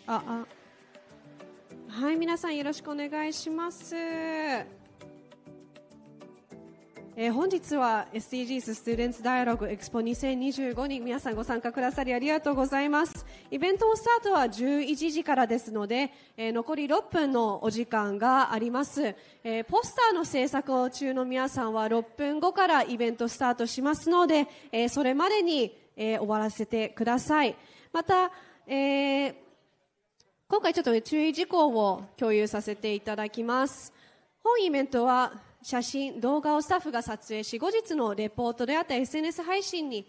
はい、皆さんよろしくお願いします。本日は SDGs スチューデンツダイアログエクスポ2025に皆さんご参加くださりありがとうございます。イベントのスタートは11時からですので、残り6分のお時間があります。ポスターの制作中の皆さんは6分後からイベントスタートしますので、それまでに、終わらせてください。また、今回ちょっと、注意事項を共有させていただきます。本イベントは写真、動画をスタッフが撮影し、後日のレポートであった SNS 発信に、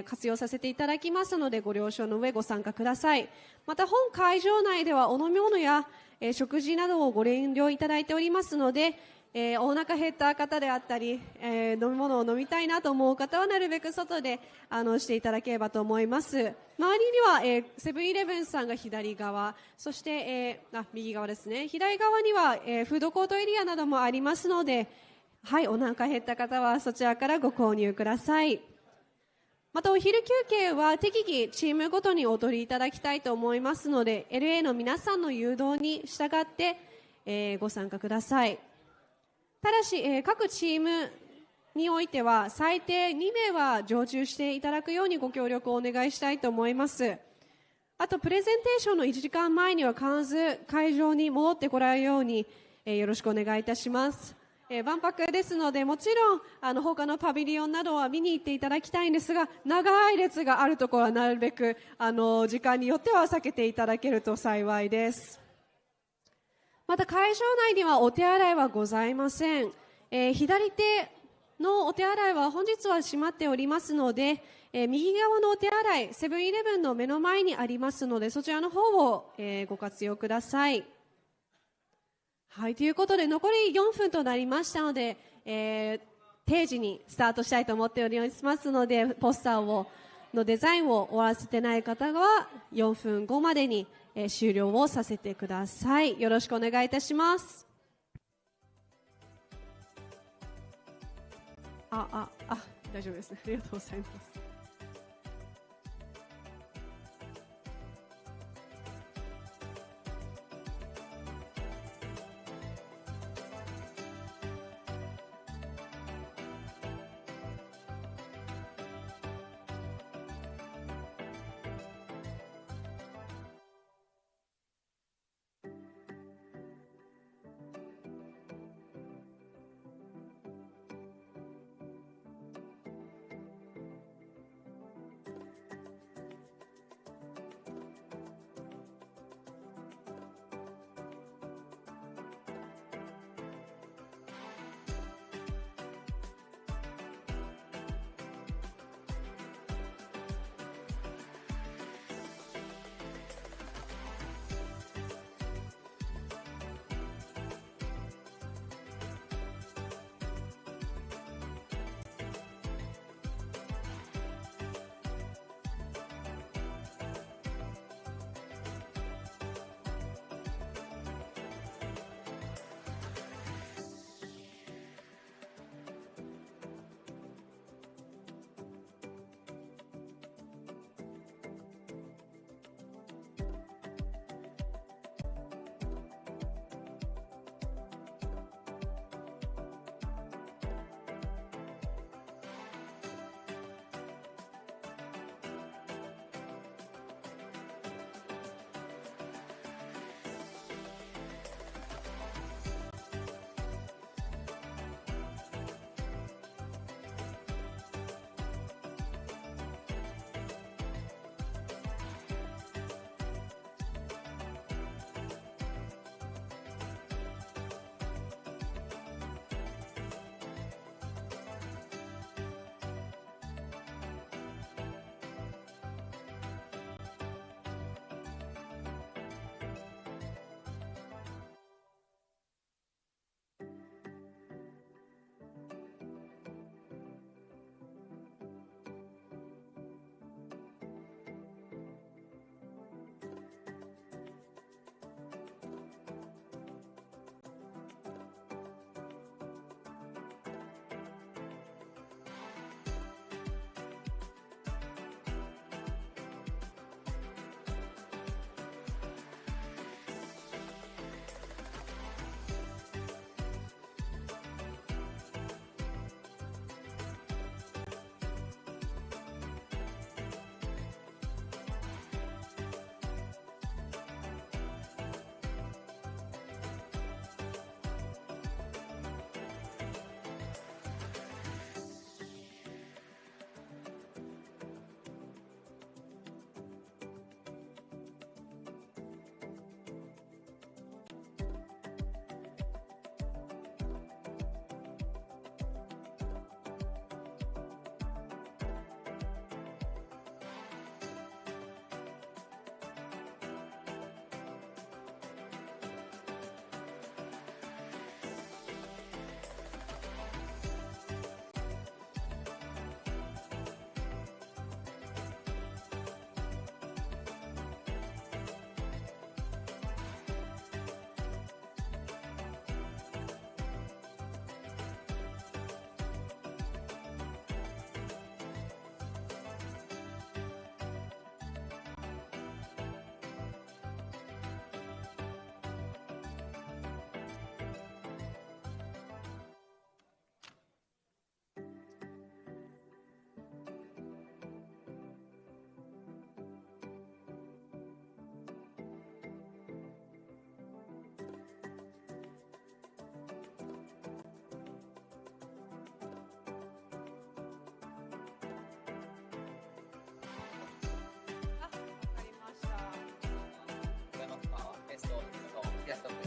活用させていただきますので、ご了承の上ご参加ください。また本会場内ではお飲み物や、食事などをご遠慮いただいておりますので、お腹減った方であったり、飲み物を飲みたいなと思う方はなるべく外でしていただければと思います。周りには、セブンイレブンさんが左側、そして、右側ですね。左側には、フードコートエリアなどもありますので、はい、お腹減った方はそちらからご購入ください。またお昼休憩は適宜チームごとにお取りいただきたいと思いますので、 LA の皆さんの誘導に従って、ご参加ください。ただし、各チームにおいては最低2名は常駐していただくようにご協力をお願いしたいと思います。あとプレゼンテーションの1時間前には必ず会場に戻ってこられるように、よろしくお願いいたします。万博ですので、もちろん他のパビリオンなどは見に行っていただきたいんですが、長い列があるところはなるべく時間によっては避けていただけると幸いです。また会場内にはお手洗いはございません。左手のお手洗いは本日は閉まっておりますので、右側のお手洗い、セブンイレブンの目の前にありますので、そちらの方を、ご活用ください。はい、ということで残り4分となりましたので、定時にスタートしたいと思っておりますので、ポスターのデザインを終わらせてない方は4分後までに終了をさせてください。よろしくお願いいたします。大丈夫ですね。ありがとうございます。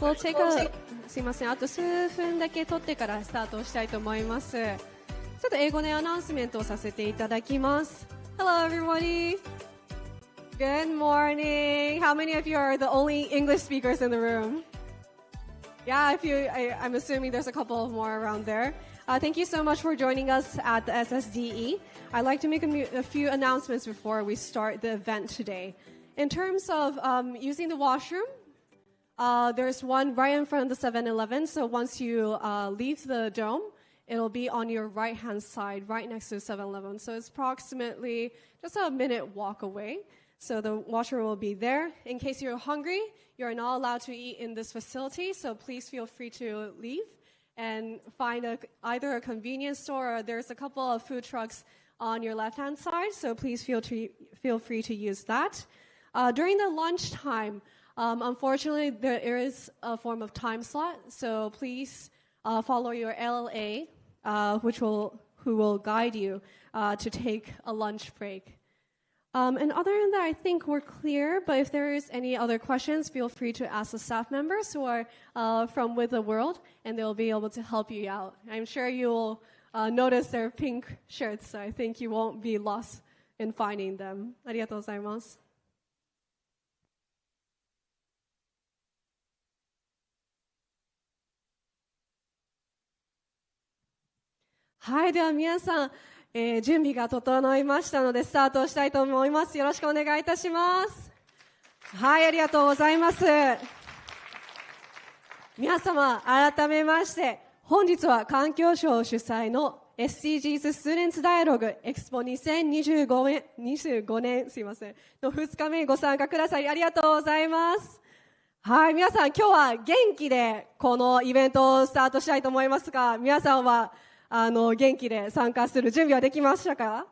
We'll take a すいません、あと数分だけ取ってからスタートしたいと思います。ちょっと英語でアナウンスメントをさせていただきます。Hello, everybody. Good morning. How many of you are the only English speakers in the room? Yeah, I'm assuming there's a couple more around there. Thank you so much for joining us at the SSDE. I'd like to make a few announcements before we start the event today. In terms of using the washroom, there's one right in front of the 7-Eleven. So once you leave the dome, it'll be on your right-hand side, right next to the 7-Eleven. So it's approximately just a minute walk away. So the washroom will be there. In case you're hungry, you're not allowed to eat in this facility, so please feel free to leave and find either a convenience store or there's a couple of food trucks on your left-hand side, so please feel free to use that. During the lunchtime, unfortunately, there is a form of time slot, so please follow your LLA, who will guide you to take a lunch break. And other than that, I think we're clear, but if there is any other questions, feel free to ask the staff members who are from With the World, and they'll be able to help you out. I'm sure you'll notice their pink shirts, so I think you won't be lost in finding them. ありがとうございます。はい、では皆さん、準備が整いましたのでスタートしたいと思います。よろしくお願いいたします。はい、ありがとうございます。皆様、改めまして、本日は環境省主催の SDGs スチューデンツダイアログエクスポ2025年すいませんの2日目にご参加くださりありがとうございます。はい、皆さん今日は元気でこのイベントをスタートしたいと思いますが、皆さんは元気で参加する準備はできましたか？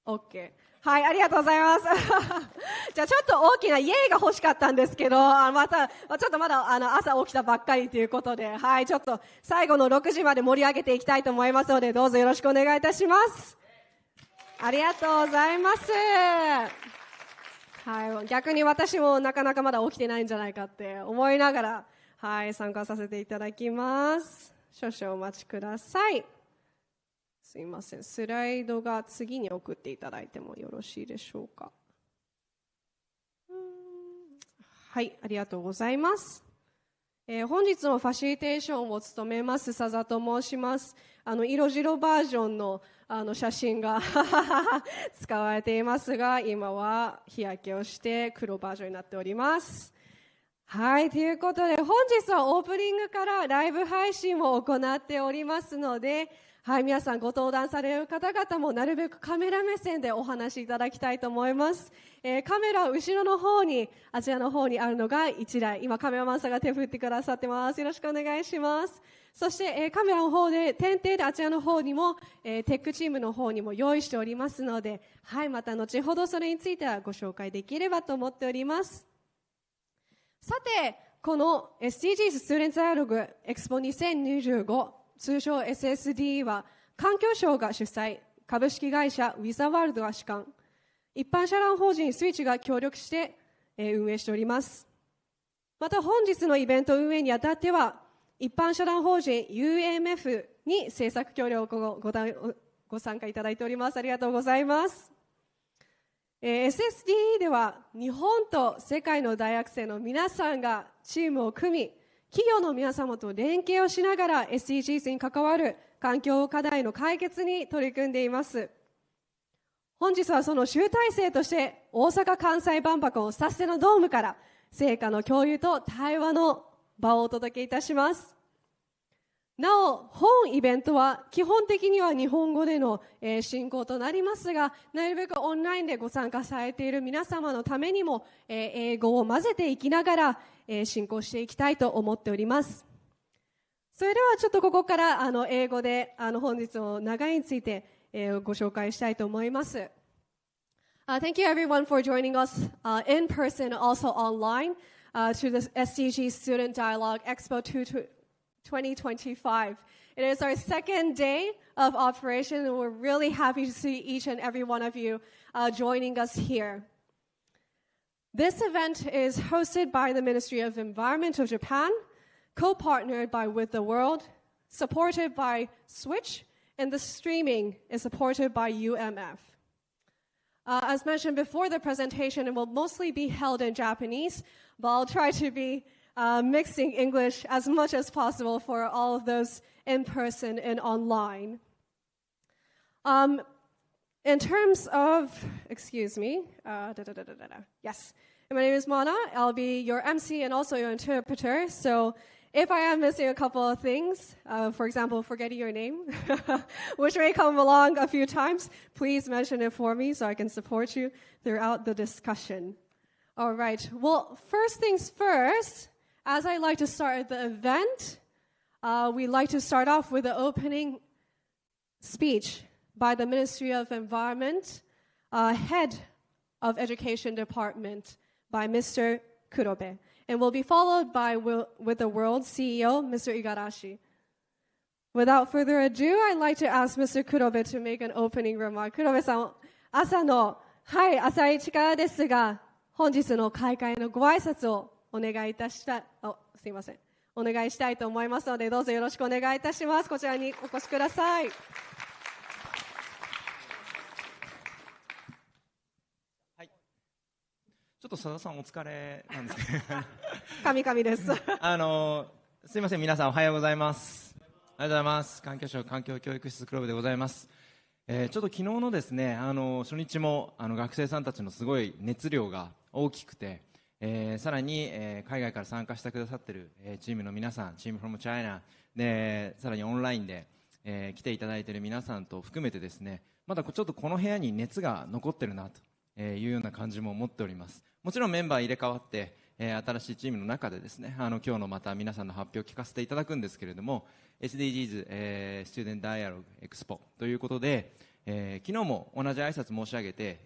OK。はい、ありがとうございます。じゃあちょっと大きなイエーイが欲しかったんですけど、ちょっとまだ朝起きたばっかりということで、はい、ちょっと最後の6時まで盛り上げていきたいと思いますので、どうぞよろしくお願いいたします。ありがとうございます。はい、逆に私もなかなかまだ起きてないんじゃないかって思いながら、はい、参加させていただきます。少々お待ちください。すいません、スライドが次に送っていただいてもよろしいでしょうか。はい、ありがとうございます。本日のファシリテーションを務めます佐々と申します。色白バージョンの写真が使われていますが、今は日焼けをして黒バージョンになっております。はい、ということで本日はオープニングからライブ配信を行っておりますので、はい、皆さんご登壇される方々もなるべくカメラ目線でお話しいただきたいと思います。カメラ後ろの方に、あちらの方にあるのが1台、今カメラマンさんが手振ってくださってます。よろしくお願いします。そして、カメラの方で点々であちらの方にも、テックチームの方にも用意しておりますので、はい、また後ほどそれについてはご紹介できればと思っております。さて、この SDGs スチューデンツダイアログエクスポ2025、通称 SSD は環境省が主催、株式会社ウィザワールドが主管、一般社団法人スイッチが協力して、運営しております。また本日のイベント運営にあたっては、一般社団法人 UMF に制作協力をご参加いただいております。ありがとうございます。SSD では日本と世界の大学生の皆さんがチームを組み、企業の皆様と連携をしながら SDGs に関わる環境課題の解決に取り組んでいます。本日はその集大成として大阪・関西万博のサステナドームから成果の共有と対話の場をお届けいたします。なお、本イベントは基本的には日本語での進行となりますが、なるべくオンラインでご参加されている皆様のためにも英語を混ぜていきながら進行していきたいと思っております。それではちょっとここから英語で本日の流れについてご紹介したいと思います。Thank you everyone for joining us in person, also online, to the SDG Student Dialogue Expo 2025. It is our second day of operation, and we're really happy to see each and every one of you joining us here. This event is hosted by the Ministry of Environment of Japan, co-partnered by With the World, supported by Switch, and the streaming is supported by UMF. As mentioned before, the presentation will mostly be held in Japanese, but I'll try to be mixing English as much as possible for all of those in person and online. In terms of, yes, my name is Mana. I'll be your MC and also your interpreter. So if I am missing a couple of things, for example, forgetting your name, which may come along a few times, please mention it for me so I can support you throughout the discussion. All right. Well, first things first, as I like to start the event, we like to start off with the opening speech by the Ministry of Environment, Head of Education Department by Mr. Kurobe, and will be followed by With the World CEO, Mr. Igarashi. Without further ado, I'd like to ask Mr. Kurobe to make an opening remark. Kurobe さん、朝の、朝一からですが、本日の開会のご挨拶をお願いいたしたい、すいません。お願いしたいと思いますので、どうぞよろしくお願いいたします。こちらにお越しください。ちょっと佐田さんお疲れなんですけど神々ですすいません、皆さんおはようございます。おはようございます。環境省環境教育室クラブでございます。ちょっと昨日のですね、初日も学生さんたちのすごい熱量が大きくて、さらに、海外から参加してくださっている、チームの皆さん、チーム from China で、さらにオンラインで、来ていただいている皆さんと含めてですね、まだちょっとこの部屋に熱が残ってるなというような感じも持っております。もちろんメンバー入れ替わって、新しいチームの中でですね、今日のまた皆さんの発表を聞かせていただくんですけれども、SDGs、Student Dialogue Expo ということで、昨日も同じ挨拶申し上げて、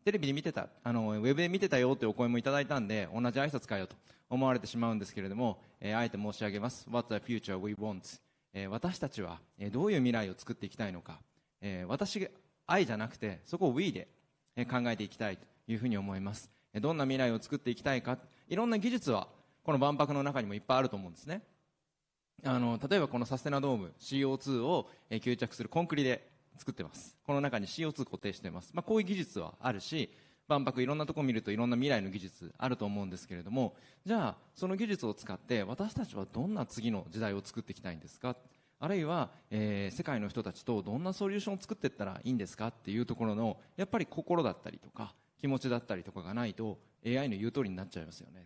テレビで見てた、ウェブで見てたよというお声もいただいたんで、同じ挨拶かよと思われてしまうんですけれども、あえて申し上げます。What the future we want、私たちはどういう未来を作っていきたいのか、私が愛じゃなくて、そこを We で考えていきたいというふうに思います。どんな未来を作っていきたいか、いろんな技術はこの万博の中にもいっぱいあると思うんですね。例えばこのサステナドーム CO2 を吸着するコンクリで作ってます。この中に CO2 固定しています。こういう技術はあるし、万博いろんなところ見るといろんな未来の技術あると思うんですけれども、じゃあその技術を使って私たちはどんな次の時代を作っていきたいんですか、あるいは、世界の人たちとどんなソリューションを作っていったらいいんですかっていうところのやっぱり心だったりとか気持ちだったりとかがないと AI の言う通りになっちゃいますよね。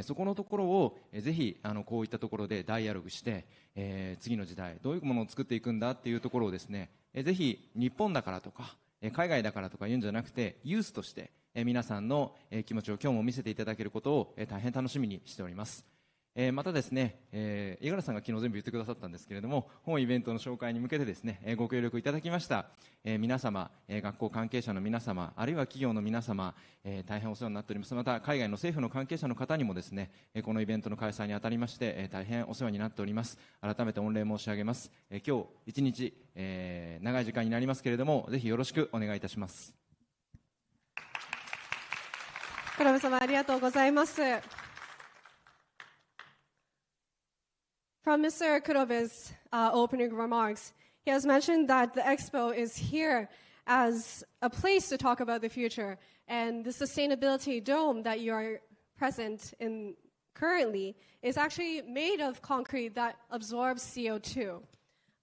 そこのところをぜひこういったところでダイアログして、次の時代どういうものを作っていくんだっていうところをですね、ぜひ日本だからとか海外だからとか言うんじゃなくて、ユースとして皆さんの気持ちを今日も見せていただけることを大変楽しみにしております。またですね、五十嵐さんが昨日全部言ってくださったんですけれども、本イベントの紹介に向けてですね、ご協力いただきました、皆様、学校関係者の皆様、あるいは企業の皆様、大変お世話になっております。また海外の政府の関係者の方にもですね、このイベントの開催にあたりまして、大変お世話になっております。改めて御礼申し上げます。今日一日、長い時間になりますけれども、ぜひよろしくお願いいたします。黒部様ありがとうございます。From Mr. Kurobe's opening remarks, he has mentioned that the expo is here as a place to talk about the future, and the sustainability dome that you are present in currently is actually made of concrete that absorbs CO2.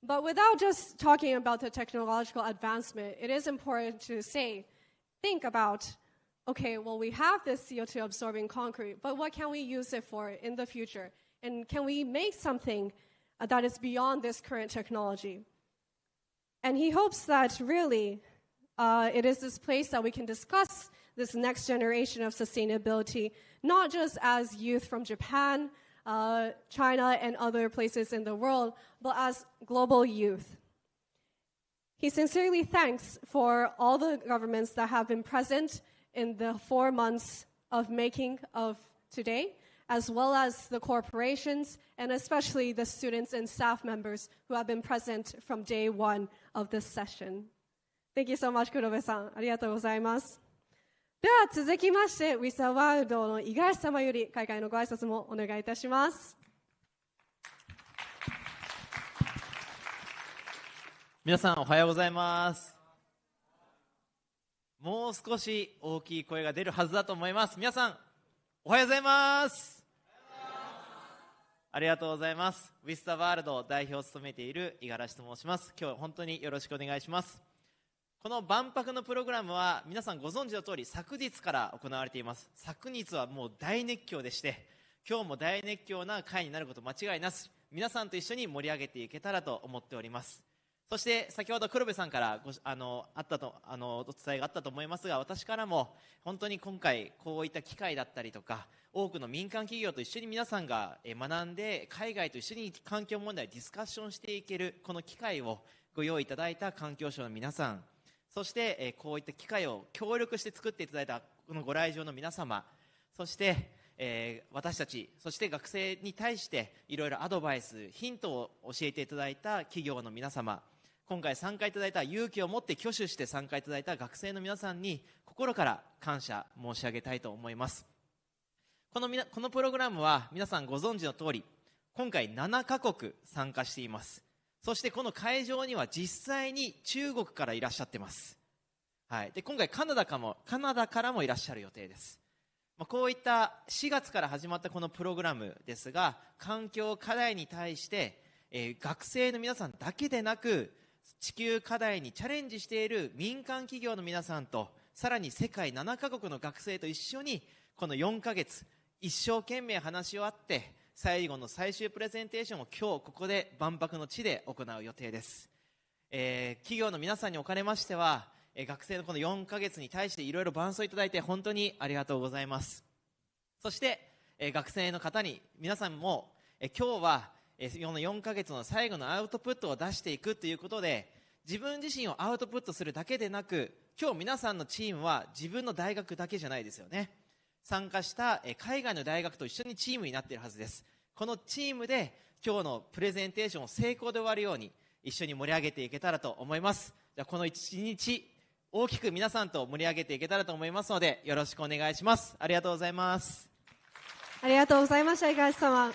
But without just talking about the technological advancement, it is important to think about, okay, well, we have this CO2 absorbing concrete, but what can we use it for in the future? And can we make something that is beyond this current technology? And he hopes that really it is this place that we can discuss this next generation of sustainability, not just as youth from Japan, China, and other places in the world, but as global youth. He sincerely thanks for all the governments that have been present in the 4 months of making of today, as well as the corporations, and especially the students and staff members who have been present from day one of this session. Thank you so much, Kurobe-san. ありがとうございます。では続きまして、ウィザワールドの五十嵐様より開会のご挨拶もお願いいたします。皆さんおはようございます。もう少し大きい声が出るはずだと思います。皆さんおはようございます。ありがとうございます。ウィスタワールド代表を務めている五十嵐と申します。今日は本当によろしくお願いします。この万博のプログラムは皆さんご存知の通り昨日から行われています。昨日はもう大熱狂でして、今日も大熱狂な会になること間違いなし、皆さんと一緒に盛り上げていけたらと思っております。そして先ほど黒部さんからお伝えがあったと思いますが、私からも本当に今回こういった機会だったりとか、多くの民間企業と一緒に皆さんが学んで、海外と一緒に環境問題をディスカッションしていけるこの機会をご用意いただいた環境省の皆さん、そしてこういった機会を協力して作っていただいたこのご来場の皆様、そして私たち、そして学生に対していろいろアドバイス、ヒントを教えていただいた企業の皆様、今回参加いただいた、勇気を持って挙手して参加いただいた学生の皆さんに心から感謝申し上げたいと思います。このプログラムは皆さんご存知の通り、今回7カ国参加しています。そしてこの会場には実際に中国からいらっしゃってます。はい、で今回カナダからもいらっしゃる予定です。こういった4月から始まったこのプログラムですが、環境課題に対して、学生の皆さんだけでなく、地球課題にチャレンジしている民間企業の皆さんと、さらに世界7カ国の学生と一緒にこの4ヶ月一生懸命話し合って、最後の最終プレゼンテーションを今日ここで万博の地で行う予定です。企業の皆さんにおかれましては、学生のこの4ヶ月に対していろいろ伴走いただいて本当にありがとうございます。そして、学生の方に皆さんも、今日はこの4ヶ月の最後のアウトプットを出していくということで、自分自身をアウトプットするだけでなく、今日皆さんのチームは自分の大学だけじゃないですよね。参加した海外の大学と一緒にチームになっているはずです。このチームで今日のプレゼンテーションを成功で終わるように一緒に盛り上げていけたらと思います。じゃあこの一日大きく皆さんと盛り上げていけたらと思いますので、よろしくお願いします。ありがとうございます。ありがとうございました。五十嵐様、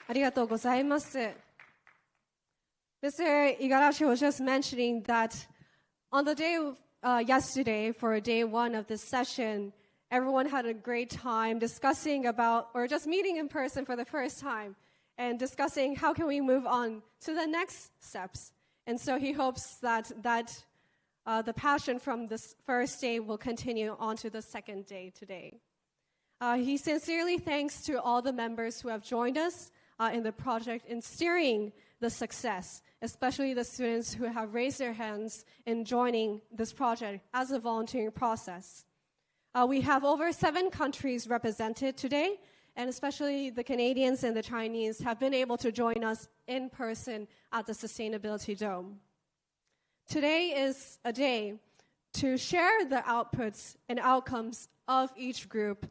ありがとうございます。Mr. Igarashi was just mentioning that on the day yesterday, for day one of this session, everyone had a great time discussing about, or just meeting in person for the first time, and discussing how can we move on to the next steps. And so he hopes that the passion from this first day will continue on to the second day today. He sincerely thanks to all the members who have joined us in the project in steering the success, especially the students who have raised their hands in joining this project as a volunteering process. We have over 7 countries represented today, and especially the Canadians and the Chinese have been able to join us in person at the Sustainability Dome. Today is a day to share the outputs and outcomes of each group.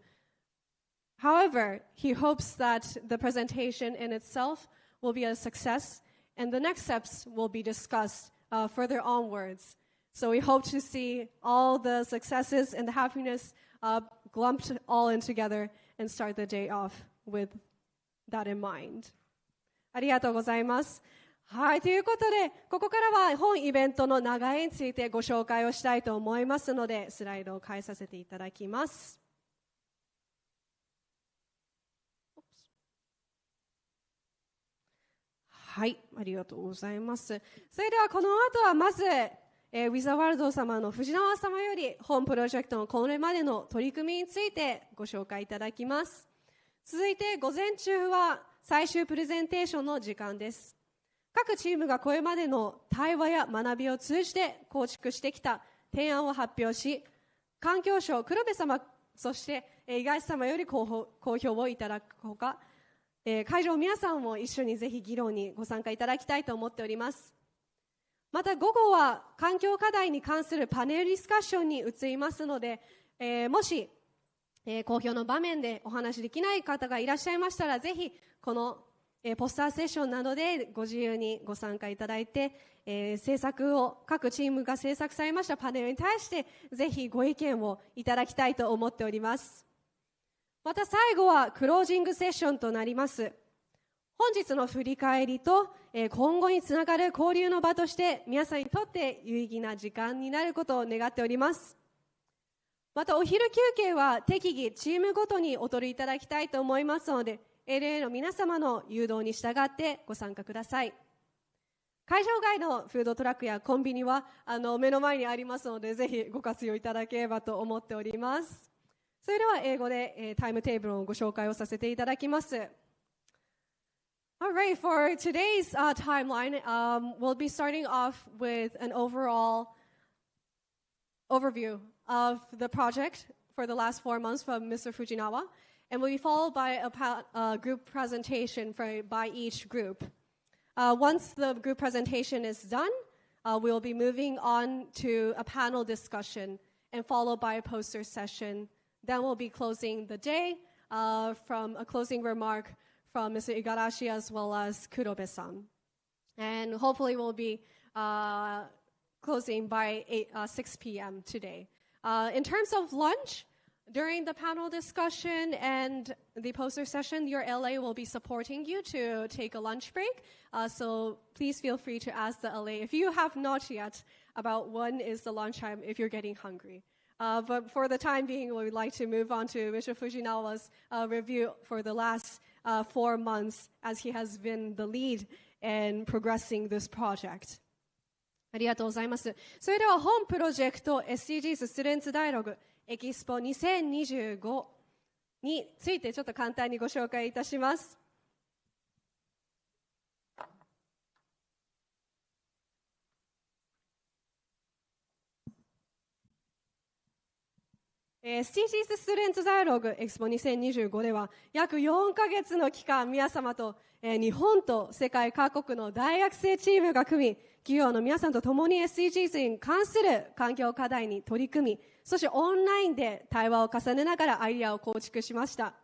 However, he hopes that the presentation in itself will be a success, and the next steps will be discussed further onwards. So we hope to see all the successes and the happiness lumped all in together and start the day off with that in mind. ありがとうございます。はい、ということで、ここからは本イベントの流れについてご紹介をしたいと思いますので、スライドを変えさせていただきます。はい、ありがとうございます。それではこの後はまず、ウィザワールド様の藤縄様より本プロジェクトのこれまでの取り組みについてご紹介いただきます。続いて午前中は最終プレゼンテーションの時間です。各チームがこれまでの対話や学びを通じて構築してきた提案を発表し、環境省黒部様、そして五十嵐様より公表をいただくほか、会場の皆さんも一緒にぜひ議論にご参加いただきたいと思っております。また午後は環境課題に関するパネルディスカッションに移りますので、もし、公表の場面でお話しできない方がいらっしゃいましたら、ぜひこの、ポスターセッションなどでご自由にご参加いただいて、制作を各チームが制作されましたパネルに対してぜひご意見をいただきたいと思っております。また最後はクロージングセッションとなります。本日の振り返りと今後につながる交流の場として皆さんにとって有意義な時間になることを願っております。またお昼休憩は適宜チームごとにお取りいただきたいと思いますので、LA の皆様の誘導に従ってご参加ください。会場外のフードトラックやコンビニは目の前にありますので、ぜひご活用いただければと思っております。それでは英語でタイムテーブルをご紹介をさせていただきます。Alright, for today's timeline, we'll be starting off with an overall overview of the project for the last 4 months from Mr. Fujinawa, and will be followed by a group presentation by each group. Once the group presentation is done, we'll be moving on to a panel discussion and followed by a poster session. Then we'll be closing the day from a closing remark from Mr. Igarashi as well as Kurobe-san. And hopefully we'll be closing by 6 p.m. today. In terms of lunch, during the panel discussion and the poster session, your LA will be supporting you to take a lunch break. So please feel free to ask the LA if you have not yet about when is the lunchtime if you're getting hungry. But for the time being, we would like to move on to Mr. Fujinawa's review for the last 4 months as he has been the lead in progressing this project. ありがとうございます。それでは本プロジェクト SDGs ストゥデンツダイアログエキスポ2025についてちょっと簡単にご紹介いたします。SDGs ストゥデンツダイアログエキスポ2025では約4ヶ月の期間皆様と日本と世界各国の大学生チームが組み、企業の皆さんと共に SDGs に関する環境課題に取り組み、そしてオンラインで対話を重ねながらアイデアを構築しました。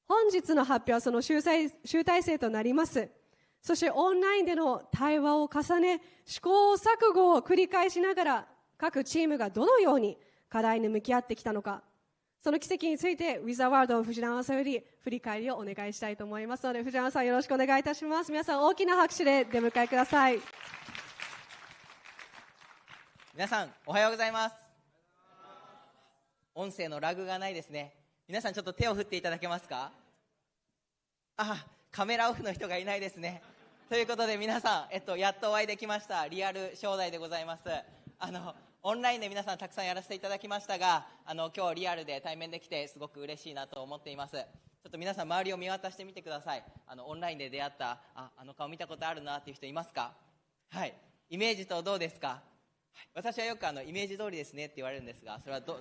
本日の発表はその集大成となります。そしてオンラインでの対話を重ね、試行錯誤を繰り返しながら各チームがどのように課題に向き合ってきたのか、その奇跡についてウィザーワールドの藤永さんより振り返りをお願いしたいと思いますので、藤永さんよろしくお願いいたします。皆さん大きな拍手で出迎えください。皆さんおはようございます。音声のラグがないですね。皆さんちょっと手を振っていただけますか。カメラオフの人がいないですね。ということで皆さん、やっとお会いできました。リアル正代でございます。オンラインで皆さんたくさんやらせていただきましたが、今日リアルで対面できてすごく嬉しいなと思っています。ちょっと皆さん周りを見渡してみてください。オンラインで出会った顔見たことあるなっていう人いますか。はい、イメージとどうですか。はい、私はよくイメージ通りですねって言われるんですが、それはど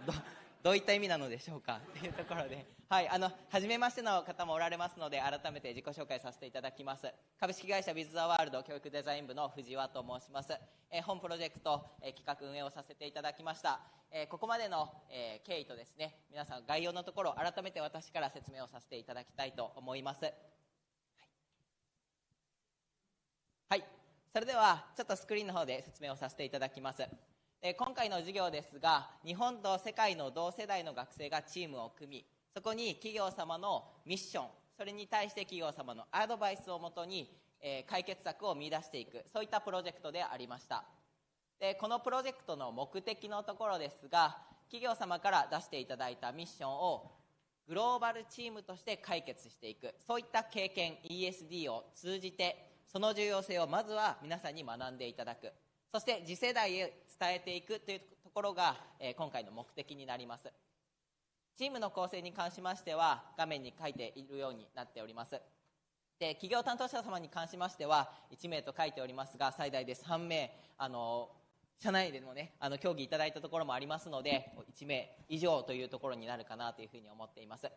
ういった意味なのでしょうかっていうところで、はい、初めましての方もおられますので改めて自己紹介させていただきます。株式会社ビズ・ザ・ワールド教育デザイン部の藤輪と申します。本プロジェクト、企画運営をさせていただきました。ここまでの、経緯とですね、皆さん概要のところ改めて私から説明をさせていただきたいと思います。はい、それではちょっとスクリーンの方で説明をさせていただきます。今回の授業ですが、日本と世界の同世代の学生がチームを組み、そこに企業様のミッション、それに対して企業様のアドバイスをもとに、解決策を見出していく、そういったプロジェクトでありました。でこのプロジェクトの目的のところですが、企業様から出していただいたミッションをグローバルチームとして解決していく、そういった経験 ESD を通じてその重要性をまずは皆さんに学んでいただく、そして次世代へ伝えていくというところが、今回の目的になります。チームの構成に関しましては画面に書いているようになっております。で企業担当者様に関しましては1名と書いておりますが、最大で3名社内でもね協議いただいたところもありますので、1名以上というところになるかなというふうに思っています。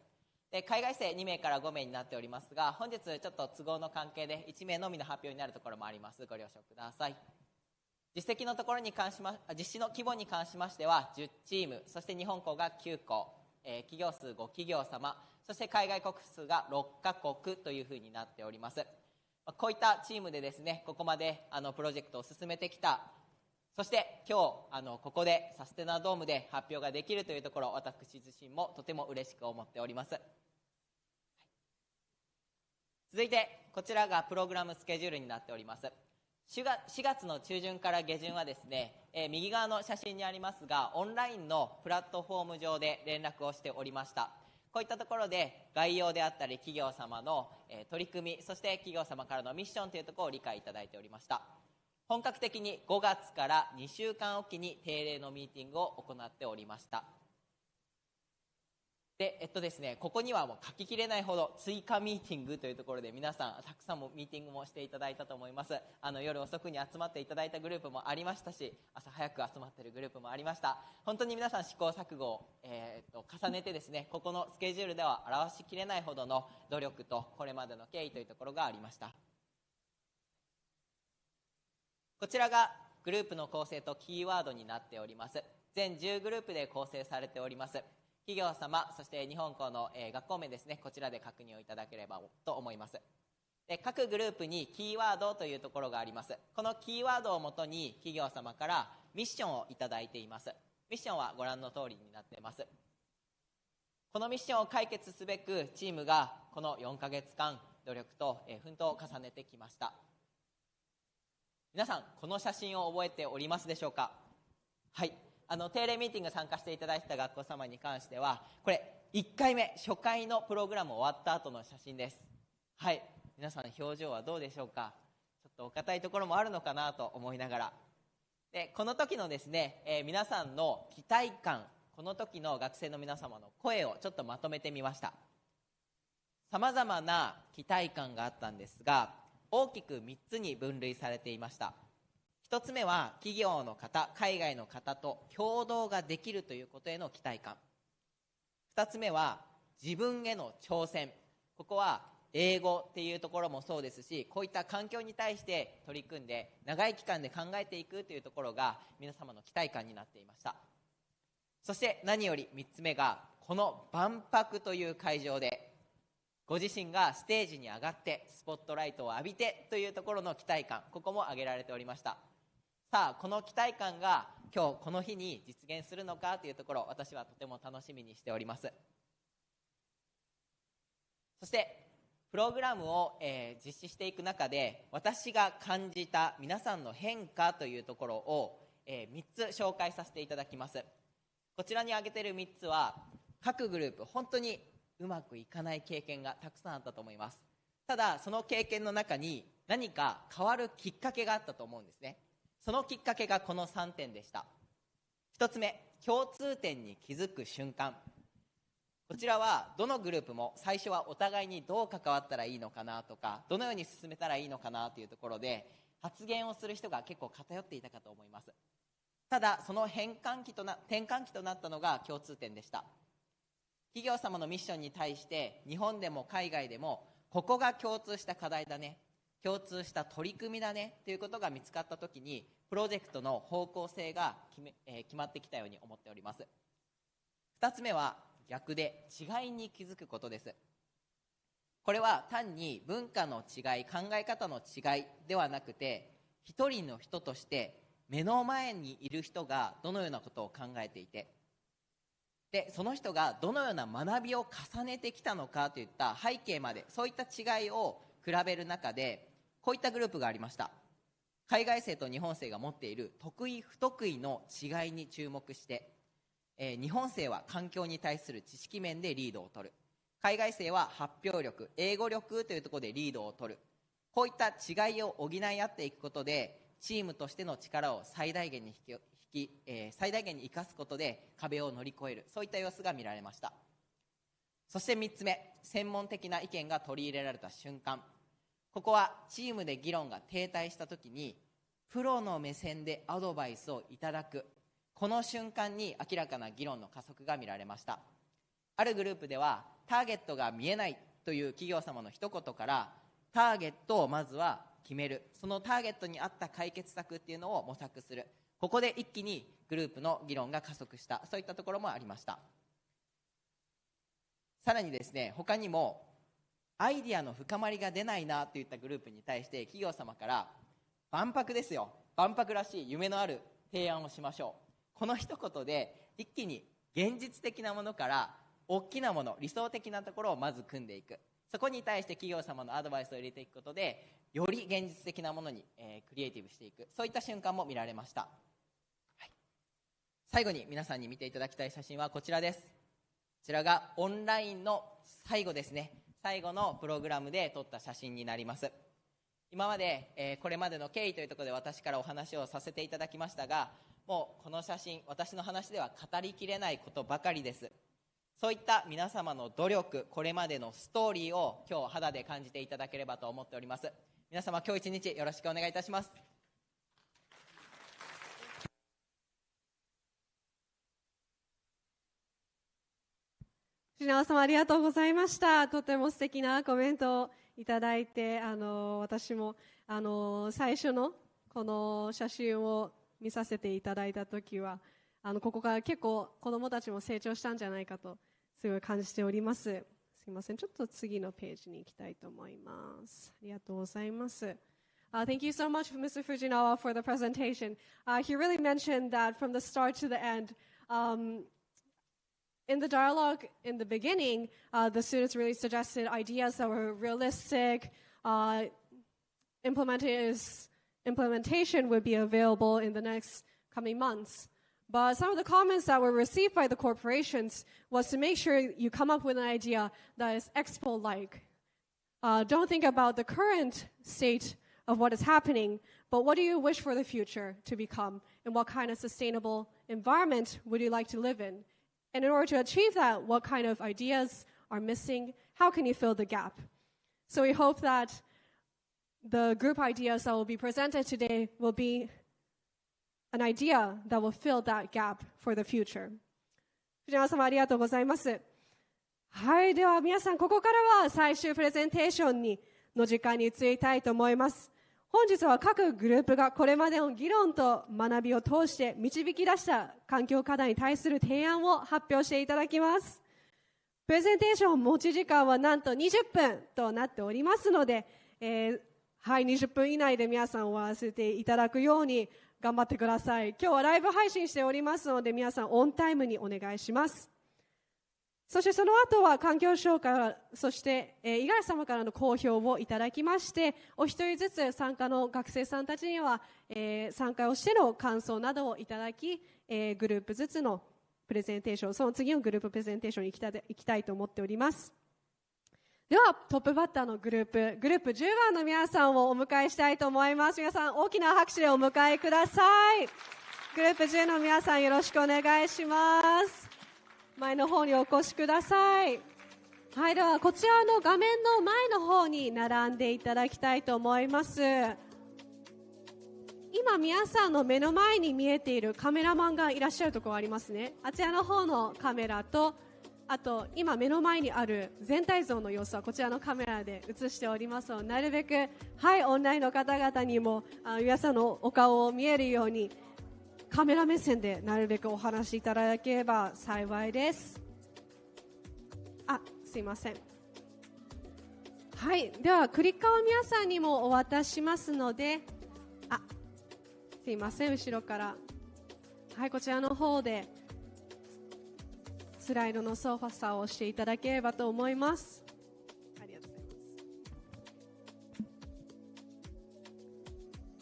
で海外生2名から5名になっておりますが、本日ちょっと都合の関係で1名のみの発表になるところもあります。ご了承ください。実績のところに実施の規模に関しましては10チーム、そして日本校が9校、企業数5企業様、そして海外国数が6カ国というふうになっております。こういったチームでですね、ここまでプロジェクトを進めてきた。そして今日ここでサステナドームで発表ができるというところ、私自身もとても嬉しく思っております。続いてこちらがプログラムスケジュールになっております。4月の中旬から下旬はですね、右側の写真にありますが、オンラインのプラットフォーム上で連絡をしておりました。こういったところで概要であったり企業様の取り組み、そして企業様からのミッションというところを理解いただいておりました。本格的に5月から2週間おきに定例のミーティングを行っておりました。でですね、ここにはもう書ききれないほど追加ミーティングというところで皆さんたくさんもミーティングもしていただいたと思います。夜遅くに集まっていただいたグループもありましたし、朝早く集まっているグループもありました。本当に皆さん試行錯誤を、重ねてですね、ここのスケジュールでは表しきれないほどの努力とこれまでの経緯というところがありました。こちらがグループの構成とキーワードになっております。全10グループで構成されております。企業様、そして日本校の学校名ですね、こちらで確認をいただければと思います。各グループにキーワードというところがあります。このキーワードをもとに企業様からミッションをいただいています。ミッションはご覧の通りになっています。このミッションを解決すべくチームがこの4ヶ月間努力と奮闘を重ねてきました。皆さんこの写真を覚えておりますでしょうか。はい、定例ミーティング参加していただいた学校様に関しては、これ1回目初回のプログラム終わった後の写真です。はい、皆さん表情はどうでしょうか。ちょっとお堅いところもあるのかなと思いながら、でこの時のですね、皆さんの期待感、この時の学生の皆様の声をちょっとまとめてみました。さまざまな期待感があったんですが、大きく3つに分類されていました。1つ目は企業の方、海外の方と共同ができるということへの期待感。2つ目は自分への挑戦。ここは英語っていうところもそうですし、こういった環境に対して取り組んで長い期間で考えていくというところが皆様の期待感になっていました。そして何より3つ目が、この万博という会場でご自身がステージに上がってスポットライトを浴びてというところの期待感、ここも挙げられておりました。さあこの期待感が今日この日に実現するのかというところ、私はとても楽しみにしております。そしてプログラムを、実施していく中で私が感じた皆さんの変化というところを、3つ紹介させていただきます。こちらに挙げている3つは各グループ本当にうまくいかない経験がたくさんあったと思います。ただその経験の中に何か変わるきっかけがあったと思うんですね。そのきっかけがこの3点でした。1つ目、共通点に気づく瞬間。こちらはどのグループも最初はお互いにどう関わったらいいのかなとか、どのように進めたらいいのかなというところで発言をする人が結構偏っていたかと思います。ただその転換期となったのが共通点でした。企業様のミッションに対して日本でも海外でもここが共通した課題だね、共通した取り組みだねということが見つかったときに、プロジェクトの方向性が決まってきたように思っております。2つ目は逆で違いに気づくことです。これは単に文化の違い、考え方の違いではなくて、一人の人として目の前にいる人がどのようなことを考えていて、でその人がどのような学びを重ねてきたのかといった背景まで、そういった違いを比べる中でこういったグループがありました。海外生と日本生が持っている得意不得意の違いに注目して、日本生は環境に対する知識面でリードを取る、海外生は発表力、英語力というところでリードを取る、こういった違いを補い合っていくことでチームとしての力を最大限に生かすことで壁を乗り越える、そういった様子が見られました。そして3つ目、専門的な意見が取り入れられた瞬間。ここはチームで議論が停滞したときにプロの目線でアドバイスをいただく、この瞬間に明らかな議論の加速が見られました。あるグループではターゲットが見えないという企業様の一言からターゲットをまずは決める、そのターゲットに合った解決策っていうのを模索する、ここで一気にグループの議論が加速した、そういったところもありました。さらにですね、他にもアイディアの深まりが出ないなといったグループに対して企業様から万博ですよ、万博らしい夢のある提案をしましょう。この一言で一気に現実的なものから大きなもの、理想的なところをまず組んでいく。そこに対して企業様のアドバイスを入れていくことで、より現実的なものに、クリエイティブしていく、そういった瞬間も見られました。はい、最後に皆さんに見ていただきたい写真はこちらです。こちらがオンラインの最後ですね。最後のプログラムで撮った写真になります。今まで、これまでの経緯というところで私からお話をさせていただきましたが、もうこの写真、私の話では語りきれないことばかりです。そういった皆様の努力、これまでのストーリーを今日肌で感じていただければと思っております。皆様今日一日よろしくお願いいたします。藤永様ありがとうございました。とても素敵なコメントをいただいて、私も最初のこの写真を見させていただいたときはここから結構子どもたちも成長したんじゃないかとすごい感じております。すいません、ちょっと次のページに行きたいと思います。ありがとうございます。Thank you so much, Mr. Fujinawa, for the presentation. He really mentioned that from the start to the end, in the dialogue in the beginning, the students really suggested ideas that were realistic. Implementation would be available in the next coming months. But some of the comments that were received by the corporations was to make sure you come up with an idea that is expo-like. Don't think about the current state of what is happening, but what do you wish for the future to become, and what kind of sustainable environment would you like to live in? And in order to achieve that, what kind of ideas are missing? How can you fill the gap? So we hope that the group ideas that will be presented today will be an idea that will fill that gap for the future. 藤原様ありがとうございます。はい、では皆さんここからは最終プレゼンテーションの時間に移りたいと思います。本日は各グループがこれまでの議論と学びを通して導き出した環境課題に対する提案を発表していただきます。プレゼンテーション持ち時間はなんと20分となっておりますので、はい、20分以内で皆さん終わらせていただくように頑張ってください。今日はライブ配信しておりますので皆さんオンタイムにお願いします。そしてその後は環境省から、そして五十嵐様からの講評をいただきまして、お一人ずつ参加の学生さんたちには、参加をしての感想などをいただき、グループずつのプレゼンテーション、その次のグループプレゼンテーションに行きたいと思っております。ではトップバッターのグループ10番の皆さんをお迎えしたいと思います。皆さん大きな拍手でお迎えください。グループ10の皆さんよろしくお願いします。前の方にお越しください。はい、ではこちらの画面の前の方に並んでいただきたいと思います。今皆さんの目の前に見えているカメラマンがいらっしゃるところありますね。あちらの方のカメラと、あと今目の前にある全体像の様子はこちらのカメラで映しておりますので、なるべく、はい、オンラインの方々にも皆さんのお顔を見えるようにカメラ目線でなるべくお話しいただければ幸いです。すいません。はい、ではクリッカーを皆さんにもお渡ししますので、すいません、後ろから、はい、こちらの方でスライドの操作をしていただければと思います。ありがとうござい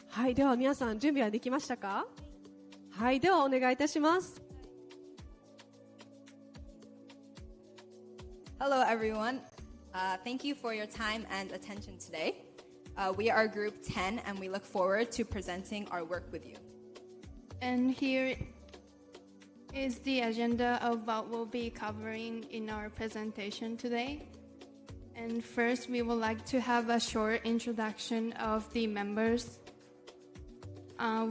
ます。はい、では皆さん準備はできましたか？はい、ではお願いいたします。Hello, everyone. Thank you for your time and attention today. We are Group 10, and we look forward to presenting our work with you. And here is the agenda of what we'll be covering in our presentation today. And first, we would like to have a short introduction of the members.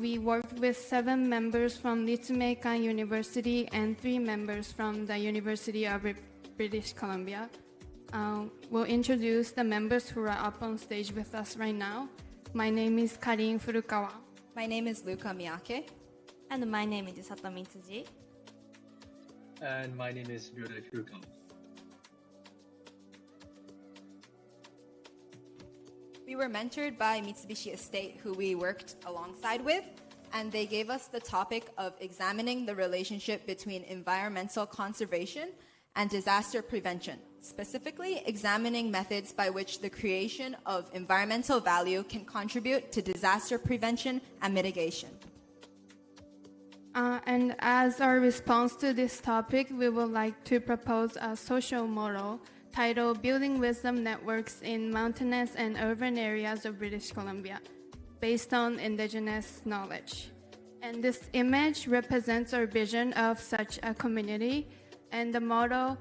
We worked with 7 members from Ritsumeikan University and 3 members from the University of British Columbia. We'll introduce the members who are up on stage with us right now. My name is Karin Furukawa. My name is Luka Miyake. And my name is Sato Mitsuji. And my name is Ryota Furukawa. We were mentored by Mitsubishi Estate, who we worked alongside with, and they gave us the topic of examining the relationship between environmental conservation and disaster prevention, specifically examining methods by which the creation of environmental value can contribute to disaster prevention and mitigation. And as our response to this topic, we would like to propose a social model titled Building Wisdom Networks in Mountainous and Urban Areas of British Columbia, based on indigenous knowledge. And this image represents our vision of such a community, and the model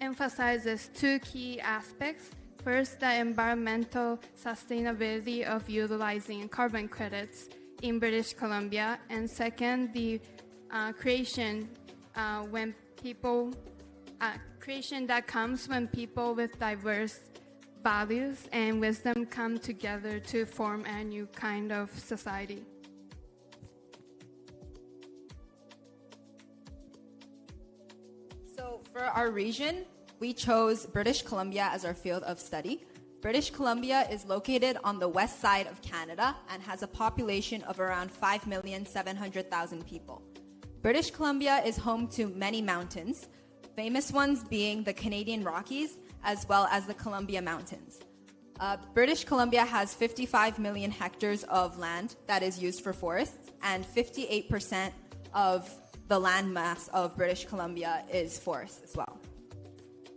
emphasizes two key aspects. First, the environmental sustainability of utilizing carbon credits in British Columbia, and second, the creation that comes when people with diverse values and wisdom come together to form a new kind of society. So for our region, we chose British Columbia as our field of study. British Columbia is located on the west side of Canada and has a population of around 5,700,000 people. British Columbia is home to many mountains, famous ones being the Canadian Rockies as well as the Columbia Mountains. British Columbia has 55 million hectares of land that is used for forests, and 58% of the land mass of British Columbia is forest as well.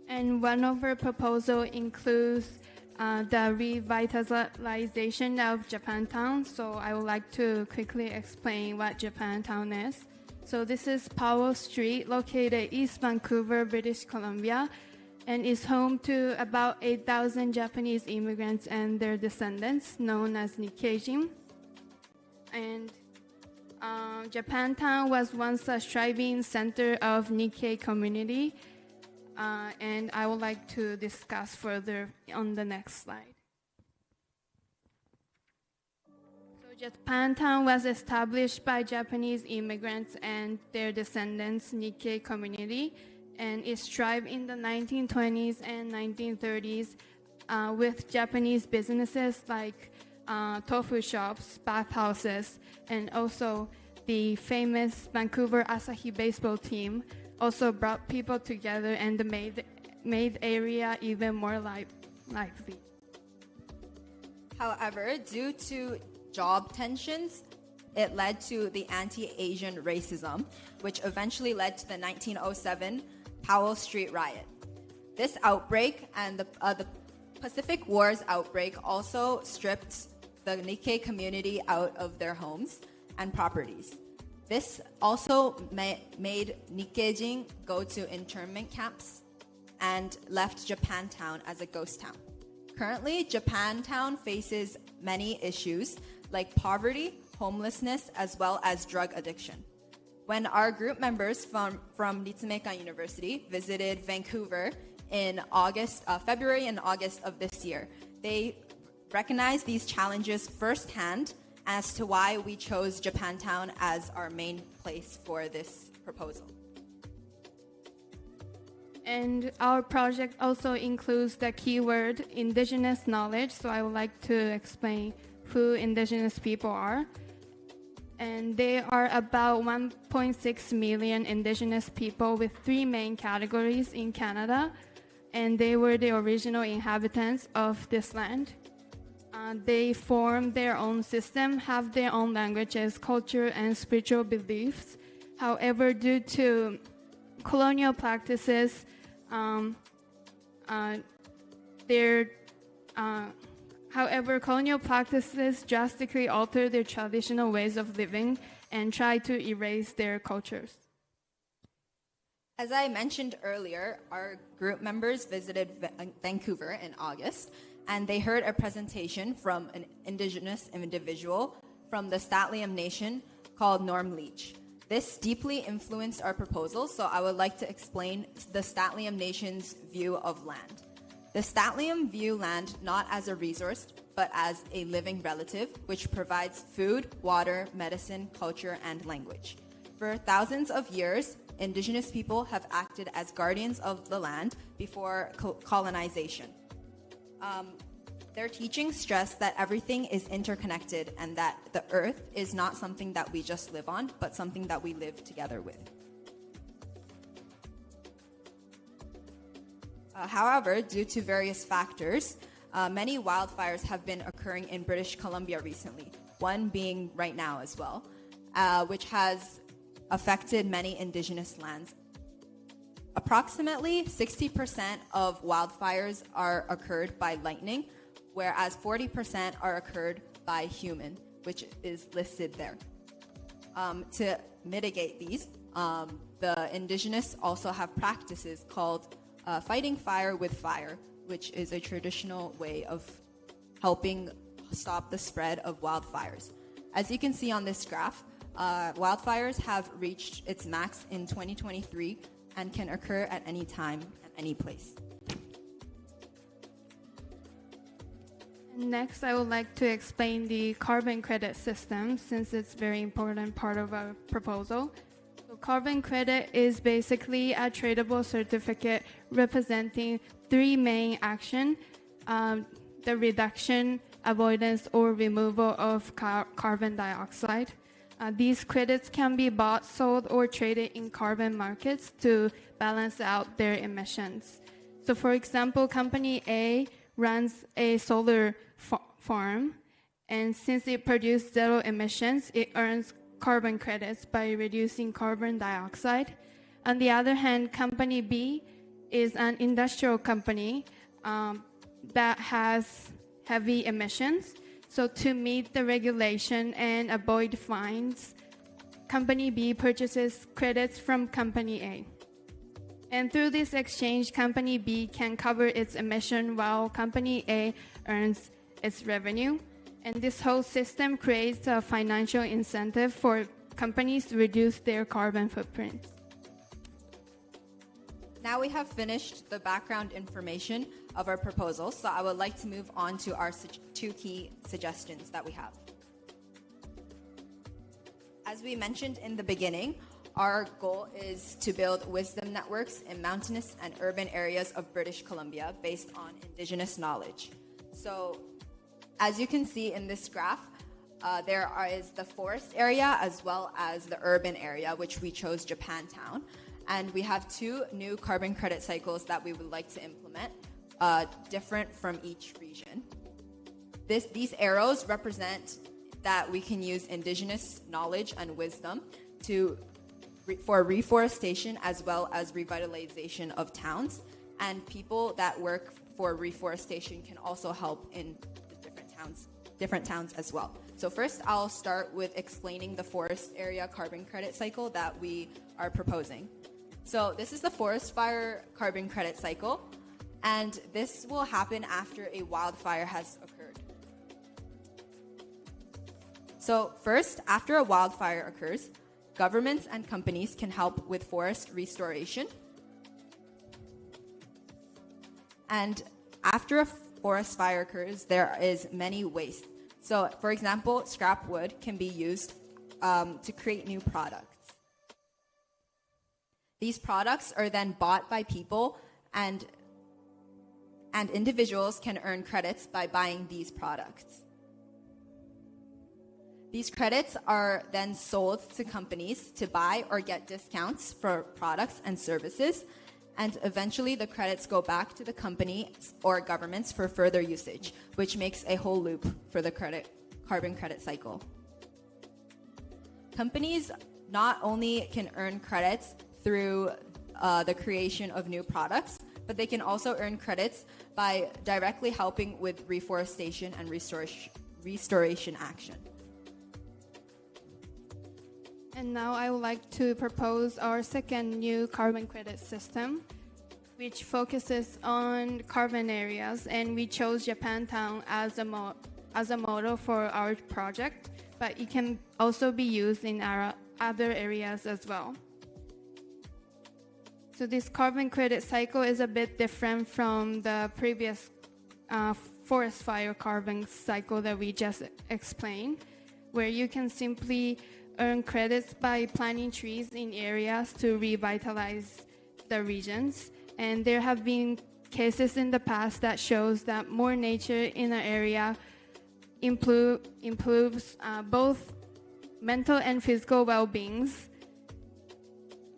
And one of our proposals includes the revitalization of Japantown. So I would like to quickly explain what Japantown is. So this is Powell Street, located East Vancouver, British Columbia, and is home to about 8,000 Japanese immigrants and their descendants, known as Nikkeijin. And Japantown was once a thriving center of Nikkei community. And I would like to discuss further on the next slide. So Japantown was established by Japanese immigrants and their descendants, Nikkei community, and it thrived in the 1920s and 1930s with Japanese businesses like tofu shops, bathhouses, and also the famous Vancouver Asahi baseball team also brought people together and made area even more lively. However, due to job tensions, it led to the anti-Asian racism, which eventually led to the 1907 Powell Street riot. This outbreak and the Pacific War's outbreak also stripped the Nikkei community out of their homes and properties. This also made Nikkeijin go to internment camps and left Japantown as a ghost town. Currently, Japantown faces many issues like poverty, homelessness, as well as drug addiction. When our group members from Ritsumeikan University visited Vancouver in February and August of this year, they recognized these challenges firsthand as to why we chose Japantown as our main place for this proposal. And our project also includes the keyword indigenous knowledge, so I would like to explain who indigenous people are. And they are about 1.6 million indigenous people with three main categories in Canada, and they were the original inhabitants of this land. They form their own system, have their own languages, culture, and spiritual beliefs. However, due to colonial practices, colonial practices drastically alter their traditional ways of living and try to erase their cultures. As I mentioned earlier, our group members visited Vancouver in August, and they heard a presentation from an indigenous individual from the Statliam Nation called Norm Leach. This deeply influenced our proposal, so I would like to explain the Statliam Nation's view of land. The Statliam view land not as a resource, but as a living relative, which provides food, water, medicine, culture, and language. For thousands of years, indigenous people have acted as guardians of the land before colonization. Their teachings stress that everything is interconnected and that the earth is not something that we just live on, but something that we live together with. However, due to various factors, many wildfires have been occurring in British Columbia recently, one being right now as well, which has affected many indigenous lands. Approximately 60% of wildfires are occurred by lightning, whereas 40% are occurred by human, which is listed there. To mitigate these, the indigenous also have practices called fighting fire with fire, which is a traditional way of helping stop the spread of wildfires. As you can see on this graph, wildfires have reached its max in 2023 and can occur at any time and any place. Next, I would like to explain the carbon credit system since it's a very important part of our proposal. So carbon credit is basically a tradable certificate representing three main actions: the reduction, avoidance, or removal of carbon dioxide. These credits can be bought, sold, or traded in carbon markets to balance out their emissions. So for example, Company A runs a solar farm, and since it produces zero emissions, it earns carbon credits by reducing carbon dioxide. On the other hand, Company B is an industrial company that has heavy emissions. So to meet the regulation and avoid fines, Company B purchases credits from Company A. And through this exchange, Company B can cover its emission while Company A earns its revenue. And this whole system creates a financial incentive for companies to reduce their carbon footprint. Now we have finished the background information of our proposal, so I would like to move on to our two key suggestions that we have. As we mentioned in the beginning, our goal is to build wisdom networks in mountainous and urban areas of British Columbia based on indigenous knowledge. So, as you can see in this graph, there is the forest area as well as the urban area, which we chose Japantown. And we have two new carbon credit cycles that we would like to implement, different from each region. These arrows represent that we can use indigenous knowledge and wisdom for reforestation as well as revitalization of towns. And people that work for reforestation can also help in the different towns as well. So first, I'll start with explaining the forest area carbon credit cycle that we are proposing. So this is the forest fire carbon credit cycle, and this will happen after a wildfire has occurred. So first, after a wildfire occurs, governments and companies can help with forest restoration. And after a forest fire occurs, there is many waste. So, for example, scrap wood can be used to create new products. These products are then bought by people, and individuals can earn credits by buying these products. These credits are then sold to companies to buy or get discounts for products and services, and eventually the credits go back to the companies or governments for further usage, which makes a whole loop for the carbon credit cycle. Companies not only can earn credits through the creation of new products, but they can also earn credits by directly helping with reforestation and restoration action. And now I would like to propose our second new carbon credit system, which focuses on carbon areas, and we chose Japantown as a model for our project, but it can also be used in our other areas as well. So this carbon credit cycle is a bit different from the previous forest fire carbon cycle that we just explained, where you can simply earn credits by planting trees in areas to revitalize the regions. And there have been cases in the past that shows that more nature in an area improves both mental and physical well-beings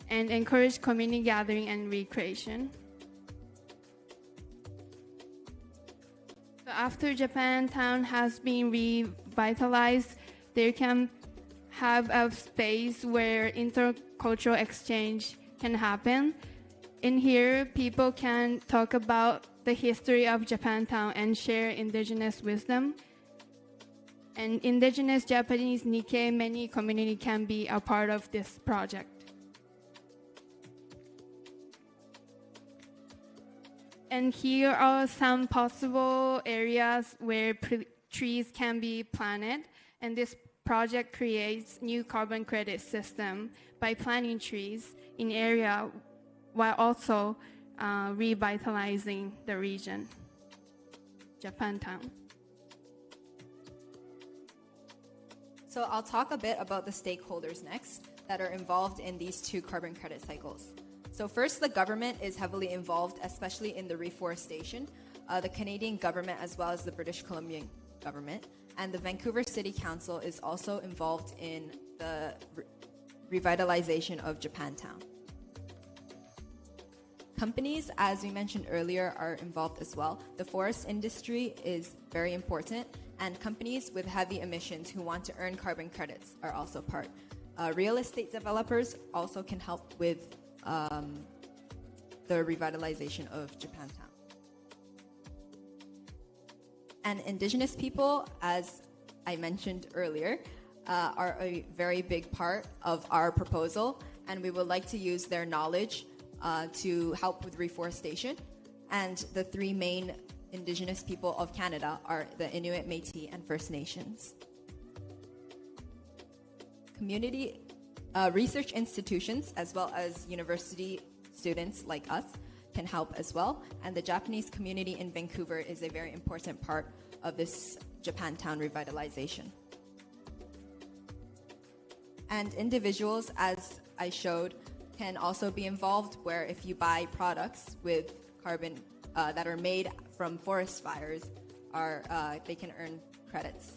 and encourage community gathering and recreation. So after Japantown has been revitalized, there can have a space where intercultural exchange can happen. In here, people can talk about the history of Japantown and share indigenous wisdom. And indigenous Japanese Nikkei many community can be a part of this project. And here are some possible areas where trees can be planted. And this project creates new carbon credit system by planting trees in area while also revitalizing the region, Japantown. So I'll talk a bit about the stakeholders next that are involved in these two carbon credit cycles. So first, the government is heavily involved, especially in the reforestation. The Canadian government as well as the British Columbian government. And the Vancouver City Council is also involved in the revitalization of Japantown. Companies, as we mentioned earlier, are involved as well. The forest industry is very important, and companies with heavy emissions who want to earn carbon credits are also part. Real estate developers also can help with the revitalization of Japantown. And Indigenous people, as I mentioned earlier, are a very big part of our proposal, and we would like to use their knowledge to help with reforestation. And the three main Indigenous people of Canada are the Inuit, Métis, and First Nations. Community research institutions, as well as university students like us, can help as well. And the Japanese community in Vancouver is a very important part of this Japantown revitalization. And individuals, as I showed, can also be involved, where if you buy products with carbon that are made from forest fires, they can earn credits.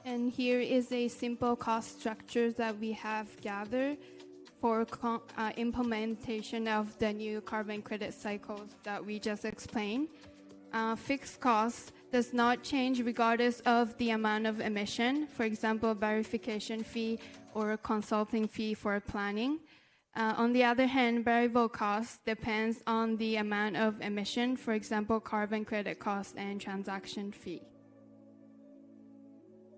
And here is a simple cost structure that we have gathered for implementation of the new carbon credit cycles that we just explained. Fixed cost does not change regardless of the amount of emission, for example, verification fee or a consulting fee for planning. On the other hand, variable cost depends on the amount of emission, for example, carbon credit cost and transaction fee.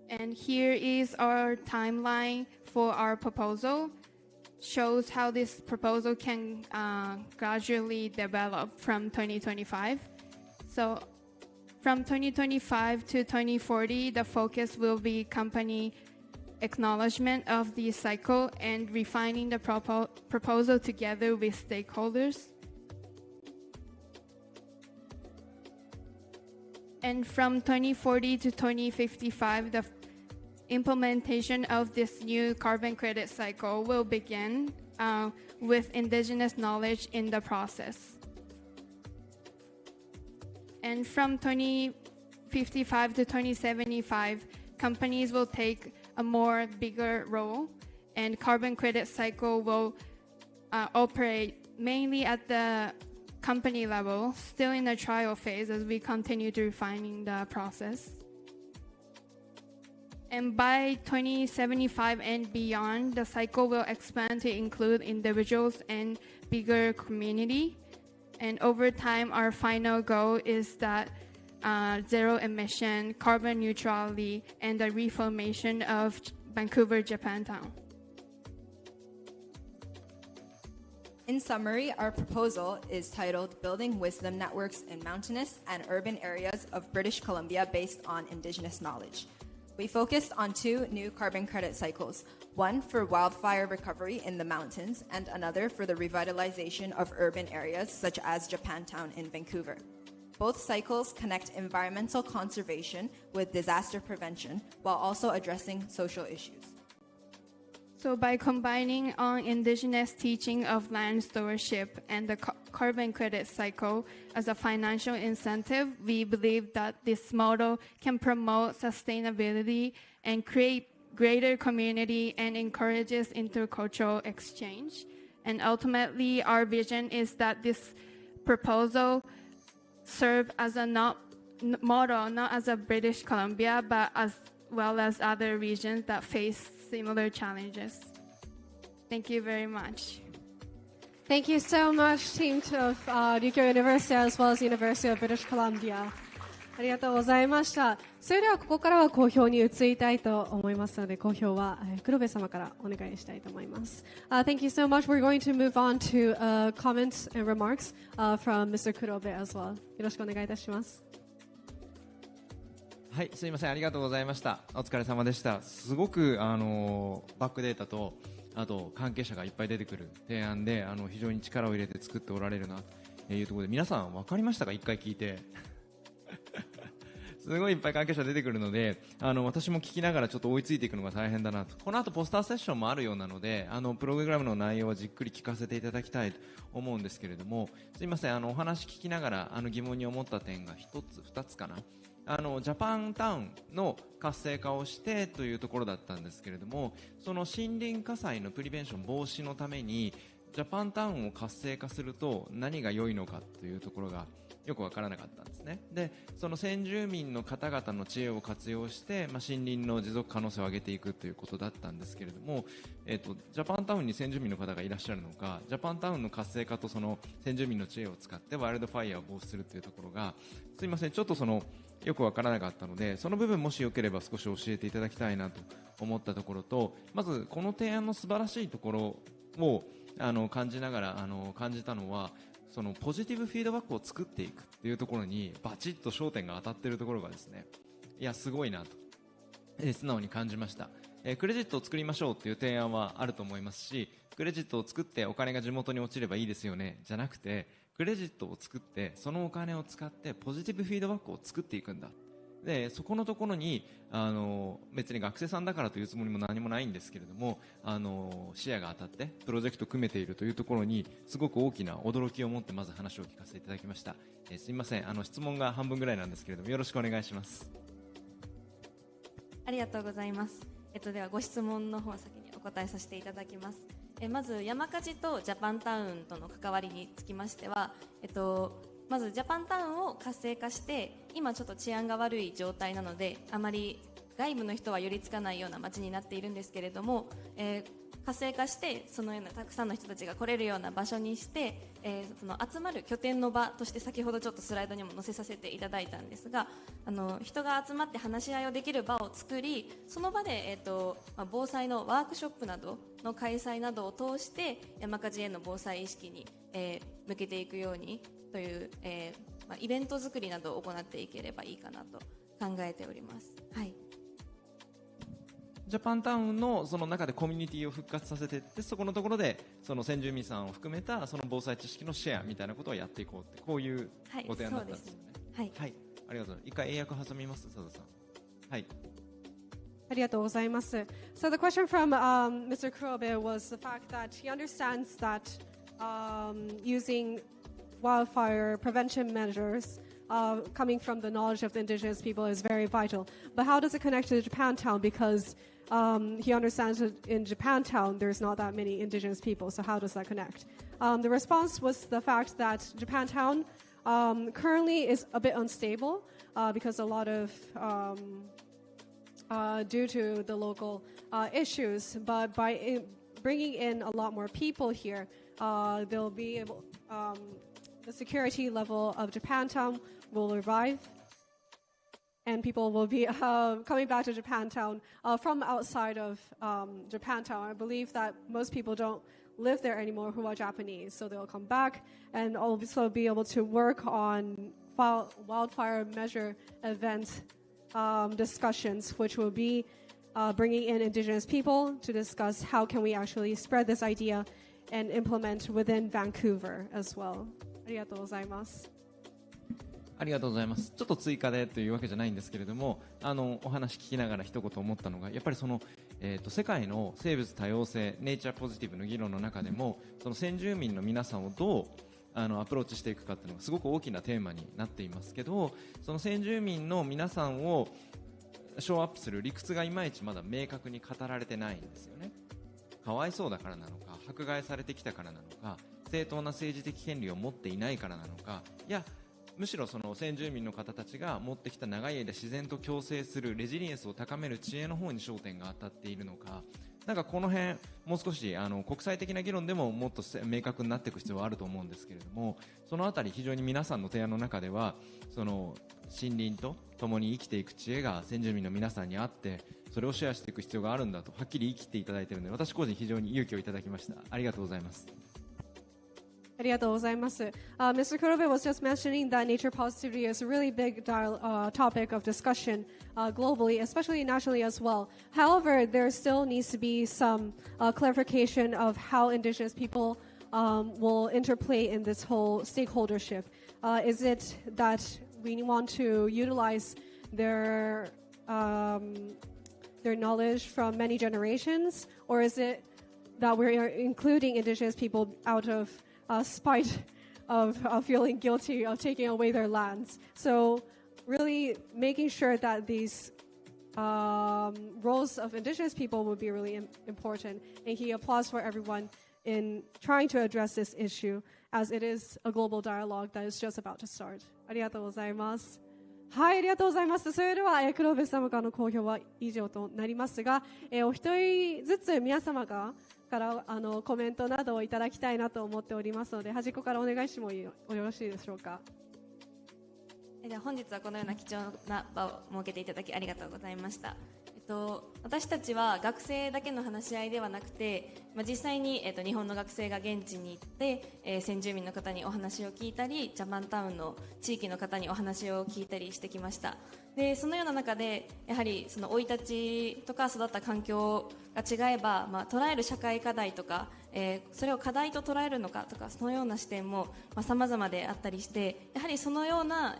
And here is our timeline for our proposal. Shows how this proposal can gradually develop from 2025. So from 2025 to 2040, the focus will be company acknowledgement of the cycle and refining the proposal together with stakeholders. And from 2040 to 2055, the implementation of this new carbon credit cycle will begin with indigenous knowledge in the process. And from 2055 to 2075, companies will take a more bigger role, and carbon credit cycle will operate mainly at the company level, still in the trial phase as we continue to refining the process. And by 2075 and beyond, the cycle will expand to include individuals and bigger community. And over time, our final goal is that zero emission, carbon neutrality, and the reformation of Vancouver, Japantown. In summary, our proposal is titled Building Wisdom Networks in Mountainous and Urban Areas of British Columbia based on Indigenous knowledge. We focused on two new carbon credit cycles, one for wildfire recovery in the mountains and another for the revitalization of urban areas such as Japantown in Vancouver. Both cycles connect environmental conservation with disaster prevention while also addressing social issues. So by combining indigenous teaching of land stewardship and the carbon credit cycle as a financial incentive, we believe that this model can promote sustainability and create greater community and encourages intercultural exchange. And ultimately, our vision is that this proposal serve as a model, not as a British Columbia, but as well as other regions that face similar challenges. Thank you very much. Thank you so much, team of Ryukyo University as well as University of British Columbia. ありがとうございました。それではここからは講評に移りたいと思いますので、講評は黒部様からお願いしたいと思います。Thank you so much. We're going to move on to comments and remarks from Mr. Kurobe as well. よろしくお願いいたします。はい、すいません、ありがとうございました。お疲れ様でした。すごくバックデータとあと関係者がいっぱい出てくる提案で非常に力を入れて作っておられるなというところで、皆さん分かりましたか？一回聞いてすごいいっぱい関係者出てくるので私も聞きながらちょっと追いついていくのが大変だなと。この後ポスターセッションもあるようなのでプログラムの内容はじっくり聞かせていただきたいと思うんですけれども、すいませんお話聞きながら疑問に思った点が1つ2つかな。ジャパンタウンの活性化をしてというところだったんですけれども、その森林火災のプリベンション防止のためにジャパンタウンを活性化すると何が良いのかというところがよく分からなかったんですね。でその先住民の方々の知恵を活用して、森林の持続可能性を上げていくということだったんですけれども、ジャパンタウンに先住民の方がいらっしゃるのか、ジャパンタウンの活性化とその先住民の知恵を使ってワイルドファイヤーを防止するというところがすいませんちょっとよく分からなかったので、その部分もしよければ少し教えていただきたいなと思ったところと、まずこの提案の素晴らしいところを感じながら感じたのは、そのポジティブフィードバックを作っていくっていうところにバチッと焦点が当たっているところがですね、いやすごいなと、素直に感じました。クレジットを作りましょうっていう提案はあると思いますし、クレジットを作ってお金が地元に落ちればいいですよねじゃなくて、クレジットを作ってそのお金を使ってポジティブフィードバックを作っていくんだ。でそこのところに別に学生さんだからというつもりも何もないんですけれども、視野が当たってプロジェクトを組めているというところにすごく大きな驚きを持ってまず話を聞かせていただきました。すみません質問が半分ぐらいなんですけれどもよろしくお願いします。ありがとうございます。ではご質問の方を先にお答えさせていただきます。まず山火事とジャパンタウンとの関わりにつきましては、まずジャパンタウンを活性化して今ちょっと治安が悪い状態なのであまり外部の人は寄りつかないような街になっているんですけれども、活性化してそのようなたくさんの人たちが来れるような場所にして、その集まる拠点の場として先ほどちょっとスライドにも載せさせていただいたんですが、人が集まって話し合いをできる場を作り、その場で、防災のワークショップなどの開催などを通して山火事への防災意識に、向けていくようにという、イベント作りなどを行っていければいいかなと考えております。はい。ジャパンタウンのその中でコミュニティを復活させていって、そこのところでその先住民さんを含めたその防災知識のシェアみたいなことをやっていこうって、こういうご提案だったんですよね。はい、はい、ありがとうございます。一回英訳挟みます、佐藤さん。はい。ありがとうございます。So the question from Mr. Kurobe was the fact that he understands that using wildfire prevention measures coming from the knowledge of the indigenous people is very vital. But how does it connect to Japantown? Because he understands that in Japantown there's not that many indigenous people, so how does that connect? The response was the fact that Japantown currently is a bit unstable because a lot of due to the local issues, but by bringing in a lot more people here, they'll be able the security level of Japantown will revive, and people will be coming back to Japantown from outside of Japantown. I believe that most people don't live there anymore who are Japanese, so they'll come back and also be able to work on wildfire measure event discussions, which will be bringing in indigenous people to discuss how can we actually spread this idea and implement within Vancouver as well. ありがとうございます。ありがとうございます。ちょっと追加でというわけじゃないんですけれども、お話聞きながら一言思ったのが、やっぱりその世界の生物多様性ネイチャーポジティブの議論の中でもその先住民の皆さんをどうアプローチしていくかというのがすごく大きなテーマになっていますけど、その先住民の皆さんをショーアップする理屈がいまいちまだ明確に語られてないんですよね。かわいそうだからなのか、迫害されてきたからなのか、正当な政治的権利を持っていないからなのか、いやむしろその先住民の方たちが持ってきた長い間自然と共生するレジリエンスを高める知恵の方に焦点が当たっているのか、なんかこの辺もう少し国際的な議論でももっと明確になっていく必要はあると思うんですけれども、そのあたり非常に皆さんの提案の中ではその森林と共に生きていく知恵が先住民の皆さんにあってそれをシェアしていく必要があるんだとはっきり言い切っていただいているので、私個人非常に勇気をいただきました。ありがとうございます。ありがとうございます。Mr. Kurobe was just mentioning that nature positivity is a really big topic of discussion globally, especially nationally as well. However, there still needs to be some clarification of how indigenous people will interplay in this whole stakeholdership. Is it that we want to utilize their knowledge from many generations, or is it that we're including indigenous people out of spite of feeling guilty of taking away their lands? So really making sure that these roles of indigenous people would be really important. And he applauds for everyone in trying to address this issue as it is a global dialogue that is just about to start. ありがとうございます。はい、ありがとうございます。それでは、黒部様からの講評は以上となりますが、お一人ずつ皆様からコメントなどをいただきたいなと思っておりますので、端っこからお願いしてもよろしいでしょうか。では本日はこのような貴重な場を設けていただきありがとうございました。私たちは学生だけの話し合いではなくて、実際に、日本の学生が現地に行って、先住民の方にお話を聞いたり、ジャパンタウンの地域の方にお話を聞いたりしてきました。でそのような中でやはりその生い立ちとか育った環境が違えば、捉える社会課題とか、それを課題と捉えるのかとか、そのような視点も様々であったりして、やはりそのような、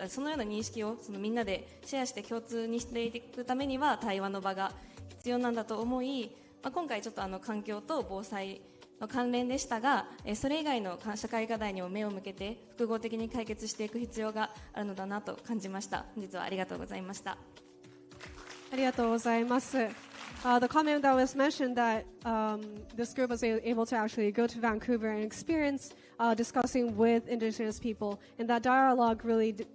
そのような認識をみんなでシェアして共通にしていくためには対話の場が必要なんだと思い、今回ちょっと環境と防災の関連でしたが、それ以外の社会課題にも目を向けて複合的に解決していく必要があるのだなと感じました。本日はありがとうございました。ありがとうございます。The comment that was mentioned that this group was able to actually go to Vancouver and experience discussing with indigenous people, and that dialogue really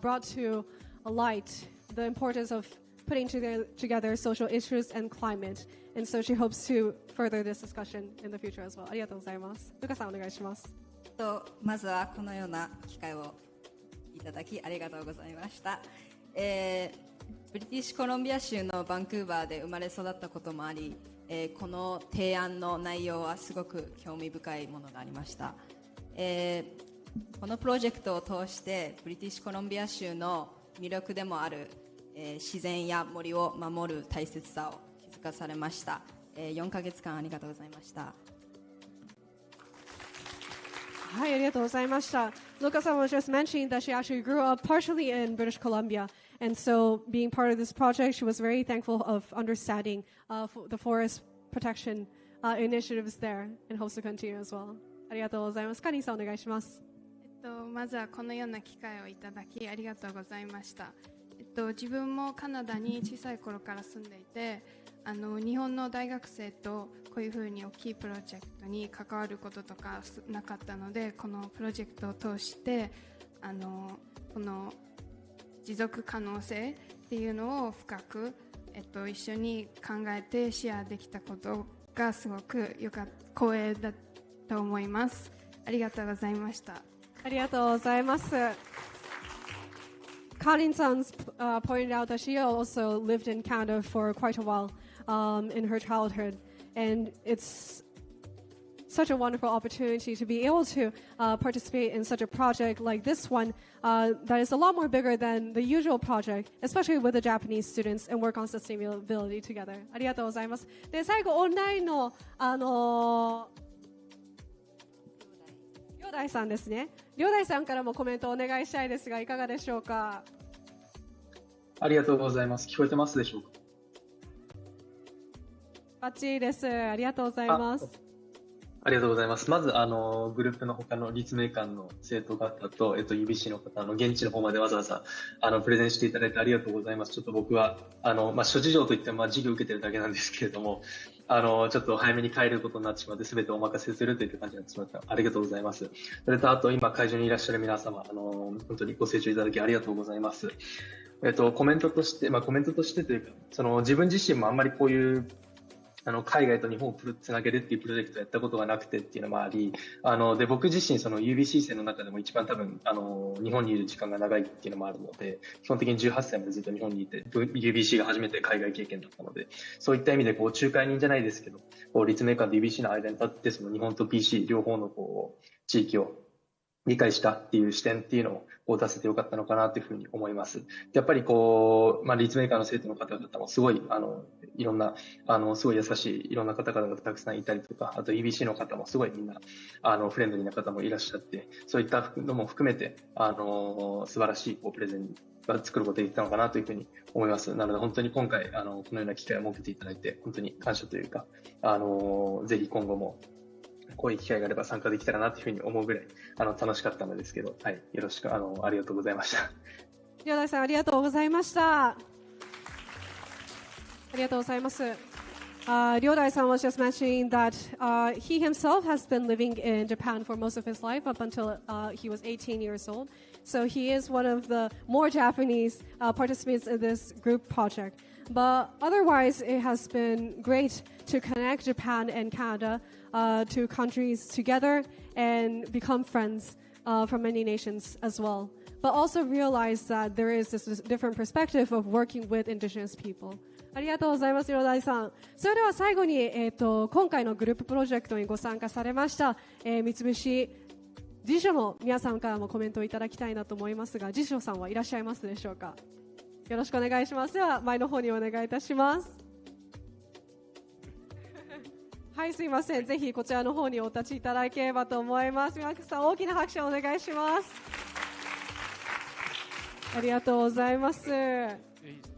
brought to light the importance of putting together social issues and climate. And so she hopes to further this discussion in the future as well. ありがとうございます。ルカさんお願いします。まずはこのような機会をいただきありがとうございました。ブリティッシュコロンビア州のバンクーバーで生まれ育ったこともあり、この提案の内容はすごく興味深いものがありました。このプロジェクトを通してブリティッシュコロンビア州の魅力でもある、自然や森を守る大切さを気づかされました。4ヶ月間ありがとうございました。はい、ありがとうございました。Lucaさん was just mentioning that she actually grew up partially in British Columbia, and so being part of this project, she was very thankful of understanding the forest protection initiatives there, and hopes to continue as well. ありがとうございます。カニーさんお願いします。まずはこのような機会をいただきありがとうございました。自分もカナダに小さい頃から住んでいて、日本の大学生とこういうふうに大きいプロジェクトに関わることとかなかったので、このプロジェクトを通してこの持続可能性っていうのを深く、一緒に考えてシェアできたことがすごく光栄だと思います。ありがとうございました。ありがとうございます。Colin-san pointed out that she also lived in Canada for quite a while in her childhood, and it's such a wonderful opportunity to be able to participate in such a project like this one that is a lot more bigger than the usual project, especially with the Japanese students, and work on sustainability together. ありがとうございます。で、最後オンラインの両大さんですね。両大さんからもコメントをお願いしたいですが、いかがでしょうか。ありがとうございます。聞こえてますでしょうか。バッチリです。ありがとうございます。ありがとうございます。まず、グループの他の立命館の生徒方と、UBC の方、現地の方までわざわざ、プレゼンしていただいてありがとうございます。ちょっと僕は、諸事情といっても、授業を受けてるだけなんですけれども、ちょっと早めに帰ることになってしまって、すべてお任せするという感じになってしまった。ありがとうございます。それと、あと、今、会場にいらっしゃる皆様、本当にご清聴いただきありがとうございます。コメントとしてというか、自分自身もあんまりこういう、海外と日本をつなげるっていうプロジェクトをやったことがなくてっていうのもあり、で、僕自身UBC 生の中でも一番多分、日本にいる時間が長いっていうのもあるので、基本的に18歳までずっと日本にいて、UBC が初めて海外経験だったので、そういった意味で仲介人じゃないですけど、立命館と UBC の間に立って、日本と BC 両方の地域を理解したっていう視点っていうのを出せてよかったのかなというふうに思います。やっぱり立命館の生徒の方々もすごい、いろんな、すごい優しいいろんな方々がたくさんいたりとか、あと EBC の方もすごいみんな、フレンドリーな方もいらっしゃって、そういったのも含めて、素晴らしいプレゼンが作ることができたのかなというふうに思います。なので本当に今回、このような機会を設けていただいて、本当に感謝というか、ぜひ今後も、こういう機会があれば参加できたらなというふうに思うぐらい楽しかったのですけど、はい、よろしくありがとうございました。両大さんありがとうございました。ありがとうございます。Ryodai-san was just mentioning that he himself has been living in Japan for most of his life up until he was 18 years old. So he is one of the more Japanese participants in this group project. But otherwise, it has been great to connect Japan and Canada two countries together and become friends from many nations as well. But also realize that there is this different perspective of working with indigenous people. ありがとうございます、広大さん。それでは最後に、今回のグループプロジェクトにご参加されました、三菱地所の皆さんからもコメントをいただきたいなと思いますが、地所さんはいらっしゃいますでしょうか。よろしくお願いします。では前の方にお願いいたします。はい、すいません。ぜひこちらの方にお立ちいただければと思います。皆さん大きな拍手をお願いします。ありがとうございます。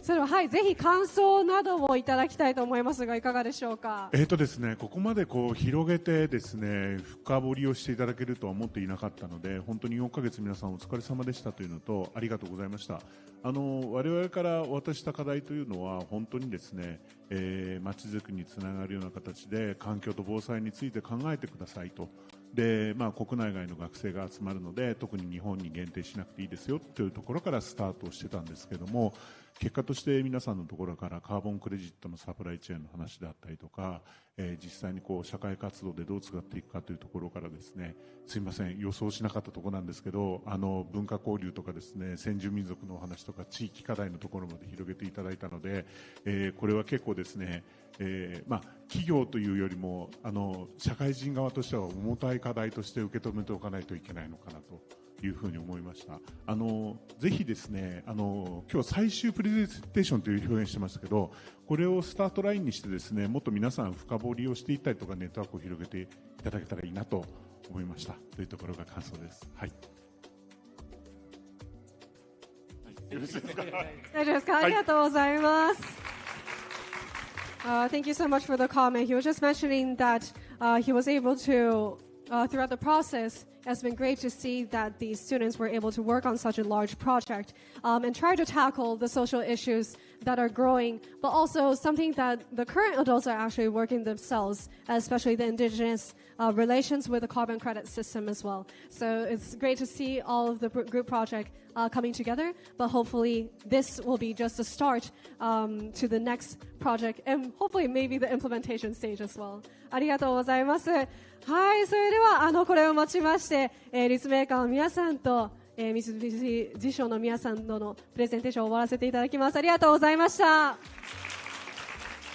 それは、はい、ぜひ感想などもいただきたいと思いますが、いかがでしょうか。ですね、ここまで広げてですね、深掘りをしていただけるとは思っていなかったので、本当に4ヶ月皆さんお疲れ様でしたというのと、ありがとうございました。我々から渡した課題というのは本当にですね、まちづくりにつながるような形で環境と防災について考えてくださいと。で、国内外の学生が集まるので、特に日本に限定しなくていいですよというところからスタートをしてたんですけども、結果として皆さんのところからカーボンクレジットのサプライチェーンの話であったりとか、実際に社会活動でどう使っていくかというところからですね、すいません、予想しなかったところなんですけど、文化交流とかですね、先住民族のお話とか地域課題のところまで広げていただいたので、これは結構ですね、企業というよりも社会人側としては重たい課題として受け止めておかないといけないのかなというふうに思いました。ぜひですね、今日最終プレゼンテーションという表現してましたけど、これをスタートラインにしてですね、もっと皆さん深掘りをしていったりとか、ネットワークを広げていただけたらいいなと思いましたというところが感想です。はい。よろしいですか。大丈夫ですか。ありがとうございます。Thank you so much for the comment. He was just mentioning that he was able to, throughout the process, it has been great to see that these students were able to work on such a large project and try to tackle the social issues that are growing, but also something that the current adults are actually working themselves, especially the indigenous relations with the carbon credit system as well. So it's great to see all of the group project coming together, but hopefully this will be just a start to the next project and hopefully maybe the implementation stage as well. ありがとうございます。はい、それではこれをもちまして、立命館の皆さんと、三菱地所の皆さんとのプレゼンテーションを終わらせていただきます。ありがとうございました。はい、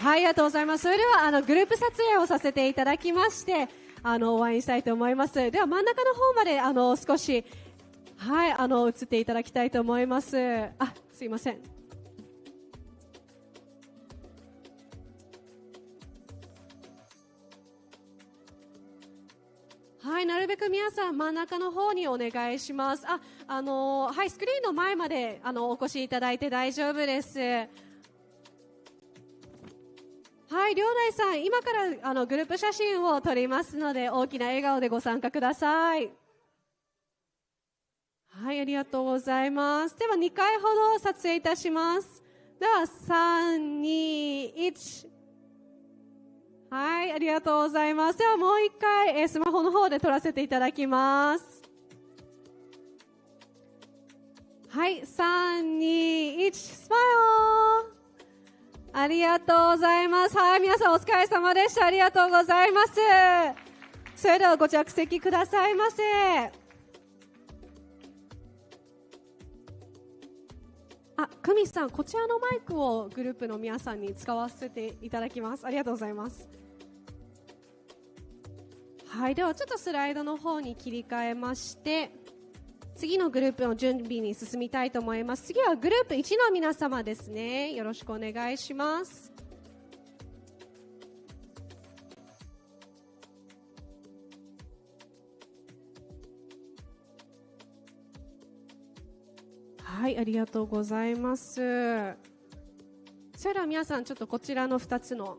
ありがとうございます。それではグループ撮影をさせていただきまして、終わりにしたいと思います。では真ん中の方まで少し、はい、移っていただきたいと思います。すいません。はい、なるべく皆さん真ん中の方にお願いします。はい、スクリーンの前までお越しいただいて大丈夫です。はい、両大さん、今からグループ写真を撮りますので、大きな笑顔でご参加ください。はい、ありがとうございます。では2回ほど撮影いたします。では3、2、1。はい、ありがとうございます。ではもう1回、スマホの方で撮らせていただきます。はい、3、2、1、スマイル。ありがとうございます。はい、皆さんお疲れ様でした。ありがとうございます。それではご着席くださいませ。久美さん、こちらのマイクをグループの皆さんに使わせていただきます。ありがとうございます。はい、ではちょっとスライドの方に切り替えまして、次のグループの準備に進みたいと思います。次はグループ1の皆様ですね。よろしくお願いします。はい、ありがとうございます。それでは皆さん、ちょっとこちらの2つの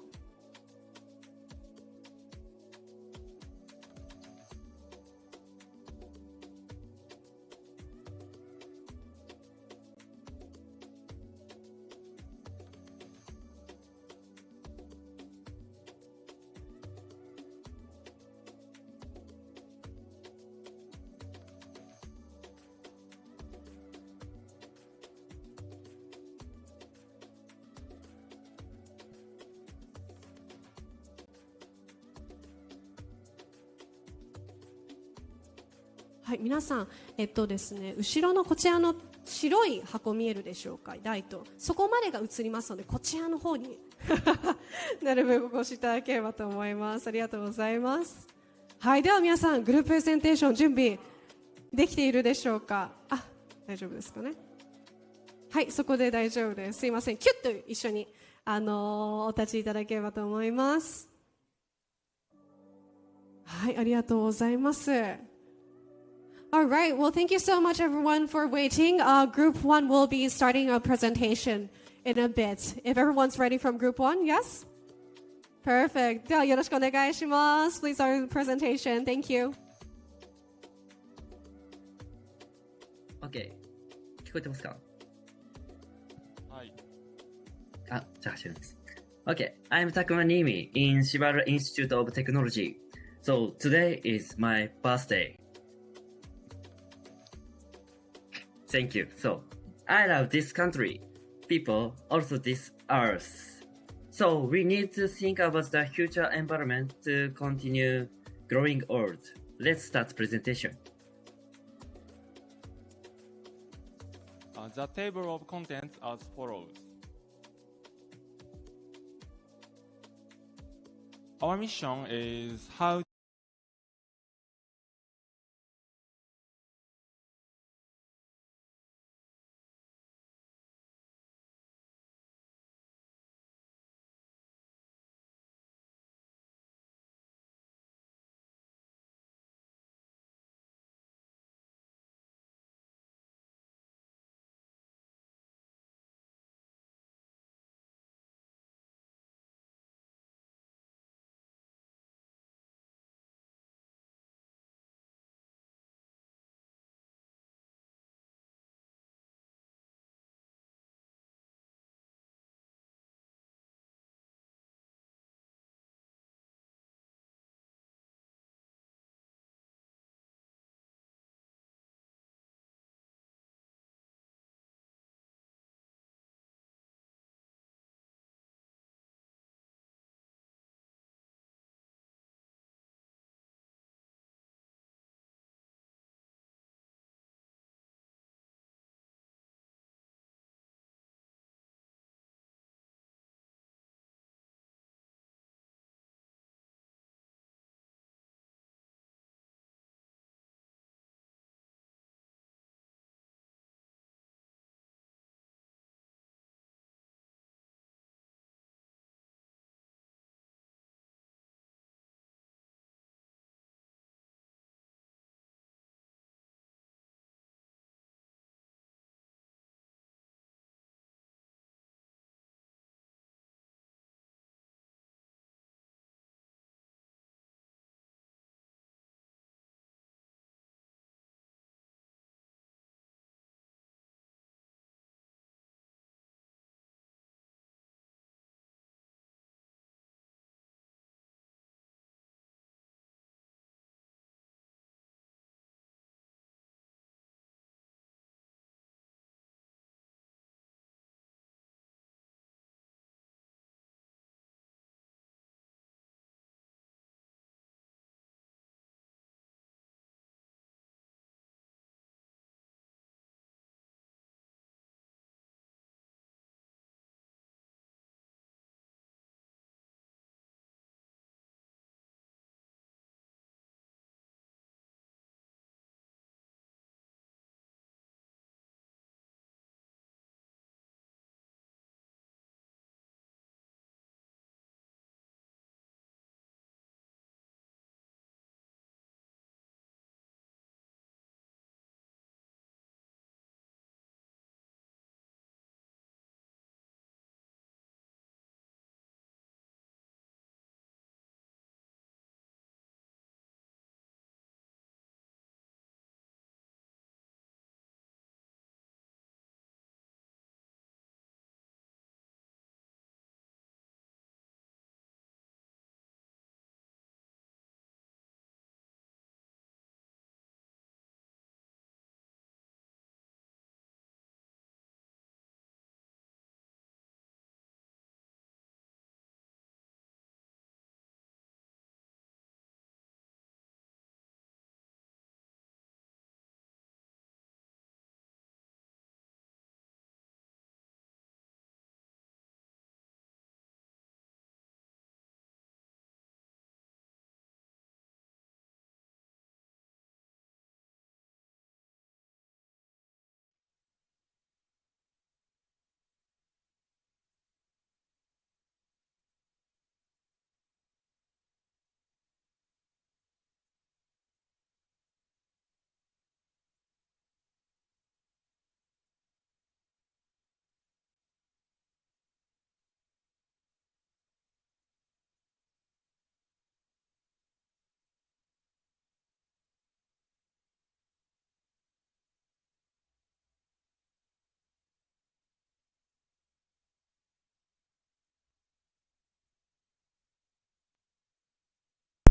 はい、皆さん、ですね、後ろのこちらの白い箱見えるでしょうか、ライト。そこまでが映りますので、こちらの方になるべくお越しいただければと思います。ありがとうございます。はい、では皆さん、グループプレゼンテーション準備できているでしょうか。大丈夫ですかね。はい、そこで大丈夫です。すいません。キュッと一緒に、お立ちいただければと思います。はい、ありがとうございます。All right. Well, thank you so much, everyone, for waiting. Group 1 will be starting a presentation in a bit. If everyone's ready from Group 1, yes? Perfect. ではよろしくお願いします。Please start the presentation. Thank you. OK。聞こえてますか？はい。じゃあ始めます。OK。I'm Takuma Nimi in Shibara Institute of Technology. So today is my birthday.Thank you. So, I love this country, people, also this earth. So, we need to think about the future environment to continue growing old. Let's start presentation. The table of contents as follows. Our mission is how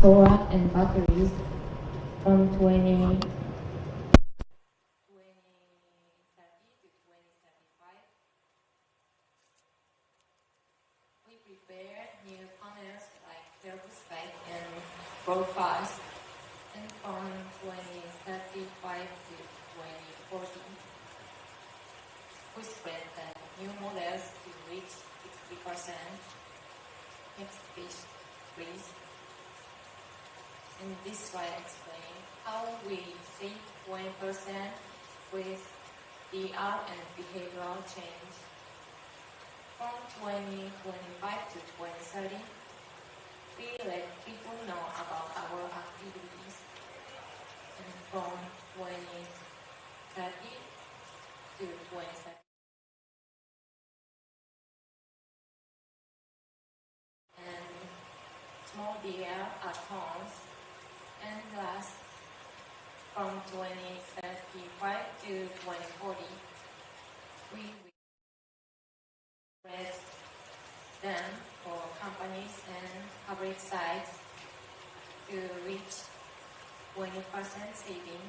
solar and batteries from 2030 to 2035. We prepare new panels like perovskite and broadcast, and from 2035 to 2040, we spread the new models to reach 60%. Next page, please. And this slide explains how we save 20% with DR and behavioral change. From 2025 to 2030, we let people know about our activities. And from 2030 to 2030, and small DR at homes, and last from 2035 to 2040, we spread them for companies and public sites to reach 20% saving.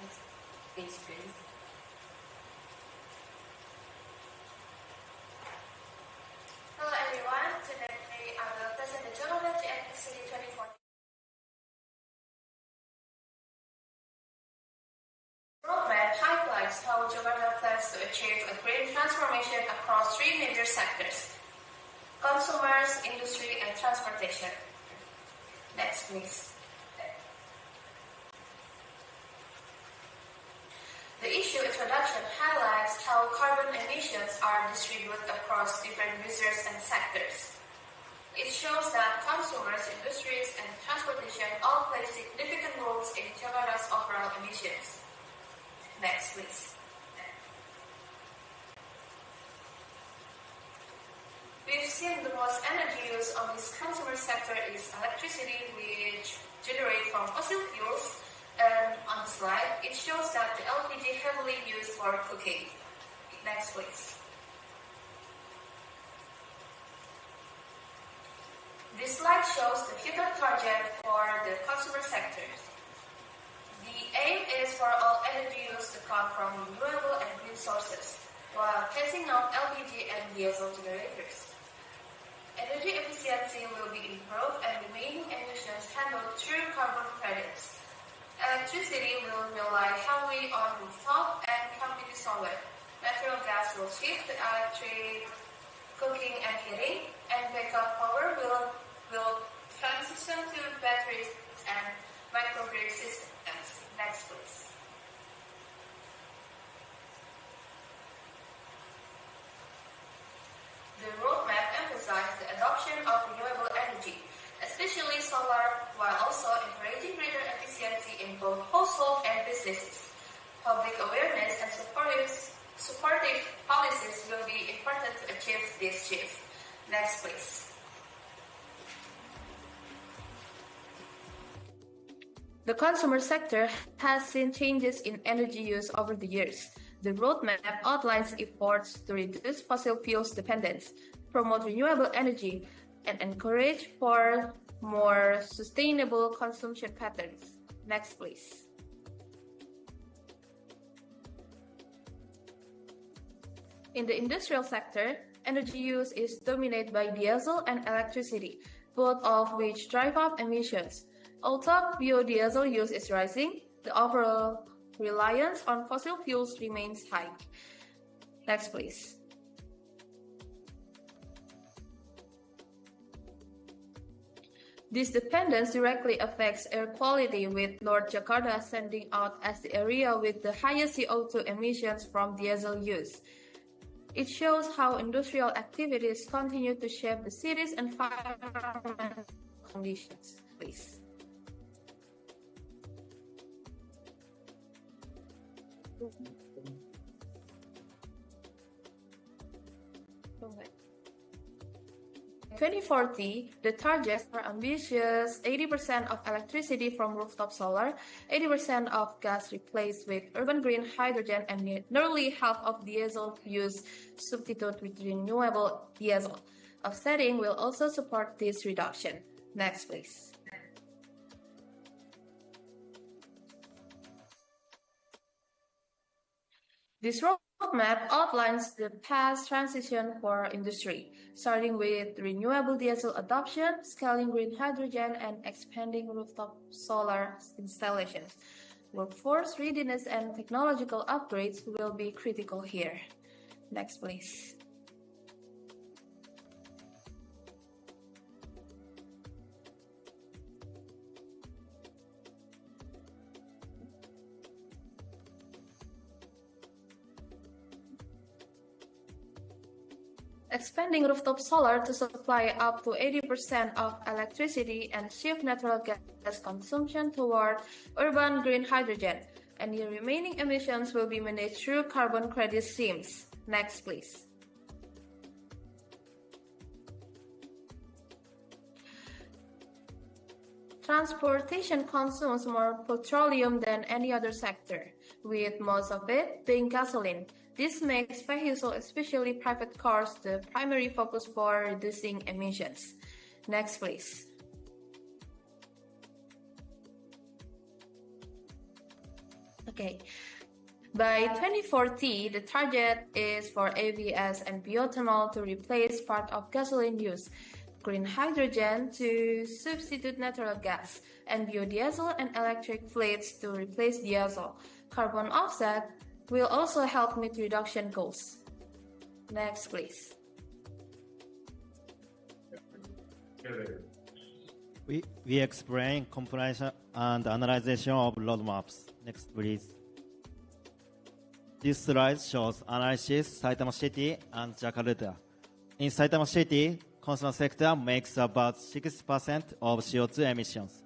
Next page, please. Hello everyone, today I will present the Global Energy Electricity 2040 roadmap highlights how Jakarta plans to achieve a green transformation across three major sectors: consumers, industry, and transportation. Next, please. The issue introduction highlights how carbon emissions are distributed across different users and sectors. It shows that consumers, industries, and transportation all play significant roles in Jakarta's overall emissions. Next, please. We've seen the most energy use on this consumer sector is electricity, which generates from fossil fuels. And on the slide, it shows that the LPG heavily used for cooking. Next, please. This slide shows the future target for the consumer sectors. The aim is for all energy use to come from renewable and green sources, while phasing out LPG and diesel generators. Energy efficiency will be improved and remaining emissions handled through carbon credits. Electricity will rely heavily on rooftop and community solar. Natural gas will shift to electric cooking and heating, and backup power will transition to batteries and microgrid systems. Next, please. The roadmap emphasizes the adoption of renewable energy, especially solar, while also encouraging greater efficiency in both households and businesses. Public awareness and supportive policies will be important to achieve this shift. Next, please. The consumer sector has seen changes in energy use over the years. The roadmap outlines efforts to reduce fossil fuels dependence, promote renewable energy, and encourage for more sustainable consumption patterns. Next, please. In the industrial sector, energy use is dominated by diesel and electricity, both of which drive up emissions. Although biodiesel use is rising, the overall reliance on fossil fuels remains high. Next, please. This dependence directly affects air quality, with North Jakarta standing out as the area with the highest CO2 emissions from diesel use. It shows how industrial activities continue to shape the city's environmental conditions. Please. By 2040, the targets are ambitious: 80% of electricity from rooftop solar, 80% of gas replaced with urban green hydrogen, and nearly half of diesel use substituted with renewable diesel. Offsetting will also support this reduction. Next, please. This roadmap outlines the path transition for industry, starting with renewable diesel adoption, scaling green hydrogen, and expanding rooftop solar installations. Workforce readiness and technological upgrades will be critical here. Next, please. Expanding rooftop solar to supply up to 80% of electricity and shift natural gas consumption toward urban green hydrogen. Any remaining emissions will be managed through carbon credit schemes. Next, please. Transportation consumes more petroleum than any other sector, with most of it being gasoline. This makes vehicles, especially private cars, the primary focus for reducing emissions. Next, please. Okay. By 2040, the target is for ABS and bioethanol to replace part of gasoline use, green hydrogen to substitute natural gas, and biodiesel and electric fleets to replace diesel. Carbon offset will also help meet reduction goals. Next, please. We explain comparison and analysis of roadmaps. Next, please. This slide shows analysis Saitama City and Jakarta. In Saitama City, consumer sector makes about 60% of CO2 emissions.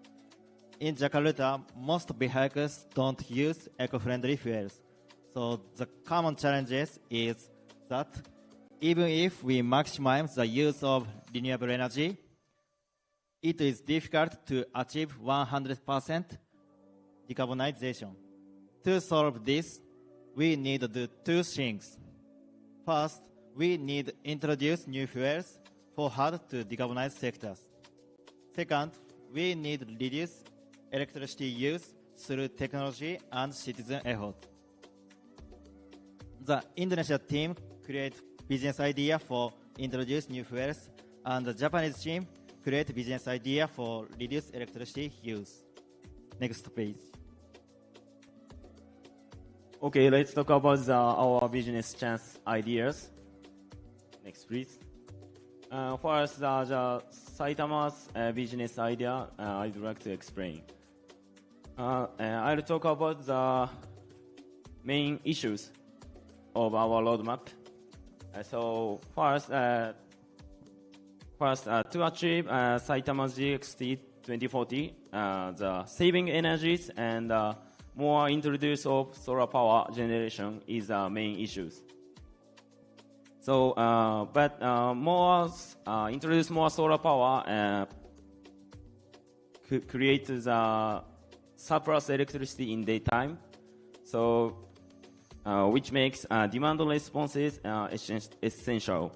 In Jakarta, most vehicles don't use eco-friendly fuels. So the common challenges is that even if we maximize the use of renewable energy, it is difficult to achieve 100% decarbonization. To solve this, we need to do two things. First, we need to introduce new fuels for hard to decarbonize sectors. Second, we need to reduce electricity use through technology and citizen effort. The Indonesia team create business idea for introduce new fuels, and the Japanese team create business idea for reduce electricity use. Next page. Okay, let's talk about our business chance ideas. Next, please. First, the Saitama's business idea I'd like to explain. I'll talk about the main issues of our roadmap. So first, to achieve Saitama GXT 2040, the saving energies and more introduce of solar power generation is the main issues. So, introduce more solar power create the surplus electricity in daytime. So, which makes demand responses essential.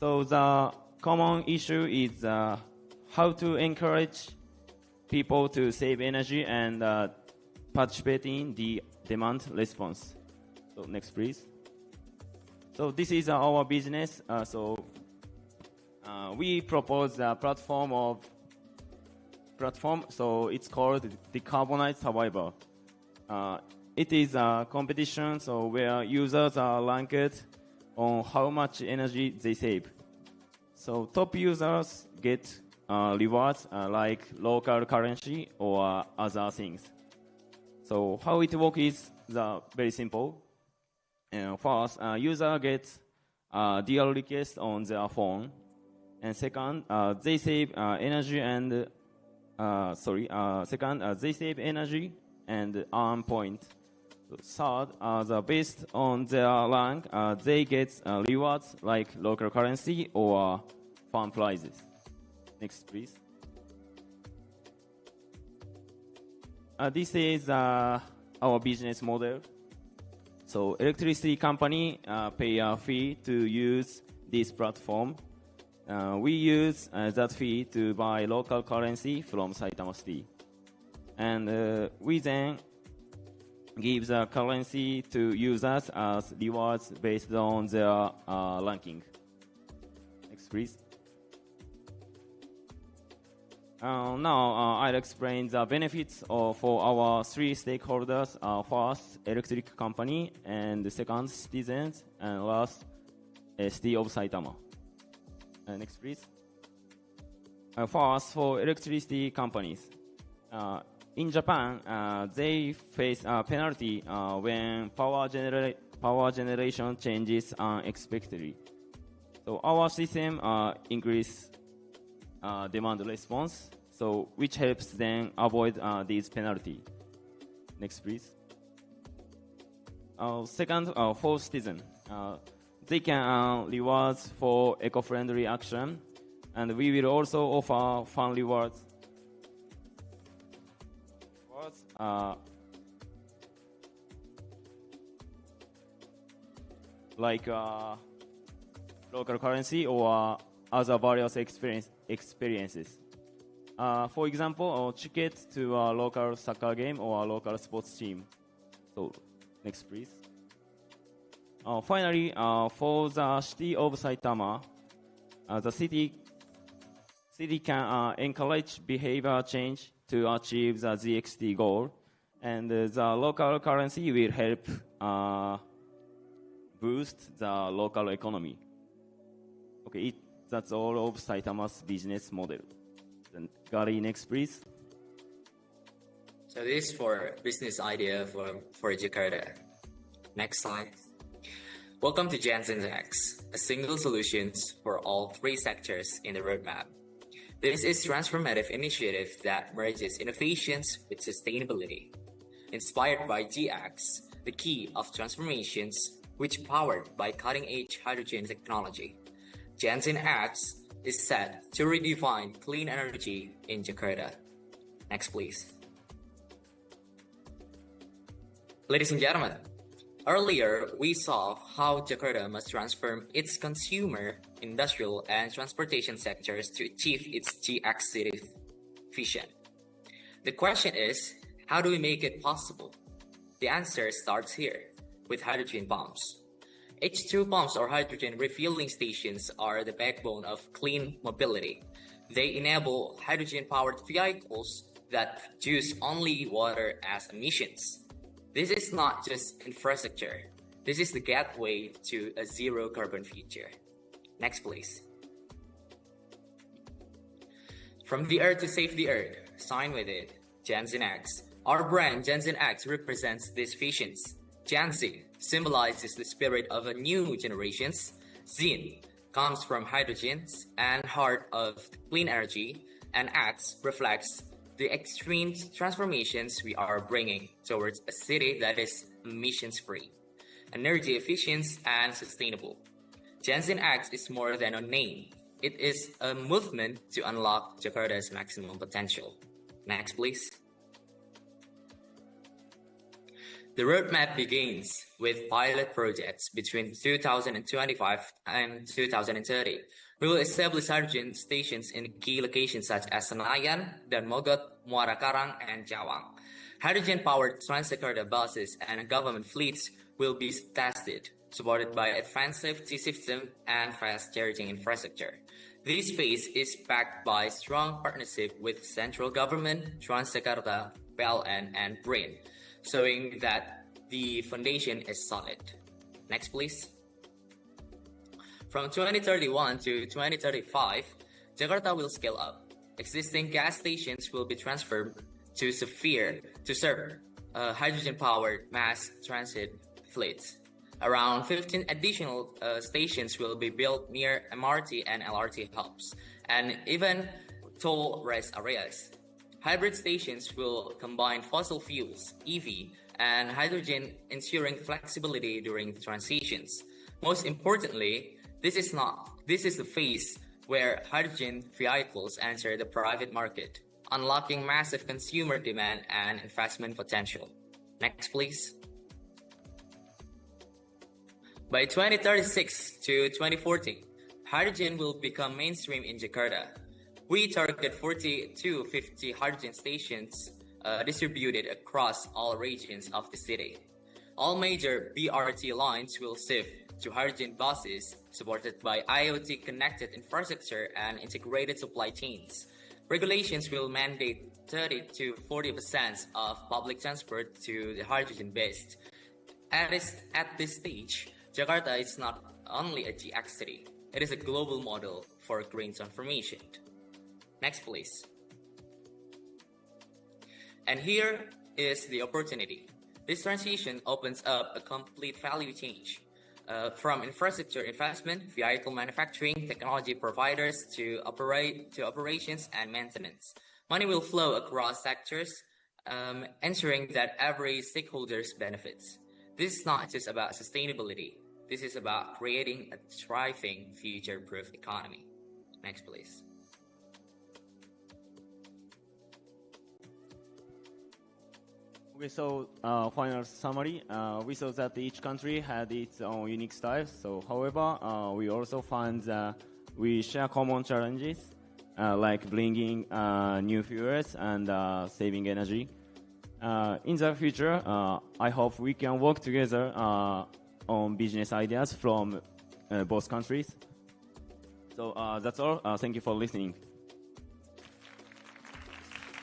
So the common issue is how to encourage people to save energy and participate in the demand response. So next, please. So this is our business. We propose a platform. So it's called Decarbonized Survivor. It is a competition, so where users are ranked on how much energy they save. So top users get rewards like local currency or other things. So how it works is very simple. First, user gets deal request on their phone, and second, they save energy and they save energy and earn point. Third, based on their rank, they get rewards like local currency or fund prizes. Next, please. This is our business model. So electricity company pay a fee to use this platform. We use that fee to buy local currency from Saitama City. And we then give the currency to users as rewards based on their ranking. Next, please. Now I'll explain the benefits for our three stakeholders. First, electric company, and second, citizens, and last, City of Saitama. Next, please. First, for electricity companies. In Japan, they face a penalty when power generation changes unexpectedly. So our system increase demand response, so which helps them avoid these penalty. Next, please. Second, for citizen, they can earn rewards for eco-friendly action, and we will also offer fun rewards. Like local currency or other various experiences. For example, tickets to a local soccer game or a local sports team. So, next, please. Finally, for the city of Saitama, the city can encourage behavior change to achieve the GXT goal, and the local currency will help boost the local economy. Okay, that's all of Saitama's business model. Then Gary, next, please. So this is for business idea for Jakarta. Next slide. Welcome to Jansen's X, a single solution for all three sectors in the roadmap. This is a transformative initiative that merges innovations with sustainability. Inspired by GX, the key of transformations, which powered by cutting-edge hydrogen technology. Jansen X is set to redefine clean energy in Jakarta. Next, please. Ladies and gentlemen, earlier we saw how Jakarta must transform its consumer, industrial, and transportation sectors to achieve its GX city vision. The question is, how do we make it possible? The answer starts here, with hydrogen pumps. H2 pumps or hydrogen refueling stations are the backbone of clean mobility. They enable hydrogen-powered vehicles that produce only water as emissions. This is not just infrastructure. This is the gateway to a zero-carbon future. Next, please. From the earth to save the earth, sign with it, Jansen X. Our brand, Jansen X, represents these visions. Jansen symbolizes the spirit of a new generations. Zin comes from hydrogens and heart of clean energy, and X reflects the extreme transformations we are bringing towards a city that is emissions-free, energy efficient, and sustainable. Jansen X is more than a name. It is a movement to unlock Jakarta's maximum potential. Next, please. The roadmap begins with pilot projects between 2025 and 2030. We will establish hydrogen stations in key locations such as Senayan, Dan Mogot, Muara Karang, and Cawang. Hydrogen-powered Transjakarta buses and government fleets will be tested, supported by advanced safety system and fast charging infrastructure. This phase is backed by strong partnership with central government, Transjakarta, PLN, and BRIN, showing that the foundation is solid. Next, please. From 2031 to 2035, Jakarta will scale up. Existing gas stations will be transferred to serve hydrogen-powered mass transit fleets. Around 15 additional stations will be built near MRT and LRT hubs, and even toll rest areas. Hybrid stations will combine fossil fuels, EV, and hydrogen, ensuring flexibility during transitions. Most importantly, this is the phase where hydrogen vehicles enter the private market, unlocking massive consumer demand and investment potential. Next, please. By 2036 to 2040, hydrogen will become mainstream in Jakarta. We target 40 to 50 hydrogen stations distributed across all regions of the city. All major BRT lines will shift to hydrogen buses supported by IoT connected infrastructure and integrated supply chains. Regulations will mandate 30 to 40% of public transport to the hydrogen based. At this stage, Jakarta is not only a GX city, it is a global model for green transformation. Next, please. And here is the opportunity. This transition opens up a complete value change. From infrastructure investment, vehicle manufacturing, technology providers to operations and maintenance. Money will flow across sectors, ensuring that every stakeholder benefits. This is not just about sustainability. This is about creating a thriving, future-proof economy. Next, please. Okay, so final summary. We saw that each country had its own unique style. So, however, we also found that we share common challenges, like bringing new fuels and saving energy. In the future, I hope we can work together on business ideas from both countries. So that's all. Thank you for listening.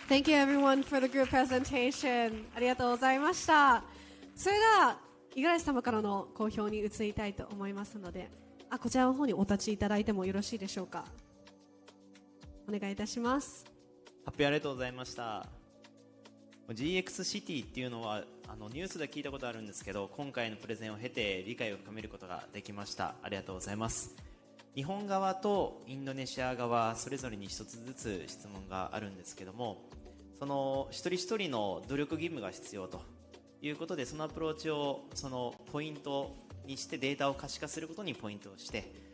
Thank you everyone for the group presentation. ありがとうございました。それでは五十嵐様からの講評に移りたいと思いますので、こちらの方にお立ちいただいてもよろしいでしょうか。お願いいたします。発表ありがとうございました。GX シティっていうのはニュースで聞いたことあるんですけど、今回のプレゼンを経て理解を深めることができました。ありがとうございます。日本側とインドネシア側それぞれに一つずつ質問があるんですけども、その一人一人の努力義務が必要ということで、そのアプローチをそのポイントにしてデータを可視化することにポイントをして、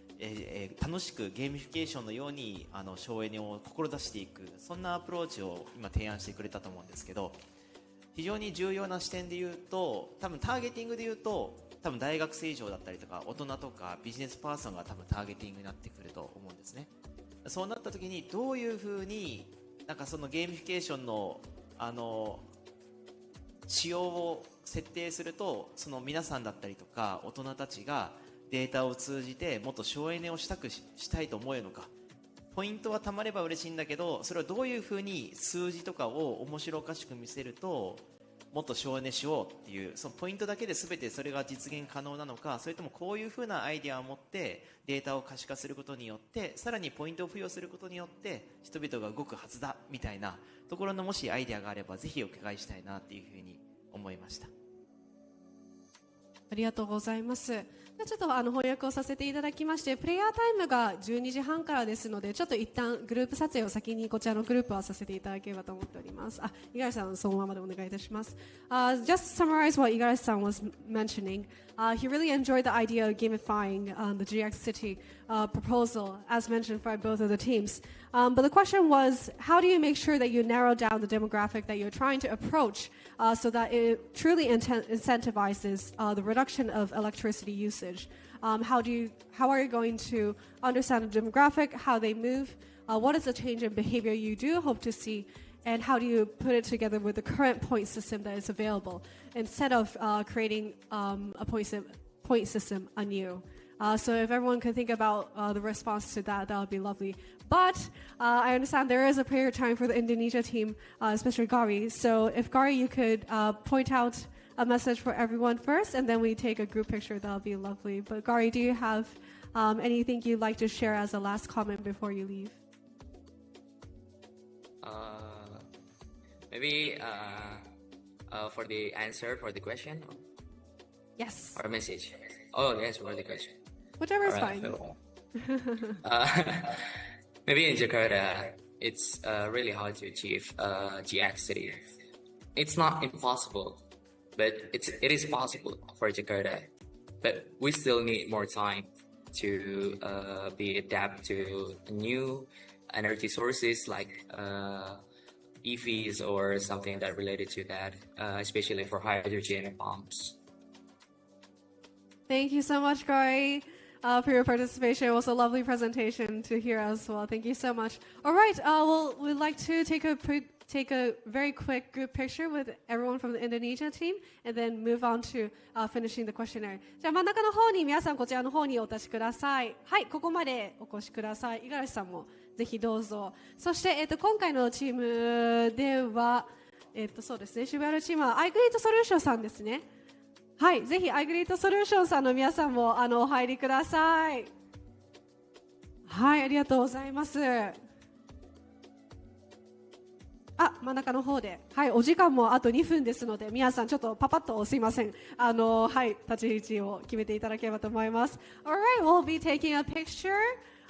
楽しくゲーミフィケーションのように省エネを志していく、そんなアプローチを今提案してくれたと思うんですけど、非常に重要な視点で言うと、多分ターゲティングで言うと多分大学生以上だったりとか大人とかビジネスパーソンが多分ターゲティングになってくると思うんですね。そうなった時にどういうふうになんかそのゲーミフィケーションの仕様を設定すると、その皆さんだったりとか大人たちがデータを通じてもっと省エネをしたいと思えるのか、ポイントはたまれば嬉しいんだけど、それをどういうふうに数字とかを面白おかしく見せるともっと省エネしようっていう、そのポイントだけで全てそれが実現可能なのか、それともこういうふうなアイデアを持ってデータを可視化することによってさらにポイントを付与することによって人々が動くはずだみたいなところのもしアイデアがあればぜひお伺いしたいなっていうふうに思いました。ありがとうございます。ちょっと翻訳をさせていただきまして、プレイヤータイムが12時半からですので、ちょっと一旦グループ撮影を先にこちらのグループはさせていただければと思っております。五十嵐さんそのままでお願いいたします。Just summarize what 五十嵐さん was mentioning. He really enjoyed the idea of gamifying the GX City proposal, as mentioned by both of the teams. But the question was, how do you make sure that you narrow down the demographic that you're trying to approach so that it truly incentivizes the reduction of electricity usage? How are you going to understand the demographic, how they move? What is the change in behavior you do hope to see? And how do you put it together with the current point system that is available instead of creating a point system anew? So if everyone could think about the response to that, that would be lovely. But I understand there is a prayer time for the Indonesia team, especially Gary. So if Gary, you could point out a message for everyone first, and then we take a group picture, that would be lovely. But Gary, do you have anything you'd like to share as a last comment before you leave? Maybe for the answer for the question? Yes. Or message? Oh, yes, for the question. Whichever is fine. Maybe in Jakarta, it's really hard to achieve GX city. It's not impossible, but it is possible for Jakarta. But we still need more time to be adapt to new energy sources like EVs or something that related to that, especially for hydrogen pumps. Thank you so much, Gary. for your participation. It was a lovely presentation to hear as well. Thank you so much. All right, well, we'd like to take a very quick group picture with everyone from the Indonesia team, and then move on to finishing the questionnaire. じゃあ真ん中の方に皆さんこちらの方にお立ちください。はい、ここまでお越しください。五十嵐さんもぜひどうぞ。そして、今回のチームでは、そうですね、渋谷のチームはアイグリートソリューションさんですね。はい、ぜひアイグリートソリューションさんの皆さんもお入りください。はい、ありがとうございます。真ん中の方で、はい、お時間もあと2分ですので、皆さんちょっとパパッとすいません、はい、立ち位置を決めていただければと思います。Alright, we'll be taking a picture.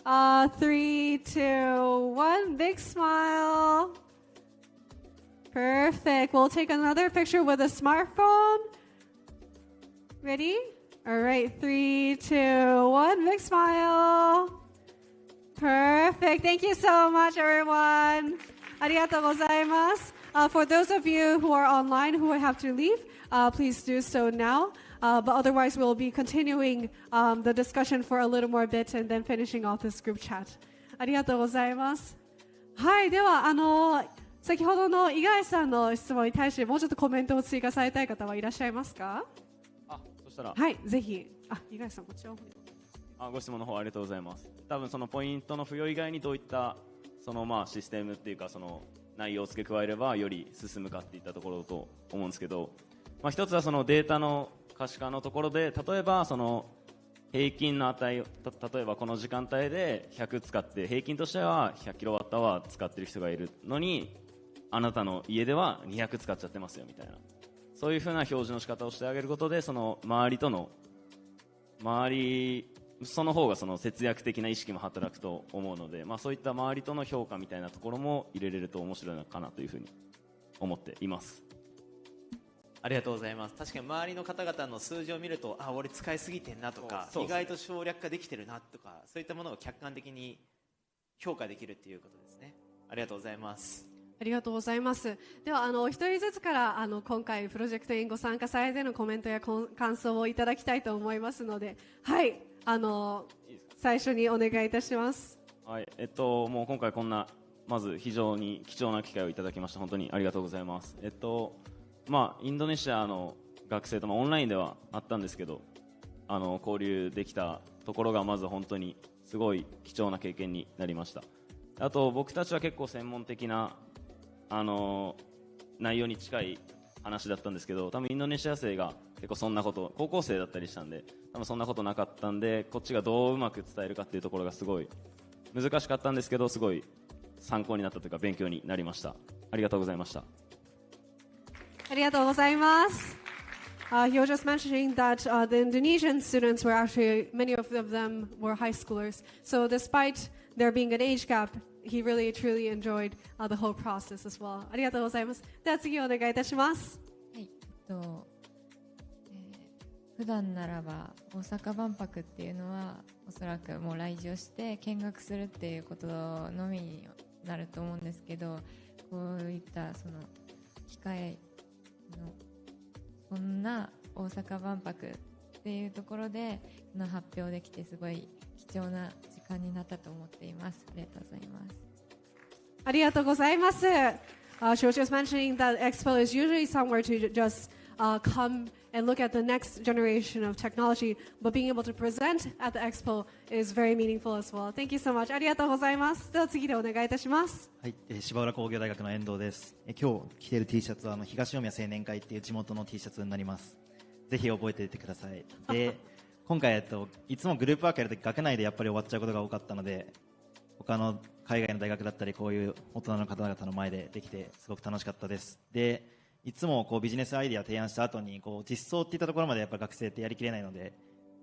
3, 2, 1, big smile. Perfect. We'll take another picture with a smartphone. Ready? Alright, 3, 2, 1, big smile. Perfect. Thank you so much, everyone. ありがとうございます。For those of you who are online who have to leave, please do so now. But otherwise, we'll be continuing the discussion for a little more bit and then finishing off this group chat. ありがとうございます。はい、では先ほどの五十嵐さんの質問に対してもうちょっとコメントを追加されたい方はいらっしゃいますか？そしたら、はい、ぜひ。五十嵐さんこちらを。ご質問の方ありがとうございます。多分そのポイントの付与以外にどういったそのシステムっていうかその内容を付け加えればより進むかっていったところと思うんですけど、一つはそのデータの可視化のところで、例えばその平均の値を例えばこの時間帯で100使って平均としては100キロワットアワー使ってる人がいるのに、あなたの家では200使っちゃってますよみたいな、そういうふうな表示の仕方をしてあげることで、そのその方がその節約的な意識も働くと思うので、そういった周りとの評価みたいなところも入れれると面白いのかなというふうに思っています。ありがとうございます。確かに周りの方々の数字を見ると、俺使いすぎてんなとか、意外と省略化できてるなとか、そういったものを客観的に評価できるっていうことですね。ありがとうございます。ありがとうございます。ではお一人ずつから今回プロジェクトにご参加されてのコメントや感想をいただきたいと思いますので、はい、最初にお願いいたします。はい、もう今回こんなまず非常に貴重な機会をいただきまして本当にありがとうございます。インドネシアの学生とオンラインではあったんですけど、交流できたところがまず本当にすごい貴重な経験になりました。あと僕たちは結構専門的な内容に近い話だったんですけど、多分インドネシア生が結構そんなこと、高校生だったりしたんで多分そんなことなかったんで、こっちがどううまく伝えるかっていうところがすごい難しかったんですけど、すごい参考になったというか勉強になりました。ありがとうございました。ありがとうございます。He was just mentioning that the Indonesian students were actually, many of them were high schoolers. So despite there being an age gap, he really truly enjoyed the whole process as well. ありがとうございます。では次お願いいたします。はい、普段ならば大阪万博っていうのはおそらくもう来場して見学するっていうことのみになると思うんですけど、こういったその機会のそんな大阪万博っていうところでの発表できてすごい貴重な時間になったと思っています。ありがとうございます。ありがとうございます。She was just mentioning that Expo is usually somewhere to just come and look at the next generation of technology, but being able to present at the Expo is very meaningful as well. Thank you so much. ありがとうございます。では次でお願いいたします。はい、芝浦工業大学の遠藤です。今日着ている T シャツは東宮青年会っていう地元の T シャツになります。ぜひ覚えていてください。で、今回いつもグループワークやるとき学内でやっぱり終わっちゃうことが多かったので、他の海外の大学だったりこういう大人の方々の前でできてすごく楽しかったです。で、いつもビジネスアイデア提案した後に実装っていったところまでやっぱ学生ってやりきれないので、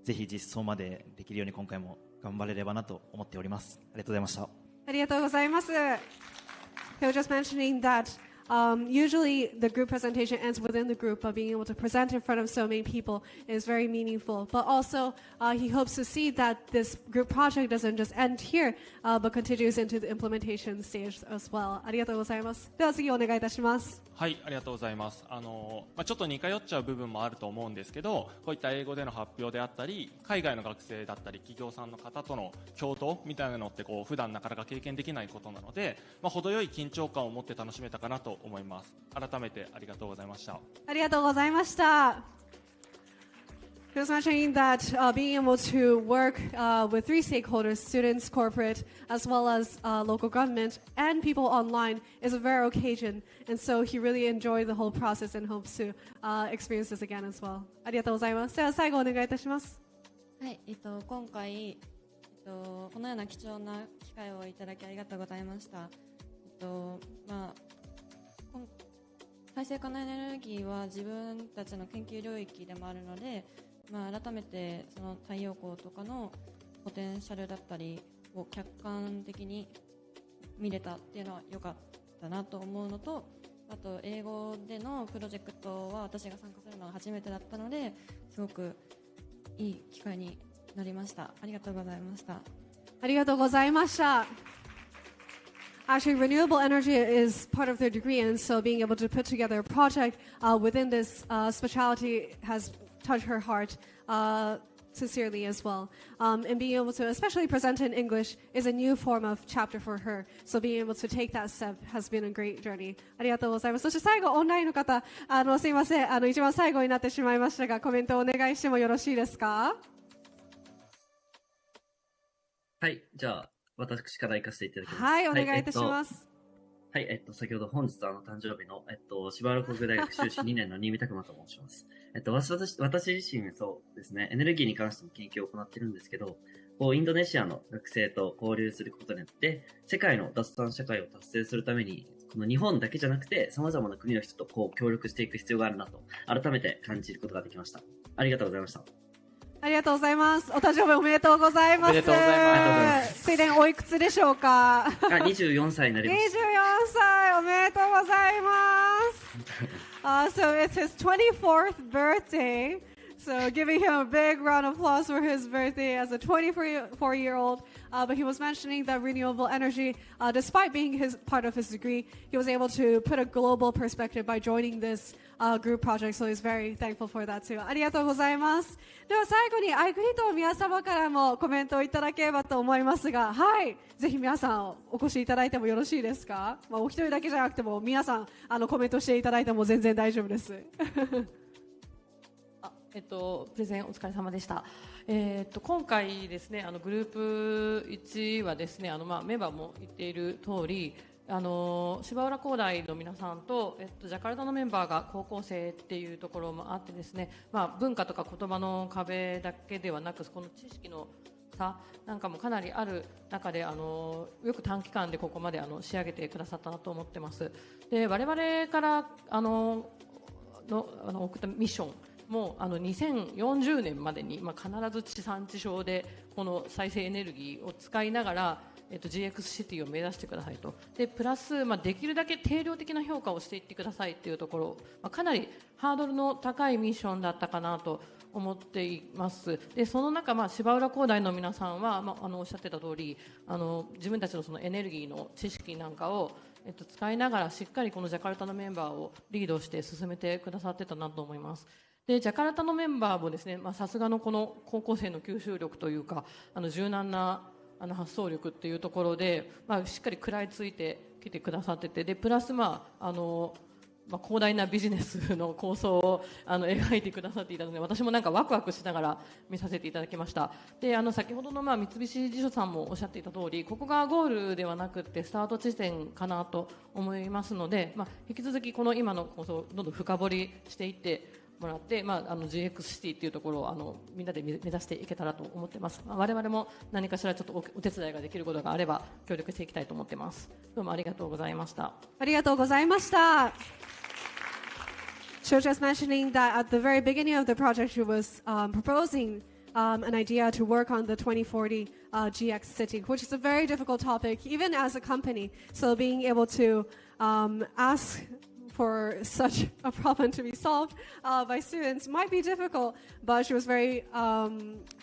ぜひ実装までできるように今回も頑張れればなと思っております。ありがとうございました。ありがとうございます。He was just mentioning that Usually the group presentation ends within the group, but being able to present in front of so many people is very meaningful. But also, he hopes to see that this group project doesn't just end here, but continues into the implementation stage as well. ありがとうございます。では次お願いいたします。はい、ありがとうございます。ちょっと似通っちゃう部分もあると思うんですけど、こういった英語での発表であったり、海外の学生だったり企業さんの方との共闘みたいなのって普段なかなか経験できないことなので、程よい緊張感を持って楽しめたかなと思います。改めてありがとうございました。ありがとうございました。He was mentioning that being able to work with three stakeholders, students, corporate, as well as local government and people online is a rare occasion. And so he really enjoyed the whole process and hopes to experience this again as well. ありがとうございます。では最後お願いいたします。はい、今回、このような貴重な機会をいただきありがとうございました。再生可能エネルギーは自分たちの研究領域でもあるので、改めてその太陽光とかのポテンシャルだったりを客観的に見れたっていうのは良かったなと思うのと、あと英語でのプロジェクトは私が参加するのは初めてだったので、すごくいい機会になりました。ありがとうございました。ありがとうございました。Actually, renewable energy is part of their degree, and so being able to put together a project within this specialty has touched her heart sincerely as well. And being able to especially present in English is a new form of chapter for her. So being able to take that step has been a great journey. ありがとうございます。そして最後、オンラインの方、すいません、一番最後になってしまいましたが、コメントをお願いしてもよろしいですか？はい、じゃあ、私から行かせていただきます。はい、お願いいたします。はい、先ほど本日誕生日の、芝浦国大学修士2年の新見拓馬と申します。私自身そうですね、エネルギーに関しての研究を行っているんですけど、インドネシアの学生と交流することによって、世界の脱炭社会を達成するために、この日本だけじゃなくて、様々な国の人と協力していく必要があるなと、改めて感じることができました。ありがとうございました。ありがとうございます。お誕生日おめでとうございます。おめでとうございます。水田おいくつでしょうか？24歳になりました。24歳おめでとうございます。So it's his 24th birthday. So giving him a big round of applause for his birthday as a 24-year-old. But he was mentioning that renewable energy, despite being part of his degree, he was able to put a global perspective by joining this group project. So he's very thankful for that too. ありがとうございます。では最後にアイグリッドの皆様からもコメントをいただければと思いますが、はい、ぜひ皆さんお越しいただいてもよろしいですか？お一人だけじゃなくても皆さんコメントしていただいても全然大丈夫です。プレゼンお疲れ様でした。今回ですね、グループ1はですね、メンバーも言っている通り、芝浦工大の皆さんと、ジャカルタのメンバーが高校生っていうところもあってですね、文化とか言葉の壁だけではなく、この知識の差なんかもかなりある中で、よく短期間でここまで仕上げてくださったなと思ってます。で、我々から送ったミッションもう2040年までに、必ず地産地消でこの再生エネルギーを使いながら、GX シティを目指してくださいと。でプラス、できるだけ定量的な評価をしていってくださいというところ、かなりハードルの高いミッションだったかなと思っています。でその中、芝浦工大の皆さんは、おっしゃってた通り、自分たちのそのエネルギーの知識なんかを使いながらしっかりこのジャカルタのメンバーをリードして進めてくださってたなと思います。でジャカルタのメンバーもですね、さすがのこの高校生の吸収力というか、柔軟な発想力っていうところで、しっかり食らいついてきてくださってて、でプラス、広大なビジネスの構想を描いてくださっていたので、私もなんかワクワクしながら見させていただきました。で先ほどの三菱地所さんもおっしゃっていた通り、ここがゴールではなくてスタート地点かなと思いますので、引き続きこの今の構想をどんどん深掘りしていってもらって、GX シティっていうところをみんなで目指していけたらと思ってます。我々も何かしらちょっとお手伝いができることがあれば協力していきたいと思ってます。どうもありがとうございました。ありがとうございました。So just mentioning that at the very beginning of the project, she was proposing an idea to work on the 2040 GX city, which is a very difficult topic, even as a company. So being able to ask for such a problem to be solved by students might be difficult, but she was very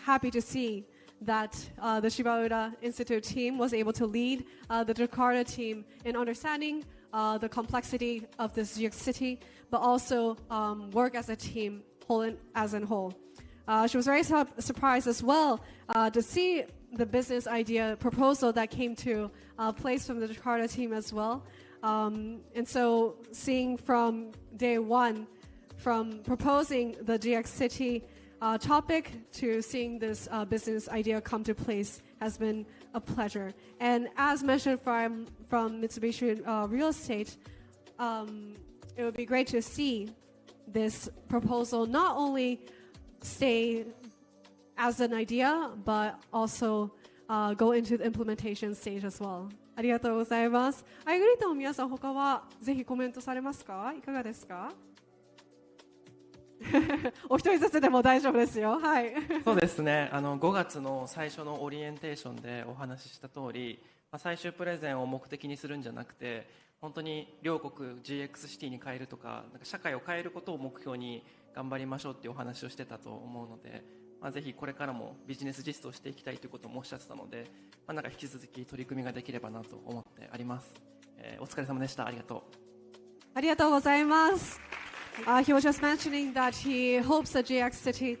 happy to see that the Shibaura Institute team was able to lead the Jakarta team in understanding the complexity of this GX city, but also work as a team, whole as a whole. She was very surprised as well to see the business idea proposal that came to place from the Jakarta team as well. And so seeing from day one, from proposing the GX City topic to seeing this business idea come to place has been a pleasure. And as mentioned from Mitsubishi Real Estate, it would be great to see this proposal not only stay as an idea, but also go into the implementation stage as well. ありがとうございます。アイグリッドの皆さん、他はぜひコメントされますか？いかがですか？お一人ずつでも大丈夫ですよ。はい。そうですね。5月の最初のオリエンテーションでお話しした通り、最終プレゼンを目的にするんじゃなくて、本当に両国 GX シティに変えるとか、社会を変えることを目標に頑張りましょうっていうお話をしてたと思うので、ぜひこれからもビジネス実装していきたいということもおっしゃってたので、なんか引き続き取り組みができればなと思ってあります。お疲れ様でした。ありがとう。ありがとうございます。He was just mentioning that he hopes the GX City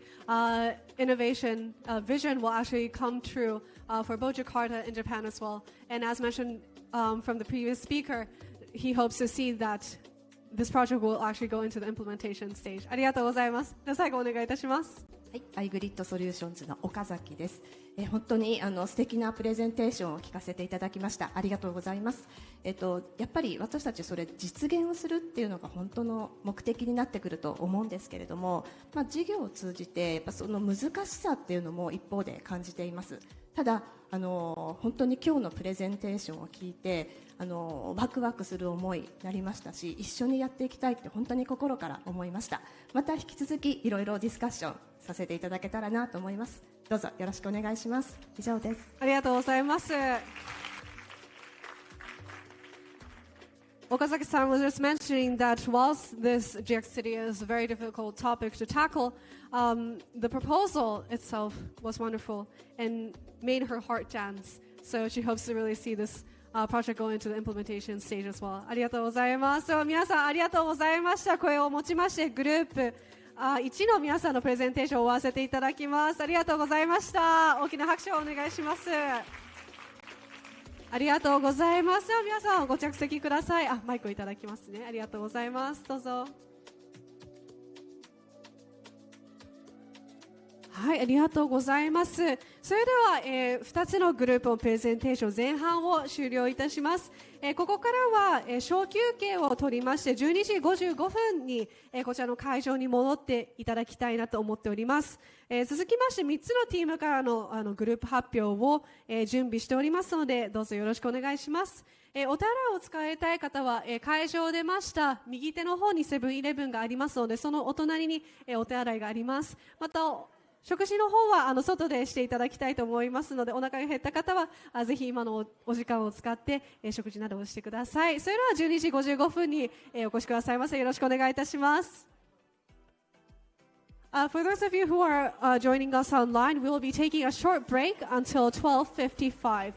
innovation vision will actually come true for both Jakarta and Japan as well. And as mentioned from the previous speaker, he hopes to see that this project will actually go into the implementation stage. ありがとうございます。では最後お願いいたします。はい、アイグリッドソリューションズの岡崎です。本当に素敵なプレゼンテーションを聞かせていただきました。ありがとうございます。やっぱり私たちそれ実現をするっていうのが本当の目的になってくると思うんですけれども、事業を通じてやっぱその難しさっていうのも一方で感じています。ただ本当に今日のプレゼンテーションを聞いてワクワクする思いになりましたし、一緒にやっていきたいって本当に心から思いました。また引き続きいろいろディスカッションさせていただけたらなと思います。どうぞよろしくお願いします。以上です。ありがとうございます。Okazaki-san was just mentioning that whilst this GX City is a very difficult topic to tackle, the proposal itself was wonderful and made her heart dance. So she hopes to really see this project go into the implementation stage as well. ありがとうございます。皆さんありがとうございました。声をもちましてグループ1の皆さんのプレゼンテーションを終わらせていただきます。ありがとうございました。大きな拍手をお願いします。ありがとうございます。皆さんご着席ください。マイクをいただきますね。ありがとうございます。どうぞ。はい、ありがとうございます。それでは、2つのグループのプレゼンテーション前半を終了いたします。ここからは、小休憩を取りまして12時55分に、こちらの会場に戻っていただきたいなと思っております。続きまして3つのチームからの、グループ発表を、準備しておりますのでどうぞよろしくお願いします。お手洗いを使いたい方は、会場を出ました右手の方にセブンイレブンがありますのでそのお隣に、お手洗いがあります。また食事の方は外でしていただきたいと思いますのでお腹が減った方はぜひ今のお時間を使って、食事などをしてください。それでは12時55分に、お越しくださいませ。よろしくお願いいたします。For those of you who are joining us online, we will be taking a short break until 12:55.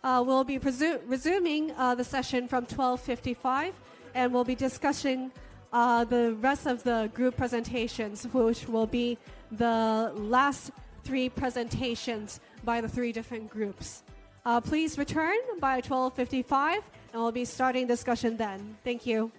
We'll be resuming the session from 12:55 and we'll be discussing the rest of the group presentations, which will be the last 3 presentations by the 3 different groups. Please return by 12:55 and we'll be starting discussion then. Thank you.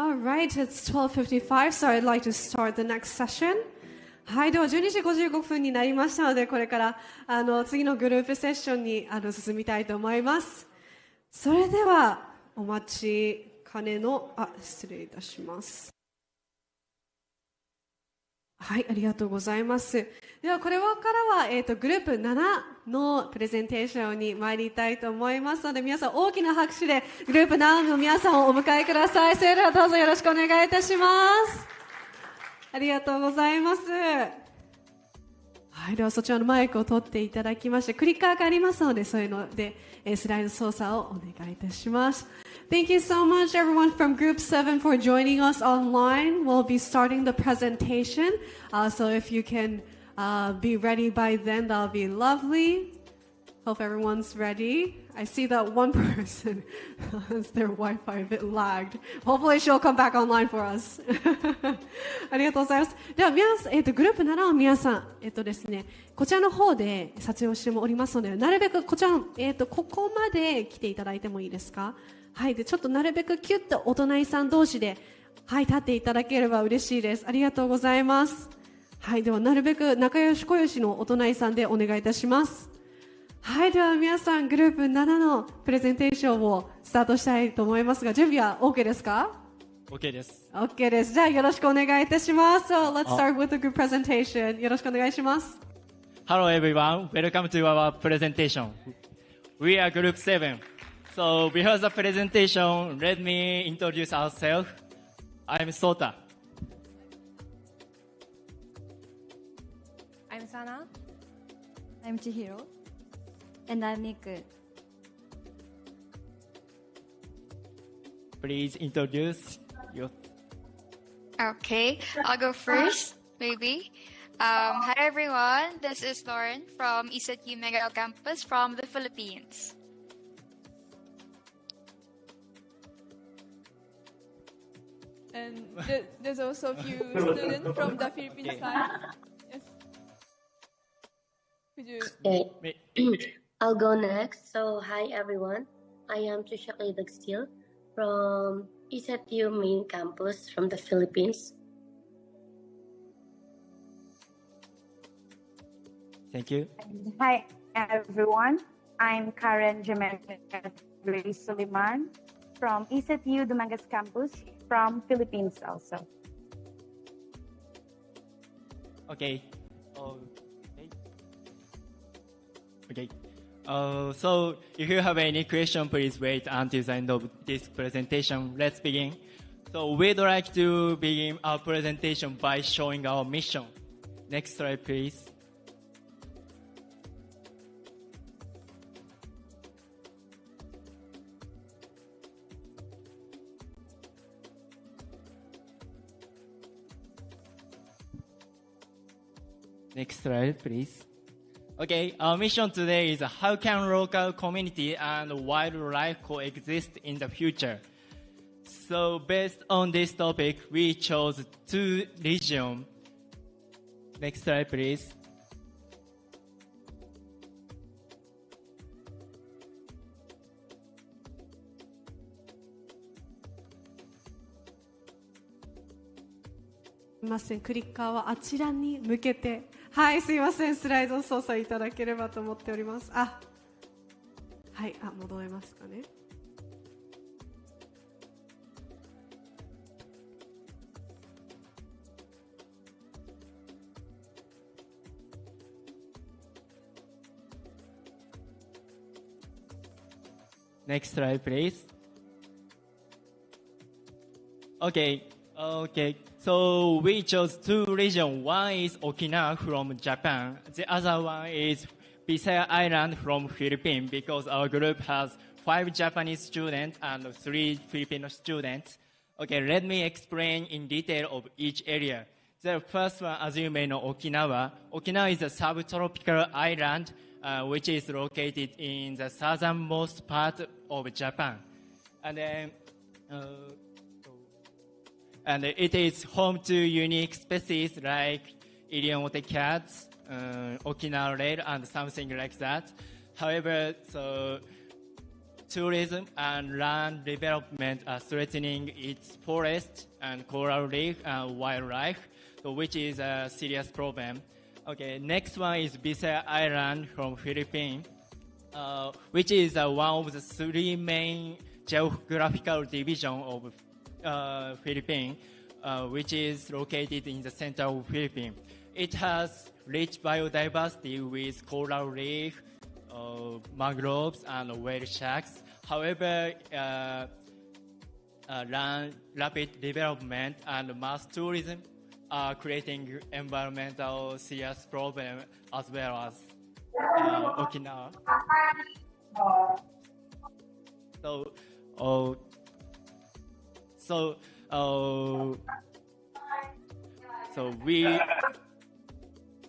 All right, it's 12:55, so I'd like to start the next session. はい、では12時55分になりましたので、これから次のグループセッションに進みたいと思います。それではお待ちかねの失礼いたします。はい、ありがとうございます。ではこれからは、グループ7のプレゼンテーションに参りたいと思いますので、皆さん大きな拍手でグループ7の皆さんをお迎えください。それではどうぞよろしくお願いいたします。ありがとうございます。はい、ではそちらのマイクを取っていただきまして、クリッカーがありますので、そういうのでスライド操作をお願いいたします。Thank you so much, everyone from Group 7 for joining us online. We'll be starting the presentation, so if you can be ready by then, that'll be lovely. Hope everyone's ready. I see that one person has their Wi-Fi a bit lagged. Hopefully she'll come back online for us. ありがとうございます。では皆さん、グループ7の皆さん、ですね、こちらの方で撮影をしておりますので、なるべくこちらの、ここまで来ていただいてもいいですか？はい、でちょっとなるべくキュッとお隣さん同士で、はい、立っていただければ嬉しいです。ありがとうございます。はい、ではなるべく仲良し小良しのお隣さんでお願いいたします。はい、では皆さんグループ7のプレゼンテーションをスタートしたいと思いますが、準備は OK ですか？ OK です。OK です。じゃあよろしくお願いいたします。So let's start with the group presentation. よろしくお願いします。Hello everyone, welcome to our presentation. We are Group 7. So before the presentation, let me introduce ourselves. I'm Sota. I'm Sana. I'm Chihiro. And I'm Miku. Please introduce your... Okay, I'll go first, maybe. Hi everyone, this is Lauren from ECU Mega Campus from the Philippines. And there's also a few students from the Philippines side. Yes. Could you... Okay. I'll go next. So, hi everyone. I am Tushakli Dagstil from ECU main campus from the Philippines. Thank you. Hi everyone. I'm Karen Jemel Suleiman from ECU Dumangas campus from Philippines also. Okay. Okay. So if you have any question, please wait until the end of this presentation. Let's begin. So we'd like to begin our presentation by showing our mission. Next slide, please. Next slide, please. Okay, our mission today is how can local community and wildlife coexist in the future? So based on this topic, we chose 2 regions. Next slide, please. Miku クリッカーはあちらに向けて、はい、すいません、スライド操作いただければと思っております。はい、戻れますかね。Next slide, please. Okay. So we chose 2 regions. One is Okinawa from Japan. The other one is Bisaya Island from Philippines because our group has 5 Japanese students and 3 Filipino students. Okay, let me explain in detail of each area. The first one, as you may know, Okinawa. Okinawa is a subtropical island which is located in the southernmost part of Japan. And then and it is home to unique species like Iriomote cats, Okinawa rail, and something like that. However, so tourism and land development are threatening its forest and coral reef and wildlife, so which is a serious problem. Okay, next one is Bisaya Island from Philippines, which is one of the three main geographical divisions of Philippines, which is located in the center of Philippines. It has rich biodiversity with coral reef, mangroves, and whale sharks. However, rapid development and mass tourism are creating environmental serious problems as well as Okinawa. So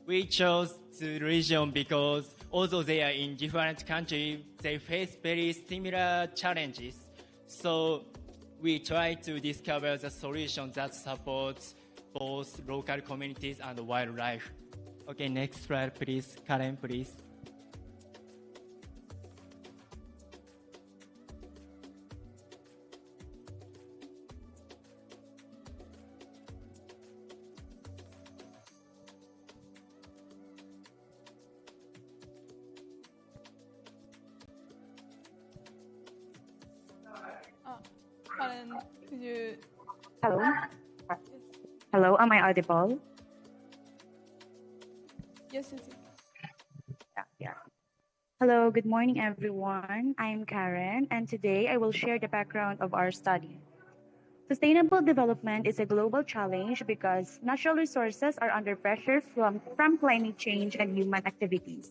we chose the region because although they are in different countries, they face very similar challenges. So we try to discover the solution that supports both local communities and wildlife. Okay, next slide, please. Karen, please. Karen, could you... Hello? Hello, am I audible? Yes, yes, yes. Yeah. Hello, good morning, everyone. I'm Karen, and today I will share the background of our study. Sustainable development is a global challenge because natural resources are under pressure from climate change and human activities.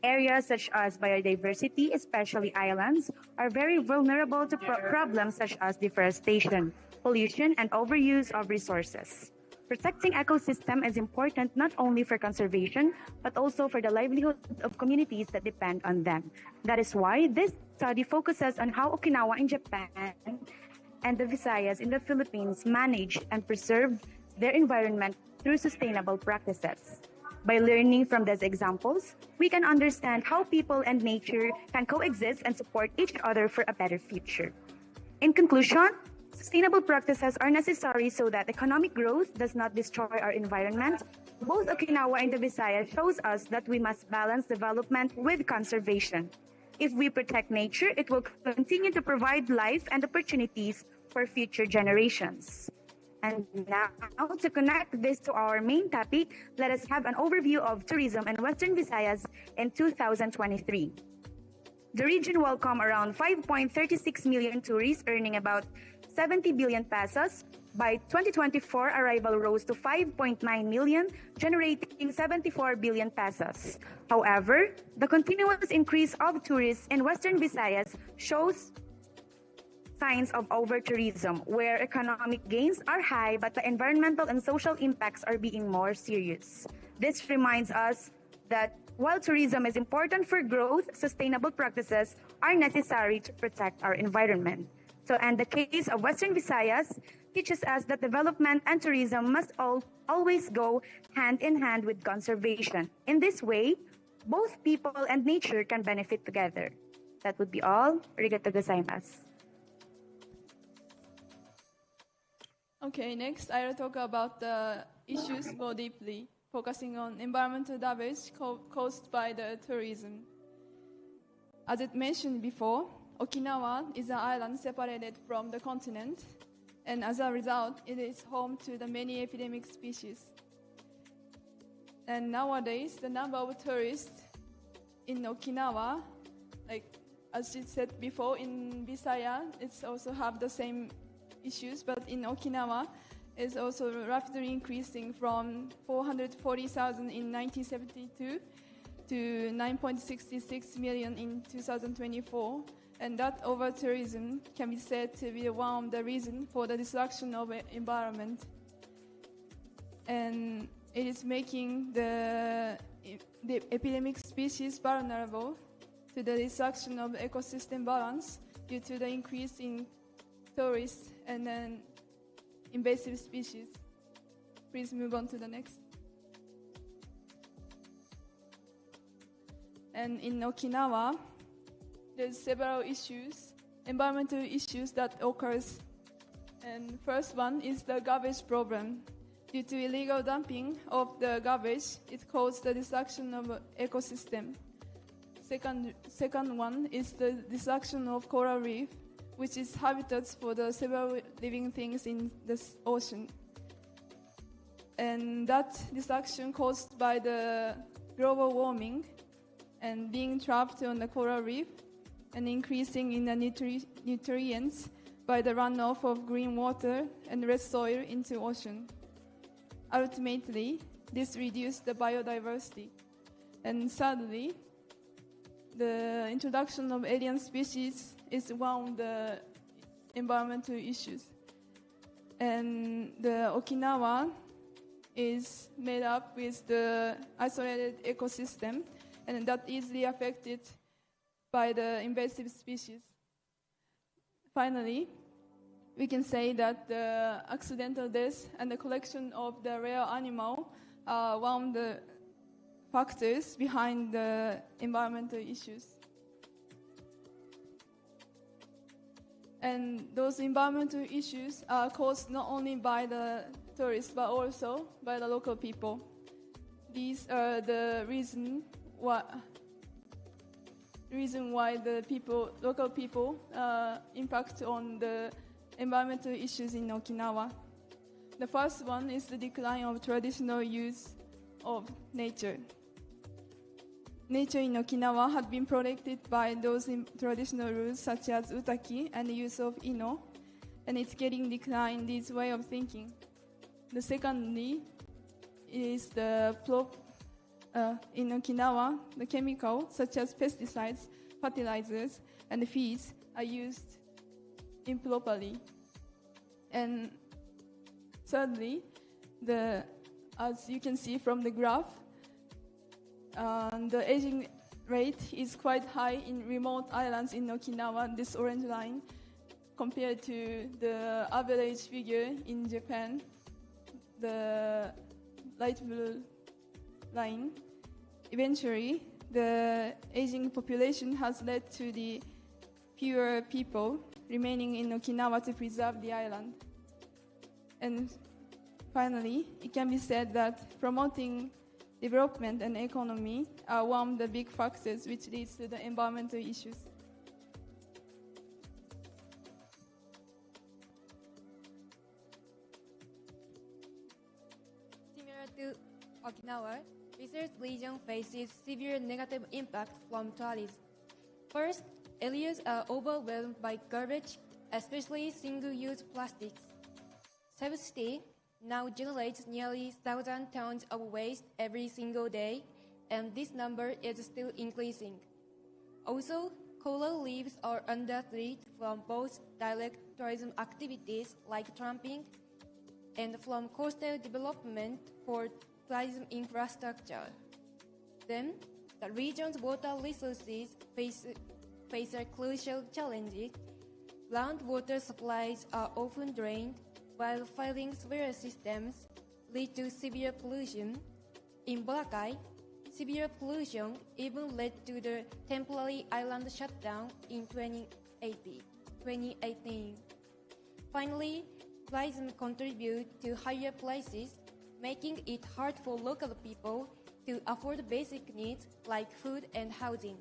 Areas such as biodiversity, especially islands, are very vulnerable to problems such as deforestation, pollution, and overuse of resources. Protecting ecosystem is important not only for conservation, but also for the livelihood of communities that depend on them. That is why this study focuses on how Okinawa in Japan and the Visayas in the Philippines manage and preserve their environment through sustainable practices. By learning from these examples, we can understand how people and nature can coexist and support each other for a better future. In conclusion, sustainable practices are necessary so that economic growth does not destroy our environment. Both Okinawa and the Visayas shows us that we must balance development with conservation. If we protect nature, it will continue to provide life and opportunities for future generations. And now, to connect this to our main topic, let us have an overview of tourism in Western Visayas in 2023. The region welcomed around 5.36 million tourists, earning about 70 billion pesos. By 2024, arrival rose to 5.9 million, generating 74 billion pesos. However, the continuous increase of tourists in Western Visayas shows signs of over-tourism, where economic gains are high but the environmental and social impacts are being more serious. This reminds us that while tourism is important for growth, sustainable practices are necessary to protect our environment. And the case of Western Visayas teaches us that development and tourism must always go hand in hand with conservation. In this way, both people and nature can benefit together. That would be all. Arigatou gozaimasu. Okay, next I will talk about the issues more deeply, focusing on environmental damage caused by the tourism. As it mentioned before, Okinawa is an island separated from the continent, and as a result, it is home to the many epidemic species. And nowadays, the number of tourists in Okinawa, like as she said before, in Visaya, it's also have the same issues, but in Okinawa, is also rapidly increasing from 440,000 in 1972 to 9.66 million in 2024. And that over-tourism can be said to be one of the reasons for the destruction of the environment. And it is making the epidemic species vulnerable to the destruction of ecosystem balance due to the increase in tourists and then invasive species. Please move on to the next. And in Okinawa, there's several issues environmental issues that occurs. And first one is the garbage problem. Due to illegal dumping of the garbage, it caused the destruction of ecosystem. Second one is the destruction of coral reef, which is habitats for the several living things in the ocean. And that destruction caused by the global warming and being trapped on the coral reef and increasing in the nutrients by the runoff of green water and red soil into ocean. Ultimately, this reduced the biodiversity. And sadly, the introduction of alien species is one of the environmental issues. And the Okinawa is made up with the isolated ecosystem, and that easily affected by the invasive species. Finally, we can say that the accidental death and the collection of the rare animal are one of the factors behind the environmental issues. And those environmental issues are caused not only by the tourists but also by the local people. These are the reason why the local people impact on the environmental issues in Okinawa. The first one is the decline of traditional use of nature. Nature in Okinawa had been protected by those traditional rules such as utaki and the use of ino, and it's getting declined this way of thinking. The secondly is in Okinawa, the chemicals such as pesticides, fertilizers, and feeds are used improperly. And thirdly, as you can see from the graph, the aging rate is quite high in remote islands in Okinawa, this orange line, compared to the average figure in Japan, the light blue line. Eventually, the aging population has led to the fewer people remaining in Okinawa to preserve the island. And finally, it can be said that promoting development and economy are one of the big factors which leads to the environmental issues. Similar to Okinawa, research region faces severe negative impact from tourism. First, areas are overwhelmed by garbage, especially single-use plastics. Seoul City now generates nearly 1,000 tons of waste every single day, and this number is still increasing. Also, coral reefs are under threat from both direct tourism activities like tramping and from coastal development for tourism infrastructure. Then, the region's water resources face a crucial challenge. Groundwater supplies are often drained, while failing sewer systems lead to severe pollution. In Boracay, severe pollution even led to the temporary island shutdown in 2018. Finally, tourism contributes to higher prices, making it hard for local people to afford basic needs like food and housing.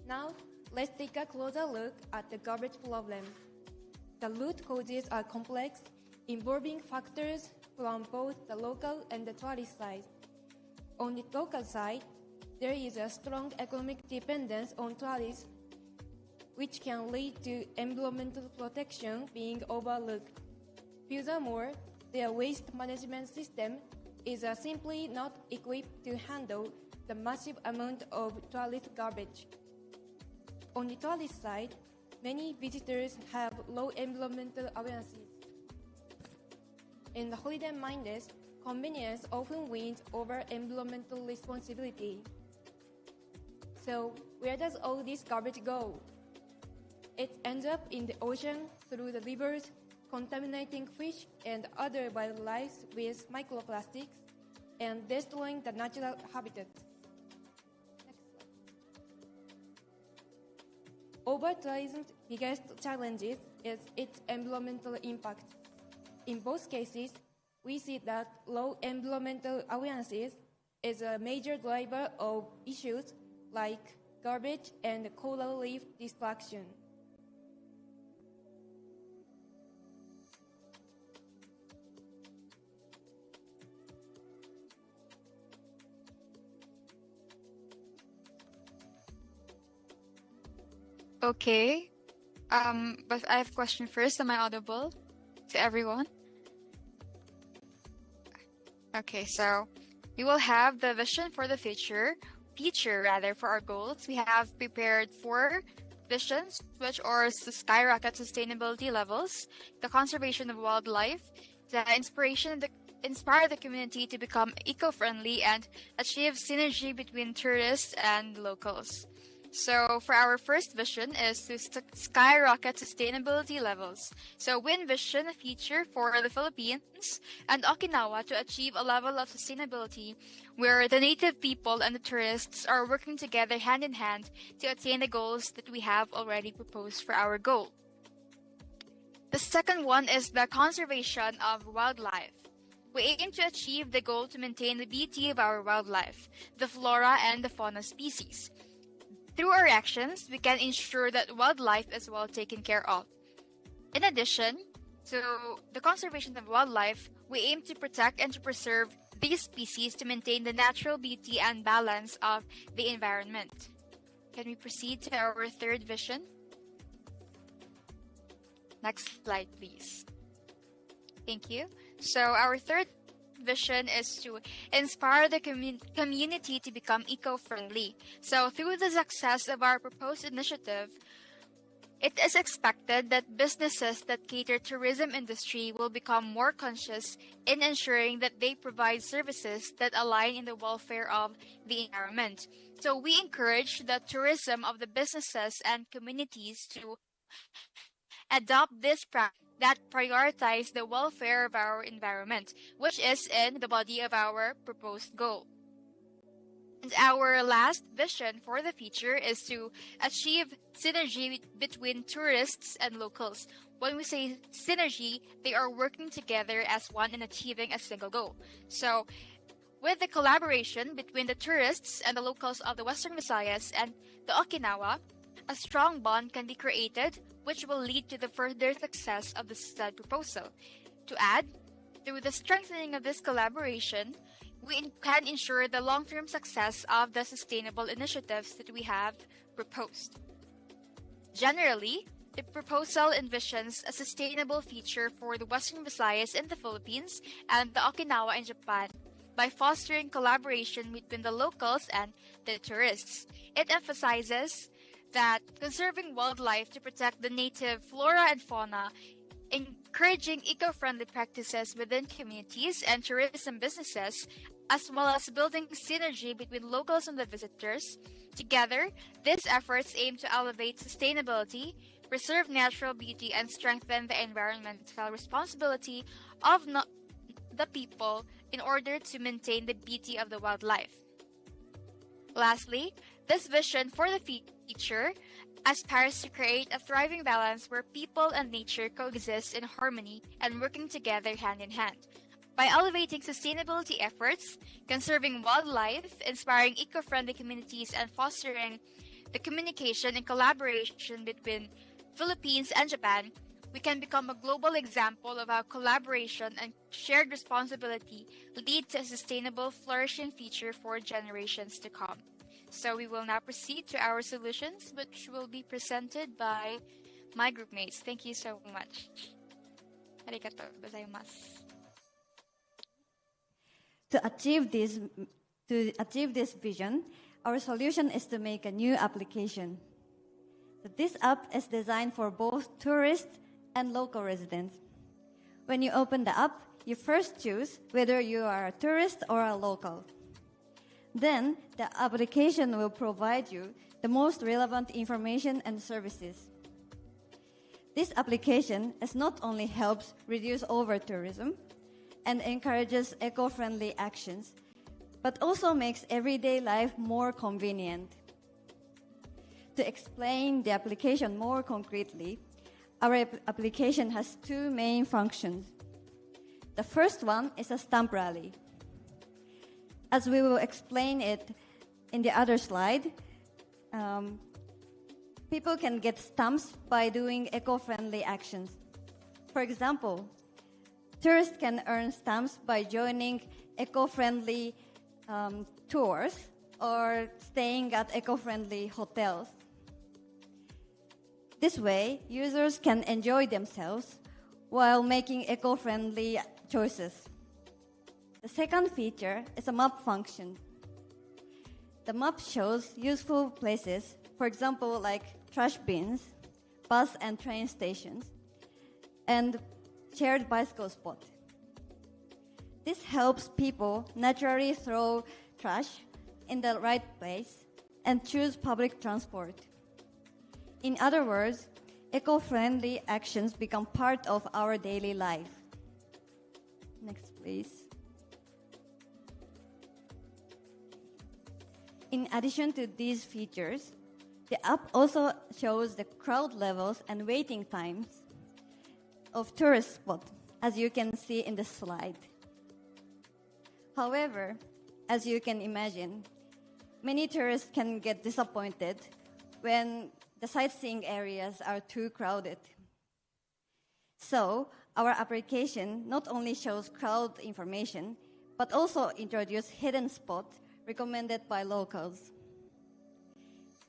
Now, let's take a closer look at the garbage problem. The root causes are complex, involving factors from both the local and the tourist side. On the local side, there is a strong economic dependence on tourists, which can lead to environmental protection being overlooked. Furthermore, their waste management system is simply not equipped to handle the massive amount of tourist garbage. On the tourist side, many visitors have low environmental awarenesses. In the holiday-minded, convenience often wins over environmental responsibility. So, where does all this garbage go? It ends up in the ocean through the rivers, contaminating fish and other wildlife with microplastics, and destroying the natural habitat. Over-tourism's biggest challenge is its environmental impact. In both cases, we see that low environmental awareness is a major driver of issues like garbage and coral reef destruction. Okay. But I have a question first. Am I audible to everyone? Okay, so we will have the vision for the future for our goals. We have prepared 4 visions, which are to skyrocket sustainability levels, the conservation of wildlife, the inspire the community to become eco-friendly, and achieve synergy between tourists and locals. So for our first vision is to skyrocket sustainability levels. So we envision a future for the Philippines and Okinawa to achieve a level of sustainability where the native people and the tourists are working together hand in hand to attain the goals that we have already proposed for our goal. The second one is the conservation of wildlife. We aim to achieve the goal to maintain the beauty of our wildlife, the flora and the fauna species. Through our actions, we can ensure that wildlife is well taken care of. In addition to the conservation of wildlife, we aim to protect and to preserve these species to maintain the natural beauty and balance of the environment. Can we proceed to our third vision? Next slide, please. Thank you. So our third vision is to inspire the community to become eco-friendly. So through the success of our proposed initiative, it is expected that businesses that cater to tourism industry will become more conscious in ensuring that they provide services that align in the welfare of the environment. So we encourage the tourism of the businesses and communities to adopt this practice that prioritize the welfare of our environment, which is in the body of our proposed goal. And our last vision for the future is to achieve synergy between tourists and locals. When we say synergy, they are working together as one in achieving a single goal. So, with the collaboration between the tourists and the locals of the Western Visayas and the Okinawa, a strong bond can be created which will lead to the further success of the said proposal. To add, through the strengthening of this collaboration, we can ensure the long-term success of the sustainable initiatives that we have proposed. Generally, the proposal envisions a sustainable future for the Western Visayas in the Philippines and the Okinawa in Japan by fostering collaboration between the locals and the tourists. It emphasizes that conserving wildlife to protect the native flora and fauna, encouraging eco-friendly practices within communities and tourism businesses, as well as building synergy between locals and the visitors. Together, these efforts aim to elevate sustainability, preserve natural beauty, and strengthen the environmental responsibility of the people in order to maintain the beauty of the wildlife. Lastly, this vision for the future aspires to create a thriving balance where people and nature coexist in harmony and working together hand in hand. By elevating sustainability efforts, conserving wildlife, inspiring eco-friendly communities, and fostering the communication and collaboration between Philippines and Japan, we can become a global example of how collaboration and shared responsibility lead to a sustainable, flourishing future for generations to come. So we will now proceed to our solutions, which will be presented by my group mates. Thank you so much. Arigatou gozaimasu. To achieve this vision, our solution is to make a new application. So this app is designed for both tourists and local residents. When you open the app, you first choose whether you are a tourist or a local. Then, the application will provide you the most relevant information and services. This application not only helps reduce over-tourism and encourages eco-friendly actions, but also makes everyday life more convenient. To explain the application more concretely, our application has two main functions. The first one is a stamp rally. As we will explain it in the other slide, people can get stamps by doing eco-friendly actions. For example, tourists can earn stamps by joining eco-friendly tours or staying at eco-friendly hotels. This way, users can enjoy themselves while making eco-friendly choices. The second feature is a map function. The map shows useful places, for example, like trash bins, bus and train stations, and shared bicycle spot. This helps people naturally throw trash in the right place and choose public transport. In other words, eco-friendly actions become part of our daily life. Next, please. In addition to these features, the app also shows the crowd levels and waiting times of tourist spots, as you can see in the slide. However, as you can imagine, many tourists can get disappointed when the sightseeing areas are too crowded. So, our application not only shows crowd information, but also introduces hidden spots recommended by locals.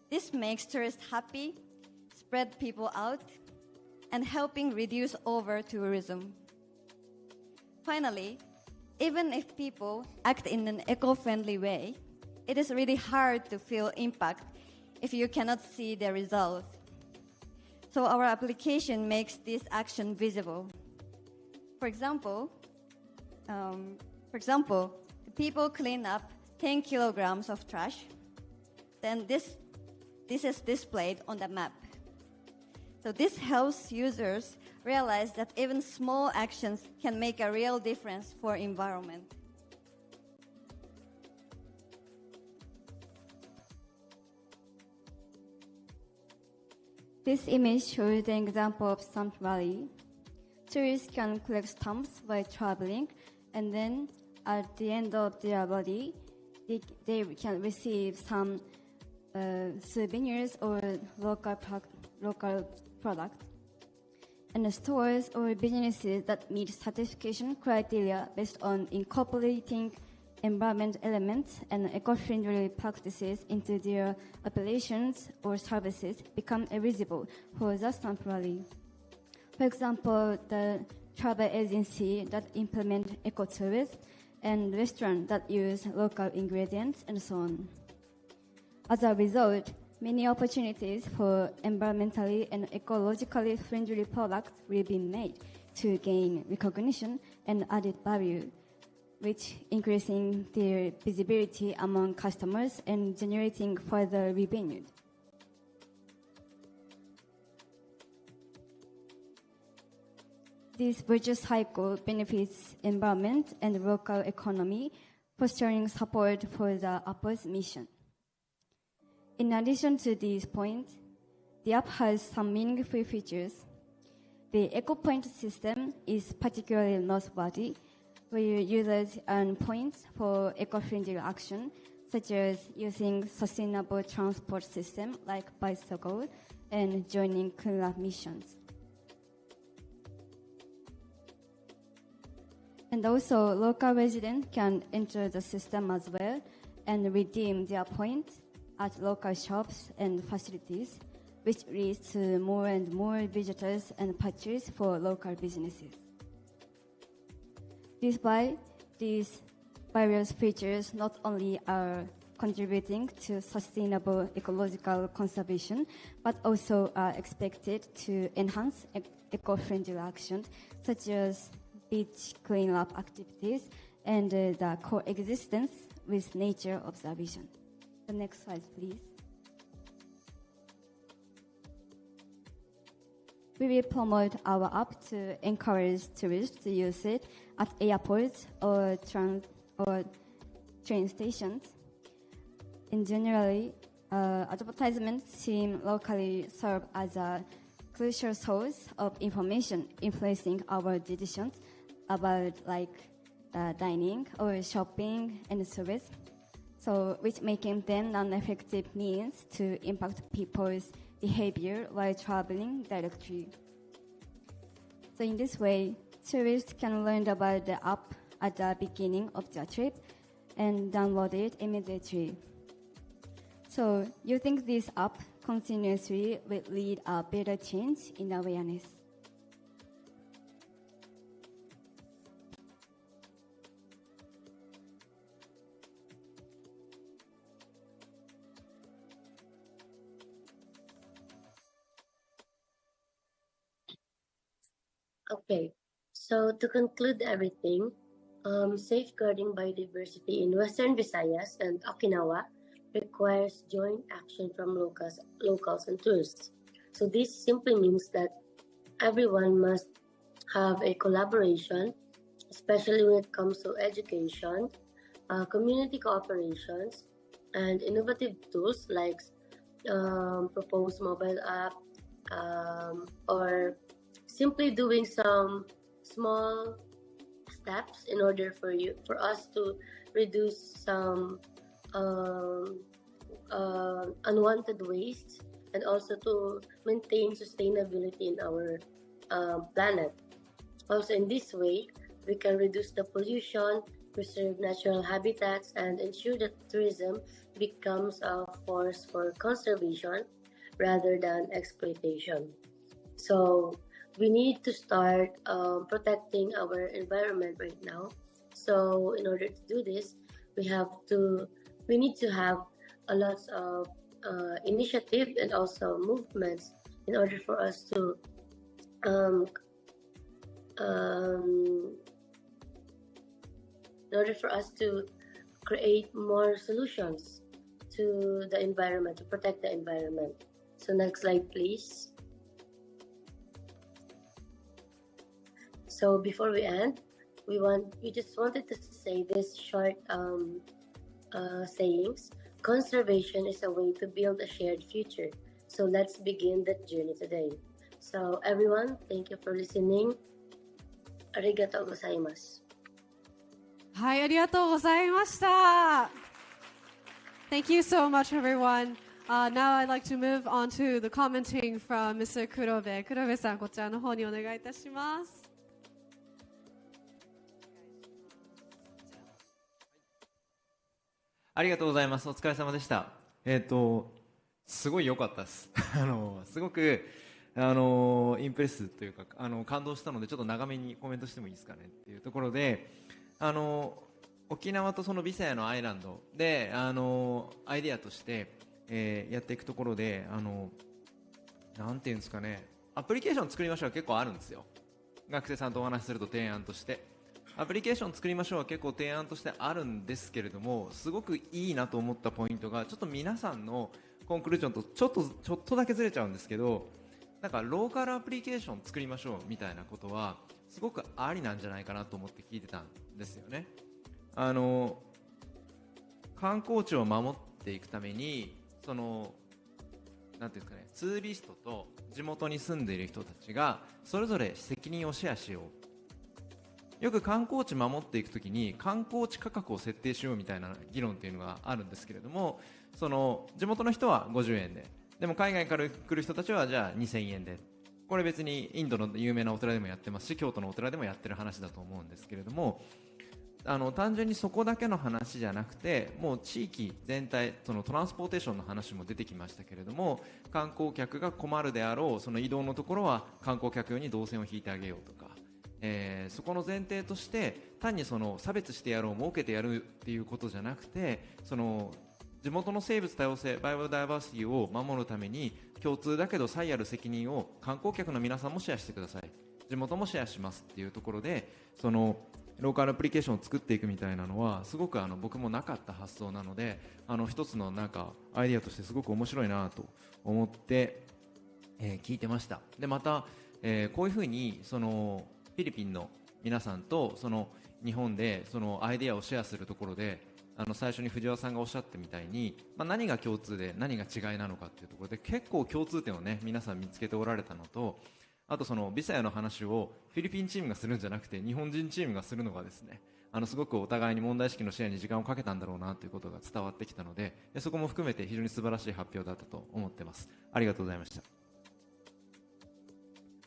This makes tourists happy, spread people out, and helping reduce over-tourism. Finally, even if people act in an eco-friendly way, it is really hard to feel impact if you cannot see the results. So our application makes this action visible. For example, people clean up 10 kilograms of trash, then this is displayed on the map. So this helps users realize that even small actions can make a real difference for environment. This image shows an example of stamp rally. Tourists can collect stamps while traveling, and then at the end of their rally, they can receive some souvenirs or local products. And the stores or businesses that meet certification criteria based on incorporating environment elements and eco-friendly practices into their operations or services become eligible for the stamp rally. For example, the travel agency that implement ecotourism and restaurants that use local ingredients and so on. As a result, many opportunities for environmentally and ecologically friendly products will be made to gain recognition and added value, which increasing their visibility among customers and generating further revenue. This virtuous cycle benefits environment and local economy, fostering support for the app's mission. In addition to these points, the app has some meaningful features. The eco-point system is particularly noteworthy, where users earn points for eco-friendly action, such as using sustainable transport system like bicycle and joining cleanup missions. And also, local residents can enter the system as well and redeem their points at local shops and facilities, which leads to more and more visitors and purchases for local businesses. Despite these various features, not only are contributing to sustainable ecological conservation, but also are expected to enhance eco-friendly actions such as beach cleanup activities and the coexistence with nature observation. The next slide, please. We will promote our app to encourage tourists to use it at airports or train stations. In general, advertisements seem locally serve as a crucial source of information influencing our decisions about dining or shopping and service, so which making them non-effective means to impact people's behavior while traveling directly. So in this way, tourists can learn about the app at the beginning of their trip and download it immediately. So you think this app continuously will lead a better change in awareness? Okay, so to conclude everything, safeguarding biodiversity in Western Visayas and Okinawa requires joint action from locals and tourists. So this simply means that everyone must have a collaboration, especially when it comes to education, community cooperations, and innovative tools like proposed mobile app, or simply doing some small steps in order for us to reduce some unwanted waste and also to maintain sustainability in our planet. Also, in this way, we can reduce the pollution, preserve natural habitats, and ensure that tourism becomes a force for conservation rather than exploitation. So we need to start protecting our environment right now. So in order to do this, we need to have a lot of initiative and also movements in order for us to create more solutions to the environment, to protect the environment. So next slide, please. So before we end, we just wanted to say this short sayings. Conservation is a way to build a shared future. So let's begin that journey today. So everyone, thank you for listening. Arigatou gozaimasu. はい、ありがとうございました。Thank you so much, everyone. Now I'd like to move on to the commenting from Mr. Kurobe. Kurobe さん、こちらの方にお願いいたします。ありがとうございます。お疲れ様でした。すごい良かったです。すごく、インプレスというか、感動したので、ちょっと長めにコメントしてもいいですかねっていうところで、沖縄とそのビサヤのアイランドで、アイデアとして、やっていくところで、なんていうんですかね、アプリケーション作りましょうは結構あるんですよ。学生さんとお話しすると提案として。アプリケーション作りましょうは結構提案としてあるんですけれども、すごくいいなと思ったポイントが、ちょっと皆さんのコンクルージョンとちょっとだけずれちゃうんですけど、なんかローカルアプリケーション作りましょうみたいなことはすごくありなんじゃないかなと思って聞いてたんですよね。観光地を守っていくために、なんていうんですかね、ツーリストと地元に住んでいる人たちがそれぞれ責任をシェアしよう。よく観光地守っていくときに観光地価格を設定しようみたいな議論っていうのがあるんですけれども、地元の人は50円で、でも海外から来る人たちはじゃあ2000円で、これ別にインドの有名なお寺でもやってますし、京都のお寺でもやってる話だと思うんですけれども、単純にそこだけの話じゃなくて、もう地域全体、トランスポーテーションの話も出てきましたけれども、観光客が困るであろうその移動のところは観光客用に動線を引いてあげようとか、そこの前提として単に差別してやろう、儲けてやるっていうことじゃなくて、地元の生物多様性、バイオダイバーシティを守るために共通だけど最ある責任を観光客の皆さんもシェアしてください、地元もシェアしますっていうところで、ローカルアプリケーションを作っていくみたいなのはすごく僕もなかった発想なので、一つのなんかアイディアとしてすごく面白いなと思って、聞いてました。でまた、こういうふうにフィリピンの皆さんと日本でアイデアをシェアするところで、最初に藤原さんがおっしゃったみたいに、何が共通で何が違いなのかというところで結構共通点をね皆さん見つけておられたのと、あとそのビザヤの話をフィリピンチームがするんじゃなくて日本人チームがするのがですね、すごくお互いに問題意識のシェアに時間をかけたんだろうなということが伝わってきたので、そこも含めて非常に素晴らしい発表だったと思っています。ありがとうございました。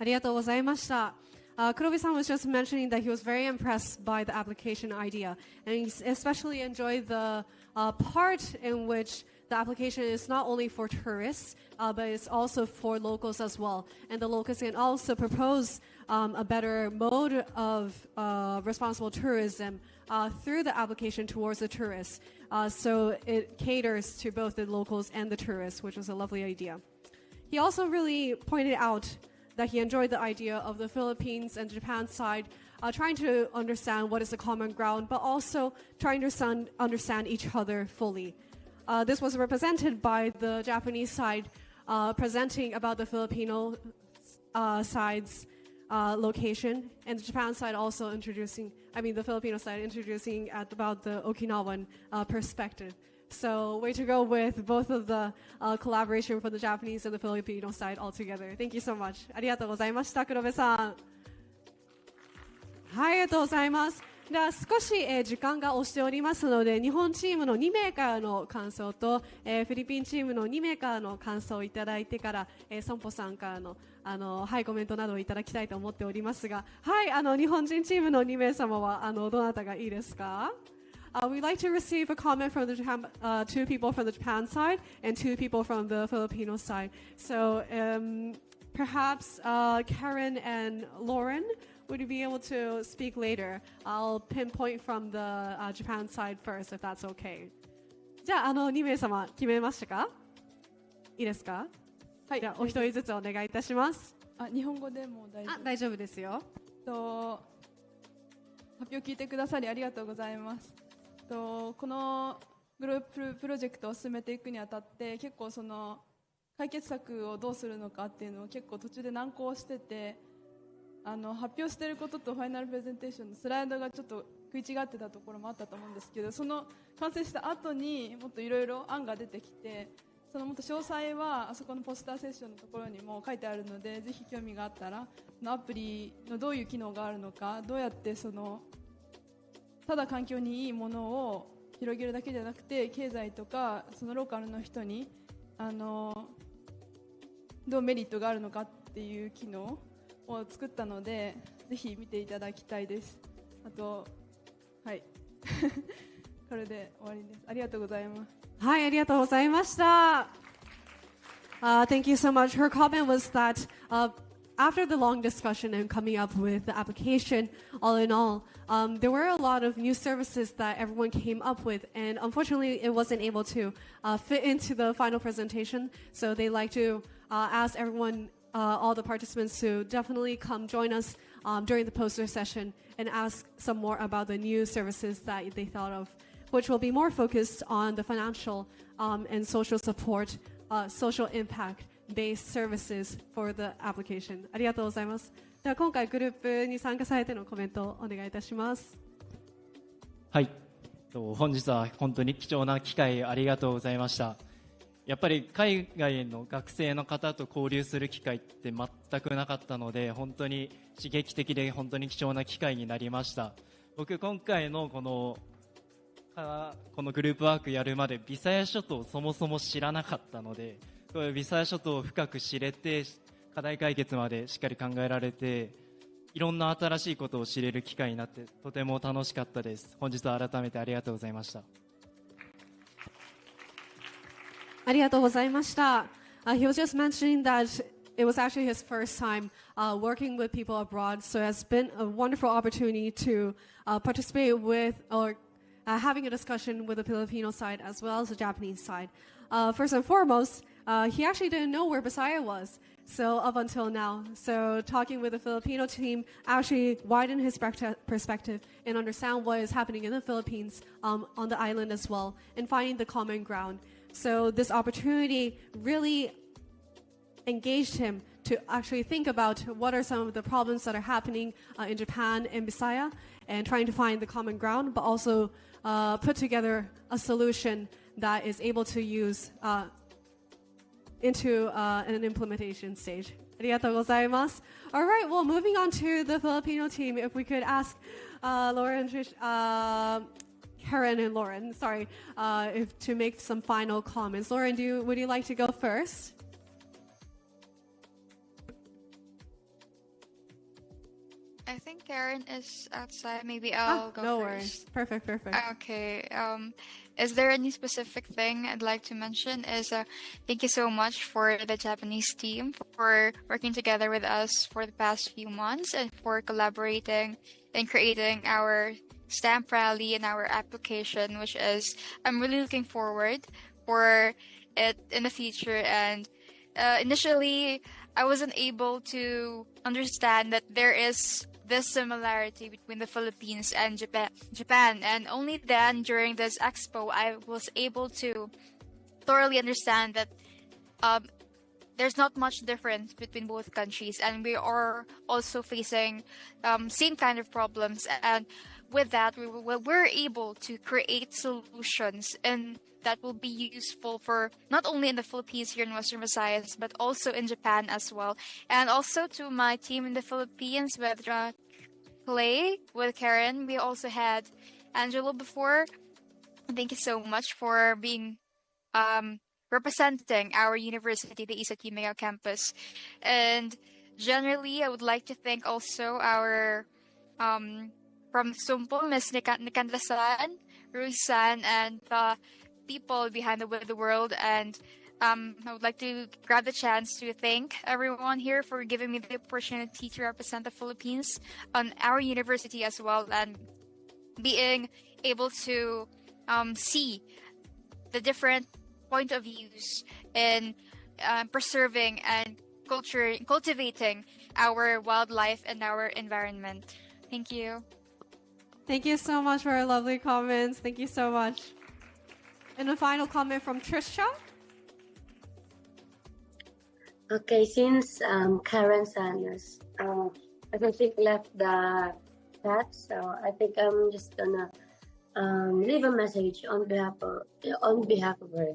ありがとうございました。Kurobe-san was just mentioning that he was very impressed by the application idea, and he especially enjoyed the part in which the application is not only for tourists, but it's also for locals as well. And the locals can also propose a better mode of responsible tourism through the application towards the tourists. So it caters to both the locals and the tourists, which was a lovely idea. He also really pointed out that he enjoyed the idea of the Philippines and Japan side trying to understand what is the common ground, but also trying to understand each other fully. This was represented by the Japanese side presenting about the Filipino side's location, and the Japan side also the Filipino side introducing about the Okinawan perspective. So way to go with both of the collaboration from the Japanese and the Filipino side all together. Thank you so much. ありがとうございました、黒部さん。はい、ありがとうございます。では少し、時間が押しておりますので、日本チームの2名からの感想と、フィリピンチームの2名からの感想をいただいてから、ソンポさんからのコメントなどをいただきたいと思っておりますが、はい、日本人チームの2名様はどなたがいいですか？We'd like to receive a comment from the Japan, 2 people from the Japan side and 2 people from the Filipino side. So perhaps Karen and Lauren, would you be able to speak later? I'll pinpoint from the Japan side first, if that's okay. じゃあ、2名様決めましたか？いいですか？はい。じゃあ、お一人ずつお願いいたします。日本語でも大丈夫？大丈夫ですよ。発表聞いてくださりありがとうございます。このグループプロジェクトを進めていくにあたって結構その解決策をどうするのかっていうのを結構途中で難航してて、発表していることとファイナルプレゼンテーションのスライドがちょっと食い違ってたところもあったと思うんですけど、その完成した後にもっといろいろ案が出てきて、そのもっと詳細はあそこのポスターセッションのところにも書いてあるので、ぜひ興味があったらアプリのどういう機能があるのか、どうやってただ環境にいいものを広げるだけじゃなくて経済とかそのローカルの人にどうメリットがあるのかっていう機能を作ったので、ぜひ見ていただきたいです。あと、はいこれで終わりです。ありがとうございます。はい、ありがとうございました。Thank you so much. Her comment was that after the long discussion and coming up with the application, all in all, there were a lot of new services that everyone came up with, and unfortunately it wasn't able to fit into the final presentation. So they like to ask everyone, all the participants, to definitely come join us during the poster session and ask some more about the new services that they thought of, which will be more focused on the financial and social support, social impact-based services for the application. ありがとうございます。では今回グループに参加されてのコメントをお願いいたします。はい、本日は本当に貴重な機会ありがとうございました。やっぱり海外の学生の方と交流する機会って全くなかったので、本当に刺激的で本当に貴重な機会になりました。僕今回のこのグループワークやるまでビサヤ諸島をそもそも知らなかったので、こういうビサヤ諸島を深く知れて課題解決までしっかり考えられて、いろんな新しいことを知れる機会になってとても楽しかったです。本日は改めてありがとうございました。ありがとうございました。He was just mentioning that it was actually his first time working with people abroad, so it's been a wonderful opportunity to participate with or having a discussion with the Filipino side as well as the Japanese side. First and foremost, he actually didn't know where Bisaya was, so up until now. So talking with the Filipino team actually widened his perspective and understand what is happening in the Philippines on the island as well, and finding the common ground. So this opportunity really engaged him to actually think about what are some of the problems that are happening in Japan and Bisaya, and trying to find the common ground, but also put together a solution that is able to use into an implementation stage. ありがとうございます。All right, well, moving on to the Filipino team, if we could ask Lauren, Karen and Lauren, sorry, if to make some final comments. Lauren, would you like to go first? I think Karen is outside. Maybe I'll go no first. Worries. Perfect. Okay. Is there any specific thing I'd like to mention? Thank you so much for the Japanese team for working together with us for the past few months and for collaborating and creating our stamp rally and our application, which is I'm really looking forward for it in the future. And initially, I wasn't able to understand that there is this similarity between the Philippines and Japan, and only then during this expo I was able to thoroughly understand that there's not much difference between both countries, and we are also facing same kind of problems. And with that, we're able to create solutions and that will be useful for not only in the Philippines here in Western Visayas, but also in Japan as well. And also to my team in the Philippines with Clay, with Karen, we also had Angelo before. Thank you so much for being representing our university, the Isaki Mega Campus. And generally, I would like to thank also our from Sumpo, Ms. Nikandrasan, Ruisan, and the people behind the world. And I would like to grab the chance to thank everyone here for giving me the opportunity to represent the Philippines on our university as well, and being able to see the different point of views in preserving and cultivating our wildlife and our environment. Thank you. Thank you so much for your lovely comments. Thank you so much. And a final comment from Trisha. Okay, since Karen Sanders, I think left the chat, so I think I'm just gonna leave a message on behalf of her.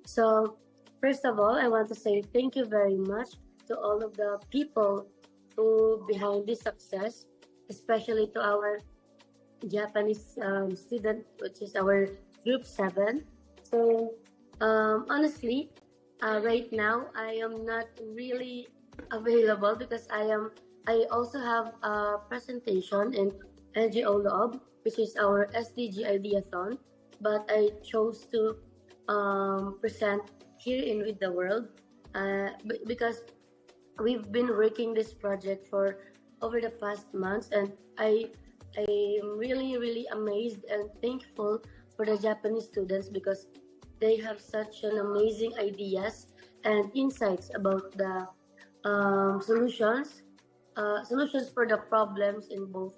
So, first of all, I want to say thank you very much to all of the people who behind this success, especially to our Japanese student, which is our Group 7. So, honestly, right now I am not really available because I also have a presentation in NGO Lab, which is our SDG Ideathon, but I chose to present here in With the World because we've been working this project for over the past months, and I am really amazed and thankful for the Japanese students because they have such an amazing ideas and insights about the solutions for the problems in both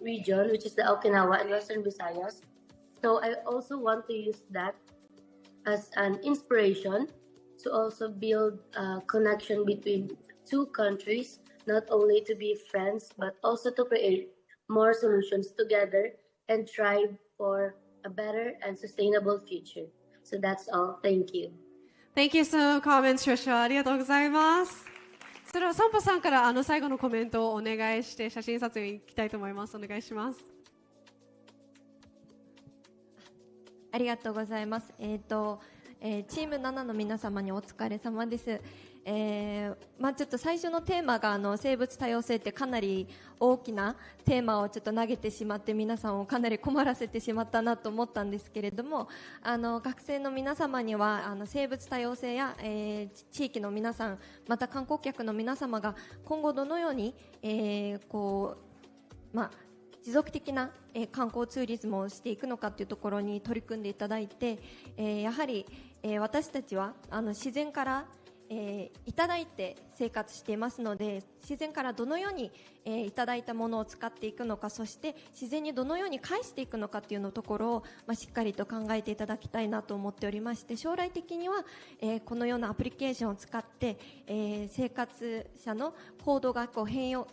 region, which is the Okinawa and Western Visayas. So I also want to use that as an inspiration to also build a connection between two countries, not only to be friends, but also to create more solutions together and strive for a better and sustainable future. So that's all. Thank you. Thank you so much, Trisha. ありがとうございます。それはサンポさんから最後のコメントをお願いして写真撮影に行きたいと思います。お願いします。ありがとうございます。チーム7の皆様にお疲れ様です。ちょっと最初のテーマが生物多様性ってかなり大きなテーマをちょっと投げてしまって皆さんをかなり困らせてしまったなと思ったんですけれども、学生の皆様には生物多様性や、地域の皆さん、また観光客の皆様が今後どのように、持続的な観光ツーリズムをしていくのかというところに取り組んでいただいて、やはり私たちは自然からいただいて生活していますので、自然からどのようにいただいたものを使っていくのか、そして自然にどのように返していくのかというのところを、しっかりと考えていただきたいなと思っておりまして、将来的には、このようなアプリケーションを使って、生活者の行動変容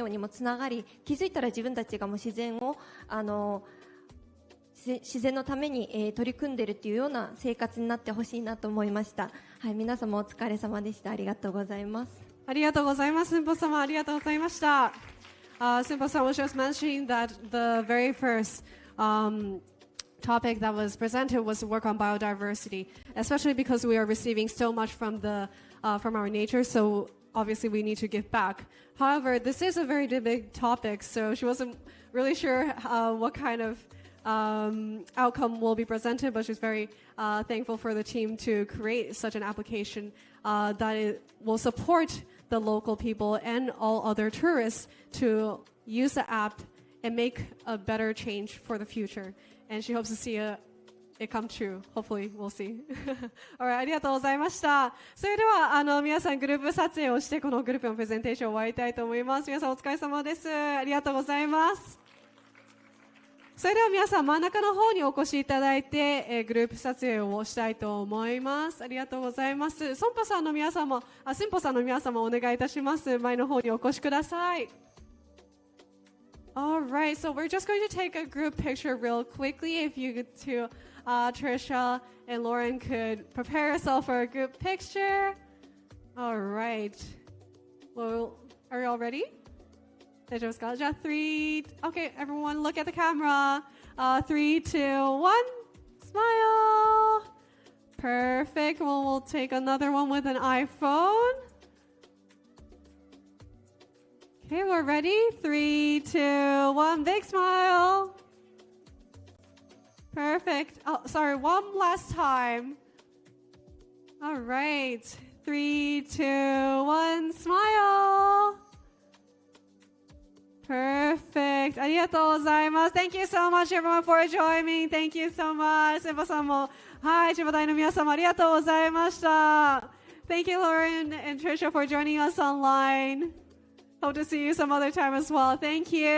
にもつながり、気づいたら自分たちがもう自然を自然のために、取り組んでいるというような生活になってほしいなと思いました。はい、皆様お疲れ様でした。ありがとうございます。ありがとうございます。スンポ様ありがとうございました。Simple Son was just mentioning that the very first topic that was presented was work on biodiversity, especially because we are receiving so much from our nature. So obviously we need to give back. However, this is a very big topic, so she wasn't really sure what kind of outcome will be presented, but she's very thankful for the team to create such an application that it will support the local people and all other tourists to use the app and make a better change for the future. And she hopes to see it come true. Hopefully, we'll see. Alright, ありがとうございました。それでは皆さんグループ撮影をしてこのグループのプレゼンテーションを終わりたいと思います。皆さんお疲れ様です。ありがとうございます。それでは皆さん真ん中の方にお越しいただいて、グループ撮影をしたいと思います。ありがとうございます。ソンポさんの皆様、スンポさんの皆様お願いいたします。前の方にお越しください。Alright, so we're just going to take a group picture real quickly. If you two, Trisha and Lauren could prepare yourself for a group picture. Alright. Well, are you all ready? 大丈夫ですか？じゃあ3 Okay, everyone look at the camera. 3, 2, 1 Smile. Perfect. Well, we'll take another one with an iPhone. Okay, we're ready. 3, 2, 1 Big smile. Perfect. Oh, sorry, one last time. All right. 3, 2, 1 Smile. Perfect. ありがとうございます。Thank you so much everyone for joining. Thank you so much. センパさんも、はい、千葉大の皆様ありがとうございました。Thank you Lauren and Trisha for joining us online. Hope to see you some other time as well. Thank you.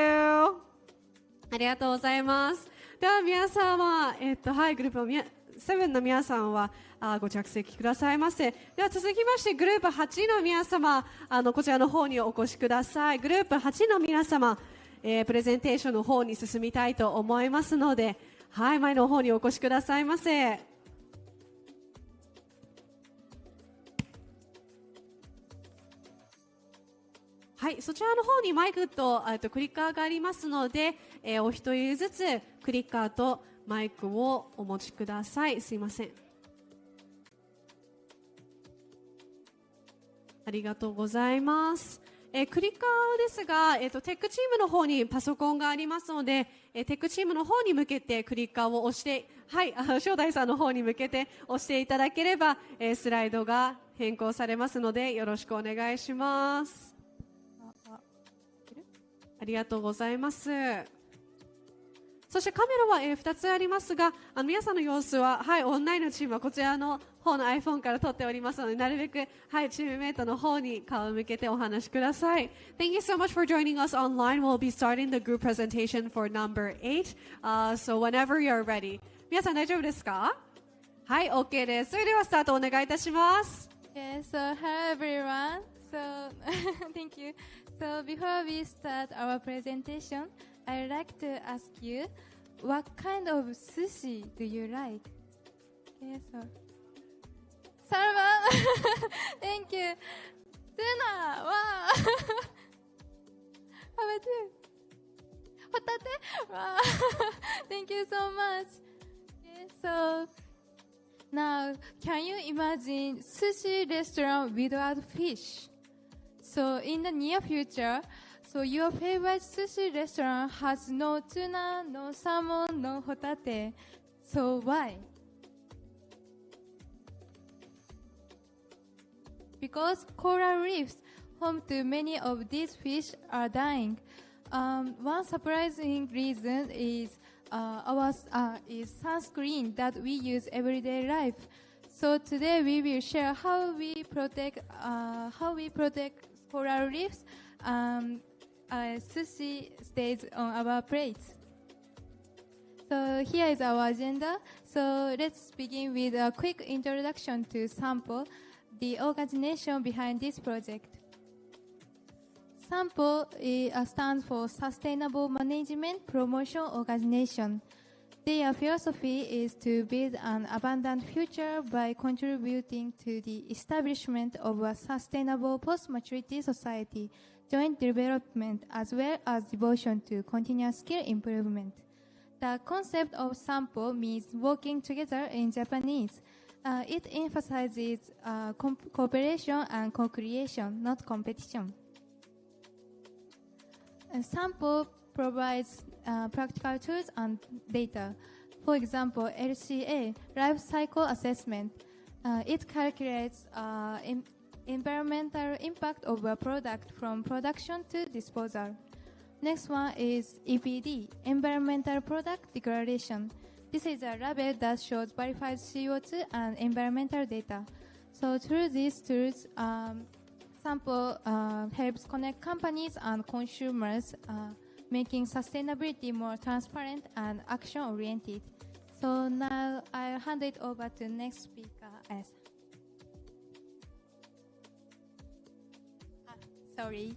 ありがとうございます。では皆様、はい、グループの7の皆さんはご着席くださいませ。では続きましてグループ8の皆様こちらの方にお越しください。グループ8の皆様、プレゼンテーションの方に進みたいと思いますので、はい、前の方にお越しくださいませ。はい、そちらの方にマイクとクリッカーがありますので、お一人ずつクリッカーとマイクをお持ちください。すいません。ありがとうございます。クリッカーですが、テックチームの方にパソコンがありますので、テックチームの方に向けてクリッカーを押して、はい、正代さんの方に向けて押していただければ、スライドが変更されますので、よろしくお願いします。ありがとうございます。そしてカメラは、2つありますが、皆さんの様子は、はい、オンラインのチームはこちらの方の iPhone から撮っておりますので、なるべく、はい、チームメイトの方に顔を向けてお話しください。Thank you so much for joining us online. We'll be starting the group presentation for number 8. So whenever you're ready. 皆さん大丈夫ですか？はい、OK です。それではスタートお願いいたします。Okay, so hello everyone. So thank you. So before we start our presentation, I'd like to ask you, what kind of sushi do you like? Okay, so salmon. Thank you. Tuna. Wow. How about you? Hotate. Wow. Thank you so much. Okay, so now, can you imagine sushi restaurant without fish? So in the near future, so your favorite sushi restaurant has no tuna, no salmon, no hotate. So why? Because coral reefs, home to many of these fish, are dying. One surprising reason is is sunscreen that we use everyday life. So today we will share how we protect coral reefs. Sushi stays on our plates. So here is our agenda. So let's begin with a quick introduction to Sampo, the organization behind this project. Sampo stands for Sustainable Management Promotion Organization. Their philosophy is to build an abundant future by contributing to the establishment of a sustainable post-maturity society, joint development, as well as devotion to continuous skill improvement. The concept of sampo means working together in Japanese. It emphasizes cooperation and co-creation, not competition. Sampo provides practical tools and data. For example, LCA, life cycle assessment. It calculates environmental impact of a product from production to disposal. Next one is EPD, environmental product declaration. This is a label that shows verified CO2 and environmental data. So through these tools, Sampo helps connect companies and consumers, making sustainability more transparent and action-oriented. So now I'll hand it over to next speaker. Sorry.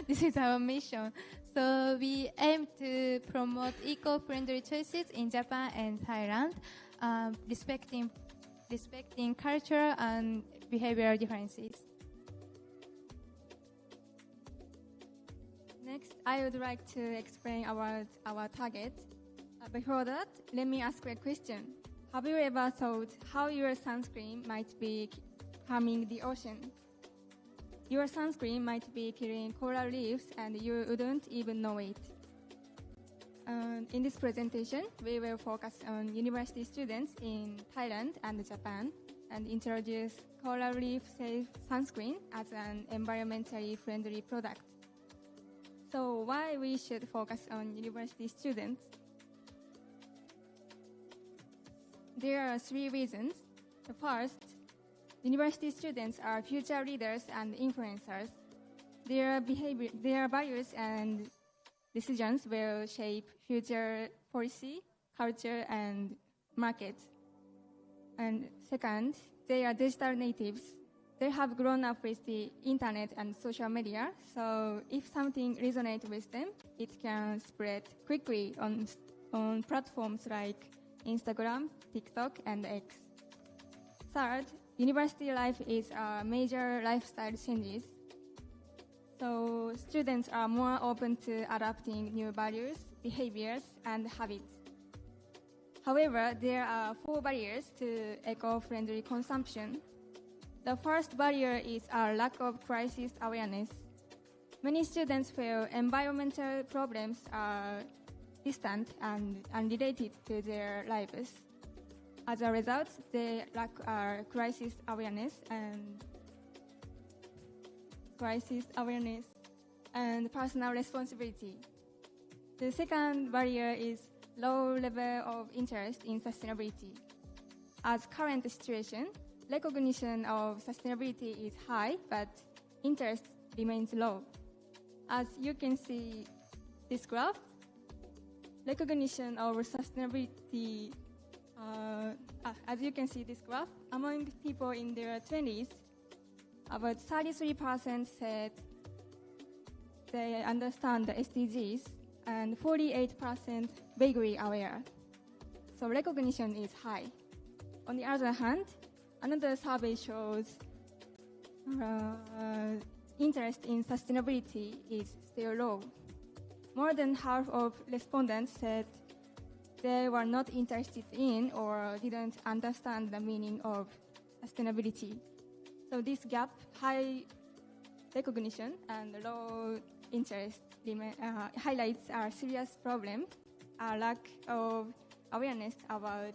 This is our mission. So we aim to promote eco-friendly choices in Japan and Thailand, respecting cultural and behavioral differences. Next, I would like to explain about our target. Before that, let me ask a question. Have you ever thought how your sunscreen might be harming the ocean? Your sunscreen might be killing coral reefs and you wouldn't even know it. In this presentation, we will focus on university students in Thailand and Japan and introduce coral reef safe sunscreen as an environmentally friendly product. So why we should focus on university students? There are 3 reasons. The first, university students are future leaders and influencers. Their behavior, their values and decisions will shape future policy, culture, and market. And second, they are digital natives. They have grown up with the internet and social media, so if something resonates with them, it can spread quickly on platforms like Instagram, TikTok, and X. Third, university life is a major lifestyle changes. So students are more open to adapting new values, behaviors, and habits. However, there are 4 barriers to eco-friendly consumption. The first barrier is a lack of crisis awareness. Many students feel environmental problems are distant and unrelated to their lives. As a result, they lack crisis awareness and personal responsibility. The second barrier is low level of interest in sustainability. As current situation, recognition of sustainability is high, but interest remains low. As you can see this graph, recognition of sustainability, among people in their 20s, about 33% said they understand the SDGs and 48% vaguely aware. So recognition is high. On the other hand, another survey shows interest in sustainability is still low. More than half of respondents said they were not interested in or didn't understand the meaning of sustainability. So this gap, high recognition and low interest, highlights a serious problem, a lack of awareness about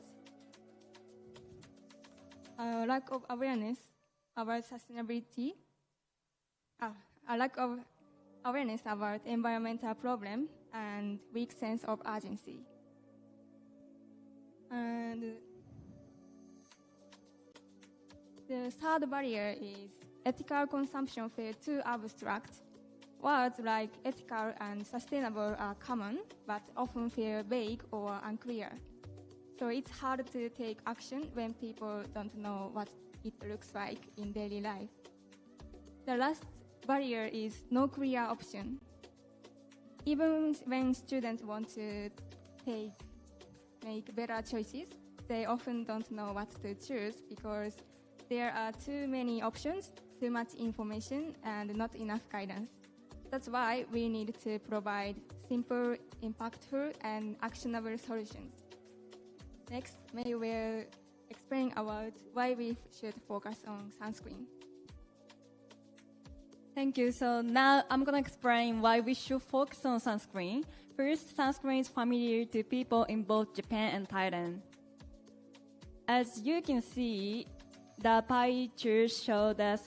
sustainability, a lack of awareness about environmental problem, and weak sense of urgency. And the third barrier is ethical consumption feel too abstract. Words like ethical and sustainable are common, but often feel vague or unclear. So it's hard to take action when people don't know what it looks like in daily life. The last barrier is no clear option. Even when students want to take make better choices, they often don't know what to choose because there are too many options, too much information, and not enough guidance. That's why we need to provide simple, impactful, and actionable solutions. Next, May will explain about why we should focus on sunscreen. Thank you. So now I'm going to explain why we should focus on sunscreen. First, sunscreen is familiar to people in both Japan and Thailand. As you can see, the pie charts show that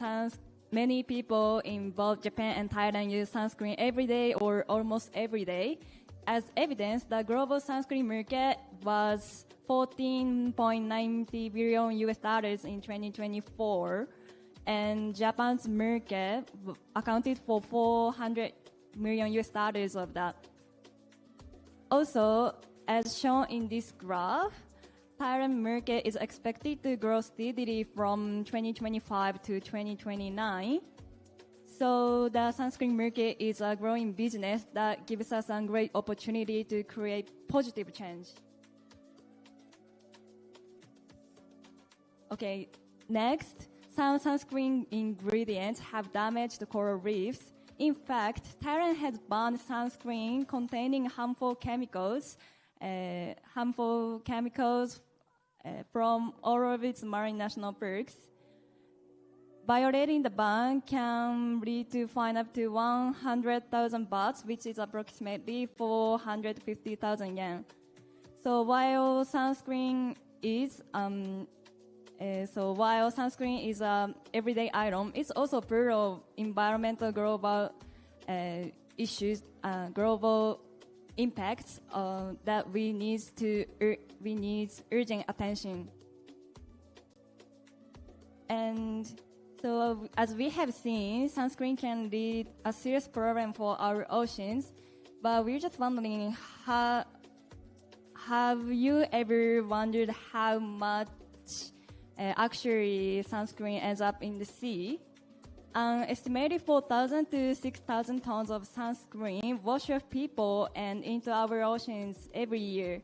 many people in both Japan and Thailand use sunscreen every day or almost every day. As evidence, the global sunscreen market was $14.90 billion in 2024, and Japan's market accounted for $400 million of that. Also, as shown in this graph, Thailand market is expected to grow steadily from 2025 to 2029. So the sunscreen market is a growing business that gives us a great opportunity to create positive change. Okay, next, some sunscreen ingredients have damaged the coral reefs. In fact, Thailand has banned sunscreen containing harmful chemicals from all of its marine national parks. Violating the ban can lead to fine up to 100,000 bahts, which is approximately 450,000 yen. So while sunscreen is an everyday item, it's also part of environmental global issues, global impacts that we need urgent attention. And so, as we have seen, sunscreen can be a serious problem for our oceans. But we're just wondering, have you ever wondered how much actually sunscreen ends up in the sea? An estimated 4,000 to 6,000 tons of sunscreen wash off people and into our oceans every year.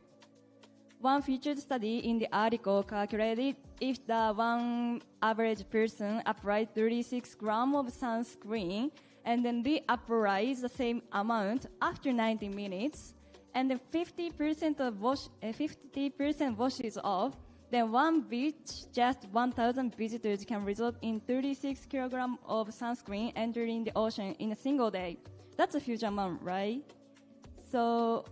One featured study in the article calculated if the one average person applied 36 grams of sunscreen and then reapplies the same amount after 90 minutes, and then 50% washes off, then one beach, just 1,000 visitors can result in 36 kilograms of sunscreen entering the ocean in a single day. That's a huge amount, right? So,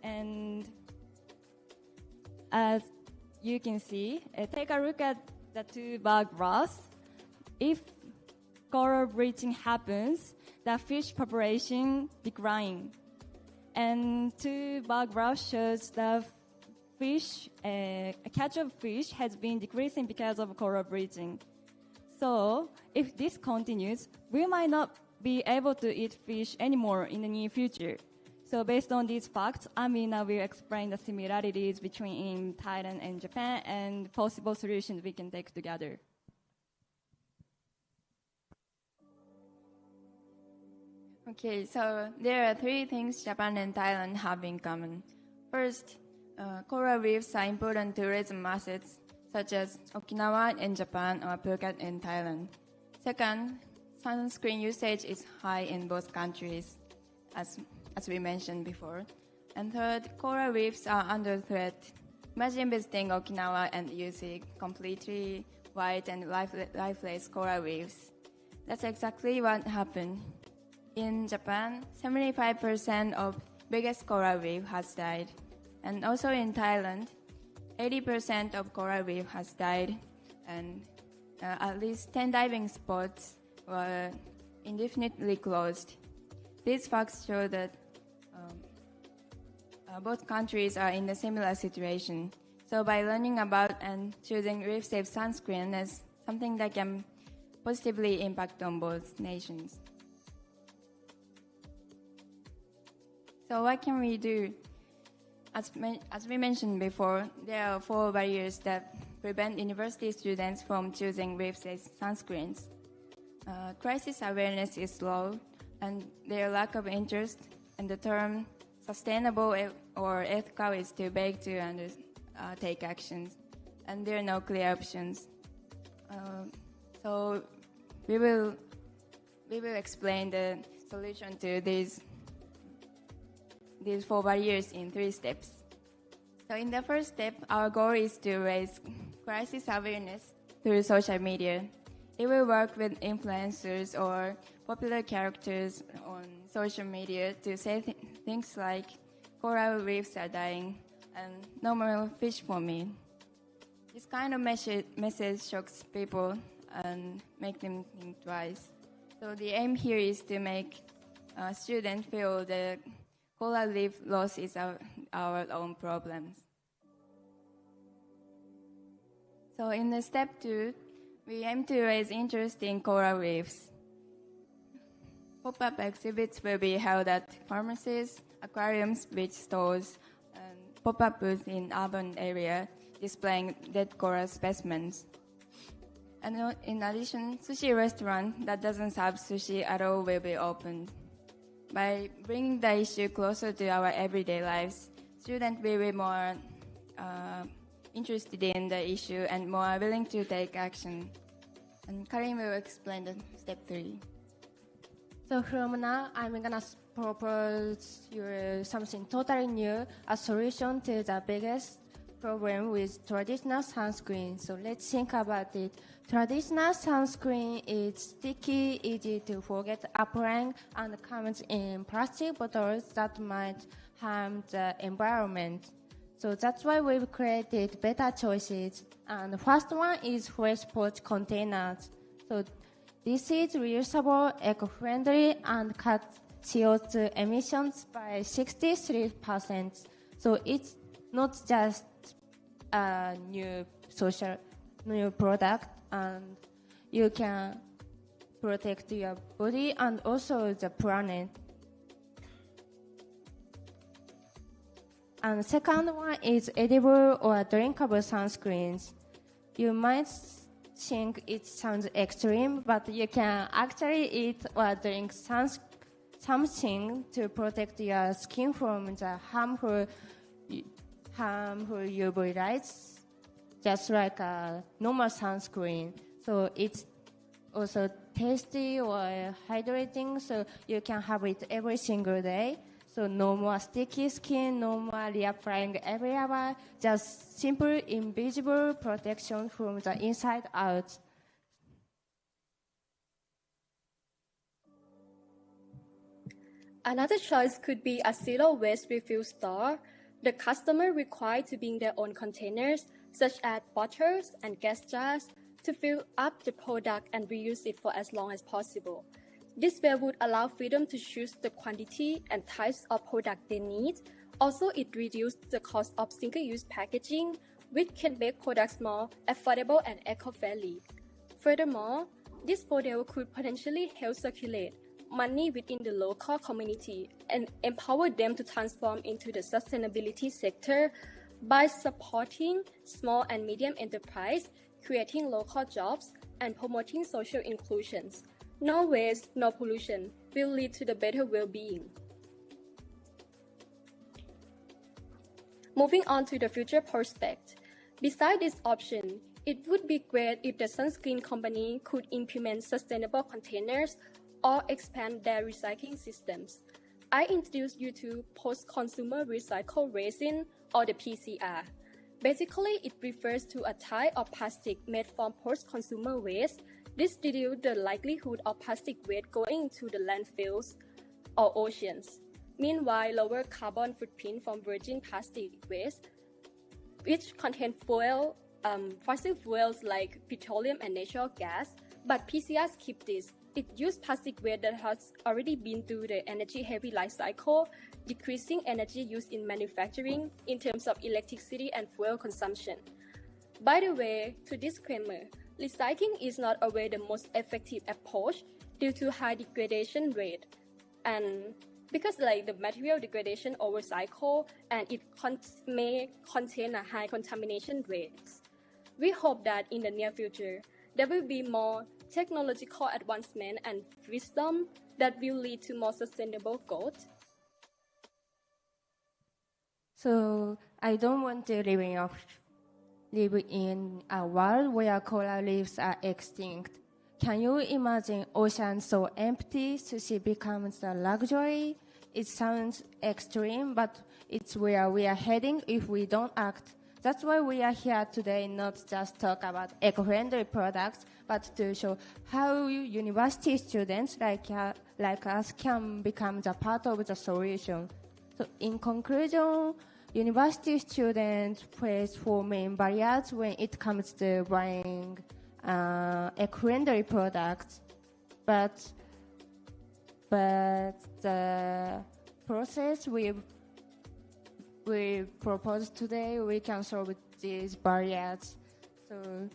and as you can see, take a look at the two bar graphs. If coral bleaching happens, the fish population declines. And two bar graph shows the fish, catch of fish has been decreasing because of coral bleaching. So if this continues, we might not be able to eat fish anymore in the near future. So based on these facts, Amina will explain the similarities between Thailand and Japan and possible solutions we can take together. Okay, so there are three things Japan and Thailand have in common. First, coral reefs are important tourism assets, such as Okinawa in Japan or Phuket in Thailand. Second, sunscreen usage is high in both countries, as we mentioned before. And third, coral reefs are under threat. Imagine visiting Okinawa and you see completely white and lifeless coral reefs. That's exactly what happened. In Japan, 75% of biggest coral reef has died. And also in Thailand, 80% of coral reef has died, and at least 10 diving spots were indefinitely closed. These facts show that both countries are in a similar situation. So by learning about and choosing reef-safe sunscreen is something that can positively impact on both nations. So what can we do? As we mentioned before, there are 4 barriers that prevent university students from choosing reef-safe sunscreens. Crisis awareness is low, and their lack of interest in the term sustainable or ethical is too vague to take actions, and there are no clear options. So we will explain the solution to these 4 barriers in 3 steps. So in the first step, our goal is to raise crisis awareness through social media. It will work with influencers or popular characters on social media to say things like coral reefs are dying and no more fish for me. This kind of message shocks people and make them think twice. So the aim here is to make students feel the coral reef loss is our own problems. So in the step 2, we aim to raise interest in coral reefs. Pop-up exhibits will be held at pharmacies, aquariums, beach stores, and pop-up booths in urban area displaying dead coral specimens. And in addition, sushi restaurant that doesn't serve sushi at all will be opened. By bringing the issue closer to our everyday lives, students will be more interested in the issue and more willing to take action. And Karim will explain the step 3. So from now, I'm gonna propose you something totally new, a solution to the biggest problem with traditional sunscreen. So let's think about it. Traditional sunscreen is sticky, easy to forget applying, and comes in plastic bottles that might harm the environment. So that's why we've created better choices. And the first one is fresh pot containers. So this is reusable, eco-friendly, and cuts CO2 emissions by 63%. So it's not just a new product, and you can protect your body and also the planet. And the second one is edible or drinkable sunscreens. You might think it sounds extreme, but you can actually eat or drink something to protect your skin from the harmful UV lights, just like a normal sunscreen. So it's also tasty or hydrating, so you can have it every single day. So no more sticky skin, no more reapplying every hour, just simple invisible protection from the inside out. Another choice could be a zero waste refill store. The customer required to bring their own containers, such as bottles and gas jars, to fill up the product and reuse it for as long as possible. This way would allow freedom to choose the quantity and types of product they need. Also, it reduces the cost of single-use packaging, which can make products more affordable and eco-friendly. Furthermore, this model could potentially help circulate money within the local community and empower them to transform into the sustainability sector by supporting small and medium enterprise, creating local jobs, and promoting social inclusions. No waste, no pollution will lead to the better well-being. Moving on to the future prospect. Besides this option, it would be great if the sunscreen company could implement sustainable containers or expand their recycling systems. I introduced you to post-consumer recycled resin, or the PCR. Basically, it refers to a type of plastic made from post-consumer waste. This reduces the likelihood of plastic waste going into the landfills or oceans. Meanwhile, lower carbon footprint from virgin plastic waste, which contain fossil fuels like petroleum and natural gas, but PCRs keep this. It uses plastic waste that has already been through the energy-heavy life cycle, decreasing energy use in manufacturing in terms of electricity and fuel consumption. By the way, to disclaimer, recycling is not always the most effective approach due to high degradation rate, and because the material degradation over cycle and it may contain a high contamination rates. We hope that in the near future, there will be more technological advancement and wisdom that will lead to more sustainable growth. So I don't want to live in a world where coral reefs are extinct. Can you imagine oceans so empty, sushi becomes a luxury? It sounds extreme, but it's where we are heading if we don't act. That's why we are here today, not just talk about eco-friendly products, but to show how university students like us can become the part of the solution. So in conclusion, university students face four main barriers when it comes to buying eco-friendly products, but the process we propose today, we can solve these barriers. So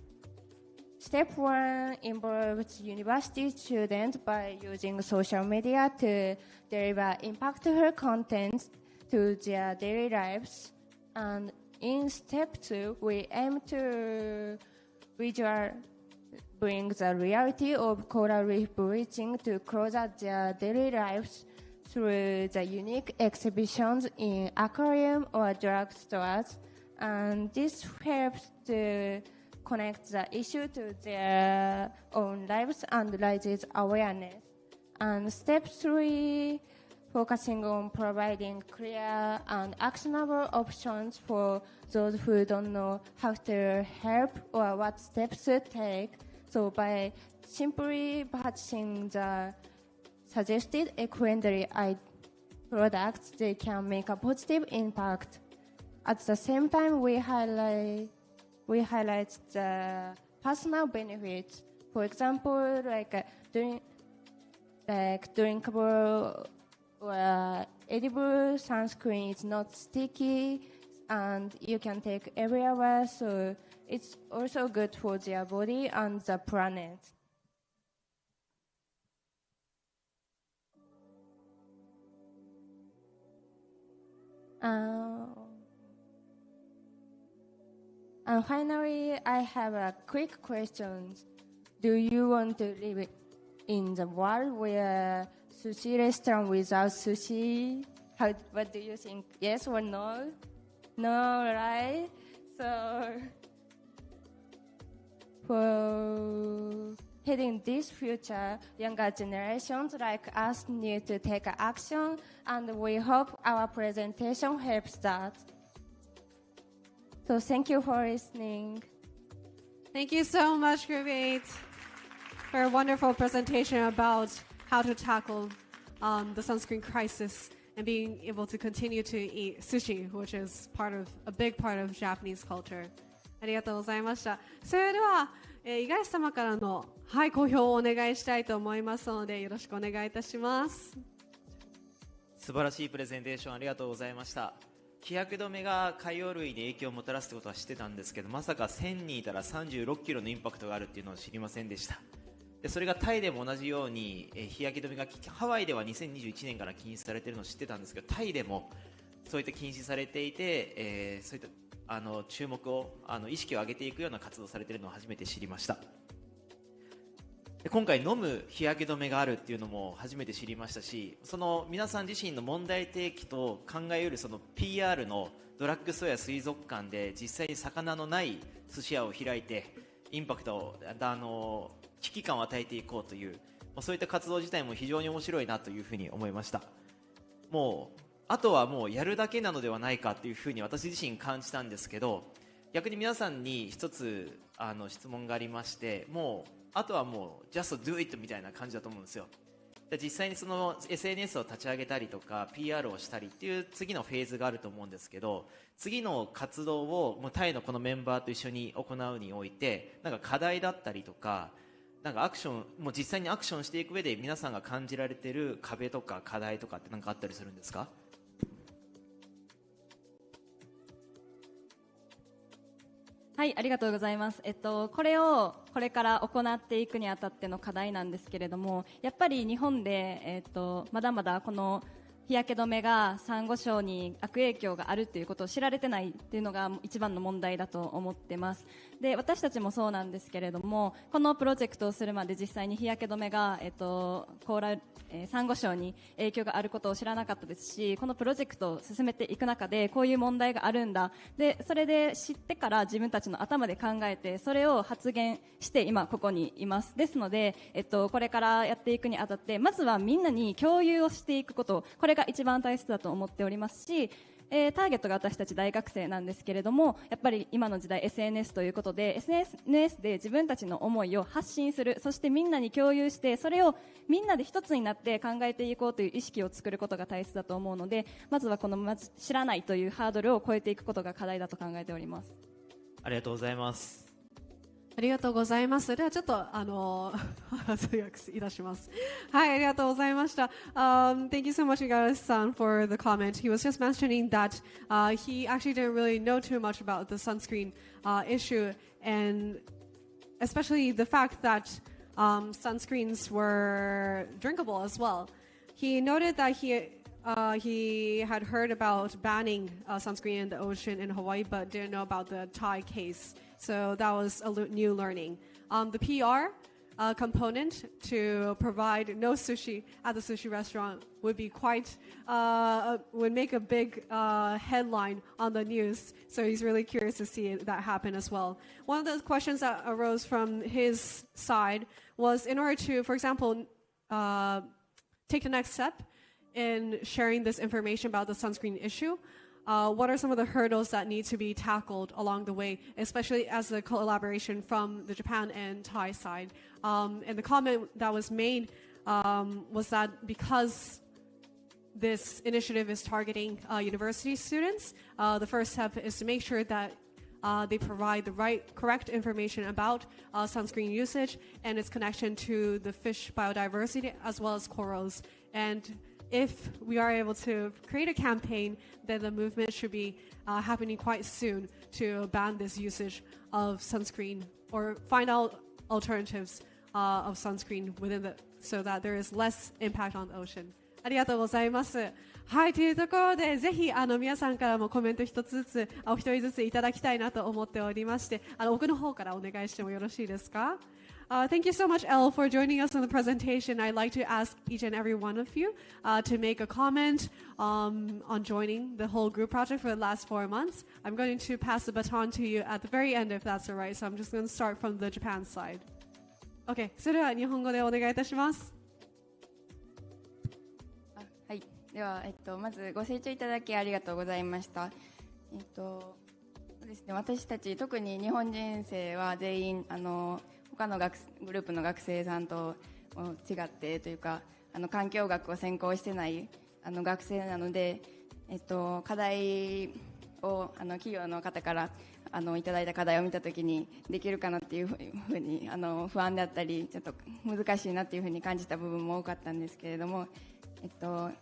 step one involves university students by using social media to deliver impactful content to their daily lives. And in step two, we aim to bring the reality of coral reef bleaching to closer their daily lives through the unique exhibitions in aquarium or drug stores. And this helps to connect the issue to their own lives and raises awareness. And step three, focusing on providing clear and actionable options for those who don't know how to help or what steps to take. So by simply purchasing the suggested eco-friendly products, they can make a positive impact. At the same time, we highlight the personal benefits. For example, drinkable or edible sunscreen is not sticky, and you can take every hour. So it's also good for their body and the planet. And finally, I have a quick question. Do you want to live in the world where sushi restaurant without sushi? What do you think? Yes or no? No, right? So for heading this future, younger generations like us need to take action, and we hope our presentation helps that. So thank you for listening. Thank you so much, Group 8, for a wonderful presentation about how to tackle the sunscreen crisis and being able to continue to eat sushi, which is a big part of Japanese culture. ありがとうございました。それでは、五十嵐様からの、講評をお願いしたいと思いますので、よろしくお願いいたします。素晴らしいプレゼンテーションありがとうございました。日焼け止めが海洋類に影響をもたらすということは知ってたんですけど、まさか1000人いたら36キロのインパクトがあるっていうのを知りませんでした。でそれがタイでも同じように、日焼け止めがハワイでは2021年から禁止されているのを知ってたんですけど、タイでもそういった禁止されていて、そういった注目を意識を上げていくような活動をされているのを初めて知りました。で今回飲む日焼け止めがあるっていうのも初めて知りましたし、その皆さん自身の問題提起と考えうるその PR のドラッグストアや水族館で実際に魚のない寿司屋を開いてインパクトを危機感を与えていこうという、そういった活動自体も非常に面白いなというふうに思いました。もうあとはもうやるだけなのではないかというふうに私自身感じたんですけど、逆に皆さんに一つ質問がありまして、もうあとはもう just do it みたいな感じだと思うんですよ。で実際にその SNS を立ち上げたりとか PR をしたりっていう次のフェーズがあると思うんですけど、次の活動をもうタイのこのメンバーと一緒に行うにおいて、なんか課題だったりとか、なんかアクション、もう実際にアクションしていく上で皆さんが感じられている壁とか課題とかって何かあったりするんですか？はい、ありがとうございます。これをこれから行っていくにあたっての課題なんですけれども、やっぱり日本で、まだまだこの日焼け止めがサンゴ礁に悪影響があるということを知られてないっていうのが一番の問題だと思ってます。で、私たちもそうなんですけれども、このプロジェクトをするまで実際に日焼け止めが、サンゴ礁に影響があることを知らなかったですし、このプロジェクトを進めていく中でこういう問題があるんだ、でそれで知ってから自分たちの頭で考えてそれを発言して今ここにいます。ですので、これからやっていくにあたってまずはみんなに共有をしていくこと、これが一番大切だと思っておりますし、ターゲットが私たち大学生なんですけれども、やっぱり今の時代 SNS ということで SNS で自分たちの思いを発信する、そしてみんなに共有してそれをみんなで一つになって考えていこうという意識を作ることが大切だと思うので、まずはこの知らないというハードルを超えていくことが課題だと考えております。ありがとうございます。ありがとうございます。ではちょっと通訳いたします。はい、ありがとうございました。Thank you so much, Igaru-san, for the comment. He was just mentioning that he actually didn't really know too much about the sunscreen issue, and especially the fact that sunscreens were drinkable as well. He noted that he had heard about banning sunscreen in the ocean in Hawaii, but didn't know about the Thai case. So that was a new learning. The PR component to provide no sushi at the sushi restaurant would be would make a big headline on the news. So he's really curious to see that happen as well. One of the questions that arose from his side was, in order to, for example, take the next step in sharing this information about the sunscreen issue, what are some of the hurdles that need to be tackled along the way, especially as a collaboration from the Japan and Thai side? And the comment that was made was that because this initiative is targeting university students, the first step is to make sure that they provide the correct information about sunscreen usage and its connection to the fish biodiversity as well as corals. And if we are able to create a campaign, then the movement should be happening quite soon to ban this usage of sunscreen or find out alternatives of sunscreen so that there is less impact on the ocean. ありがとうございます。はい、というところでぜひ皆さんからもコメント一つずつお一人ずついただきたいなと思っておりまして、奥の方からお願いしてもよろしいですか？Thank you so much, Elle, for joining us on the presentation. I'd like to ask each and every one of you to make a comment on joining the whole group project for the last 4 months. I'm going to pass the baton to you at the very end, if that's all right. So I'm just going to start from the Japan side. Okay, それでは日本語でお願いいたします。はい、では、まずご清聴いただきありがとうございました。そうですね、私たち特に日本人生は全員他のグループの学生さんと違ってというか環境学を専攻してない学生なので、課題を企業の方からいただいた課題を見たときにできるかなっていうふうに不安であったりちょっと難しいなっていうふうに感じた部分も多かったんですけれども、そ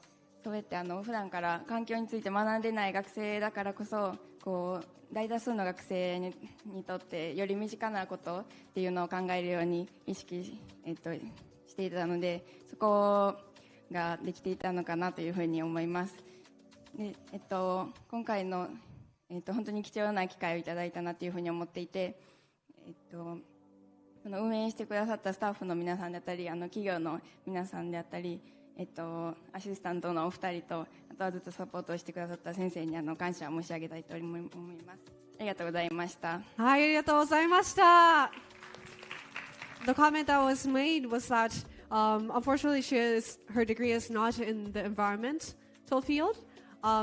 うやって普段から環境について学んでない学生だからこそ大多数の学生にとってより身近なことっていうのを考えるように意識していたので、そこができていたのかなというふうに思います。で、今回の、本当に貴重な機会をいただいたなというふうに思っていて、その運営してくださったスタッフの皆さんであったり企業の皆さんであったり、アシスタントのお二人とあとはずっとサポートをしてくださった先生に感謝申し上げたいと思います。ありがとうございました。はい、ありがとうございました。The comment that was made was that unfortunately her degree is not in the environmental field.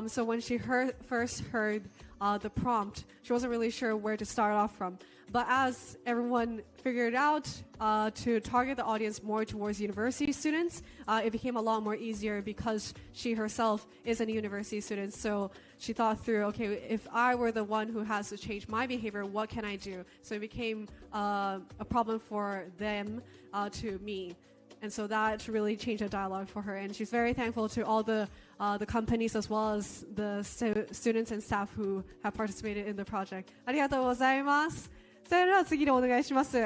So when she first heard the prompt, she wasn't really sure where to start off from. But as everyone figured out to target the audience more towards university students, it became a lot more easier because she herself is a university student. So she thought through, okay, if I were the one who has to change my behavior, what can I do? So it became a problem for them to me. And so that really changed the dialogue for her. And she's very thankful to all the companies as well as the students and staff who have participated in the project. ありがとうございます。それでは次でお願いします。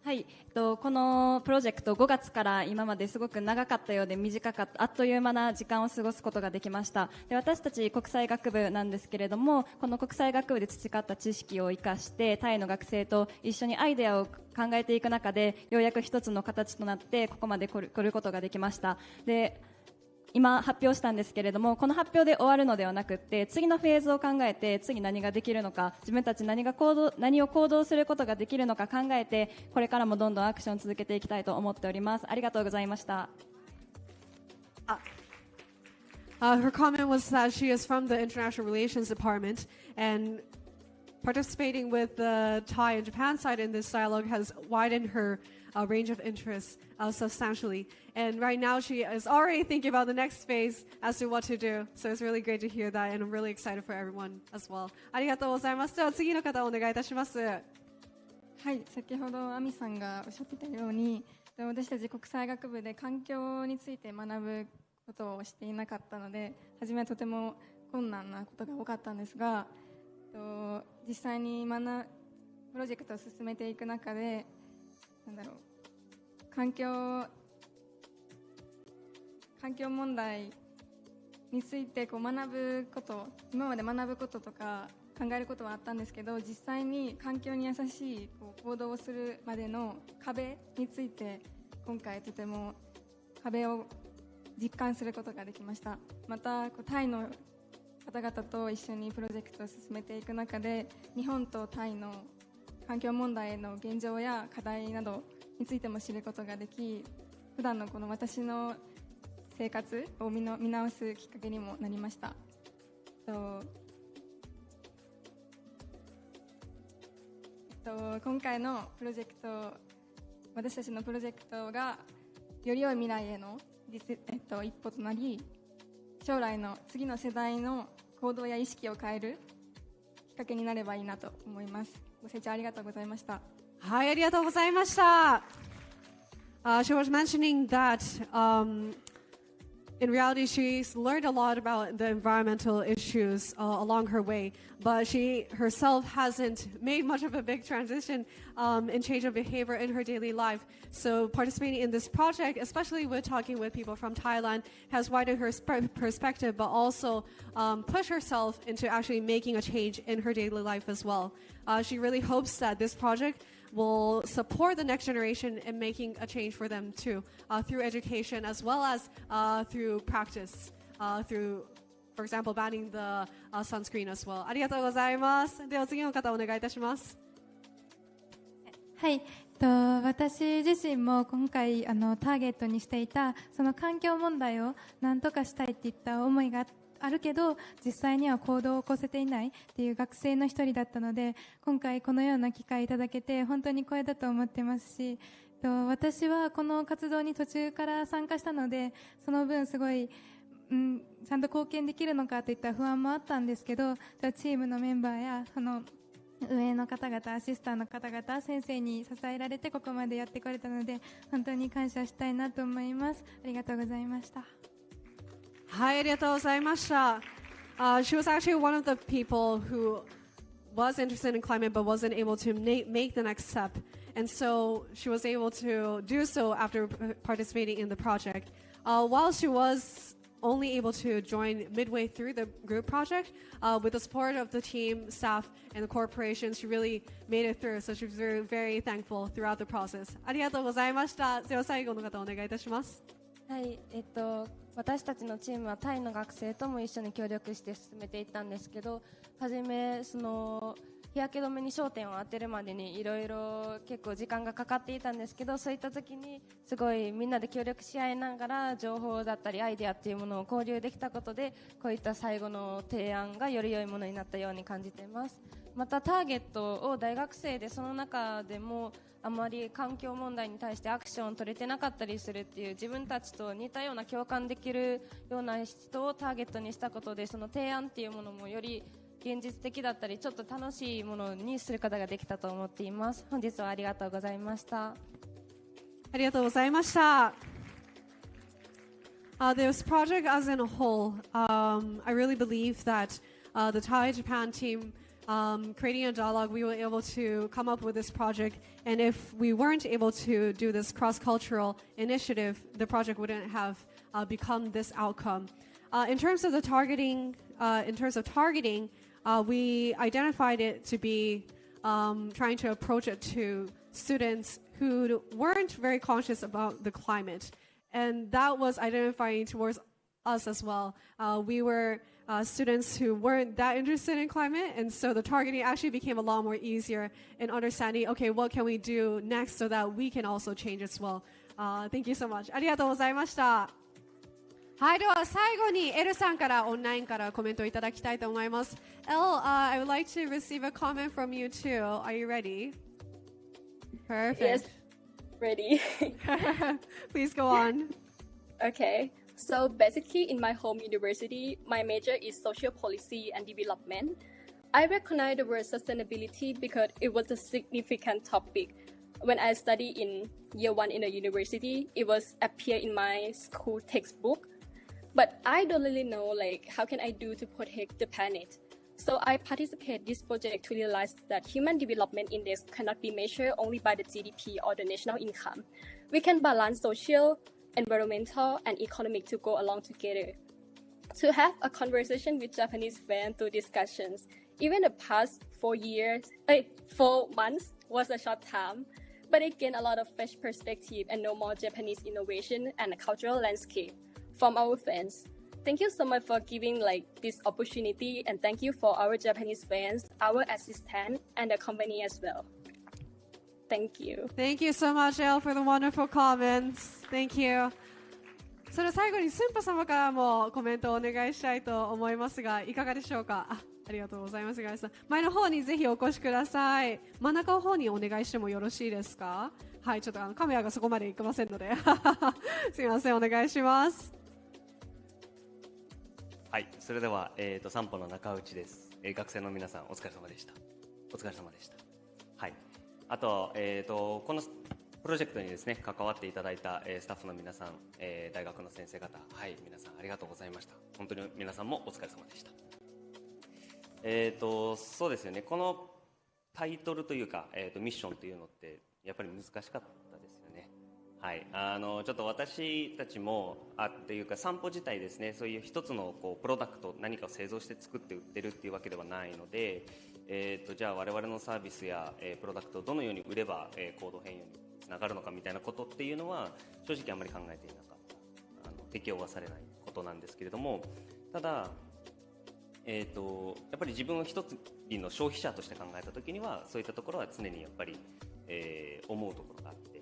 はい、このプロジェクト5月から今まですごく長かったようで短かった、あっという間な時間を過ごすことができました。で、私たち国際学部なんですけれども、この国際学部で培った知識を生かしてタイの学生と一緒にアイデアを考えていく中で、ようやく一つの形となってここまで来ることができました。で、今発表したんですけれども、この発表で終わるのではなくって、次のフェーズを考えて、次何ができるのか、自分たち何を行動することができるのか考えて、これからもどんどんアクションを続けていきたいと思っております。ありがとうございました。Her comment was that she is from the International Relations Department, and participating with the Thai and Japan side in this dialogue has widened her range of interests substantially. And right now she is already thinking about the next phase as to what to do. So it's really great to hear that, and I'm really excited for everyone as well. ありがとうございます。では次の方お願いいたします。はい、先ほど亜美さんがおっしゃってたように、私たち国際学部で環境について学ぶことをしていなかったので、初めはとても困難なことが多かったんですが、実際にプロジェクトを進めていく中で、環境問題について学ぶこと、今まで学ぶこととか考えることはあったんですけど、実際に環境に優しい行動をするまでの壁について、今回とても壁を実感することができました。またタイの方々と一緒にプロジェクトを進めていく中で、日本とタイの環境問題への現状や課題などについても知ることができ、普段のこの私の生活を見直すきっかけにもなりました。今回のプロジェクト、私たちのプロジェクトがより良い未来への一歩となり、将来の次の世代の行動や意識を変えるきっかけになればいいなと思います。ご清聴ありがとうございました。はい、ありがとうございました。She was mentioning that in reality, she's learned a lot about the environmental issues along her way, but she herself hasn't made much of a big transition in change of behavior in her daily life. So participating in this project, especially with talking with people from Thailand, has widened her perspective, but also pushed herself into actually making a change in her daily life as well. She really hopes that this project will support the next generation in making a change for them too, through education as well as through practice, through, for example, banning the sunscreen as well. ありがとうございます。では次の方お願いいたします。はい、私自身も今回ターゲットにしていたその環境問題を何とかしたいっていった思いがあるけど、実際には行動を起こせていないっていう学生の一人だったので、今回このような機会いただけて本当に光栄だと思ってますし、私はこの活動に途中から参加したので、その分すごい、ちゃんと貢献できるのかといった不安もあったんですけど、チームのメンバーやその運営の方々、アシスタントの方々、先生に支えられてここまでやってこれたので、本当に感謝したいなと思います。ありがとうございました。はい、ありがとうございました。She was actually one of the people who was interested in climate but wasn't able to make the next step. And so she was able to do so after participating in the project. While she was only able to join midway through the group project, with the support of the team, staff, and the corporation, she really made it through. So she was very, very thankful throughout the process. ありがとうございました。では最後の方お願いいたします。はい、私たちのチームはタイの学生とも一緒に協力して進めていったんですけど、はじめ日焼け止めに焦点を当てるまでにいろいろ結構時間がかかっていたんですけど、そういった時にすごいみんなで協力し合いながら情報だったりアイデアっていうものを交流できたことで、こういった最後の提案がより良いものになったように感じています。またターゲットを大学生で、その中でもあまり環境問題に対してアクションを取れてなかったりするっていう、自分たちと似たような共感できるような人をターゲットにしたことで、その提案っていうものもより現実的だったりちょっと楽しいものにすることができたと思っています。本日はありがとうございました。ありがとうございました。This project as in a whole, I really believe that the Thai-Japan team creating a dialogue, we were able to come up with this project. And if we weren't able to do this cross-cultural initiative, the project wouldn't have become this outcome. In terms of targeting, we identified it to be trying to approach it to students who weren't very conscious about the climate. And that was identifying towards us as well. We were students who weren't that interested in climate, and so the targeting actually became a lot more easier in understanding, okay, what can we do next so that we can also change as well. Thank you so much. ありがとうございました。はい、では最後に L さんからオンラインからコメントをいただきたいと思います。L, I would like to receive a comment from you too. Are you ready? Perfect. Yes, ready. Please go on. Okay. So basically, in my home university, my major is social policy and development. I recognize the word sustainability because it was a significant topic. When I studied in year 1 in the university, it was appear in my school textbook. But I don't really know how can I do to protect the planet. So I participate this project to realize that human development index cannot be measured only by the GDP or the national income. We can balance social, environmental, and economic to go along together. To have a conversation with Japanese friends through discussions, even the past 4 months was a short time, but I gained a lot of fresh perspective and know more Japanese innovation and cultural landscape from our friends. Thank you so much for giving this opportunity, and thank you for our Japanese friends, our assistant, and the company as well. Thank you. Thank you so much, Elle, for the wonderful comments. Thank you. それ最後にスンパ様からもコメントをお願いしたいと思いますが、いかがでしょうか。ありがとうございます。ガイさん、前の方にぜひお越しください。真ん中の方にお願いしてもよろしいですか。はい、ちょっとカメラがそこまで行きませんので、すみません、お願いします。はい、それでは散歩の中内です。学生の皆さんお疲れ様でした。お疲れ様でした。はい。あと、このプロジェクトにですね関わっていただいた、スタッフの皆さん、大学の先生方、はい、皆さんありがとうございました。本当に皆さんもお疲れ様でした。そうですよね。このタイトルというか、ミッションというのってやっぱり難しかったですよね。はい、ちょっと私たちもっていうか散歩自体ですね、そういう一つのプロダクト、何かを製造して作って売ってるっていうわけではないので、じゃあ我々のサービスや、プロダクトをどのように売れば、行動変容につながるのかみたいなことっていうのは正直あんまり考えていなかった、適用はされないことなんですけれども、ただ、やっぱり自分を一つの消費者として考えたときにはそういったところは常にやっぱり、思うところがあって、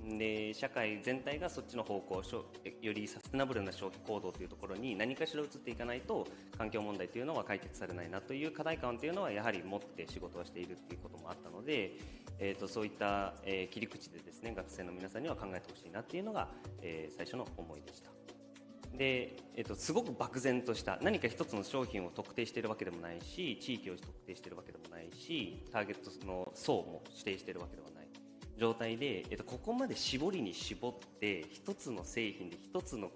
で社会全体がそっちの方向、よりサステナブルな消費行動というところに何かしら移っていかないと環境問題というのは解決されないなという課題感というのはやはり持って仕事をしているということもあったので、そういった、切り口でですね学生の皆さんには考えてほしいなっていうのが、最初の思いでした。で、すごく漠然とした何か一つの商品を特定しているわけでもないし、地域を特定しているわけでもないし、ターゲットの層も指定しているわけではない状態で、ここまで絞りに絞って一つの製品で一つの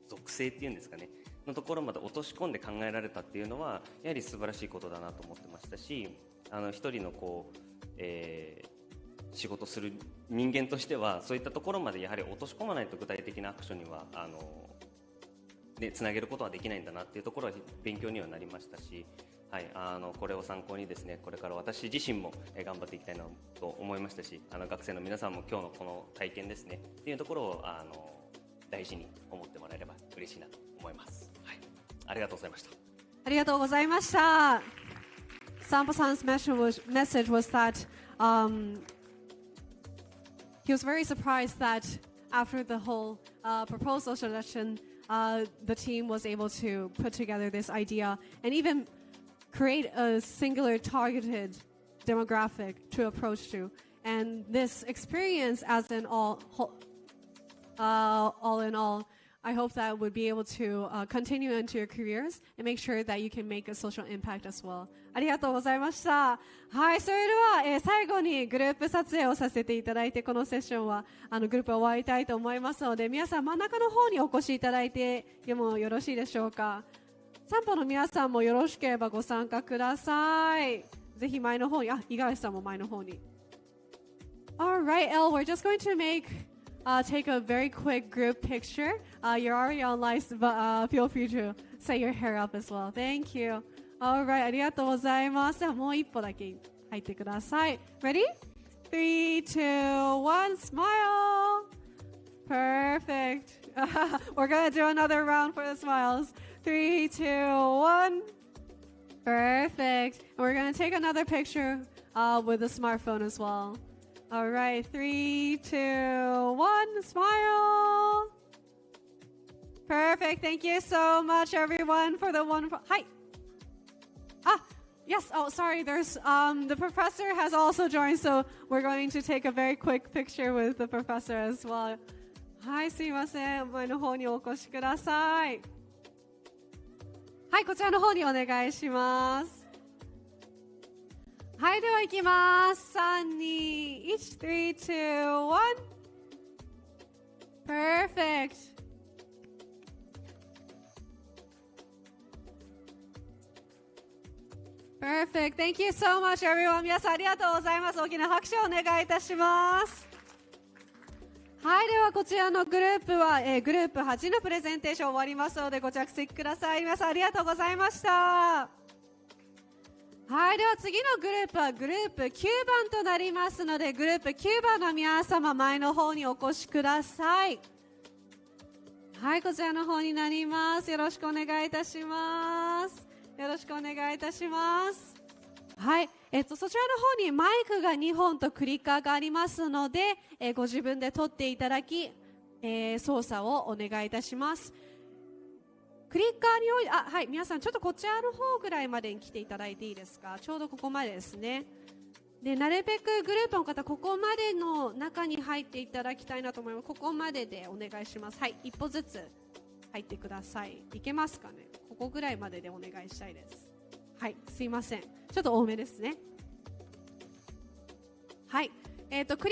属性っていうんですかねのところまで落とし込んで考えられたっていうのはやはり素晴らしいことだなと思ってましたし、一人の仕事する人間としてはそういったところまでやはり落とし込まないと具体的なアクションにはつなげることはできないんだなっていうところは勉強にはなりましたし、はい、これを参考にですねこれから私自身も頑張っていきたいなと思いましたし、学生の皆さんも今日のこの体験ですねっていうところを大事に思ってもらえれば嬉しいなと思います。はい、ありがとうございました。ありがとうございました。Sampo-san's message was that he was very surprised that after the whole proposal selection, the team was able to put together this idea and even create a singular targeted demographic to approach to. And this experience as an all in all, I hope that would be able to continue into your careers and make sure that you can make a social impact as well. ありがとうございました。はい、それでは、最後にグループ撮影をさせていただいて、このセッションはグループを終わりたいと思いますので、皆さん真ん中の方にお越しいただいてもよろしいでしょうか。散歩の皆さんもよろしければご参加ください。ぜひ前の方に、五十嵐さんも前の方に。Alright, Elle, we're just going to take a very quick group picture. You're already on live, but feel free to set your hair up as well. Thank you. Alright, ありがとうございます。もう一歩だけ入ってください。Ready? 3, 2, 1, smile! Perfect. We're going to do another round for the smiles. 3, 2, 1. Perfect. And we're going to take another picture with the smartphone as well. All right, 3, 2, 1, smile. Perfect. Thank you so much, everyone, for the wonderful. Hi. Yes. Oh, sorry. There's the professor has also joined, so we're going to take a very quick picture with the professor as well. はい、すいません。前の方にお越しください。はい、こちらの方にお願いします。はい、では行きます。3、2、1、3、2、1。Perfect. Perfect. Thank you so much, everyone. 皆さんありがとうございます。大きな拍手をお願いいたします。はい、ではこちらのグループは、グループ8のプレゼンテーション終わりますのでご着席ください。皆さんありがとうございました。はい、では次のグループはグループ9番となりますので、グループ9番の皆様前の方にお越しください。はい、こちらの方になります。よろしくお願いいたします。よろしくお願いいたします。はい、そちらの方にマイクが2本とクリッカーがありますので、ご自分で撮っていただき、操作をお願いいたします。クリッカーにおいて、はい、皆さんちょっとこちらの方ぐらいまでに来ていただいていいですか。ちょうどここまでですね。で、なるべくグループの方、ここまでの中に入っていただきたいなと思います。ここまででお願いします。はい、一歩ずつ入ってください。いけますかね。ここぐらいまででお願いしたいです。はい、すいません。ちょっと多めですね。はい。クリッカーは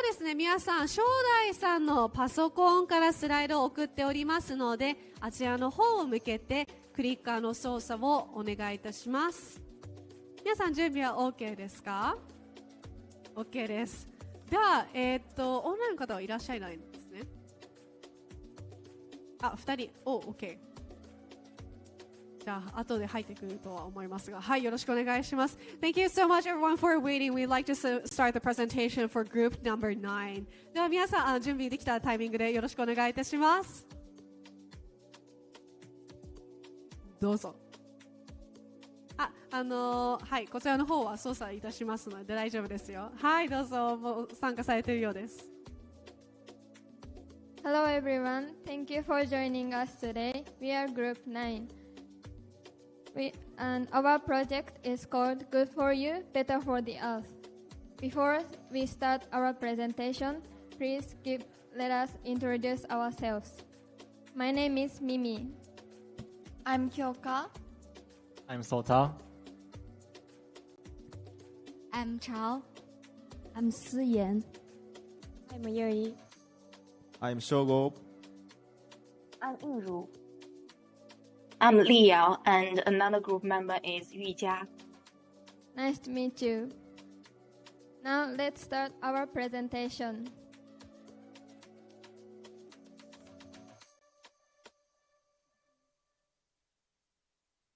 ですね、皆さん、正代さんのパソコンからスライドを送っておりますので、あちらの方を向けて、クリッカーの操作をお願いいたします。皆さん、準備は OK ですか？ OK です。では、オンラインの方はいらっしゃいないんですね。2人。OK。じゃあ、後で入ってくるとは思いますが、はい、よろしくお願いします。Thank you so much everyone for waiting. We'd like to start the presentation for group number 9. では皆さん、準備できたタイミングでよろしくお願いいたします。どうぞ。はい、こちらの方は操作いたしますので大丈夫ですよ。はい、どうぞ、もう参加されているようです。Hello everyone. Thank you for joining us today. We are group 9. And our project is called Good for You, Better for the Earth. Before we start our presentation, please let us introduce ourselves. My name is Mimi. I'm Kyoka. I'm Sota. I'm Chao. I'm Siyan. I'm Yuri. I'm Shogo. I'm Yingru. I'm Li Yao, and another group member is Yu Jia. Nice to meet you. Now let's start our presentation.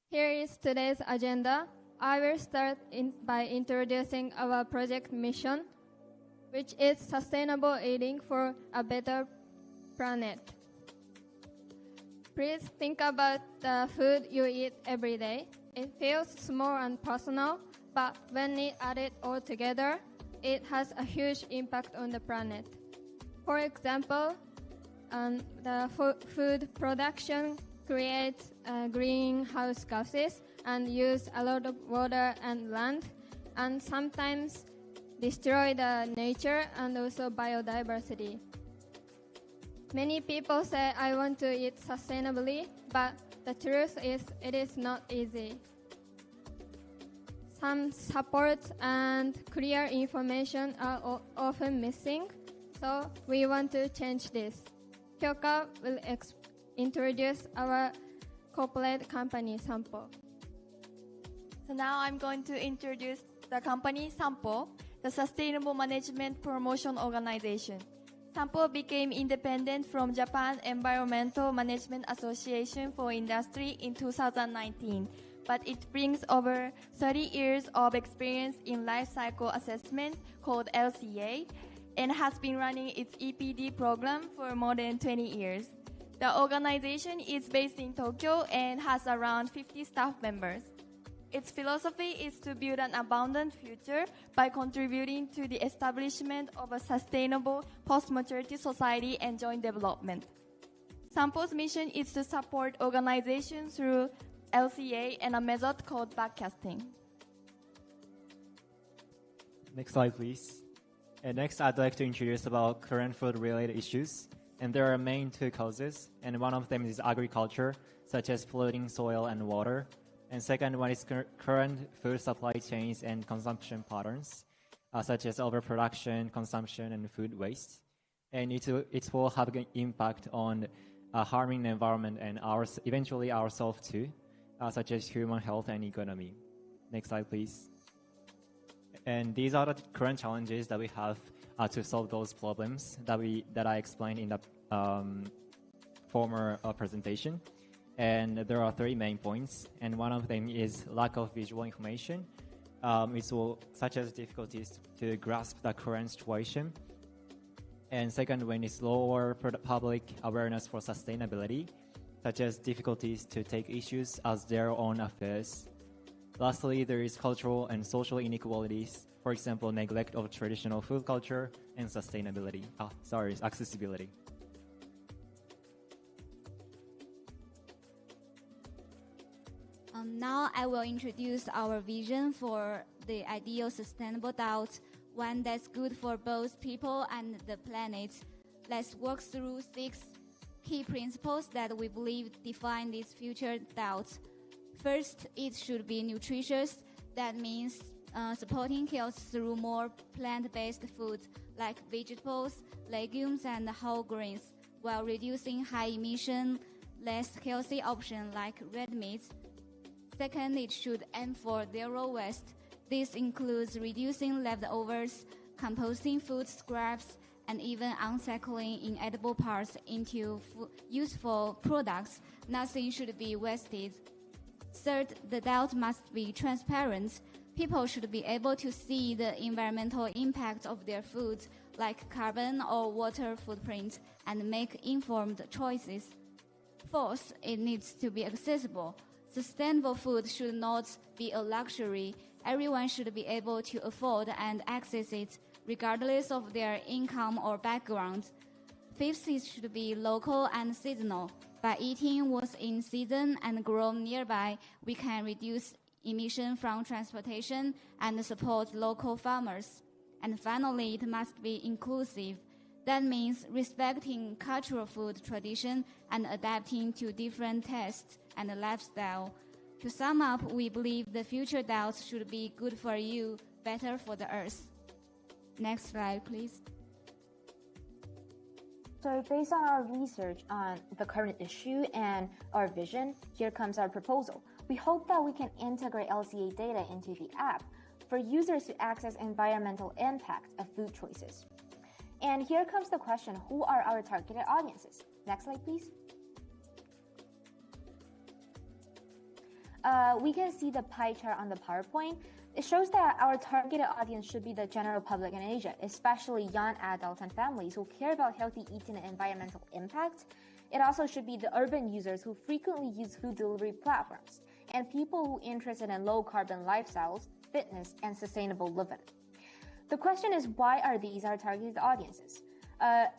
Here is today's agenda. I will start by introducing our project mission, which is sustainable eating for a better planet. Please think about the food you eat every day. It feels small and personal, but when it added all together, it has a huge impact on the planet. For example, the food production creates greenhouse gases and use a lot of water and land, and sometimes destroy the nature and also biodiversity. Many people say I want to eat sustainably, but the truth is it is not easy. Some support and clear information are often missing, so we want to change this. Kyoka will introduce our corporate company sample. So now I'm going to introduce the company Sampo, the Sustainable Management Promotion Organization. Sampo became independent from Japan Environmental Management Association for Industry in 2019, but it brings over 30 years of experience in life cycle assessment called LCA and has been running its EPD program for more than 20 years. The organization is based in Tokyo and has around 50 staff members. Its philosophy is to build an abundant future by contributing to the establishment of a sustainable post-maturity society and joint development. Sampo's mission is to support organizations through LCA and a method called backcasting. Next slide, please. And next, I'd like to introduce about current food-related issues. And there are main two causes, and one of them is agriculture, such as polluting soil and water. And second one is current food supply chains and consumption patterns, such as overproduction, consumption, and food waste. And it will have an impact on harming the environment and eventually ourselves too, such as human health and economy. Next slide, please. And these are the current challenges that we have to solve those problems that I explained in the former presentation. And there are three main points, and one of them is lack of visual information, such as difficulties to grasp the current situation. And second one is lower public awareness for sustainability, such as difficulties to take issues as their own affairs. Lastly, there is cultural and social inequalities, for example, neglect of traditional food culture and accessibility. Now I will introduce our vision for the ideal sustainable DOUT, one that's good for both people and the planet. Let's walk through 6 key principles that we believe define this future DOUT. First, it should be nutritious. That means supporting health through more plant-based foods like vegetables, legumes, and whole grains, while reducing high-emission, less healthy options like red meat. Second, it should aim for zero waste. This includes reducing leftovers, composting food scraps, and even upcycling inedible parts into useful products. Nothing should be wasted. Third, the DOUT must be transparent. People should be able to see the environmental impact of their foods, like carbon or water footprint, and make informed choices. Fourth, it needs to be accessible. Sustainable food should not be a luxury. Everyone should be able to afford and access it, regardless of their income or background. Fifth, it should be local and seasonal. By eating what's in season and grown nearby, we can reduce emission from transportation and support local farmers. And finally, it must be inclusive. That means respecting cultural food tradition and adapting to different tastes and lifestyle. To sum up, we believe the future DOUT should be good for you, better for the earth. Next slide, please. So based on our research on the current issue and our vision, here comes our proposal. We hope that we can integrate LCA data into the app for users to access environmental impact of food choices. And here comes the question, who are our targeted audiences? Next slide, please. We can see the pie chart on the PowerPoint. It shows that our targeted audience should be the general public in Asia, especially young adults and families who care about healthy eating and environmental impact. It also should be the urban users who frequently use food delivery platforms, and people who are interested in low-carbon lifestyles, fitness, and sustainable living. The question is, why are these our targeted audiences?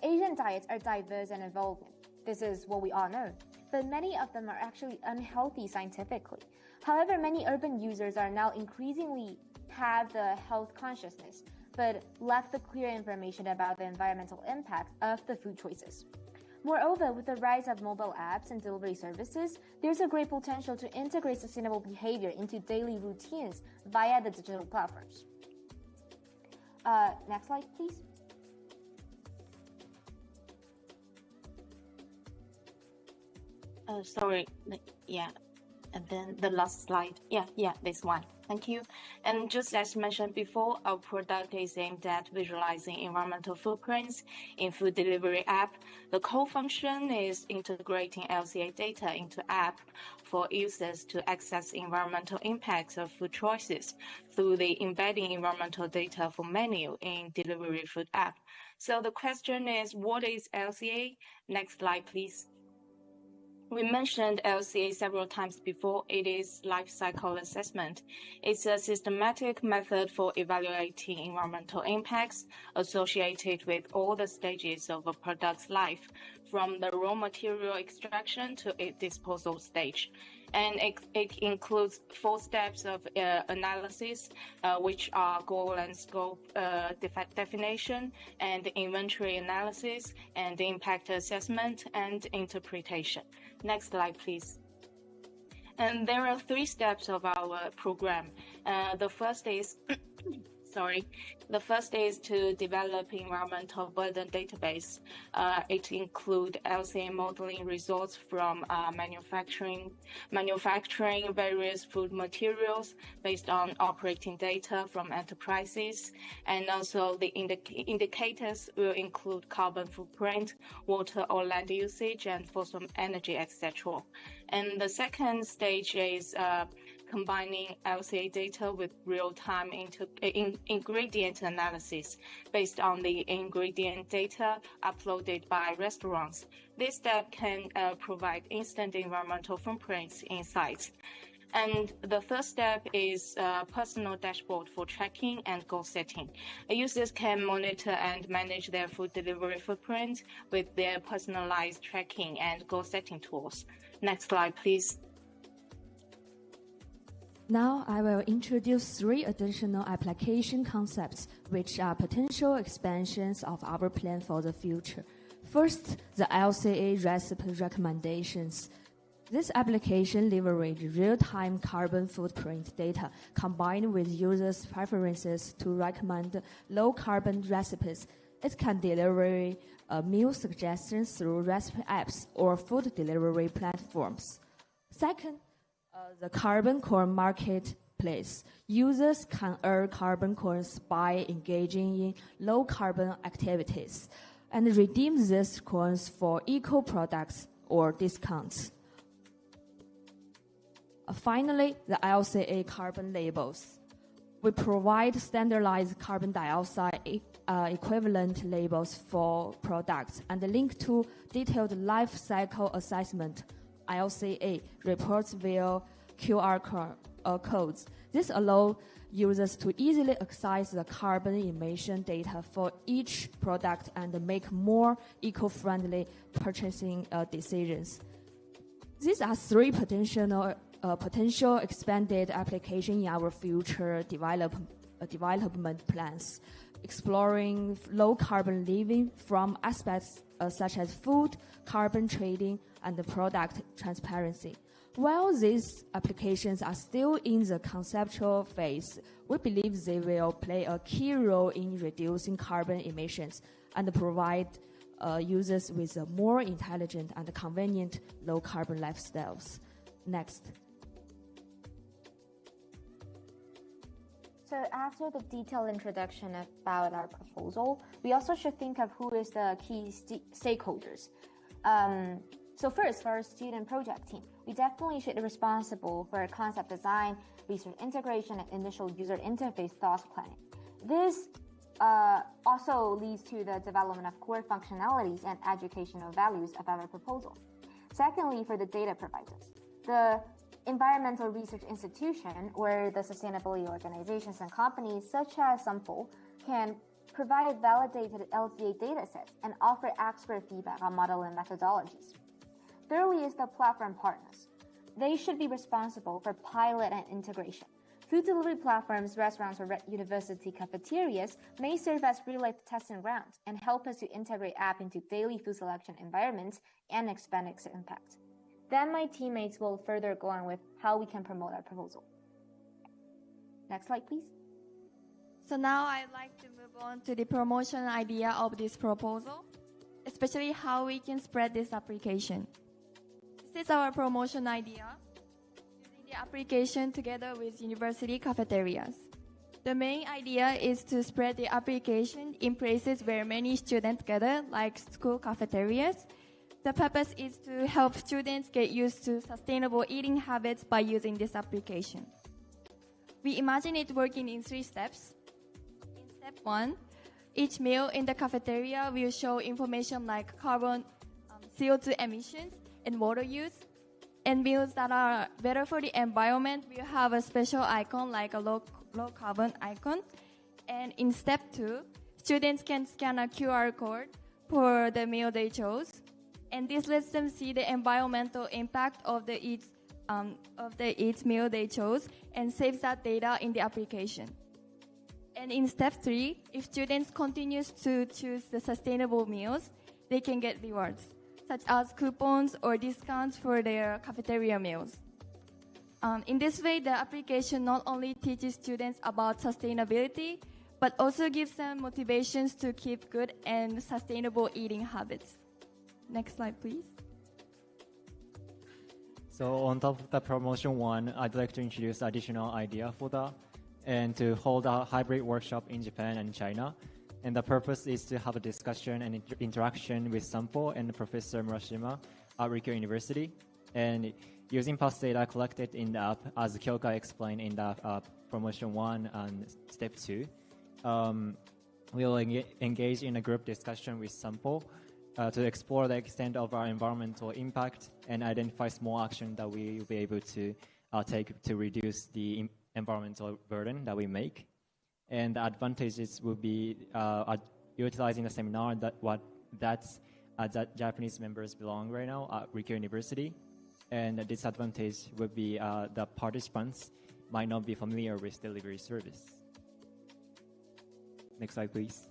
Asian diets are diverse and evolving. This is what we all know. But many of them are actually unhealthy scientifically. However, many urban users are now increasingly have the health consciousness, but lack the clear information about the environmental impact of the food choices. Moreover, with the rise of mobile apps and delivery services, there's a great potential to integrate sustainable behavior into daily routines via the digital platforms. Next slide, please. Sorry. Yeah. And then the last slide. Yeah, this one. Thank you. And just as mentioned before, our product is aimed at visualizing environmental footprints in food delivery app. The core function is integrating LCA data into app for users to access environmental impacts of food choices through the embedding environmental data for menu in delivery food app. So the question is, what is LCA? Next slide, please. We mentioned LCA several times before. It is life cycle assessment. It's a systematic method for evaluating environmental impacts associated with all the stages of a product's life, from the raw material extraction to its disposal stage. And it includes 4 steps of analysis, which are goal and scope definition, and inventory analysis, and impact assessment, and interpretation. Next slide, please. And there are 3 steps of our program. The first is The first is to develop environmental burden database. It includes LCA modeling results from manufacturing various food materials based on operating data from enterprises, and also the indicators will include carbon footprint, water or land usage, and fossil energy, etc. And the second stage is combining LCA data with real-time ingredient analysis based on the ingredient data uploaded by restaurants. This step can provide instant environmental footprints insights. And the third step is a personal dashboard for tracking and goal setting. Users can monitor and manage their food delivery footprint with their personalized tracking and goal setting tools. Next slide, please. Now I will introduce 3 additional application concepts, which are potential expansions of our plan for the future. First, the LCA recipe recommendations. This application leverages real-time carbon footprint data combined with users' preferences to recommend low-carbon recipes. It can deliver meal suggestions through recipe apps or food delivery platforms. Second, the carbon coin marketplace. Users can earn carbon coins by engaging in low-carbon activities and redeem these coins for eco products or discounts. Finally, the LCA carbon labels. We provide standardized carbon dioxide equivalent labels for products and link to detailed life cycle assessment LCA reports via QR codes. This allows users to easily access the carbon emission data for each product and make more eco-friendly purchasing decisions. These are 3 potential expanded applications in our future development plans, exploring low-carbon living from aspects such as food, carbon trading, and product transparency. While these applications are still in the conceptual phase, we believe they will play a key role in reducing carbon emissions and provide users with a more intelligent and convenient low-carbon lifestyles. Next. So after the detailed introduction about our proposal, we also should think of who is the key stakeholders. So first, for our student project team, we definitely should be responsible for concept design, research integration, and initial user interface thought planning. This also leads to the development of core functionalities and educational values of our proposal. Secondly, for the data providers, the environmental research institution or the sustainability organizations and companies such as Sampo can provide validated LCA datasets and offer expert feedback on model and methodologies. Thirdly is the platform partners. They should be responsible for pilot and integration. Food delivery platforms, restaurants, or university cafeterias may serve as real-life testing grounds and help us to integrate app into daily food selection environments and expand its impact. Then my teammates will further go on with how we can promote our proposal. Next slide, please. So now I'd like to move on to the promotion idea of this proposal, especially how we can spread this application. This is our promotion idea. application together with university cafeterias. The main idea is to spread the application in places where many students gather, like school cafeterias. The purpose is to help students get used to sustainable eating habits by using this application. We imagine it working in 3 steps. In step 1, each meal in the cafeteria will show information like carbon, CO2 emissions, and water use. And meals that are better for the environment will have a special icon like a low carbon icon. And in step 2, students can scan a QR code for the meal they chose. And this lets them see the environmental impact of the each meal they chose and saves that data in the application. And in step 3, if students continue to choose the sustainable meals, they can get rewards, such as coupons or discounts for their cafeteria meals. In this way, the application not only teaches students about sustainability, but also gives them motivations to keep good and sustainable eating habits. Next slide, please. So on top of the promotion 1, I'd like to introduce additional idea for that and to hold a hybrid workshop in Japan and China. And the purpose is to have a discussion and interaction with Sampo and Professor Murashima at Rikyo University. And using past data collected in the app, as Kyoka explained in the promotion 1 and step 2, we'll engage in a group discussion with Sampo to explore the extent of our environmental impact and identify small action that we will be able to take to reduce the environmental burden that we make. And the advantages will be utilizing the seminar that Japanese members belong right now at Rikyo University. And the disadvantage would be the participants might not be familiar with delivery service. Next slide, please.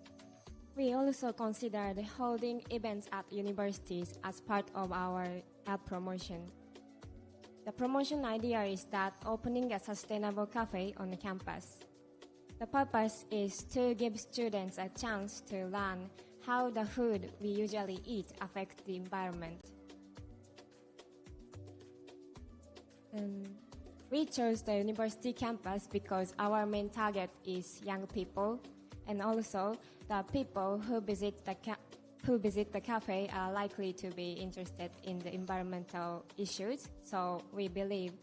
We also considered holding events at universities as part of our app promotion. The promotion idea is that opening a sustainable cafe on the campus. The purpose is to give students a chance to learn how the food we usually eat affects the environment. We chose the university campus because our main target is young people, and also the people who visit the cafe are likely to be interested in the environmental issues. So we believe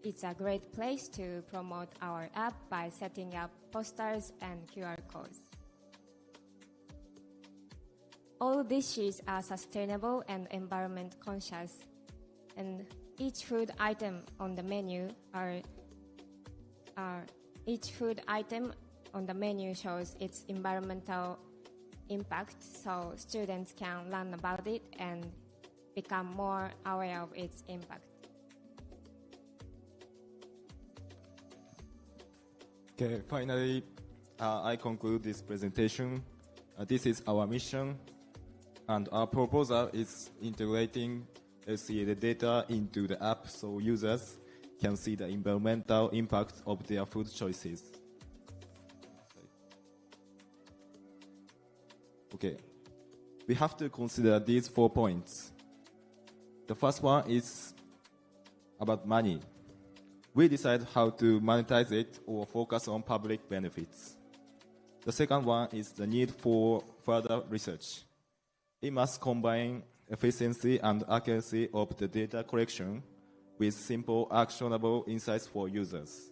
it's a great place to promote our app by setting up posters and QR codes. All dishes are sustainable and environment conscious, and each food item on the menu shows its environmental impact, so students can learn about it and become more aware of its impact. Okay, finally, I conclude this presentation. This is our mission, and our proposal is integrating LCA data into the app so users can see the environmental impact of their food choices. Okay, we have to consider these 4 points. The first one is about money. We decide how to monetize it or focus on public benefits. The second one is the need for further research. It must combine efficiency and accuracy of the data collection with simple, actionable insights for users.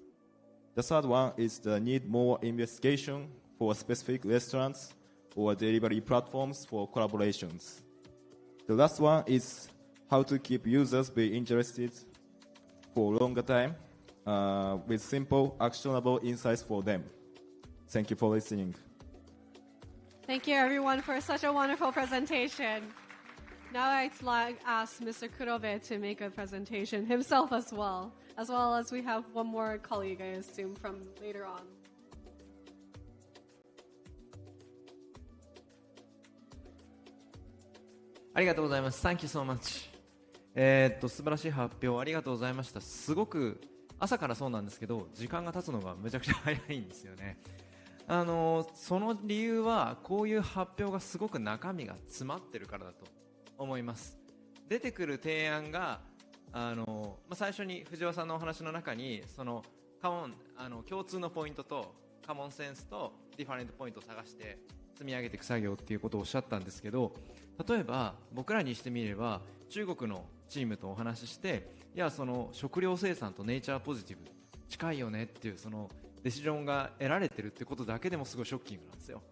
The third one is the need more investigation for specific restaurants or delivery platforms for collaborations. The last one is how to keep users be interested for a longer time with simple, actionable insights for them. Thank you for listening. Thank you, everyone, for such a wonderful presentation. Now I'd like to ask Mr. Kurobe to make a presentation himself as well as we have one more colleague, I assume, from later on. Thank you so much. 素晴らしい発表ありがとうございました。すごく朝からそうなんですけど、時間が経つのがめちゃくちゃ早いんですよね。その理由はこういう発表がすごく中身が詰まってるからだと思います。出てくる提案が最初に藤原さんのお話の中にその共通のポイントとカモンセンスとディファレントポイントを探して積み上げていく作業っていうことをおっしゃったんですけど、例えば僕らにしてみれば中国のチームとお話しして、いやその食料生産とネイチャーポジティブ近いよねっていうそのデシジョンが得られてるってことだけでもすごいショッキングなんですよ。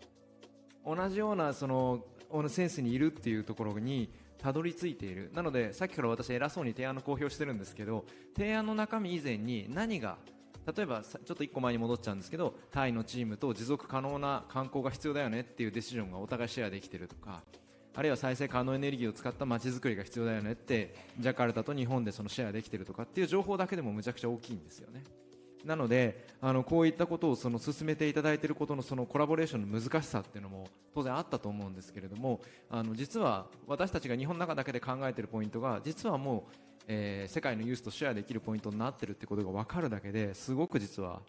同じようなそのセンスにいるっていうところにたどり着いている。なのでさっきから私偉そうに提案の公表してるんですけど、提案の中身以前に何が、例えばちょっと1個前に戻っちゃうんですけど、タイのチームと持続可能な観光が必要だよねっていうデシジョンがお互いシェアできてるとか、あるいは再生可能エネルギーを使った街づくりが必要だよねってジャカルタと日本でそのシェアできてるとかっていう情報だけでもむちゃくちゃ大きいんですよね。なのでこういったことをその進めていただいていることのそのコラボレーションの難しさっていうのも当然あったと思うんですけれども、実は私たちが日本の中だけで考えているポイントが実はもう、世界のユースとシェアできるポイントになっているってことが分かるだけですごく実は、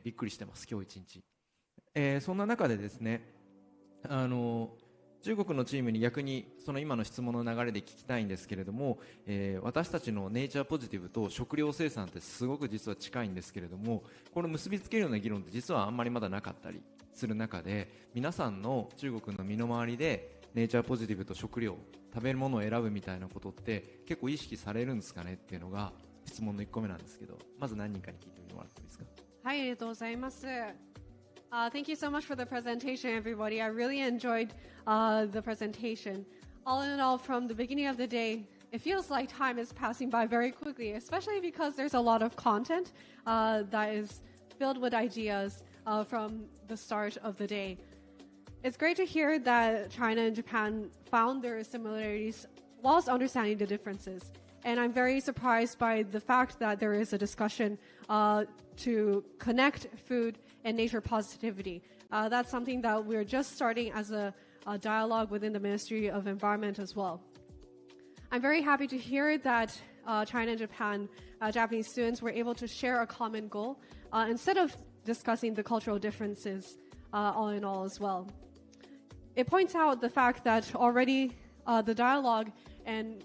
びっくりしてます今日一日。そんな中でですね、中国のチームに逆にその今の質問の流れで聞きたいんですけれども、私たちのネイチャーポジティブと食料生産ってすごく実は近いんですけれども、この結びつけるような議論って実はあんまりまだなかったりする中で、皆さんの中国の身の回りでネイチャーポジティブと食料、食べるものを選ぶみたいなことって結構意識されるんですかねっていうのが質問の1個目なんですけど、まず何人かに聞いてみてもらっていいですか。はい、ありがとうございます。Thank you so much for the presentation, everybody. I really enjoyed the presentation. All in all, from the beginning of the day, it feels like time is passing by very quickly, especially because there's a lot of content that is filled with ideas from the start of the day. It's great to hear that China and Japan found their similarities whilst understanding the differences. And I'm very surprised by the fact that there is a discussion to connect food and nature positivity. That's something that we're just starting as a dialogue within the Ministry of Environment as well. I'm very happy to hear that China and Japan, Japanese students were able to share a common goal instead of discussing the cultural differences all in all as well. It points out the fact that already the dialogue and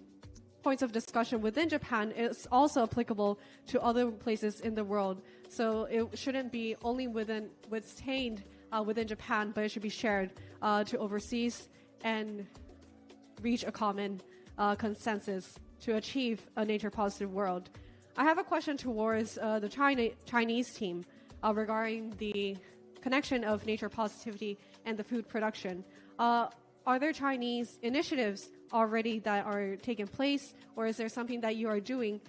points of discussion within Japan is also applicable to other places in the world. So it shouldn't be only withstained within Japan, but it should be shared to overseas and reach a common consensus to achieve a nature-positive world. I have a question towards the Chinese team regarding the connection of nature positivity and the food production. Are there Chinese initiatives already that are taking place, or is there something that you are doing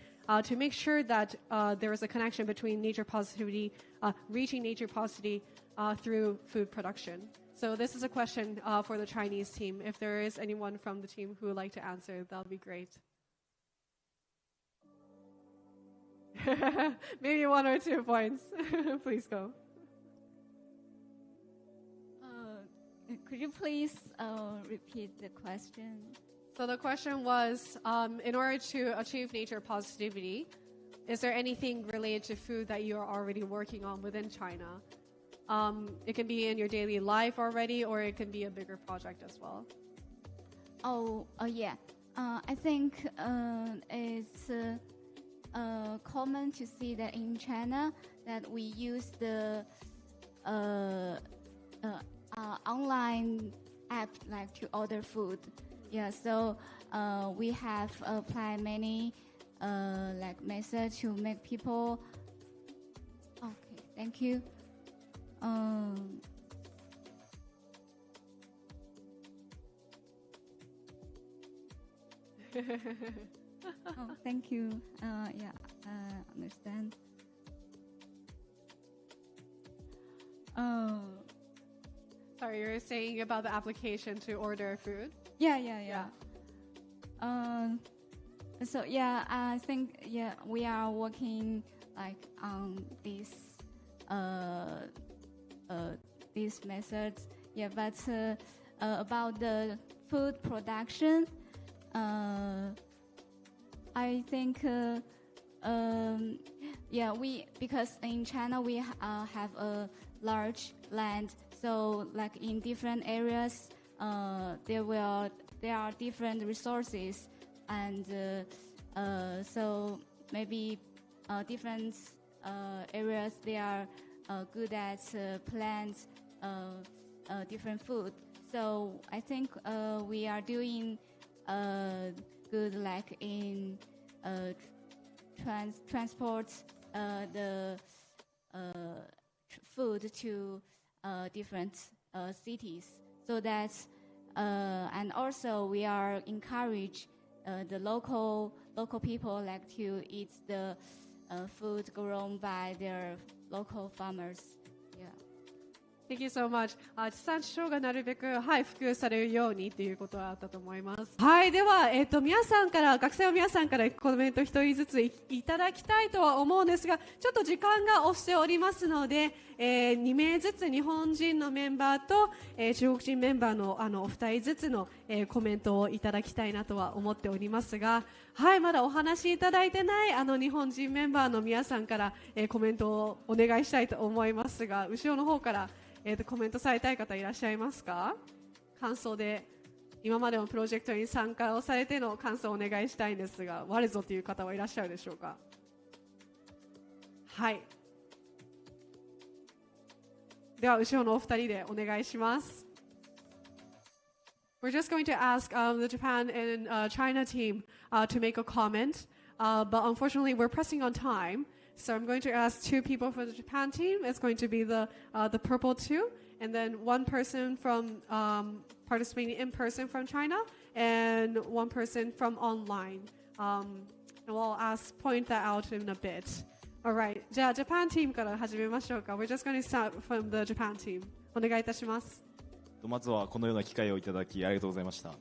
to make sure that there is a connection between nature positivity, reaching nature positivity through food production? So this is a question for the Chinese team. If there is anyone from the team who would like to answer, that would be great. Maybe 1 or 2 points. Please go. Could you please repeat the question? So the question was, in order to achieve nature positivity, is there anything related to food that you are already working on within China? It can be in your daily life already, or it can be a bigger project as well. Yeah. I think it's common to see that in China that we use the online app like to order food. Yeah, so we have applied many like methods to make people. Okay, thank you. Thank you. Yeah, understand. Sorry, you're saying about the application to order food? Yeah. So yeah, I think we are working like on these methods. Yeah, but about the food production, I think because in China we have a large land, so like in different areas there are different resources, and So maybe different areas they are good at plants, different food. So I think we are doing good, like in transport the food to different cities. So that and also we are encourage the local people like to eat the food grown by their local farmers. Yeah. Thank you so much. 地産地消がなるべく、はい、普及されるようにということはあったと思います。はい、では、皆さんから、学生の皆さんからコメント一人ずつ いただきたいとは思うんですが、ちょっと時間が押しておりますので、2名ずつ日本人のメンバーと、中国人メンバーの、お二人ずつの、コメントをいただきたいなとは思っておりますが、はい、まだお話しいただいてない日本人メンバーの皆さんから、コメントをお願いしたいと思いますが、後ろの方からコメントされたい方いらっしゃいますか？感想で今までのプロジェクトに参加をされての感想をお願いしたいんですが、我ぞという方はいらっしゃるでしょうか？はい。では後ろのお二人でお願いします。We're just going to ask the Japan and China team to make a comment, but unfortunately we're pressing on time. So I'm going to ask two people for the Japan team. It's going to be the purple two, and then one person from participating in person from China, and one person from online. And we'll point that out in a bit. All right. じゃあ Japan team から始めましょうか。We're just going to start from the Japan team. お願いいたします。まずはこのような機会をいただきありがとうございました。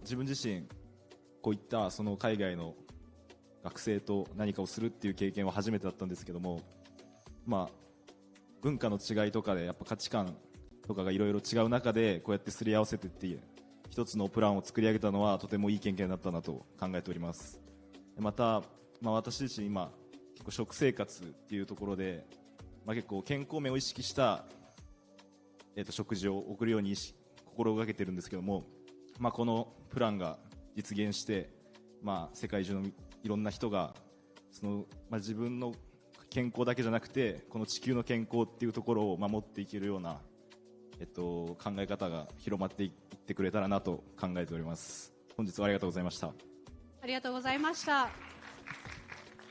自分自身こういったその海外の学生と何かをするっていう経験は初めてだったんですけども、文化の違いとかでやっぱ価値観とかがいろいろ違う中でこうやってすり合わせてっていう一つのプランを作り上げたのはとてもいい経験だったなと考えております。また、私自身今結構食生活っていうところで、結構健康面を意識した、食事を送るように心がけてるんですけども、このプランが実現して、世界中のいろんな人が自分の健康だけじゃなくてこの地球の健康っていうところを守っていけるような、考え方が広まっていってくれたらなと考えております。本日はありがとうございました。ありがとうございました。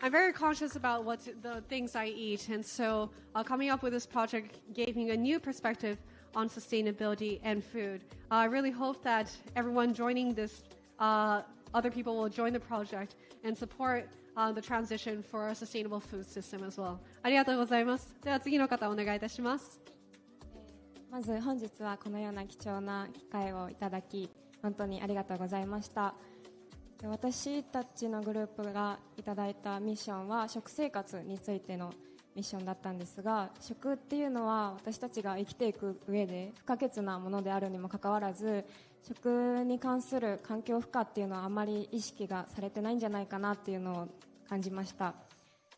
I'm very conscious about what the things I eat, and so coming up with this project gave me a new perspective on sustainability and food. I really hope that everyone joining this, other people will join the project and support the transition for a sustainable food system as well. ありがとうございます。では次の方お願いいたします。まず本日はこのような貴重な機会をいただき本当にありがとうございました。私たちのグループがいただいたミッションは食生活についてのミッションだったんですが、食っていうのは私たちが生きていく上で不可欠なものであるにもかかわらず、食に関する環境負荷っていうのはあまり意識がされてないんじゃないかなっていうのを感じました。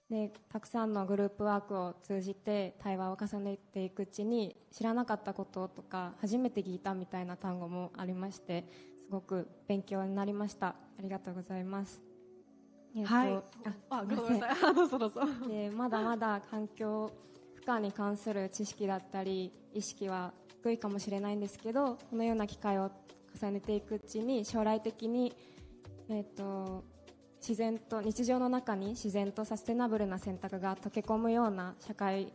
で、たくさんのグループワークを通じて対話を重ねていくうちに知らなかったこととか初めて聞いたみたいな単語もありまして、すごく勉強になりました。ありがとうございます。はい。ごめんなさい。どうぞどうぞ。で、まだまだ環境負荷に関する知識だったり意識は低いかもしれないんですけど、このような機会を重ねていくうちに将来的に、自然と日常の中に自然とサステナブルな選択が溶け込むような社会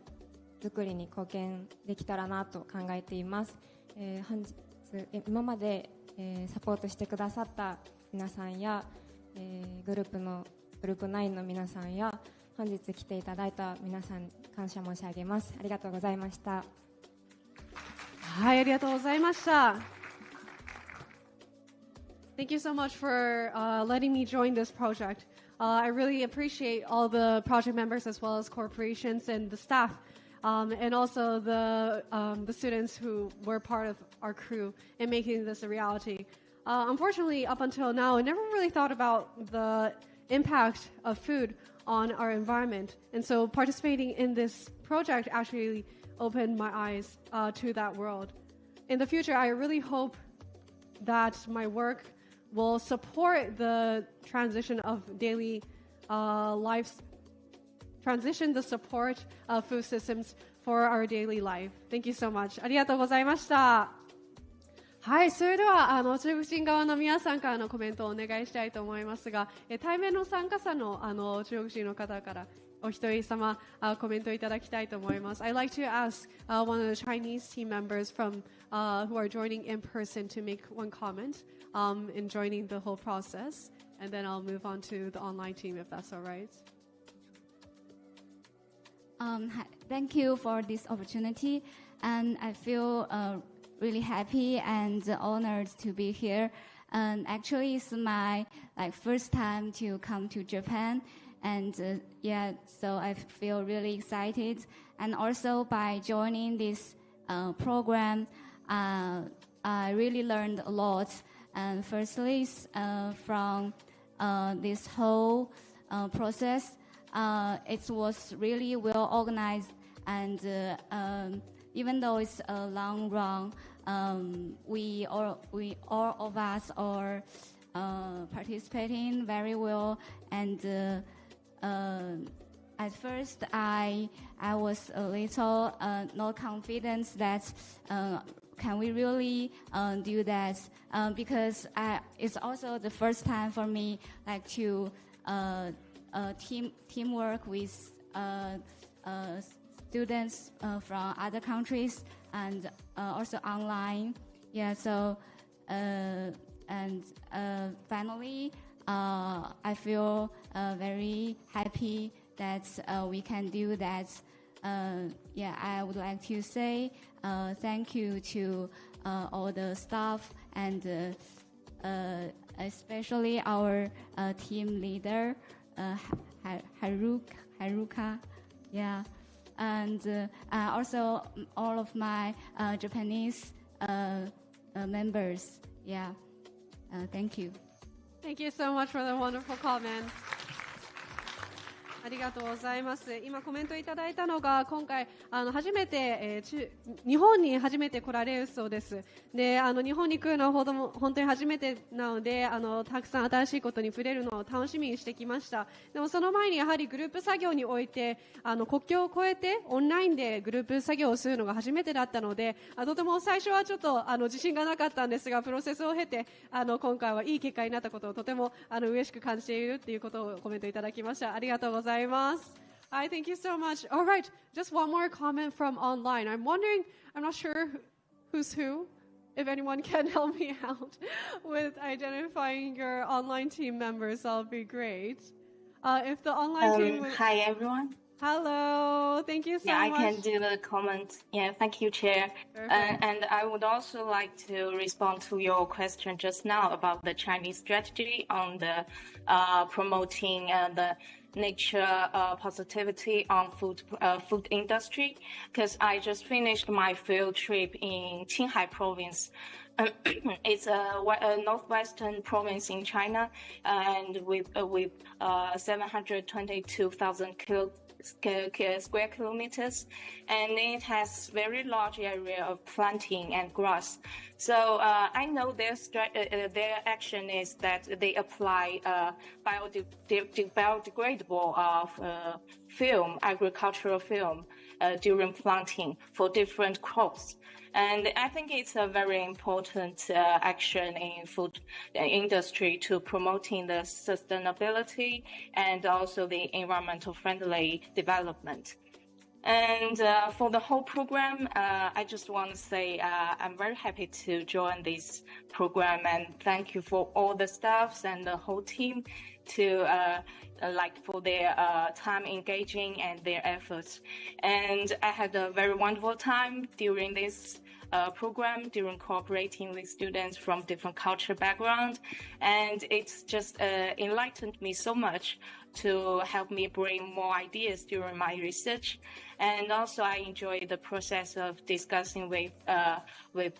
づくりに貢献できたらなと考えています。本日今まで、サポートしてくださった皆さんや、グループ9の皆さんや本日来ていただいた皆さんに感謝申し上げます。ありがとうございました。はい、ありがとうございました。Thank you so much for letting me join this project. I really appreciate all the project members as well as corporations and the staff, and also the students who were part of our crew in making this a reality. Unfortunately, up until now, I never really thought about the impact of food on our environment. And so participating in this project actually opened my eyes to that world. In the future, I really hope that my work will support the transition of daily lives, transition the support of food systems for our daily life. Thank you so much. ありがとうございました。はい、それでは中国人側の皆さんからのコメントをお願いしたいと思いますが、対面の参加者の中国人の方からお一人様コメントいただきたいと思います。I'd like to ask one of the Chinese team members from who are joining in person to make one comment in joining the whole process, and then I'll move on to the online team if that's all right. Thank you for this opportunity, and I feel really happy and honored to be here. And actually, it's my first time to come to Japan, and so I feel really excited. And also by joining this program, I really learned a lot. And firstly, from this whole process, it was really well organized, and even though it's a long run, we all of us are participating very well. And at first, I was a little not confident that can we really do that, because it's also the first time for me to teamwork with students from other countries, and also online. So and finally, I feel very happy that we can do that. I would like to say thank you to all the staff, and especially our team leader, Haruka. And also all of my Japanese members. Thank you. Thank you so much for the wonderful comment. ありがとうございます。今コメントいただいたのが、今回初めて、日本に初めて来られるそうです。で、日本に来るのは本当に初めてなので、たくさん新しいことに触れるのを楽しみにしてきました。でもその前にやはりグループ作業において、国境を越えてオンラインでグループ作業をするのが初めてだったので、とても最初はちょっと自信がなかったんですが、プロセスを経て今回はいい結果になったことをとても嬉しく感じているということをコメントいただきました。ありがとうございます。Hi, thank you so much. All right, just one more comment from online. I'm wondering, I'm not sure who's who. If anyone can help me out with identifying your online team members, that'll be great. If the online team... Hi, everyone. Hello. Thank you so much. I can do the comment. Thank you, Chair. And I would also like to respond to your question just now about the Chinese strategy on the promoting the nature positivity on food industry, because I just finished my field trip in Qinghai province. It's a northwestern province in China, and with 722,000 square kilometers, and it has very large area of planting and grass. So I know their action is that they apply biodegradable film, agricultural film, during planting for different crops. And I think it's a very important action in food industry to promoting the sustainability and also the environmental friendly development. And for the whole program, I just want to say I'm very happy to join this program, and thank you for all the staffs and the whole team to for their time engaging and their efforts. And I had a very wonderful time during this program, during cooperating with students from different culture background, and it's just enlightened me so much to help me bring more ideas during my research. And also, I enjoy the process of discussing with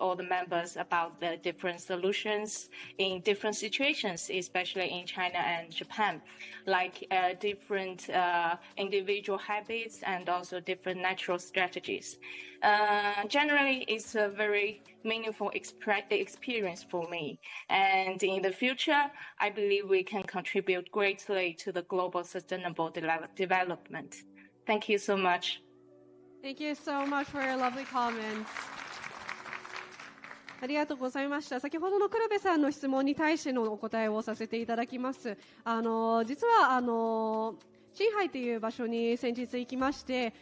all the members about the different solutions in different situations, especially in China and Japan, like different individual habits and also different natural strategies. Generally, it's a very meaningful experience for me. And in the future, I believe we can contribute greatly to the global sustainable development. Thank you so much. Thank you so much for your lovely comments. ありがとうございました。先ほどの黒部さんの質問に対してのお答えをさせていただきます。実はチンハイという場所に先日行きまして、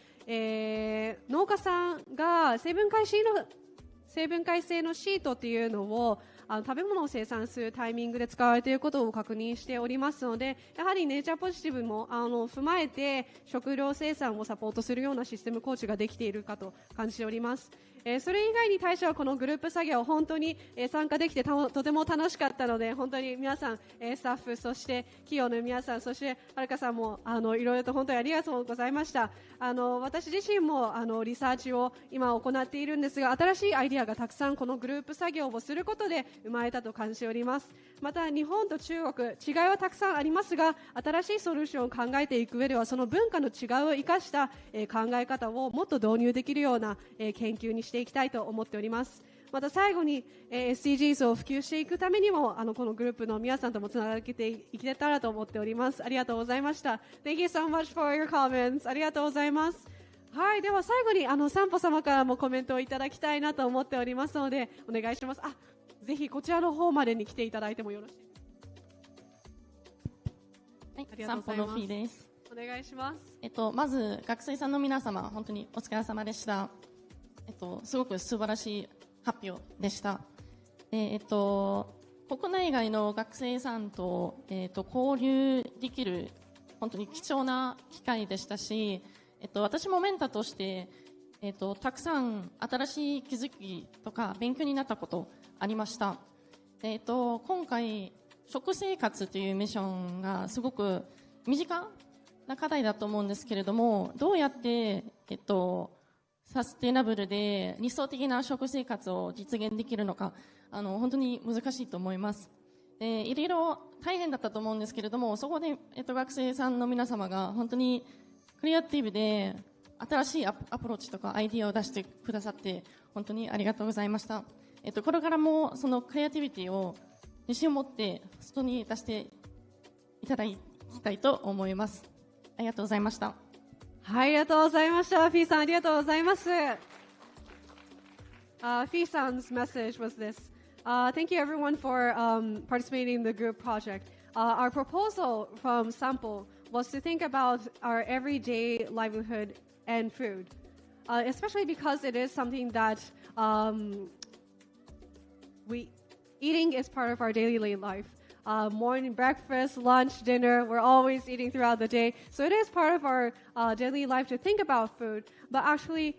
農家さんが生分解性のシートというのを食べ物を生産するタイミングで使われていることを確認しておりますので、やはりネイチャーポジティブも踏まえて食料生産をサポートするようなシステム構築ができているかと感じております。それ以外に対してはこのグループ作業本当に参加できてとても楽しかったので、本当に皆さんスタッフ、そして企業の皆さん、そしてはるかさんもいろいろと本当にありがとうございました。私自身もリサーチを今行っているんですが、新しいアイディアがたくさんこのグループ作業をすることで生まれたと感じております。また日本と中国、違いはたくさんありますが、新しいソリューションを考えていく上ではその文化の違いを生かした考え方をもっと導入できるような研究にしていきたいと思っております。また最後に SDGs を普及していくためにもこのグループの皆さんともつながっていけたらと思っております。ありがとうございました。 Thank you so much for your comments. ありがとうございます。はい、では最後にサンポ様からもコメントをいただきたいなと思っておりますのでお願いします。ぜひこちらの方までに来ていただいてもよろしいですか。はい、散歩のフィーです。お願いします。まず学生さんの皆様、本当にお疲れ様でした。すごく素晴らしい発表でした。国内外の学生さんと、交流できる本当に貴重な機会でしたし、私もメンターとして、たくさん新しい気づきとか勉強になったことありました。今回食生活というミッションがすごく身近な課題だと思うんですけれども、どうやって、サステナブルで理想的な食生活を実現できるのか、本当に難しいと思います。いろいろ大変だったと思うんですけれども、そこで、学生さんの皆様が本当にクリエイティブで新しいアプローチとかアイディアを出してくださって本当にありがとうございました。これからもそのクリエイティビティを自信を持って外に出していただきたいと思います。ありがとうございました。はい、ありがとうございました。フィーさんありがとうございます。Fee San's message was this. Thank you everyone for participating in the group project. Our proposal from Sample was to think about our everyday livelihood and food, especially because it is something that eating is part of our daily life. Morning, breakfast, lunch, dinner, we're always eating throughout the day. So it is part of our daily life to think about food, but actually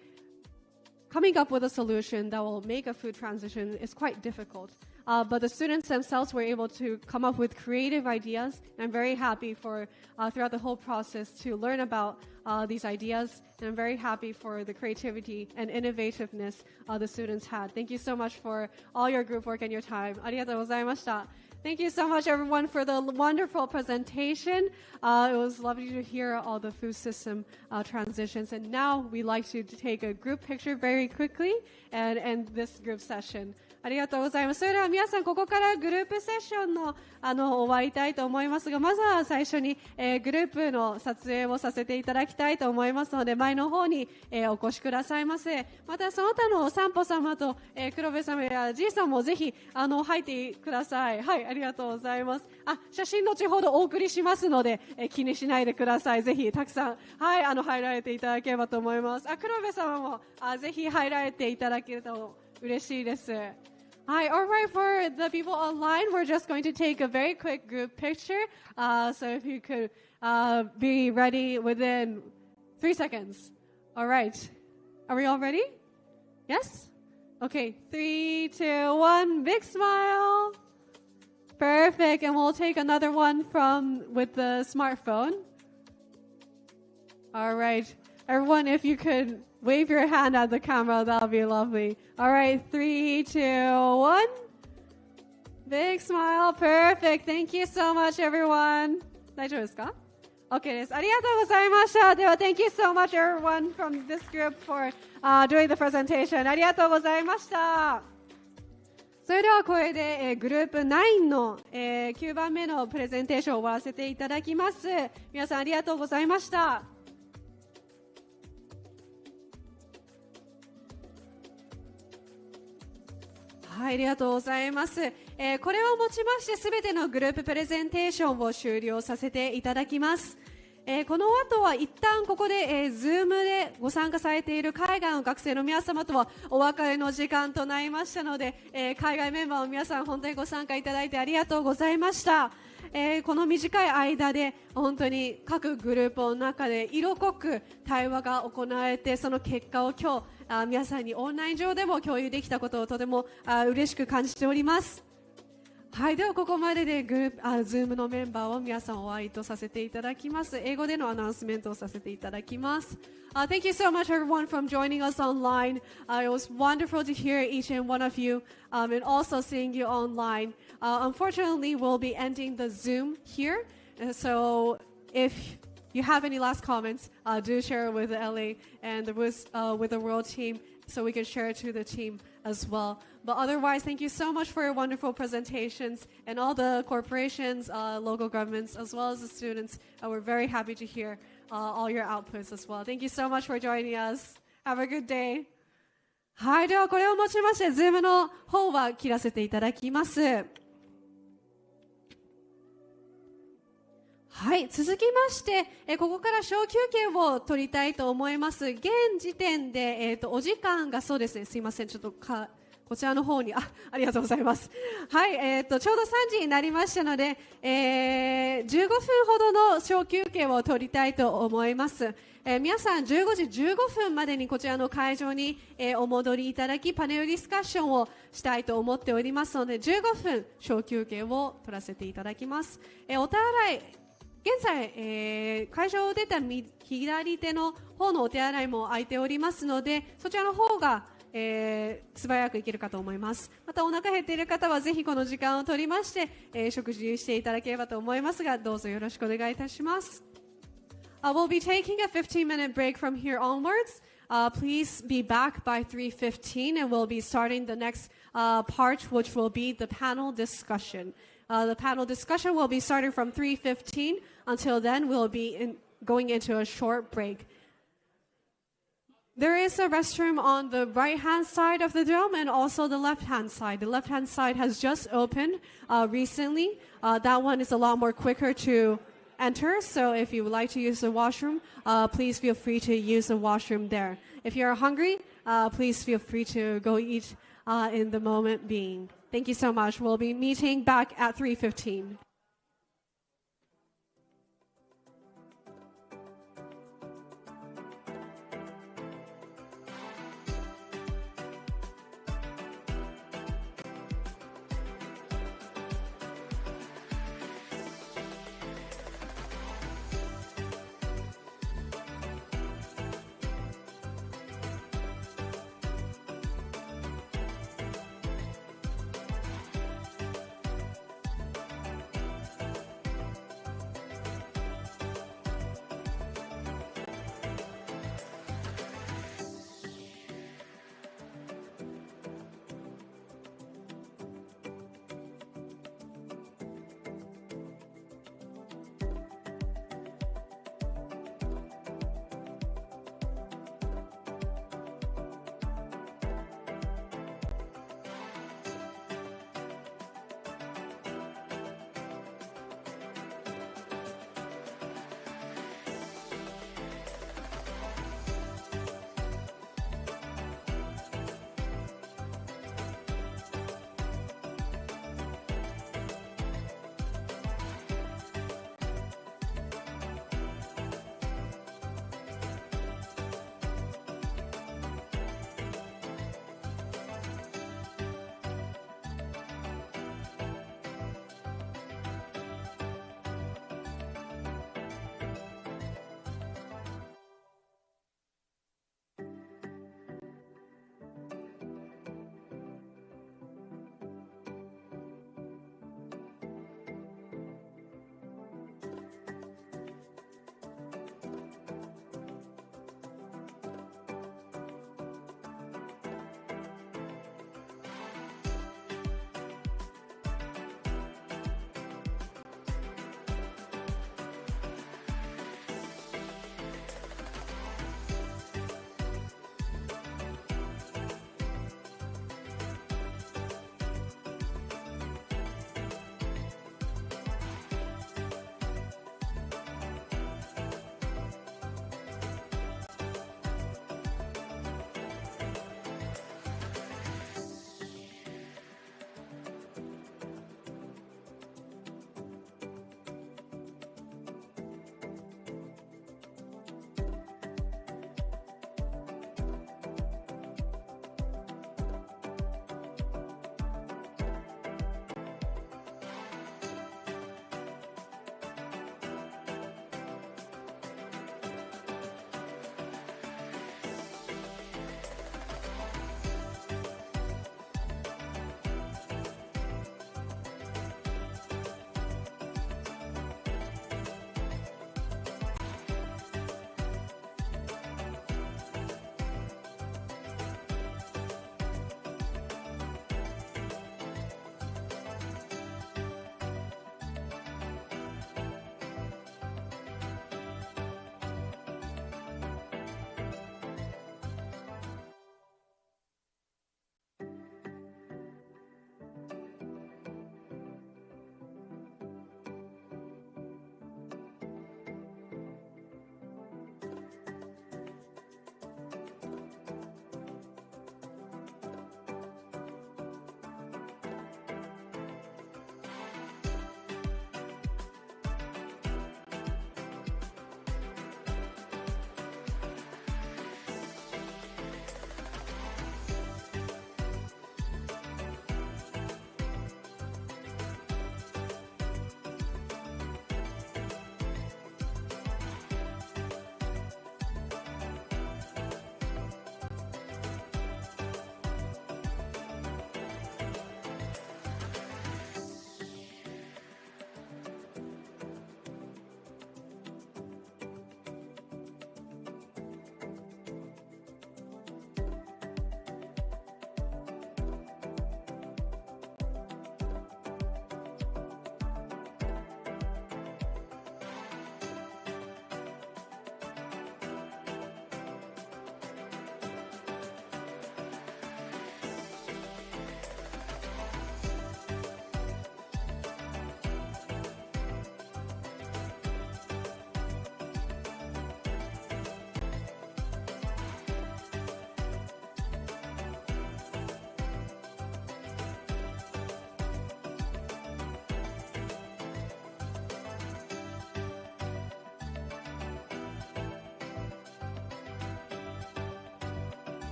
coming up with a solution that will make a food transition is quite difficult. But the students themselves were able to come up with creative ideas. I'm very happy for throughout the whole process to learn about these ideas. And I'm very happy for the creativity and innovativeness the students had. Thank you so much for all your group work and your time. ありがとうございました。Thank you so much, everyone, for the wonderful presentation. It was lovely to hear all the food system transitions. And now we'd like to take a group picture very quickly and end this group session. ありがとうございます。それでは皆さん、ここからグループセッションの終わりたいと思いますが、まずは最初に、グループの撮影をさせていただきたいと思いますので、前の方に、お越しくださいませ。またその他の散歩様と、黒部様やじいさんもぜひ入ってください。はい、ありがとうございます。写真後ほどお送りしますので、気にしないでください。ぜひたくさん、はい、入られていただければと思います。黒部様もぜひ入られていただけると嬉しいです。Hi, all right, for the people online, we're just going to take a very quick group picture. So if you could be ready within 3 seconds. All right. Are we all ready? Yes? Okay, 3, 2, 1, big smile. Perfect. And we'll take another one with the smartphone. All right. Everyone, if you could wave your hand at the camera, that would be lovely. All right, 3, 2, 1. Big smile. Perfect. Thank you so much, everyone. 大丈夫ですか? OK です。ありがとうございました。では、Thank you so much, everyone from this group for doing the presentation. ありがとうございました。それではこれで、グループ9の、9番目のプレゼンテーションを終わらせていただきます。皆さんありがとうございました。はい、ありがとうございます。これをもちましてすべてのグループプレゼンテーションを終了させていただきます。この後は一旦ここで、Zoom でご参加されている海外の学生の皆様とはお別れの時間となりましたので、海外メンバーの皆さん本当にご参加いただいてありがとうございました。この短い間で本当に各グループの中で色濃く対話が行われて、その結果を今日皆さんにオンライン上でも共有できたことをとても嬉しく感じております。はい、ではここまででZoom のメンバーを皆さんお会いとさせていただきます。英語でのアナウンスメントをさせていただきます。Thank you so much everyone from joining us online. It was wonderful to hear each and one of you and also seeing you online. Unfortunately, we'll be ending the Zoom here. So if you have any last comments, do share with LA and with the world team so we can share it to the team as well. But otherwise, thank you so much for your wonderful presentations and all the corporations, local governments, as well as the students. We're very happy to hear all your outputs as well. Thank you so much for joining us. Have a good day. はい、ではこれをもちまして、Zoom の方は切らせていただきます。はい、続きまして、ここから小休憩を取りたいと思います。現時点で、お時間がそうですね、すいません、ちょっとこちらの方に、ありがとうございます。はい、ちょうど3時になりましたので、15分ほどの小休憩を取りたいと思います。皆さん15時15分までにこちらの会場に、お戻りいただき、パネルディスカッションをしたいと思っておりますので、15分小休憩を取らせていただきます。お手洗い、現在、会場を出た左手の方のお手洗いも空いておりますので、そちらの方が、素早く行けるかと思います。またお腹減っている方はぜひこの時間を取りまして、食事していただければと思いますが、どうぞよろしくお願いいたします。We'll be taking a 15-minute break from here onwards. Please be back by 3:15 and we'll be starting the next part, which will be the panel discussion. The panel discussion will be starting from 3:15. Until then, we'll be going into a short break. There is a restroom on the right-hand side of the dome and also the left-hand side. The left-hand side has just opened recently. That one is a lot more quicker to enter. So if you would like to use the washroom, please feel free to use the washroom there. If you're hungry, please feel free to go eat in the moment being. Thank you so much. We'll be meeting back at 3:15.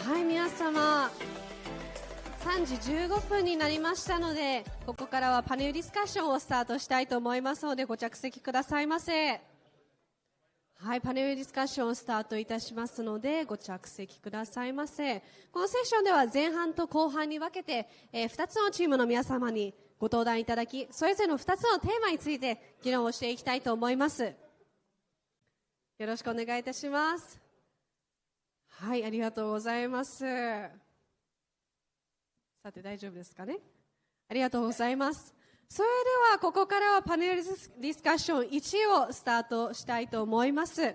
はい、皆様3時15分になりましたので、ここからはパネルディスカッションをスタートしたいと思いますので、ご着席くださいませ。はい、パネルディスカッションをスタートいたしますので、ご着席くださいませ。このセッションでは前半と後半に分けて、2つのチームの皆様にご登壇いただき、それぞれの2つのテーマについて議論をしていきたいと思います。よろしくお願いいたします。はい、ありがとうございます。さて、大丈夫ですかね。ありがとうございます。それではここからはパネルディスカッション1をスタートしたいと思います。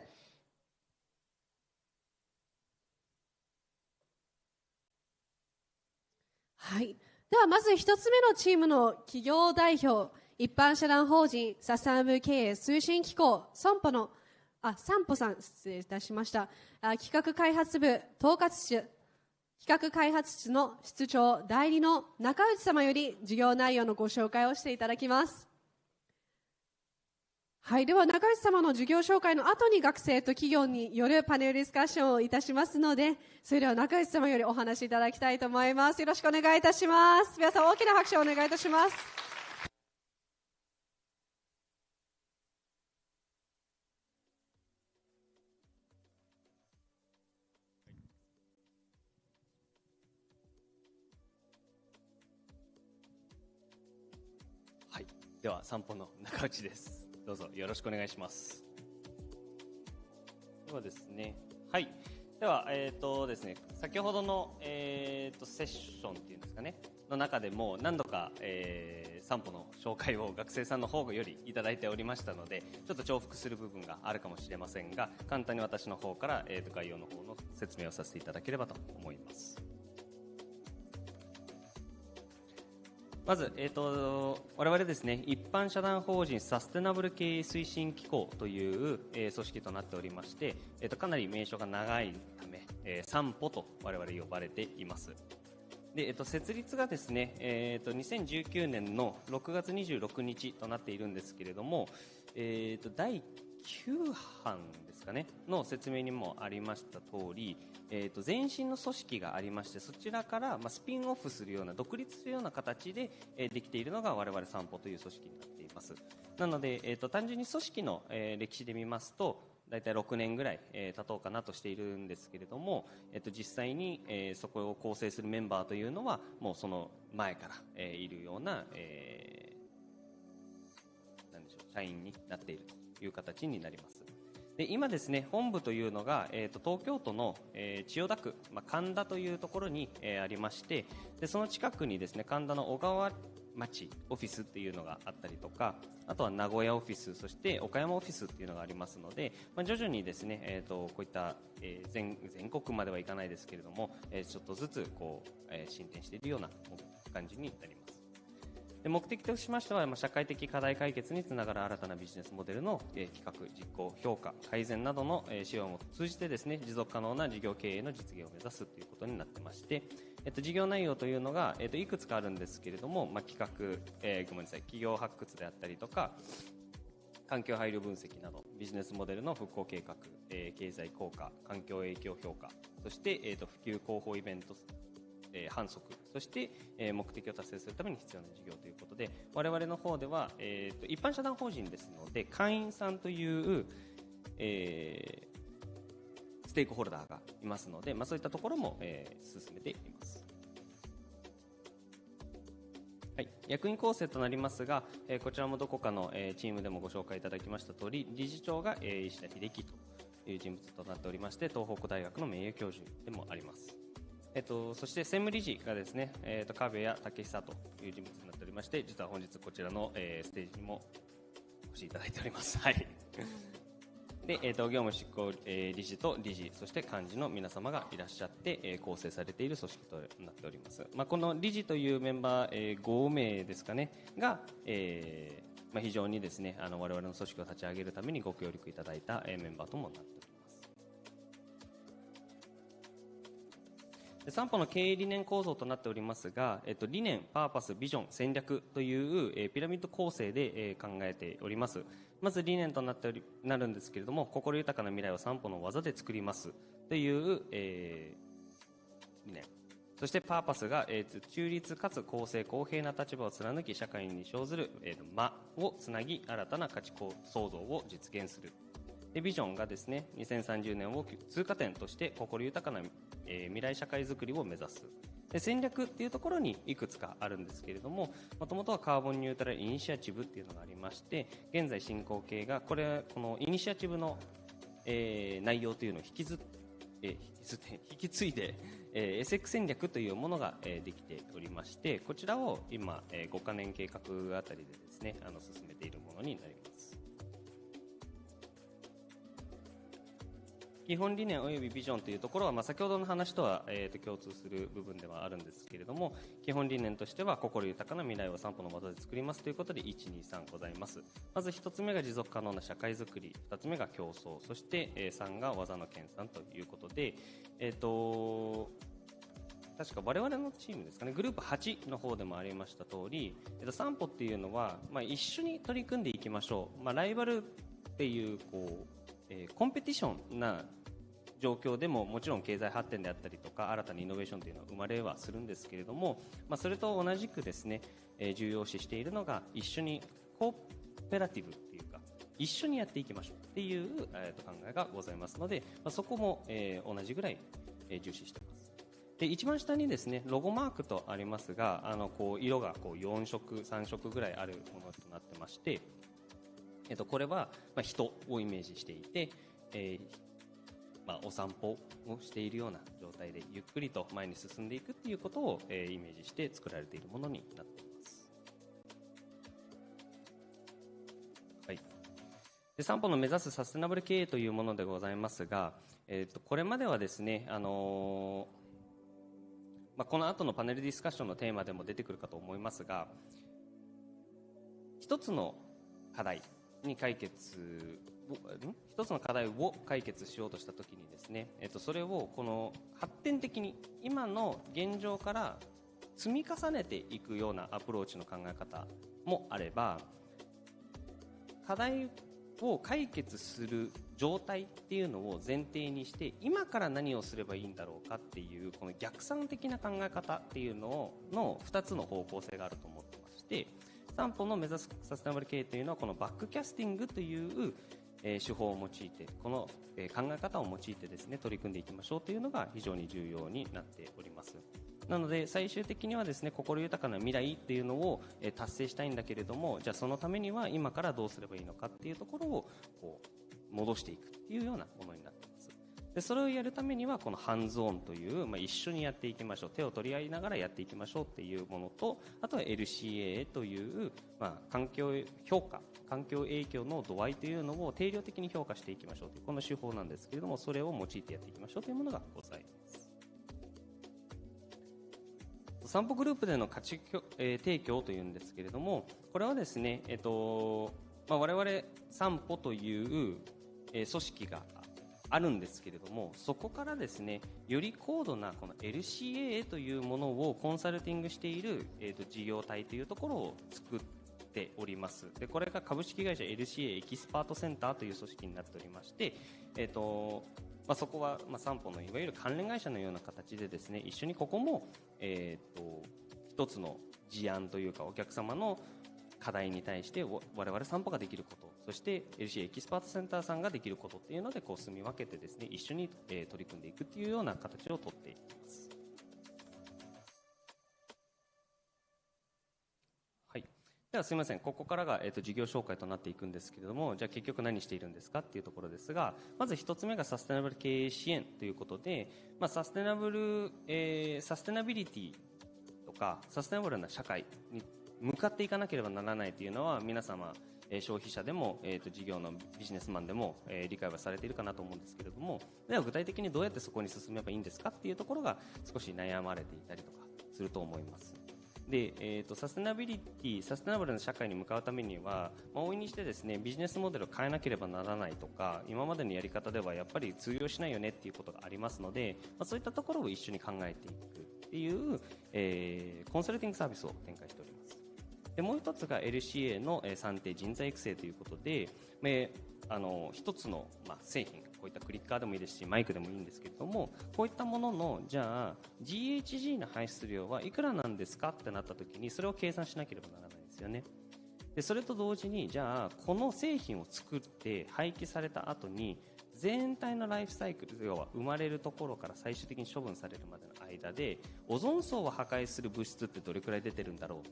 はい、ではまず1つ目のチームの企業代表、一般社団法人サステナブル経営推進機構損保の散歩さん、失礼いたしました。企画開発部統括室の室長代理の中内様より事業内容のご紹介をしていただきます。はい、では中内様の授業紹介の後に学生と企業によるパネルディスカッションをいたしますので、それでは中内様よりお話しいただきたいと思います。よろしくお願いいたします。皆さん大きな拍手をお願いいたします。では散歩の中内です。どうぞよろしくお願いします。ではですね、はい。ではですね、先ほどのセッションっていうんですかねの中でも何度か散歩の紹介を学生さんの方よりいただいておりましたので、ちょっと重複する部分があるかもしれませんが、簡単に私の方から概要の方の説明をさせていただければと思います。まず、我々ですね、一般社団法人サステナブル経営推進機構という、組織となっておりまして、かなり名称が長いため、散歩と我々呼ばれています。で、設立がですね、2019年の6月26日となっているんですけれども、第9版ですかねの説明にもありました通り、前身の組織がありまして、そちらから、スピンオフするような独立するような形で、できているのが我々散歩という組織になっています。なので、単純に組織の、歴史で見ますと大体6年ぐらい、経とうかなとしているんですけれども、実際に、そこを構成するメンバーというのはもうその前から、いるような、なんでしょう、社員になっているという形になります。で、今ですね、本部というのが、東京都の、千代田区、神田というところに、ありまして、でその近くにですね、神田の小川町オフィスっていうのがあったりとか、あとは名古屋オフィス、そして岡山オフィスっていうのがありますので、徐々にですね、こういった、全国まではいかないですけれども、ちょっとずつこう、進展しているような感じになります。で、目的としましては、社会的課題解決につながる新たなビジネスモデルの、企画、実行、評価、改善などの、手腕を通じてですね、持続可能な事業経営の実現を目指すということになってまして、事業内容というのが、いくつかあるんですけれども、企画、ごめんなさい、企業発掘であったりとか、環境配慮分析など、ビジネスモデルの復興計画、経済効果、環境影響評価、そして、普及広報イベント、販促、そして、目的を達成するために必要な事業ということで、我々の方では、一般社団法人ですので、会員さんという、ステークホルダーがいますので、そういったところも、進めています。はい、役員構成となりますが、こちらもどこかの、チームでもご紹介いただきました通り、理事長が、石田秀樹という人物となっておりまして、東北大学の名誉教授でもあります。そして専務理事がですね、壁谷武久という人物になっておりまして、実は本日こちらの、ステージにもお越しいただいております。はい。で、業務執行、理事と理事、そして幹事の皆様がいらっしゃって、構成されている組織となっております。この理事というメンバー、5名ですかねが、非常にですね、我々の組織を立ち上げるためにご協力いただいた、メンバーともなっております。散歩の経営理念構造となっておりますが、理念、パーパス、ビジョン、戦略という、ピラミッド構成で、考えております。まず理念となるんですけれども、心豊かな未来を散歩の技で作りますという、そしてパーパスが、中立かつ公正公平な立場を貫き社会に生ずる、魔をつなぎ新たな価値創造を実現する。でビジョンがですね、2030年を通過点として心豊かな、未来社会づくりを目指す。で戦略っていうところにいくつかあるんですけれども、もともとはカーボンニュートラルイニシアチブっていうのがありまして、現在進行形がこのイニシアチブの、内容というのを引き継いで、SX 戦略というものが、できておりまして、こちらを今、5カ年計画あたりでですね、進めているものになります。基本理念およびビジョンというところは、先ほどの話とは、共通する部分ではあるんですけれども、基本理念としては心豊かな未来を散歩の技で作りますということで1、2、3ございます。まず1つ目が持続可能な社会づくり、2つ目が競争、そして、3が技の研鑽ということで、確か我々のチームですかね、グループ8の方でもありました通り、散歩っていうのは、一緒に取り組んでいきましょう。ライバルっていうコンペティションな状況でももちろん経済発展であったりとか新たなイノベーションというのは生まれはするんですけれども、それと同じくですね、重要視しているのが一緒にコーペラティブっていうか一緒にやっていきましょうっていう、考えがございますので、そこも、同じぐらい、重視しています。で一番下にですねロゴマークとありますが、色が4色3色ぐらいあるものとなってまして、これは、人をイメージしていて、お散歩をしているような状態でゆっくりと前に進んでいくっていうことを、イメージして作られているものになっています。はい、で散歩の目指すサステナブル経営というものでございますが、これまではですね、この後のパネルディスカッションのテーマでも出てくるかと思いますが、一つの課題を解決しようとしたときにですね、それをこの発展的に今の現状から積み重ねていくようなアプローチの考え方もあれば、課題を解決する状態っていうのを前提にして今から何をすればいいんだろうかっていうこの逆算的な考え方っていうのの2つの方向性があると思ってまして、散歩の目指すサステナブル経営というのはこのバックキャスティングという手法を用いて、この考え方を用いてですね取り組んでいきましょうというのが非常に重要になっております。なので最終的にはですね心豊かな未来っていうのを達成したいんだけれども、じゃあそのためには今からどうすればいいのかっていうところを戻していくっていうようなものになっています。でそれをやるためにはこのハンズオンという、一緒にやっていきましょう、手を取り合いながらやっていきましょうっていうものと、あとは LCA という、環境影響の度合いというのを定量的に評価していきましょうというこの手法なんですけれども、それを用いてやっていきましょうというものがございます。散歩グループでの価値提供というんですけれども、これはですね、我々散歩という、組織があるんですけれども、そこからですねより高度なこの LCA というものをコンサルティングしている、事業体というところを作っております。でこれが株式会社 LCA エキスパートセンターという組織になっておりまして、そこは、散歩のいわゆる関連会社のような形でですね一緒にここも、一つの事案というかお客様の課題に対して我々散歩ができること、そして LCA エキスパートセンターさんができることっていうので住み分けてですね一緒に、取り組んでいくっていうような形をとっていきます。はい、ではすみません、ここからが、事業紹介となっていくんですけれども、じゃあ結局何しているんですかっていうところですが、まず一つ目がサステナブル経営支援ということで、サステナビリティとかサステナブルな社会に向かっていかなければならないというのは皆様消費者でも、事業のビジネスマンでも、理解はされているかなと思うんですけれども、では具体的にどうやってそこに進めばいいんですかっていうところが少し悩まれていたりとかすると思います。で、サステナブルな社会に向かうためには、大いにしてですねビジネスモデルを変えなければならないとか、今までのやり方ではやっぱり通用しないよねっていうことがありますので、そういったところを一緒に考えていくっていう、コンサルティングサービスを展開しております。でもう一つが LCA の算定人材育成ということで、一つの製品こういったクリッカーでもいいですしマイクでもいいんですけれども、こういったもののじゃあ GHG の排出量はいくらなんですかってなった時にそれを計算しなければならないですよね。でそれと同時にじゃあこの製品を作って廃棄された後に全体のライフサイクル、要は生まれるところから最終的に処分されるまでの間でオゾン層を破壊する物質ってどれくらい出てるんだろうっ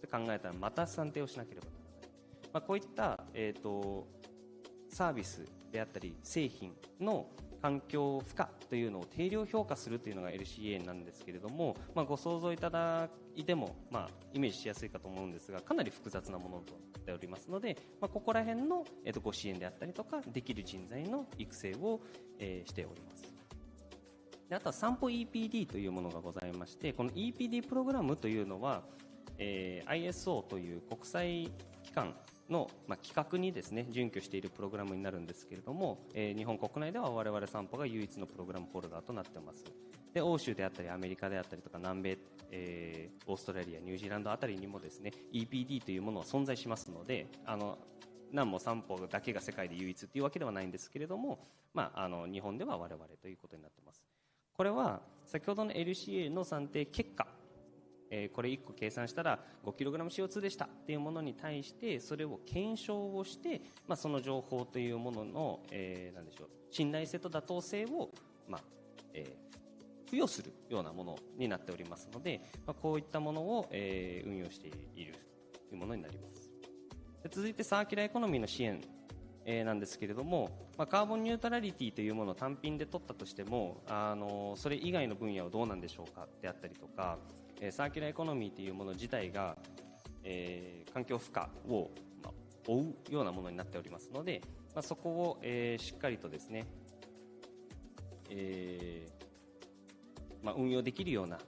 て考えたらまた算定をしなければならない、こういった、サービスであったり製品の環境負荷というのを定量評価するというのが LCA なんですけれども、ご想像いただいても、イメージしやすいかと思うんですが、かなり複雑なものとなっておりますので、ここら辺の、ご支援であったりとかできる人材の育成を、しております。であとは散歩 EPD というものがございまして、この EPD プログラムというのは、ISO という国際機関の、企画にですね準拠しているプログラムになるんですけれども、日本国内では我々散歩が唯一のプログラムホルダーとなっています。で欧州であったりアメリカであったりとか南米、オーストラリアニュージーランドあたりにもですね EPD というものは存在しますので、何も散歩だけが世界で唯一というわけではないんですけれども、日本では我々ということになっています。これは先ほどの LCA の算定結果、これ1個計算したら 5kg CO2 でしたっていうものに対してそれを検証をして、その情報というものの、なんでしょう、信頼性と妥当性を、付与するようなものになっておりますので、こういったものを、運用しているというものになります。で続いてサーキュラーエコノミーの支援、なんですけれども、カーボンニュートラリティというものを単品で取ったとしても、それ以外の分野はどうなんでしょうかであったりとか、サーキュラーエコノミーというもの自体が、環境負荷を、追うようなものになっておりますので、そこを、しっかりとですね、運用できるような、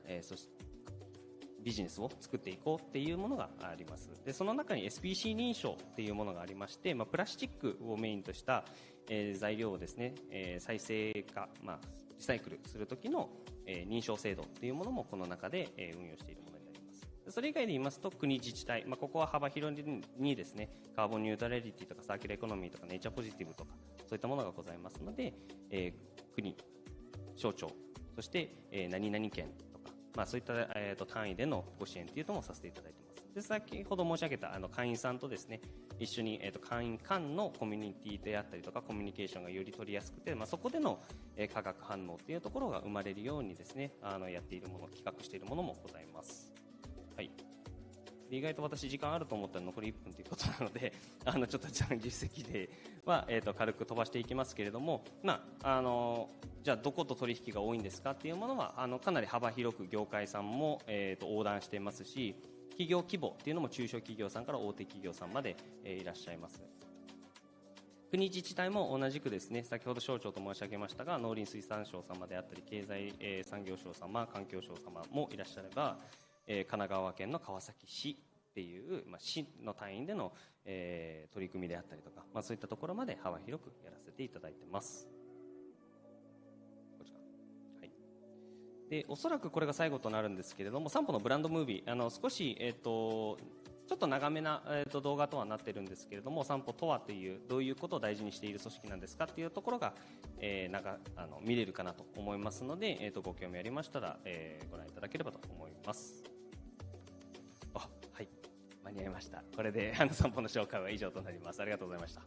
ビジネスを作っていこうっていうものがあります。でその中に SPC 認証っていうものがありまして、プラスチックをメインとした、材料をですね、再生化、リサイクルする時の、認証制度っていうものもこの中で、運用しているものになります。それ以外で言いますと国自治体、ここは幅広にですねカーボンニュートラリティとかサーキュラーエコノミーとかネイチャーポジティブとかそういったものがございますので、国、省庁、そして、何々県とか、そういった、単位でのご支援というのもさせていただいています。で先ほど申し上げた会員さんとですね一緒に、会員間のコミュニティであったりとかコミュニケーションがより取りやすくて、そこでの、化学反応というところが生まれるようにですねやっているもの、企画しているものもございます。はい、で意外と私時間あると思ったら残り1分ということなのでちょっと実績では、軽く飛ばしていきますけれども、じゃあどこと取引が多いんですかっていうものはかなり幅広く業界さんも、横断していますし、企業規模っていうのも中小企業さんから大手企業さんまで、いらっしゃいます。国自治体も同じくですね、先ほど省庁と申し上げましたが農林水産省様であったり経済、産業省様、環境省様もいらっしゃれば、神奈川県の川崎市っていう、市の単位での、取り組みであったりとか、そういったところまで幅広くやらせていただいてます。でおそらくこれが最後となるんですけれども、散歩のブランドムービー、少し、ちょっと長めな、動画とはなっているんですけれども、散歩とはというどういうことを大事にしている組織なんですかっていうところが、見れるかなと思いますので、ご興味ありましたら、ご覧いただければと思います。はい、間に合いました。これで散歩の紹介は以上となります。ありがとうございました。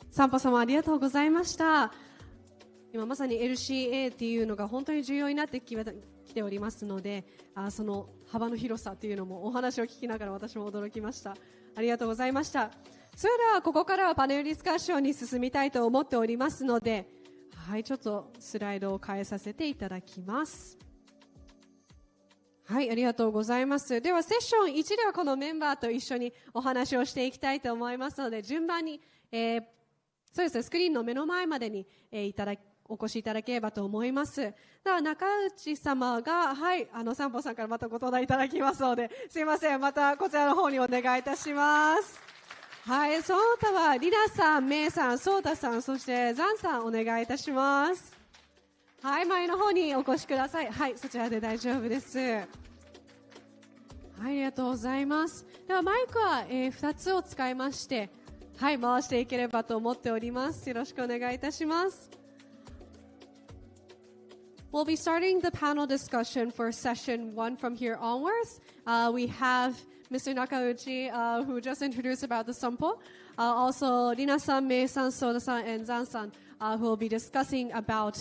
散歩様ありがとうございました。今まさに LCA っていうのが本当に重要になってきておりますので、その幅の広さというのもお話を聞きながら私も驚きました。ありがとうございました。それではここからはパネルディスカッションに進みたいと思っておりますので、はい、ちょっとスライドを変えさせていただきます。はい、ありがとうございます。ではセッション1ではこのメンバーと一緒にお話をしていきたいと思いますので、順番に、そうですね、スクリーンの目の前までに、お越しいただければと思います。では中内様が、はい、散歩さんからまたご登壇いただきますので、すいません、またこちらの方にお願いいたします。はい、その他はリナさん、メイさん、ソータさん、そしてザンさんお願いいたします。はい、前の方にお越しください。はい、そちらで大丈夫です。はい、ありがとうございます。ではマイクは、2つを使いまして、はい、回していければと思っております。よろしくお願いいたします。We'll be starting the panel discussion for session 1 from here onwards. We have Mr. Nakauchi, who just introduced about the sampo. Also, Rina-san, Mei-san, Soda-san, and Zan-san, who will be discussing about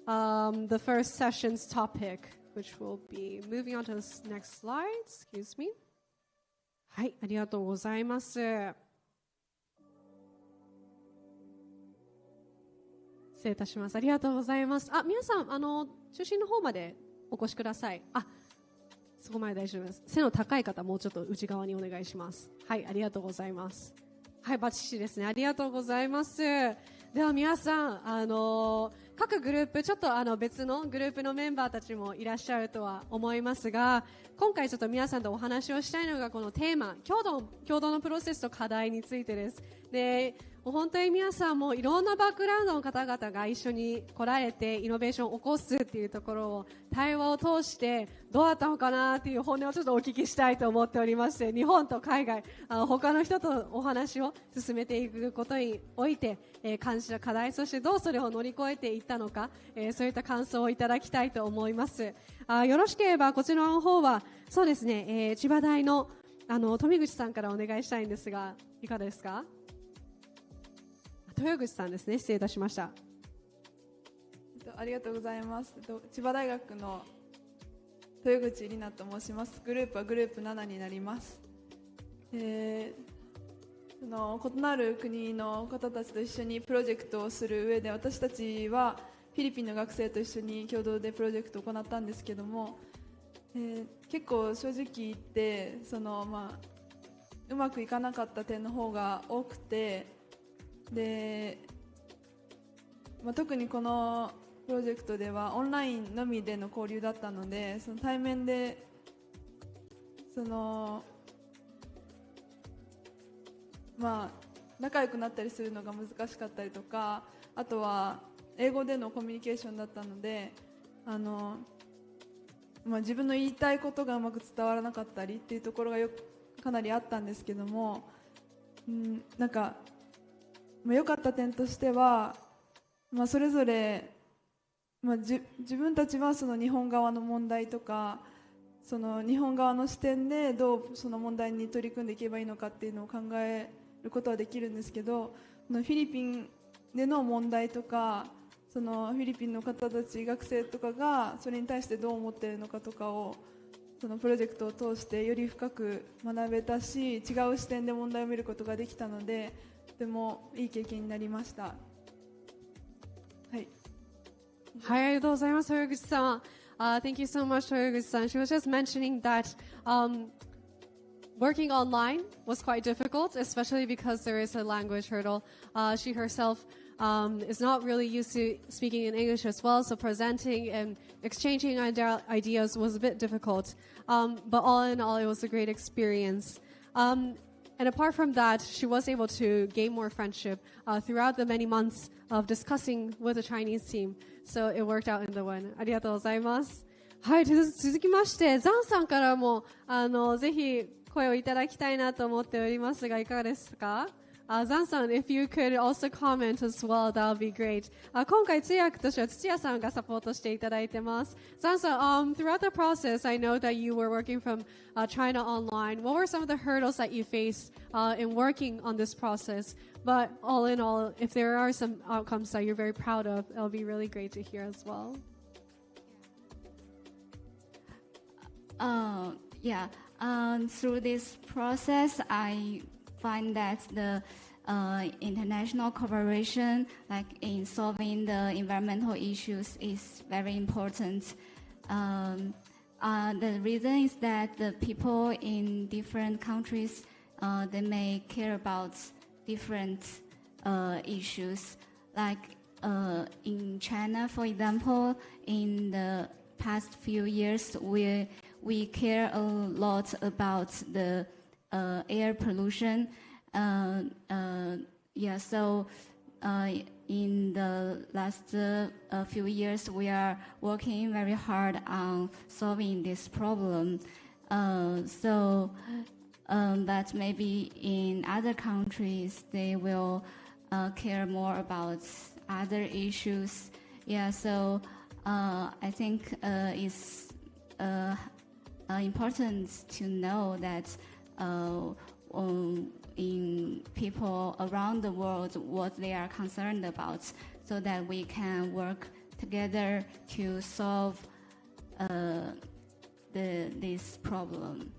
the first session's topic, which will be moving on to the next slide. Excuse me. はい、ありがとうございます。失礼いたします。ありがとうございます。皆さん、中心の方までお越しください。そこまで大丈夫です。背の高い方、もうちょっと内側にお願いします。はい、ありがとうございます。はい、バッチシですね。ありがとうございます。では皆さん、各グループ、ちょっと別のグループのメンバーたちもいらっしゃるとは思いますが、今回ちょっと皆さんとお話をしたいのがこのテーマ、共同のプロセスと課題についてです。で、本当に皆さんもいろんなバックグラウンドの方々が一緒に来られてイノベーションを起こすっていうところを対話を通してどうだったのかなっていう本音をちょっとお聞きしたいと思っておりまして、日本と海外他の人とお話を進めていくことにおいて、感じた課題、そしてどうそれを乗り越えていったのか、そういった感想をいただきたいと思います。よろしければこちらの方はそうですね、千葉大の富口さんからお願いしたいんですが、いかがですか？豊口さんですね。失礼いたしました。ありがとうございます。千葉大学の豊口里奈と申します。グループはグループ7になります。その異なる国の方たちと一緒にプロジェクトをする上で、私たちはフィリピンの学生と一緒に共同でプロジェクトを行ったんですけども、結構正直言ってうまくいかなかった点の方が多くて、で、特にこのプロジェクトではオンラインのみでの交流だったので、その対面で仲良くなったりするのが難しかったりとか、あとは英語でのコミュニケーションだったので、自分の言いたいことがうまく伝わらなかったりっていうところがかなりあったんですけども、良かった点としては、それぞれ、自分たちはその日本側の問題とか、その日本側の視点でどうその問題に取り組んでいけばいいのかっていうのを考えることはできるんですけど、フィリピンでの問題とか、そのフィリピンの方たち、学生とかがそれに対してどう思っているのかとかを、そのプロジェクトを通してより深く学べたし、違う視点で問題を見ることができたので、とてもいい経験になりました。はい。はい、ありがとうございます、豊口さん。Thank you so much, Toyoguchi-san. She was just mentioning that working online was quite difficult, especially because there is a language hurdle. She herself is not really used to speaking in English as well, so presenting and exchanging ideas was a bit difficult. But all in all, it was a great experience. And apart from that, she was able to gain more friendship throughout the many months of discussing with the Chinese team. So it worked out in the one. ありがとうございます。はい、続きまして、ザンさんからもぜひ声をいただきたいなと思っておりますが、いかがですか？Zan-san, if you could also comment as well, that would be great. 今回通訳としては土屋さんがサポートしていただいてます。Zan-san, throughout the process, I know that you were working from China online. What were some of the hurdles that you faced in working on this process? But all in all, if there are some outcomes that you're very proud of, it'll be really great to hear as well. Through this process, I find that the international cooperation, like in solving the environmental issues, is very important. The reason is that the people in different countries, they may care about different issues. Like in China, for example, in the past few years, we care a lot about the air pollution. So in the last few years, we are working very hard on solving this problem. But maybe in other countries they will care more about other issues. Yeah, so I think it's important to know that in people around the world what they are concerned about, so that we can work together to solve this problem.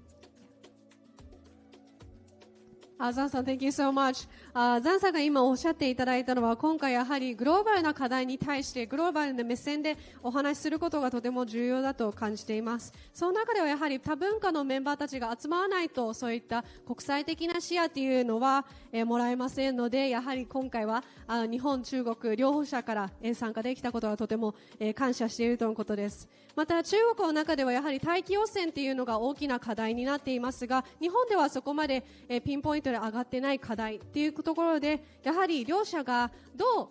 ザンさん、Thank you so much. ザンさんが今おっしゃっていただいたのは、今回やはりグローバルな課題に対してグローバルな目線でお話しすることがとても重要だと感じています。その中ではやはり多文化のメンバーたちが集まらないと、そういった国際的な視野というのは、もらえませんので、やはり今回は日本、中国両方者から参加できたことはとても感謝しているとのことです。また中国の中ではやはり大気汚染というのが大きな課題になっていますが、日本ではそこまでピンポイントで上がってない課題というところで、やはり両者がどう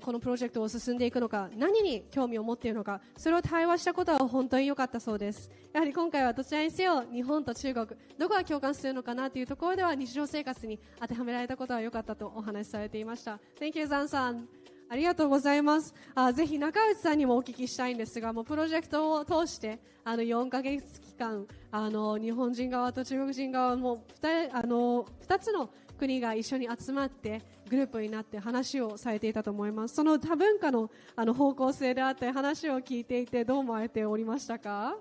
このプロジェクトを進んでいくのか、何に興味を持っているのか、それを対話したことは本当に良かったそうです。やはり今回はどちらにせよ日本と中国どこが共感するのかなというところでは日常生活に当てはめられたことは良かったとお話しされていました。 Thank you ザンさん、ありがとうございます。ぜひ中内さんにもお聞きしたいんですが、もうプロジェクトを通して4ヶ月期間日本人側と中国人側も 2つの国が一緒に集まってグループになって話をされていたと思います。その多文化の方向性であったり話を聞いていてどう思われておりましたか？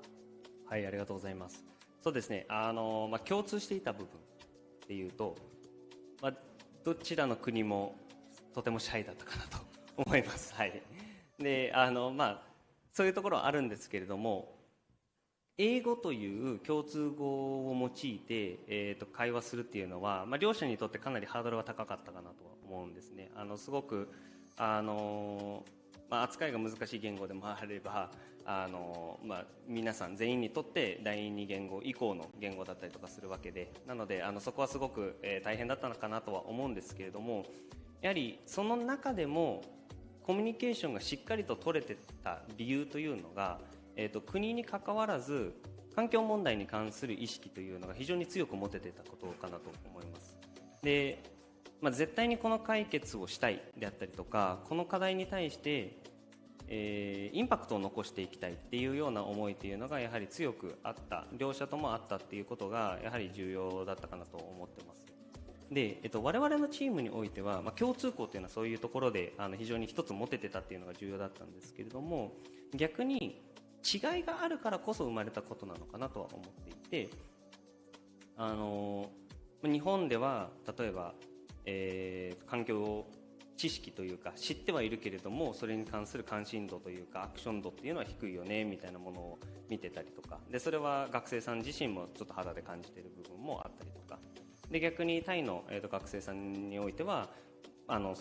はい、ありがとうございます。そうですね、共通していた部分っていうと、どちらの国もとてもシャイだったかなと思います。はい。で、そういうところはあるんですけれども、英語という共通語を用いて、会話するっていうのは、両者にとってかなりハードルは高かったかなとは思うんですね。すごく扱いが難しい言語でもあれば、皆さん全員にとって第二言語以降の言語だったりとかするわけで、なのでそこはすごく、大変だったのかなとは思うんですけれども、やはりその中でもコミュニケーションがしっかりと取れてた理由というのが、国に関わらず環境問題に関する意識というのが非常に強く持てていたことかなと思います。で、絶対にこの解決をしたいであったりとか、この課題に対して、インパクトを残していきたいっていうような思いというのがやはり強くあった、両者ともあったっていうことがやはり重要だったかなと思ってます。で、我々のチームにおいては、共通項というのはそういうところで非常に一つ持ててたっていうのが重要だったんですけれども、逆に違いがあるからこそ生まれたことなのかなとは思っていて、日本では例えば、環境知識というか知ってはいるけれども、それに関する関心度というかアクション度っていうのは低いよねみたいなものを見てたりとかで、それは学生さん自身もちょっと肌で感じている部分もあったりとかで、逆にタイの、学生さんにおいては何で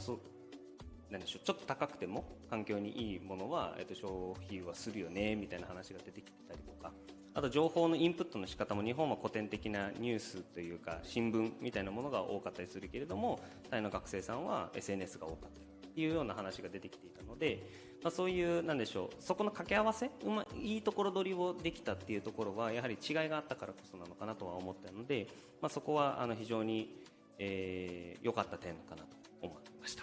しょう、ちょっと高くても環境にいいものは、消費はするよねみたいな話が出てきてたりとか、あと情報のインプットの仕方も日本は古典的なニュースというか新聞みたいなものが多かったりするけれども、タイの学生さんは SNS が多かったりというような話が出てきていたので、そういうなんでしょう、そこの掛け合わせ、いいところ取りをできたっていうところはやはり違いがあったからこそなのかなとは思ったので、そこは非常に良かった点かなと思いました。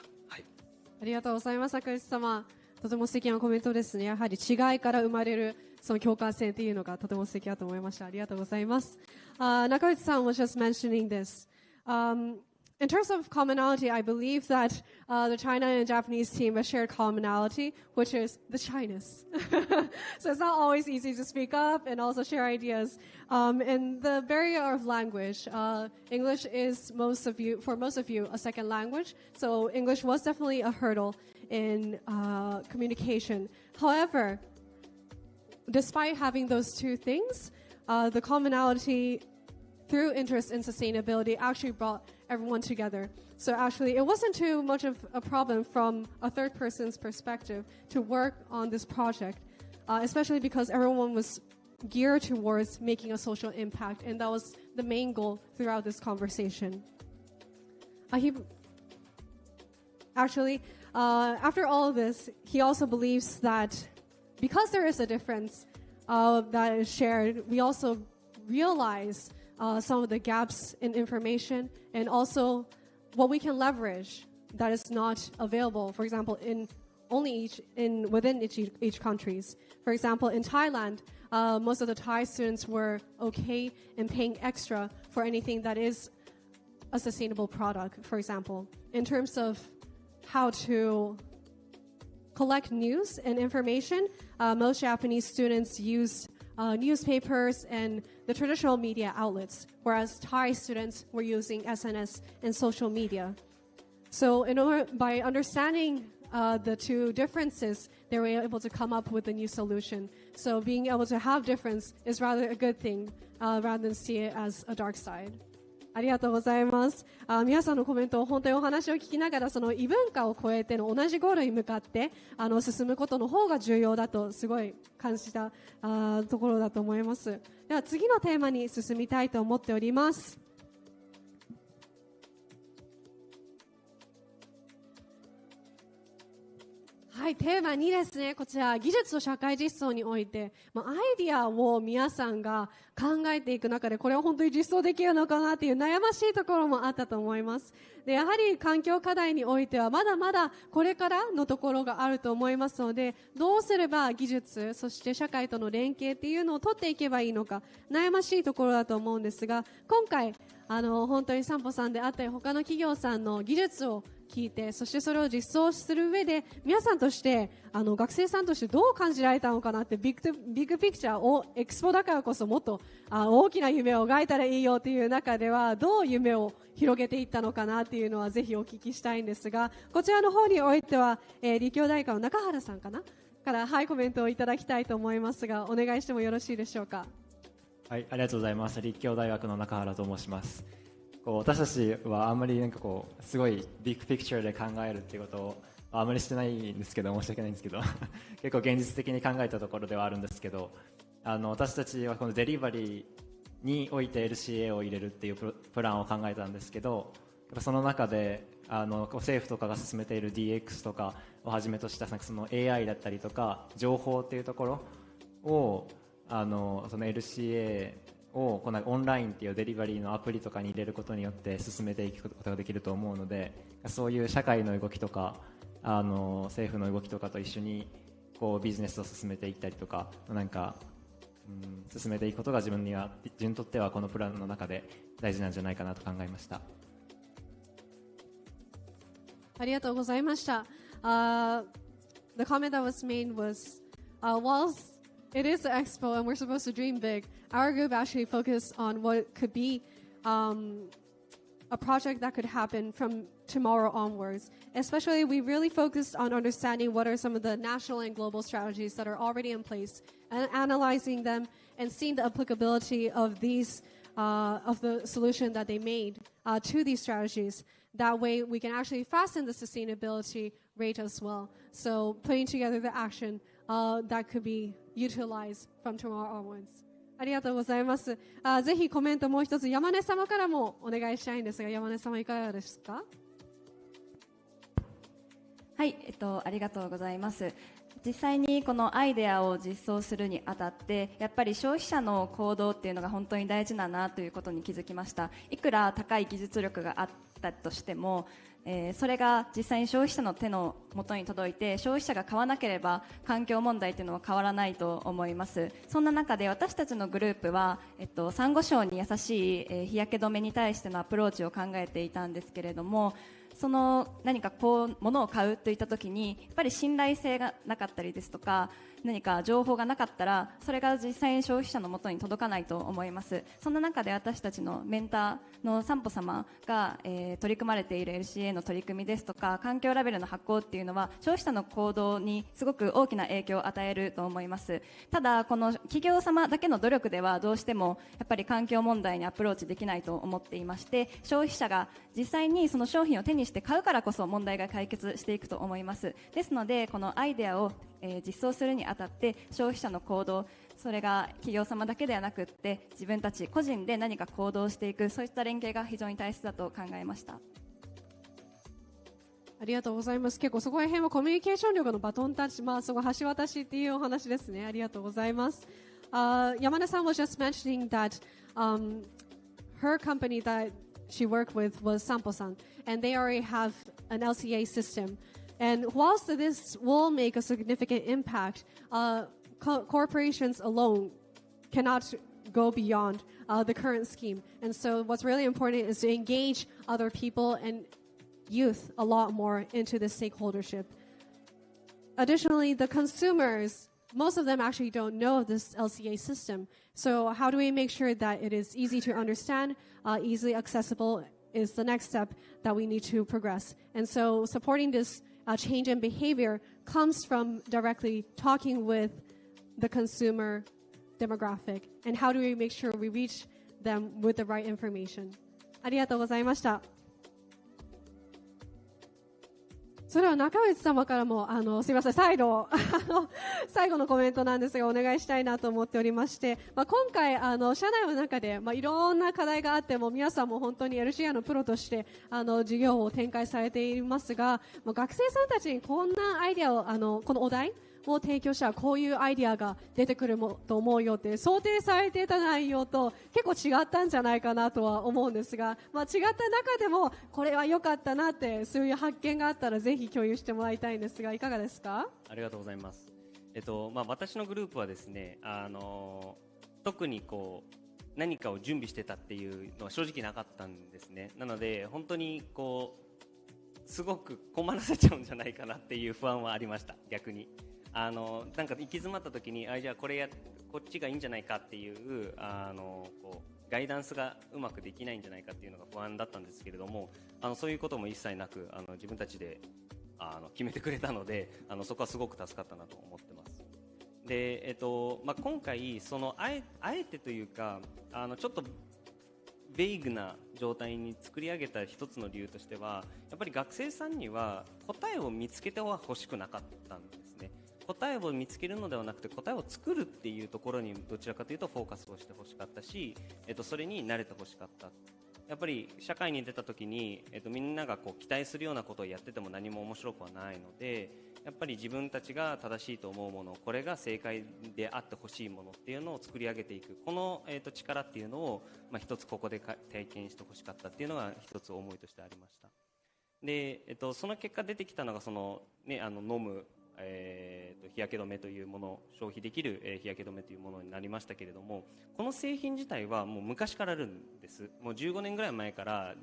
ありがとうございます。中内様、とても素敵なコメントですね。やはり違いから生まれるその共感性というのがとても素敵だと思いました。ありがとうございます。中内さん was just mentioning this. In terms of commonality, I believe that the China and Japanese team have shared commonality, which is the shyness. So it's not always easy to speak up and also share ideas. And the barrier of language, English is for most of you, a second language. So English was definitely a hurdle in communication. However, despite having those two things, the commonality through interest in sustainability actually brought everyone together. So actually, it wasn't too much of a problem from a third person's perspective to work on this project, especially because everyone was geared towards making a social impact, and that was the main goal throughout this conversation. After all of this, he also believes that because there is a difference that is shared, we also realize some of the gaps in information and also what we can leverage that is not available, for example, within each countries. For example, in Thailand, most of the Thai students were okay in paying extra for anything that is a sustainable product, for example. In terms of how to collect news and information, most Japanese students use newspapers and the traditional media outlets, whereas Thai students were using SNS and social media. So by understanding the two differences, they were able to come up with a new solution. So being able to have difference is rather a good thing, rather than see it as a dark side. ありがとうございます。皆さんのコメント、本当にお話を聞きながら、その異文化を超えての同じゴールに向かって進むことの方が重要だとすごい感じたところだと思います。では次のテーマに進みたいと思っております。はい、テーマ2ですね。こちら、技術と社会実装において、アイディアを皆さんが考えていく中で、これは本当に実装できるのかなっていう悩ましいところもあったと思います。で、やはり環境課題においては、まだまだこれからのところがあると思いますので、どうすれば技術、そして社会との連携っていうのを取っていけばいいのか、悩ましいところだと思うんですが、今回、本当に散歩さんであったり、他の企業さんの技術を聞いて、そしてそれを実装する上で皆さんとして学生さんとしてどう感じられたのかなって、ビッグピクチャーをエクスポだからこそもっと大きな夢を描いたらいいよという中ではどう夢を広げていったのかなっていうのはぜひお聞きしたいんですが、こちらの方においては、立教大学の中原さんからコメントをいただきたいと思いますが、お願いしてもよろしいでしょうか。はい、ありがとうございます。立教大学の中原と申します。私たちはあんまりすごいビッグピクチャーで考えるっていうことをあんまりしてないんですけど、申し訳ないんですけど結構現実的に考えたところではあるんですけど、私たちはこのデリバリーにおいて LCA を入れるっていうプランを考えたんですけど、その中で政府とかが進めている DX とかをはじめとしたその AI だったりとか情報っていうところをその LCAをこのオンラインっていうデリバリーのアプリとかに入れることによって進めていくことができると思うので、そういう社会の動きとか政府の動きとかと一緒にビジネスを進めていったりとか進めていくことが自分にとってはこのプランの中で大事なんじゃないかなと考えました。ありがとうございました。The comment that was made was, whilst it is the expo and we're supposed to dream big, our group actually focused on what could be a project that could happen from tomorrow onwards. Especially, we really focused on understanding what are some of the national and global strategies that are already in place and analyzing them and seeing the applicability of these, of the solution that they made to these strategies. That way, we can actually fasten the sustainability rate as well. So, putting together the action that could be utilized from tomorrow onwards. ありがとうございます。ぜひコメントもう一つ山根様からもお願いしたいんですが、山根様いかがですか？はい、ありがとうございます。実際にこのアイデアを実装するにあたってやっぱり消費者の行動っていうのが本当に大事だなということに気づきました。いくら高い技術力があったとしても、それが実際に消費者の手の元に届いて消費者が買わなければ環境問題というのは変わらないと思います。そんな中で私たちのグループは、サンゴ礁に優しい、日焼け止めに対してのアプローチを考えていたんですけれども、その何か物を買うといった時にやっぱり信頼性がなかったりですとか何か情報がなかったらそれが実際に消費者の元に届かないと思います。そんな中で私たちのメンターの散歩様が、取り組まれている LCA の取り組みですとか環境ラベルの発行っていうのは消費者の行動にすごく大きな影響を与えると思います。ただこの企業様だけの努力ではどうしてもやっぱり環境問題にアプローチできないと思っていまして、消費者が実際にその商品を手にして買うからこそ問題が解決していくと思います。ですのでこのアイデアを実装するにあたって消費者の行動、それが企業様だけではなくって自分たち個人で何か行動していく、そういった連携が非常に大切だと考えました。ありがとうございます。結構そこら辺はコミュニケーション力のバトンタッチ、その橋渡しっていうお話ですね。ありがとうございます。Yamada-san was just mentioning that her company that she worked with was Sampo-san, and they already have an LCA system. And whilst this will make a significant impact, corporations alone cannot go beyond the current scheme. And so what's really important is to engage other people and youth a lot more into this stakeholdership. Additionally, the consumers, most of them actually don't know this LCA system. So how do we make sure that it is easy to understand, easily accessible is the next step that we need to progress. And so supporting this change in behavior comes from directly talking with the consumer demographic. And how do we make sure we reach them with the right information? ありがとうございました。それは中内様からもすみません最後のコメントなんですがお願いしたいなと思っておりまして、今回社内の中でいろんな課題があっても皆さんも本当に LCR のプロとして事業を展開されていますが、学生さんたちにこんなアイデアをこのお題を提供したらこういうアイディアが出てくると思うよって想定されていた内容と結構違ったんじゃないかなとは思うんですが、違った中でもこれは良かったなってそういう発見があったらぜひ共有してもらいたいんですがいかがですか？ありがとうございます。私のグループはですね、特に何かを準備してたっていうのは正直なかったんですね。なので本当にすごく困らせちゃうんじゃないかなっていう不安はありました。逆になんか行き詰まった時にじゃあこっちがいいんじゃないかっていうガイダンスがうまくできないんじゃないかっていうのが不安だったんですけれども、そういうことも一切なく自分たちで決めてくれたのでそこはすごく助かったなと思ってます。で、今回あえてというかちょっとベイグな状態に作り上げた一つの理由としてはやっぱり学生さんには答えを見つけては欲しくなかったんですね。答えを見つけるのではなくて答えを作るっていうところにどちらかというとフォーカスをしてほしかったし、それに慣れてほしかった。やっぱり社会に出た時に、みんなが期待するようなことをやってても何も面白くはないので、やっぱり自分たちが正しいと思うもの、これが正解であってほしいものっていうのを作り上げていく、この、力っていうのを、一つここで体験してほしかったっていうのが一つ思いとしてありました。で、その結果出てきたのが飲む日焼け止めというもの、消費できる日焼け止めというものになりましたけれども、この製品自体はもう昔からあるんです。もう15年ぐらい前から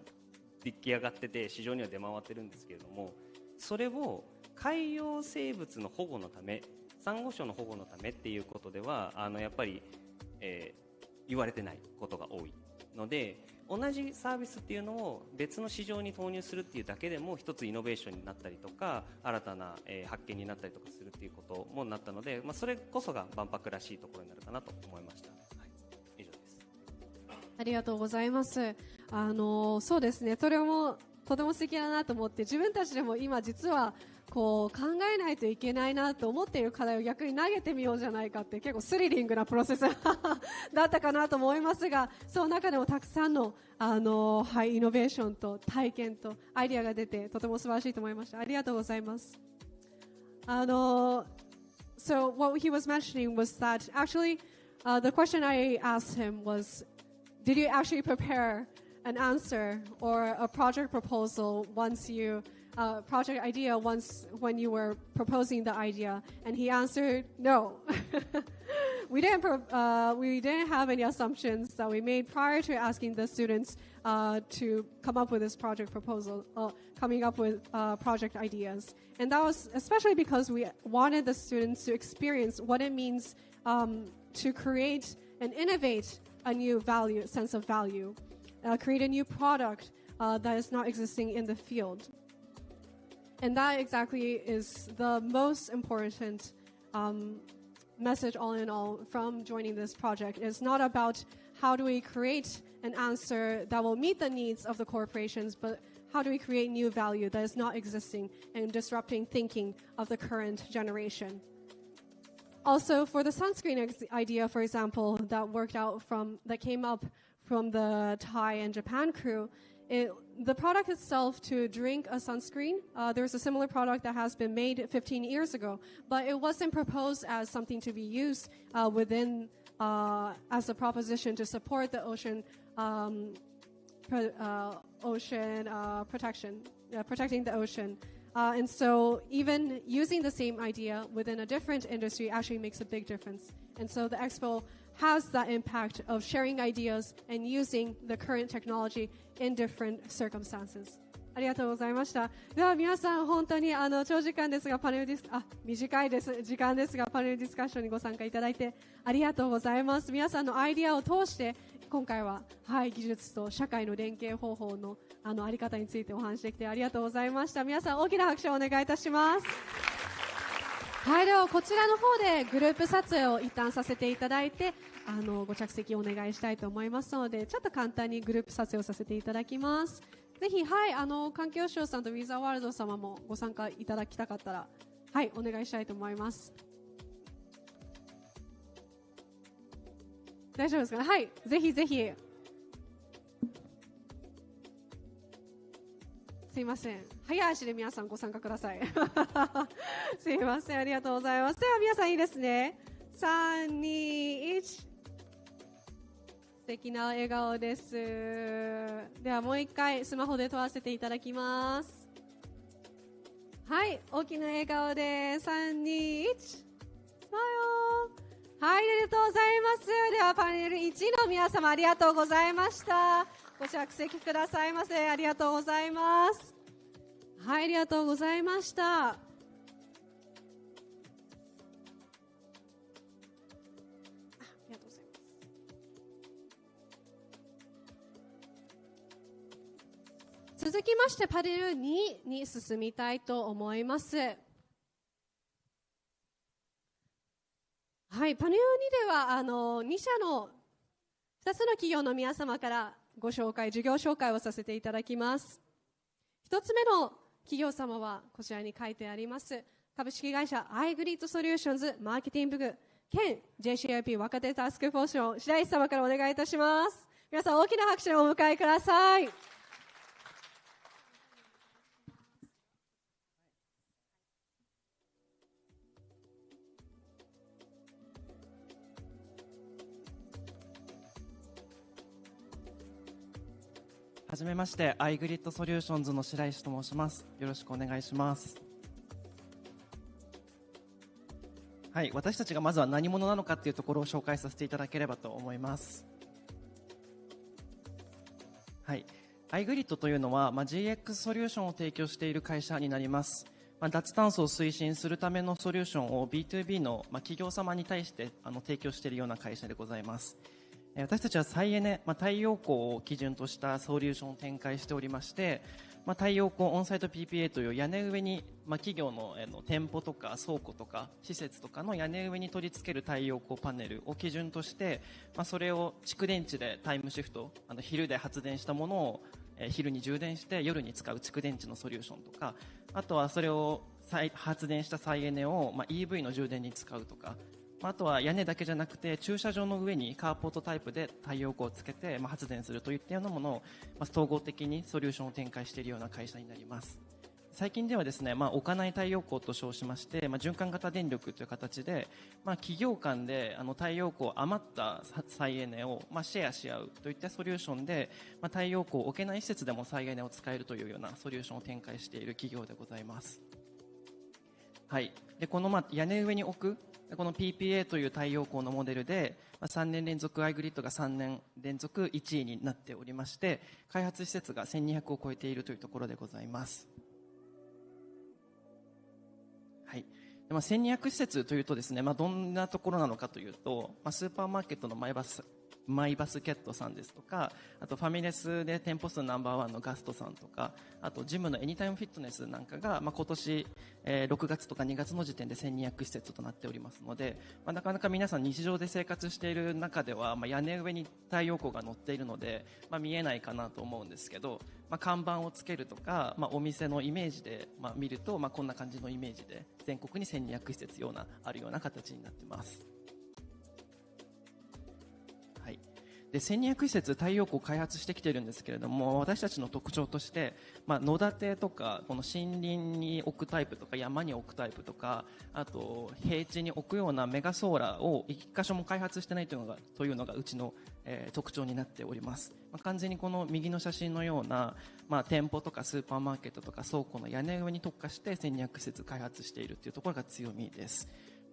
出来上がってて市場には出回ってるんですけれども、それを海洋生物の保護のため、サンゴ礁の保護のためっていうことではやっぱり、言われてないことが多いので、同じサービスっていうのを別の市場に投入するっていうだけでも一つイノベーションになったりとか新たな、発見になったりとかするっていうこともなったので、それこそが万博らしいところになるかなと思いました。はい、以上です。ありがとうございます。そうですね、それもとても素敵だなと思って、自分たちでも今実は考えないといけないなと思っている課題を逆に投げてみようじゃないかって結構スリリングなプロセスだったかなと思いますが、その中でもたくさんのイノベーションと体験とアイディアが出てとても素晴らしいと思いました。ありがとうございます。So what he was mentioning was that actually the question I asked him was, did you actually prepare an answer or a project proposal once you project idea when you were proposing the idea? And he answered, no. We didn't have any assumptions that we made prior to asking the students to come up with this project proposal, coming up with project ideas. And that was especially because we wanted the students to experience what it means to create and innovate a new value, sense of value, create a new product that is not existing in the field. And that exactly is the most important message all in all from joining this project. It's not about how do we create an answer that will meet the needs of the corporations, but how do we create new value that is not existing and disrupting thinking of the current generation. Also, for the sunscreen idea, for example, that came up from the Thai and Japan crew, the product itself to drink a sunscreen, there's a similar product that has been made 15 years ago, but it wasn't proposed as something to be used within as a proposition to support the ocean protection, protecting the ocean. And so even using the same idea within a different industry actually makes a big difference. And so the expo has that impact of sharing ideas and using the current technology in different circumstances. ありがとうございました。では皆さん本当に長時間ですが短いです時間ですがパネルディスカッションにご参加いただいてありがとうございます。皆さんのアイディアを通して今回は、技術と社会の連携方法のあり方についてお話しできてありがとうございました。皆さん大きな拍手をお願いいたします。はい、ではこちらの方でグループ撮影を一旦させていただいてご着席をお願いしたいと思いますのでちょっと簡単にグループ撮影をさせていただきます。ぜひ、環境省さんとウィザーワールド様もご参加いただきたかったら、お願いしたいと思います。大丈夫ですかね。ぜひぜひ。すいません。早足で皆さんご参加ください。すいません。ありがとうございます。では皆さんいいですね。3、2、1。素敵な笑顔です。ではもう一回スマホで撮らせていただきます。大きな笑顔で3、2、1。スマイル。ありがとうございます。ではパネル1の皆様ありがとうございました。ご着席くださいませ。ありがとうございます。ありがとうございました。続きましてパネル2に進みたいと思います。パネル2では2社の2つの企業の皆様から事業紹介をさせていただきます。1つ目の企業様はこちらに書いてあります株式会社アイグリッドソリューションズマーケティング部兼 JCIP 若手タスクフォースの白石様からお願いいたします。皆さん大きな拍手でお迎えください。はじめまして、アイグリッドソリューションズの白石と申します。よろしくお願いします。私たちがまずは何者なのかというところを紹介させていただければと思います。アイグリッドというのは、GX ソリューションを提供している会社になります。脱炭素を推進するためのソリューションを B2B の企業様に対して提供しているような会社でございます。私たちは再エネ、太陽光を基準としたソリューションを展開しておりまして、太陽光オンサイト PPA という屋根上に、企業の店舗とか倉庫とか施設とかの屋根上に取り付ける太陽光パネルを基準として、それを蓄電池でタイムシフト、昼で発電したものを昼に充電して夜に使う蓄電池のソリューションとか、あとはそれを発電した再エネを、EV の充電に使うとか、あとは屋根だけじゃなくて駐車場の上にカーポートタイプで太陽光をつけて発電するといったようなものを統合的にソリューションを展開しているような会社になります。最近ではですね、置かない太陽光と称しまして、循環型電力という形で、企業間で太陽光余った再エネをシェアし合うといったソリューションで、太陽光を置けない施設でも再エネを使えるというようなソリューションを展開している企業でございます。でこの屋根上に置くこの PPA という太陽光のモデルで3年連続アイグリッドが3年連続1位になっておりまして、開発施設が1200を超えているというところでございます。1200施設というとですね、どんなところなのかというと、スーパーマーケットのマイバスケットさんですとか、あとファミレスで店舗数ナンバーワンのガストさんとか、あとジムのエニタイムフィットネスなんかが、今年、6月とか2月の時点で1200施設となっておりますので、なかなか皆さん日常で生活している中では、屋根上に太陽光が乗っているので、見えないかなと思うんですけど、看板をつけるとか、お店のイメージで、見ると、こんな感じのイメージで全国に1200施設あるような形になっています。で1200施設太陽光を開発してきているんですけれども、私たちの特徴として、野立てとかこの森林に置くタイプとか山に置くタイプとか、あと平地に置くようなメガソーラーを一箇所も開発してないというのがうちの、特徴になっております。完全にこの右の写真のような、店舗とかスーパーマーケットとか倉庫の屋根上に特化して1200施設開発しているというところが強みです。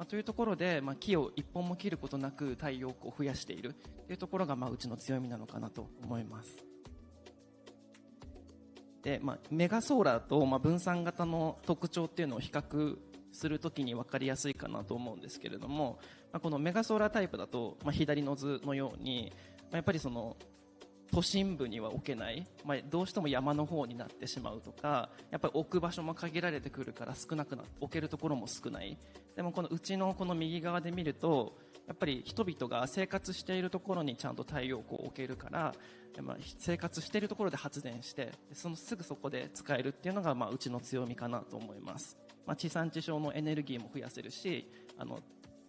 というところで、木を一本も切ることなく太陽光を増やしているというところが、うちの強みなのかなと思います。で、メガソーラーと、分散型の特徴っていうのを比較するときに分かりやすいかなと思うんですけれども、このメガソーラータイプだと、左の図のように、やっぱりその都心部には置けない、どうしても山の方になってしまうとか、やっぱり置く場所も限られてくるから少なくなって置けるところも少ない。でもこのうちのこの右側で見ると、やっぱり人々が生活しているところにちゃんと太陽光を置けるから、生活しているところで発電してすぐそこで使えるっていうのが、うちの強みかなと思います。地産地消のエネルギーも増やせるし、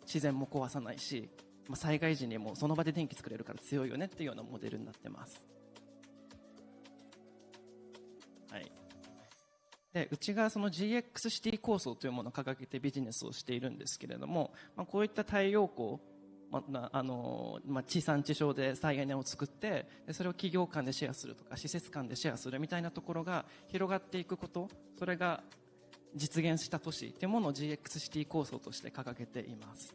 自然も壊さないし、災害時にもその場で電気作れるから強いよねっていうようなモデルになってます。はい、でうちがその GX シティ構想というものを掲げてビジネスをしているんですけれども、こういった太陽光、地産地消で再エネを作って、それを企業間でシェアするとか施設間でシェアするみたいなところが広がっていくこと、それが実現した都市というものを GX シティ構想として掲げています。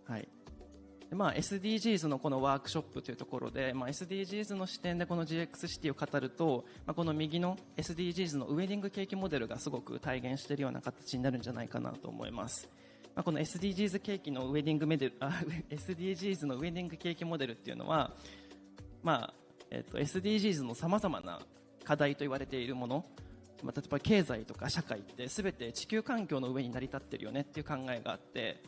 はい、SDGs のこのワークショップというところで、SDGs の視点でこの GX シティを語ると、この右の SDGs のウェディングケーキモデルがすごく体現しているような形になるんじゃないかなと思います。この SDGs ケーキのウェディングSDGs のウェディングケーキモデルっていうのは、SDGs のさまざまな課題と言われているもの、例えば経済とか社会って全て地球環境の上に成り立ってるよねっていう考えがあって、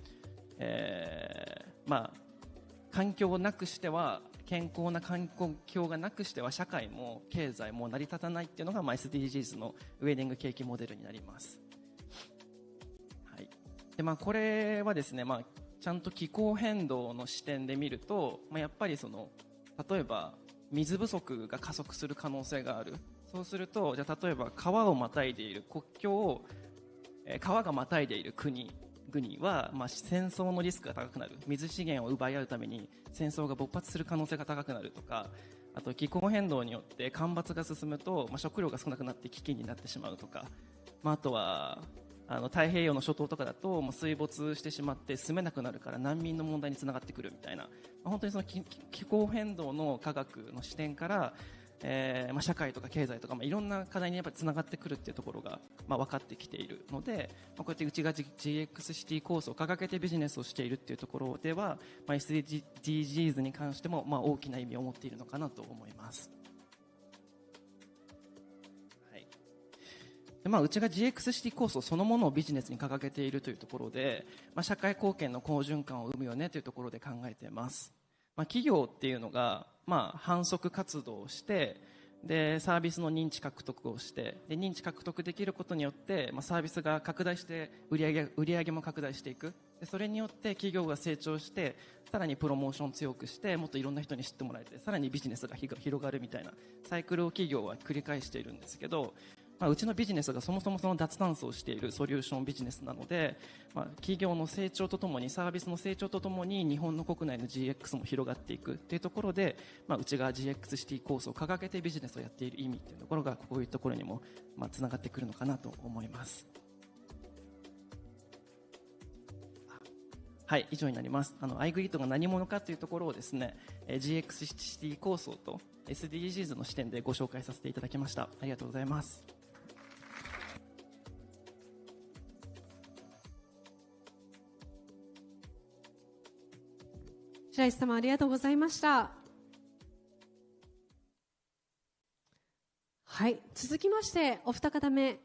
環境をなくしては健康な環境がなくしては社会も経済も成り立たないっていうのが、SDGs のウェディングケーキモデルになります。はい、でこれはですね、ちゃんと気候変動の視点で見ると、やっぱり例えば水不足が加速する可能性がある。そうすると、じゃあ例えば川をまたいでいる国境を、川がまたいでいる国は、戦争のリスクが高くなる。水資源を奪い合うために戦争が勃発する可能性が高くなるとか、あと気候変動によって干ばつが進むと、食料が少なくなって危機になってしまうとか、あとは太平洋の諸島とかだと水没してしまって住めなくなるから難民の問題につながってくるみたいな、本当にその気候変動の科学の視点から社会とか経済とか、いろんな課題にやっぱりつながってくるっていうところが、分かってきているので、こうやってうちが GX シティ構想を掲げてビジネスをしているっていうところでは、SDGs に関しても、大きな意味を持っているのかなと思います。はい、でうちが GX シティ構想そのものをビジネスに掲げているというところで、社会貢献の好循環を生むよねというところで考えています。企業っていうのが、販促活動をしてでサービスの認知獲得をしてで認知獲得できることによって、サービスが拡大して売上も拡大していく。でそれによって企業が成長してさらにプロモーションを強くしてもっといろんな人に知ってもらえてさらにビジネスが広がるみたいなサイクルを企業は繰り返しているんですけど、うちのビジネスがそもそもその脱炭素をしているソリューションビジネスなので、企業の成長とともにサービスの成長とともに日本の国内の GX も広がっていくというところで、うちが GX シティ構想を掲げてビジネスをやっている意味というところがこういうところにもつながってくるのかなと思います。はい、以上になります。アイグリッドが何者かというところをですね、GX シティ構想と SDGs の視点でご紹介させていただきました。ありがとうございます。白石様ありがとうございました。はい、続きましてお二方目、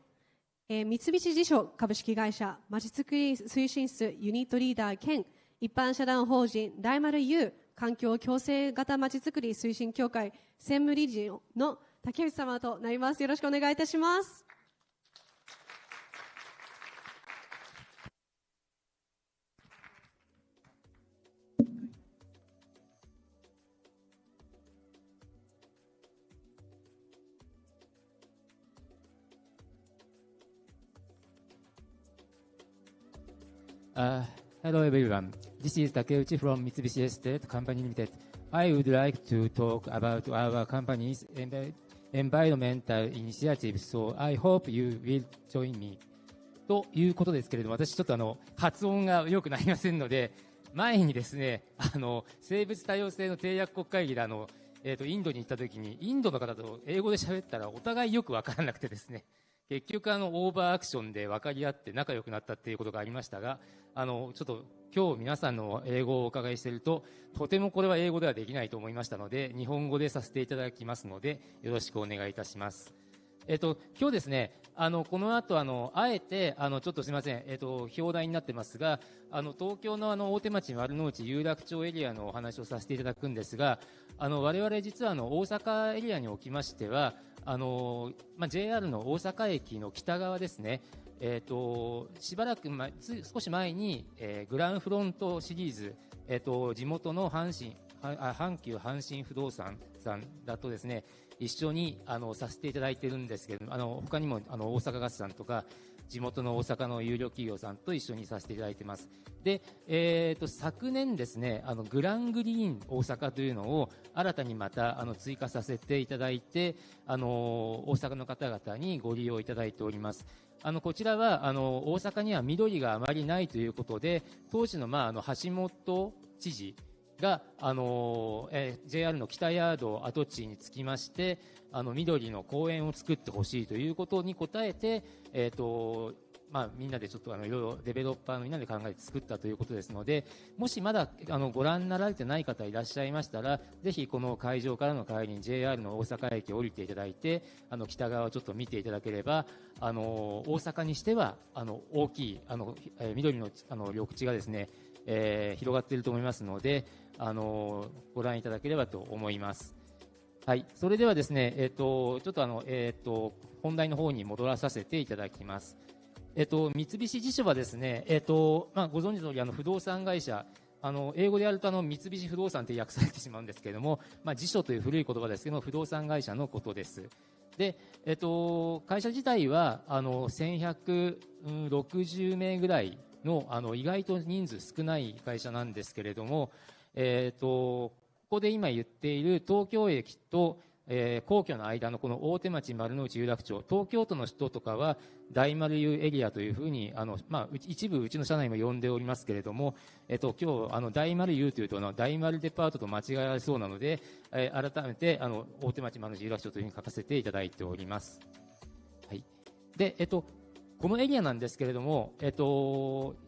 三菱地所株式会社まちづくり推進室ユニットリーダー兼一般社団法人大丸 U 環境共生型まちづくり推進協会専務理事の竹内様となります。よろしくお願いいたします。Hello everyone. This is Takeuchi from Mitsubishi Estate Company Limited. I would like to talk about our company's environmental initiatives, so I hope you will join me. ということですけれども、私ちょっと発音が良くなりませんので、前にですね、生物多様性の締約国会議でインドに行った時に、インドの方と英語で喋ったらお互いよく分からなくてですね、結局オーバーアクションで分かり合って仲良くなったっていうことがありましたが、ちょっと今日皆さんの英語をお伺いしていると、とてもこれは英語ではできないと思いましたので、日本語でさせていただきますので、よろしくお願いいたします。今日ですね、この後あえてちょっとすみません、表題になってますが、東京の大手町丸の内有楽町エリアのお話をさせていただくんですが、我々実は大阪エリアにおきましては、JR の大阪駅の北側ですね、しばらく少し前に、グランフロントシリーズ、地元の阪急阪神不動産さんだとですね、一緒にさせていただいているんですけれども、他にも大阪ガスさんとか地元の大阪の有料企業さんと一緒にさせていただいています。で、昨年ですね、グラングリーン大阪というのを新たにまた追加させていただいて、大阪の方々にご利用いただいております。こちらは大阪には緑があまりないということで、当時の橋本知事がJR の北ヤード跡地につきまして緑の公園を作ってほしいということに応えて、みんなでちょっといろいろデベロッパーのみんなで考えて作ったということですので、もしまだご覧になられてない方いらっしゃいましたら、ぜひこの会場からの帰りに JR の大阪駅を降りていただいて、北側をちょっと見ていただければ、大阪にしては大きい緑の緑地がですね、広がっていると思いますので、ご覧いただければと思います。はい、それではですね、ちょっと本題の方に戻らさせていただきます。三菱地所はですね、ご存知の通り不動産会社、英語でやると三菱不動産って訳されてしまうんですけれども、地所という古い言葉ですけども、不動産会社のことです。で、会社自体は1160名ぐらいの意外と人数少ない会社なんですけれども、ここで今言っている東京駅と、皇居の間のこの大手町丸の内有楽町、東京都の人とかは大丸有エリアというふうに一部うちの社内も呼んでおりますけれども、今日大丸有というと大丸デパートと間違えられそうなので、改めて大手町丸の内有楽町というふうに書かせていただいております。はい、で、このエリアなんですけれども、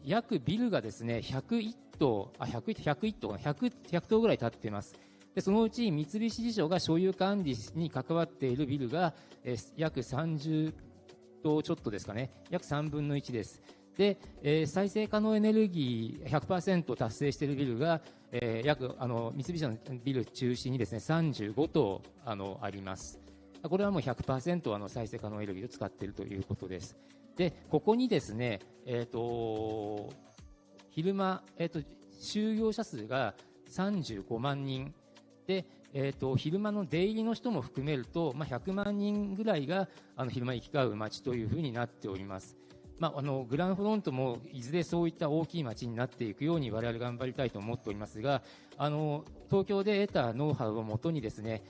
約ビルがですね、101棟ぐらい建っています。で、そのうち三菱地所が所有管理に関わっているビルが、約30棟ちょっとですかね、約3分の1です。で、再生可能エネルギー 100% 達成しているビルが、約三菱のビル中心にですね、35棟あります。これはもう 100% 再生可能エネルギーを使っているということです。で、ここにですね、昼間、就業者数が35万人で、昼間の出入りの人も含めると、100万人ぐらいが昼間行き交う街というふうになっております。グランフロントもいずれそういった大きい街になっていくように我々頑張りたいと思っておりますが、東京で得たノウハウをもとにですね、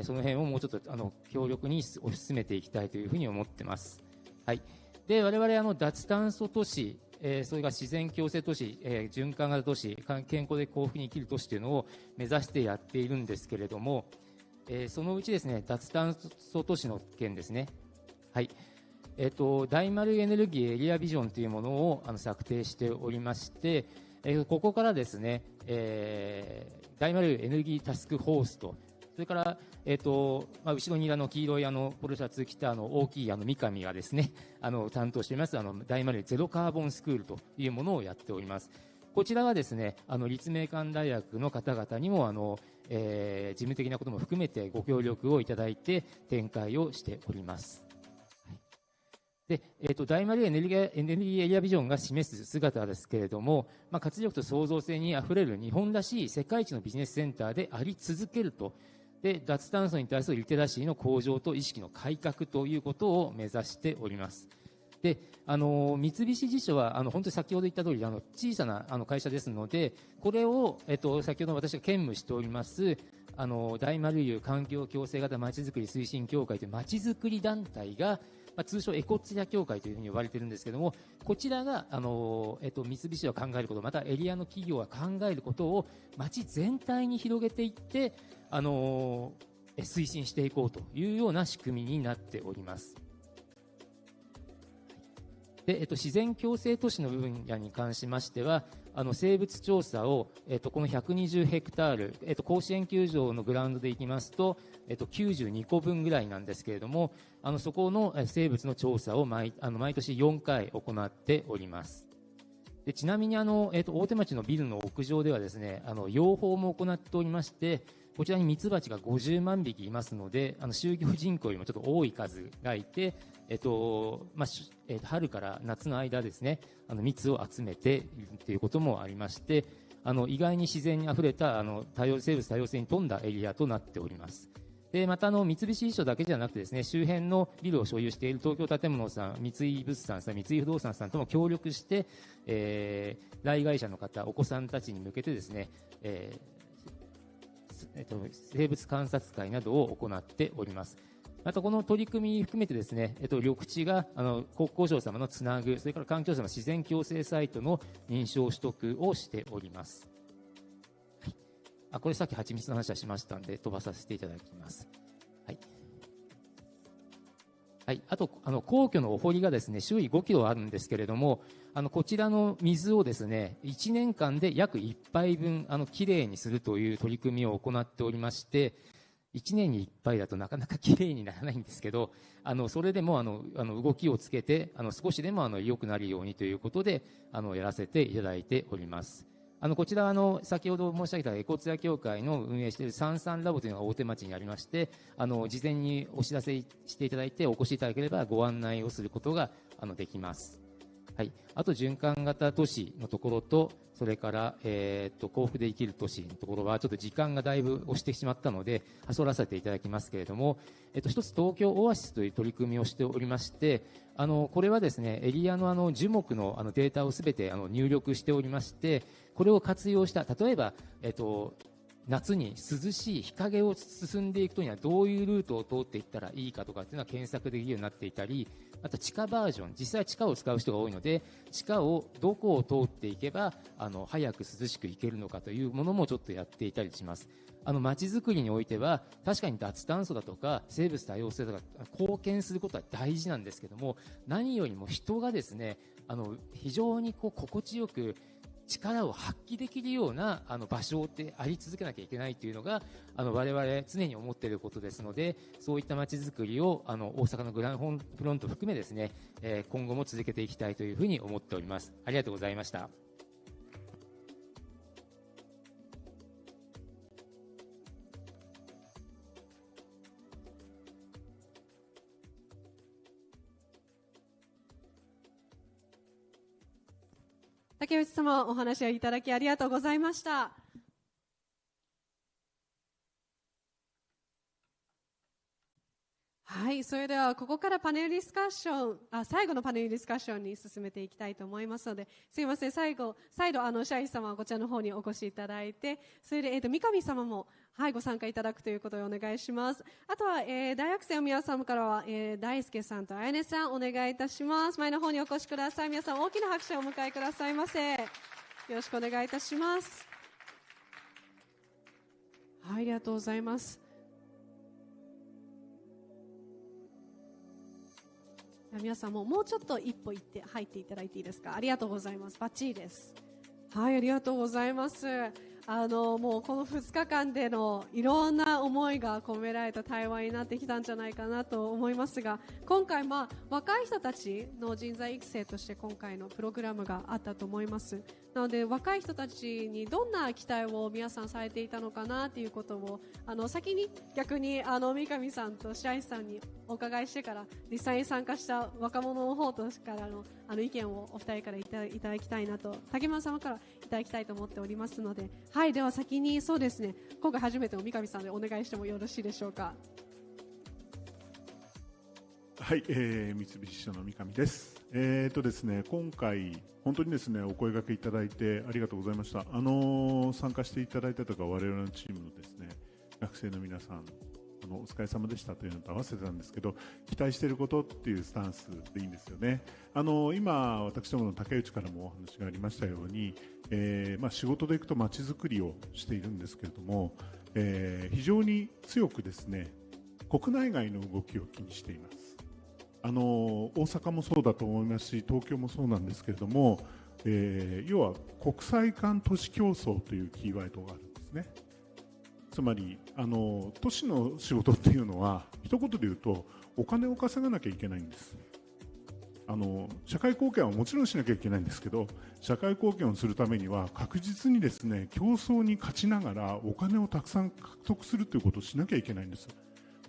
その辺をもうちょっと強力に推し進めていきたいというふうに思っています。はい。で、我々脱炭素都市、それが自然共生都市、循環型都市、健康で幸福に生きる都市というのを目指してやっているんですけれども、そのうちですね、脱炭素都市の件ですね。はい。大丸エネルギーエリアビジョンというものを策定しておりまして、ここからですね、大丸エネルギータスクフォースと、それから、後ろに黄色いポロシャツ着た大きい三上がですね、担当しています大丸ゼロカーボンスクールというものをやっております。こちらはですね、立命館大学の方々にも事務的なことも含めてご協力をいただいて展開をしております。で、大丸エネルギーエリアビジョンが示す姿ですけれども、活力と創造性にあふれる日本らしい世界一のビジネスセンターであり続けると。で、脱炭素に対するリテラシーの向上と意識の改革ということを目指しております。で三菱地所は本当に先ほど言った通り小さな会社ですので、これを、先ほど私が兼務しております大丸湯環境共生型まちづくり推進協会というまちづくり団体が、通称エコツヤ協会というふうに呼ばれているんですけども、こちらが三菱が考えること、またエリアの企業が考えることを町全体に広げていって推進していこうというような仕組みになっております。で自然共生都市の分野に関しましては生物調査を、この120ヘクタール、甲子園球場のグラウンドでいきますと、92個分ぐらいなんですけれども、そこの生物の調査を毎年4回行っております。でちなみに大手町のビルの屋上ではですね養蜂も行っておりまして、こちらにミツバチが50万匹いますので就業人口よりもちょっと多い数がいて、春から夏の間ですね蜜を集めているということもありまして、意外に自然にあふれた生物多様性に富んだエリアとなっております。でまた三菱地所だけじゃなくてですね、周辺のビルを所有している東京建物さん、三井物産さん、三井不動産さんとも協力して、来街者の方、お子さんたちに向けてですね、生物観察会などを行っております。またこの取り組み含めてですね、緑地が国交省様のつなぐ、それから環境省の自然共生サイトの認証取得をしております。これさっき蜂蜜の話はしましたので飛ばさせていただきます。あと皇居のお堀がですね周囲5キロあるんですけれども、こちらの水をですね1年間で約1杯分きれいにするという取り組みを行っておりまして、1年に1杯だとなかなかきれいにならないんですけど、それでも動きをつけて少しでも良くなるようにということでやらせていただいております。こちらは先ほど申し上げたエコツヤ協会の運営しているサンサンラボというのが大手町にありまして、事前にお知らせしていただいてお越しいただければご案内をすることができます。あと循環型都市のところと、それから、幸福で生きる都市のところはちょっと時間がだいぶ押してしまったのでそらせていただきますけれども、一つ東京オアシスという取り組みをしておりまして、これはですねエリアの樹木のデータをすべて入力しておりまして、これを活用した例えば、夏に涼しい日陰を進んでいくとにはどういうルートを通っていったらいいかとかっていうのは検索できるようになっていたり、あと地下バージョン、実際は地下を使う人が多いので地下をどこを通っていけば早く涼しく行けるのかというものもちょっとやっていたりします。街づくりにおいては確かに脱炭素だとか生物多様性とか貢献することは大事なんですけども、何よりも人がですね非常に心地よく力を発揮できるような場所であり続けなきゃいけないというのが我々常に思っていることですので、そういった街づくりを大阪のグランフロント含めですね、今後も続けていきたいというふうに思っております。ありがとうございました。竹内様、お話をいただきありがとうございました。はい、それではここからパネルディスカッション、最後のパネルディスカッションに進めていきたいと思いますので、すいません、再度シャイ様はこちらの方にお越しいただいて、それで、三上様も、ご参加いただくということでお願いします。あとは、大学生の皆様からは、大輔さんとあやねさんお願いいたします。前の方にお越しください。皆さん大きな拍手をお迎えくださいませ。よろしくお願いいたします。ありがとうございます。皆さんもうちょっと一歩行って入っていただいていいですか。ありがとうございます。バッチリです。ありがとうございます。もうこの2日間でのいろんな思いが込められた対話になってきたんじゃないかなと思いますが、今回若い人たちの人材育成として今回のプログラムがあったと思います。なので若い人たちにどんな期待を皆さんされていたのかなということを先に逆に三上さんと白石さんにお伺いしてから、実際に参加した若者の方とからの意見をお二人からいただきたいなと、竹村様からいただきたいと思っておりますので、では先にそうですね、今回初めての三上さんでお願いしてもよろしいでしょうか。はい、三菱地所の三上です。ですね、今回本当にですねお声掛けいただいてありがとうございました。参加していただいたとか我々のチームのですね学生の皆さんお疲れ様でしたというのと合わせてたんですけど、期待していることっていうスタンスでいいんですよね。今私どもの竹内からもお話がありましたように、仕事でいくとまちづくりをしているんですけれども、非常に強くですね国内外の動きを気にしています。大阪もそうだと思いますし、東京もそうなんですけれども、要は国際間都市競争というキーワードがあるんですね。つまり都市の仕事っていうのは一言で言うとお金を稼がなきゃいけないんです。社会貢献はもちろんしなきゃいけないんですけど、社会貢献をするためには確実にですね競争に勝ちながらお金をたくさん獲得するということをしなきゃいけないんです。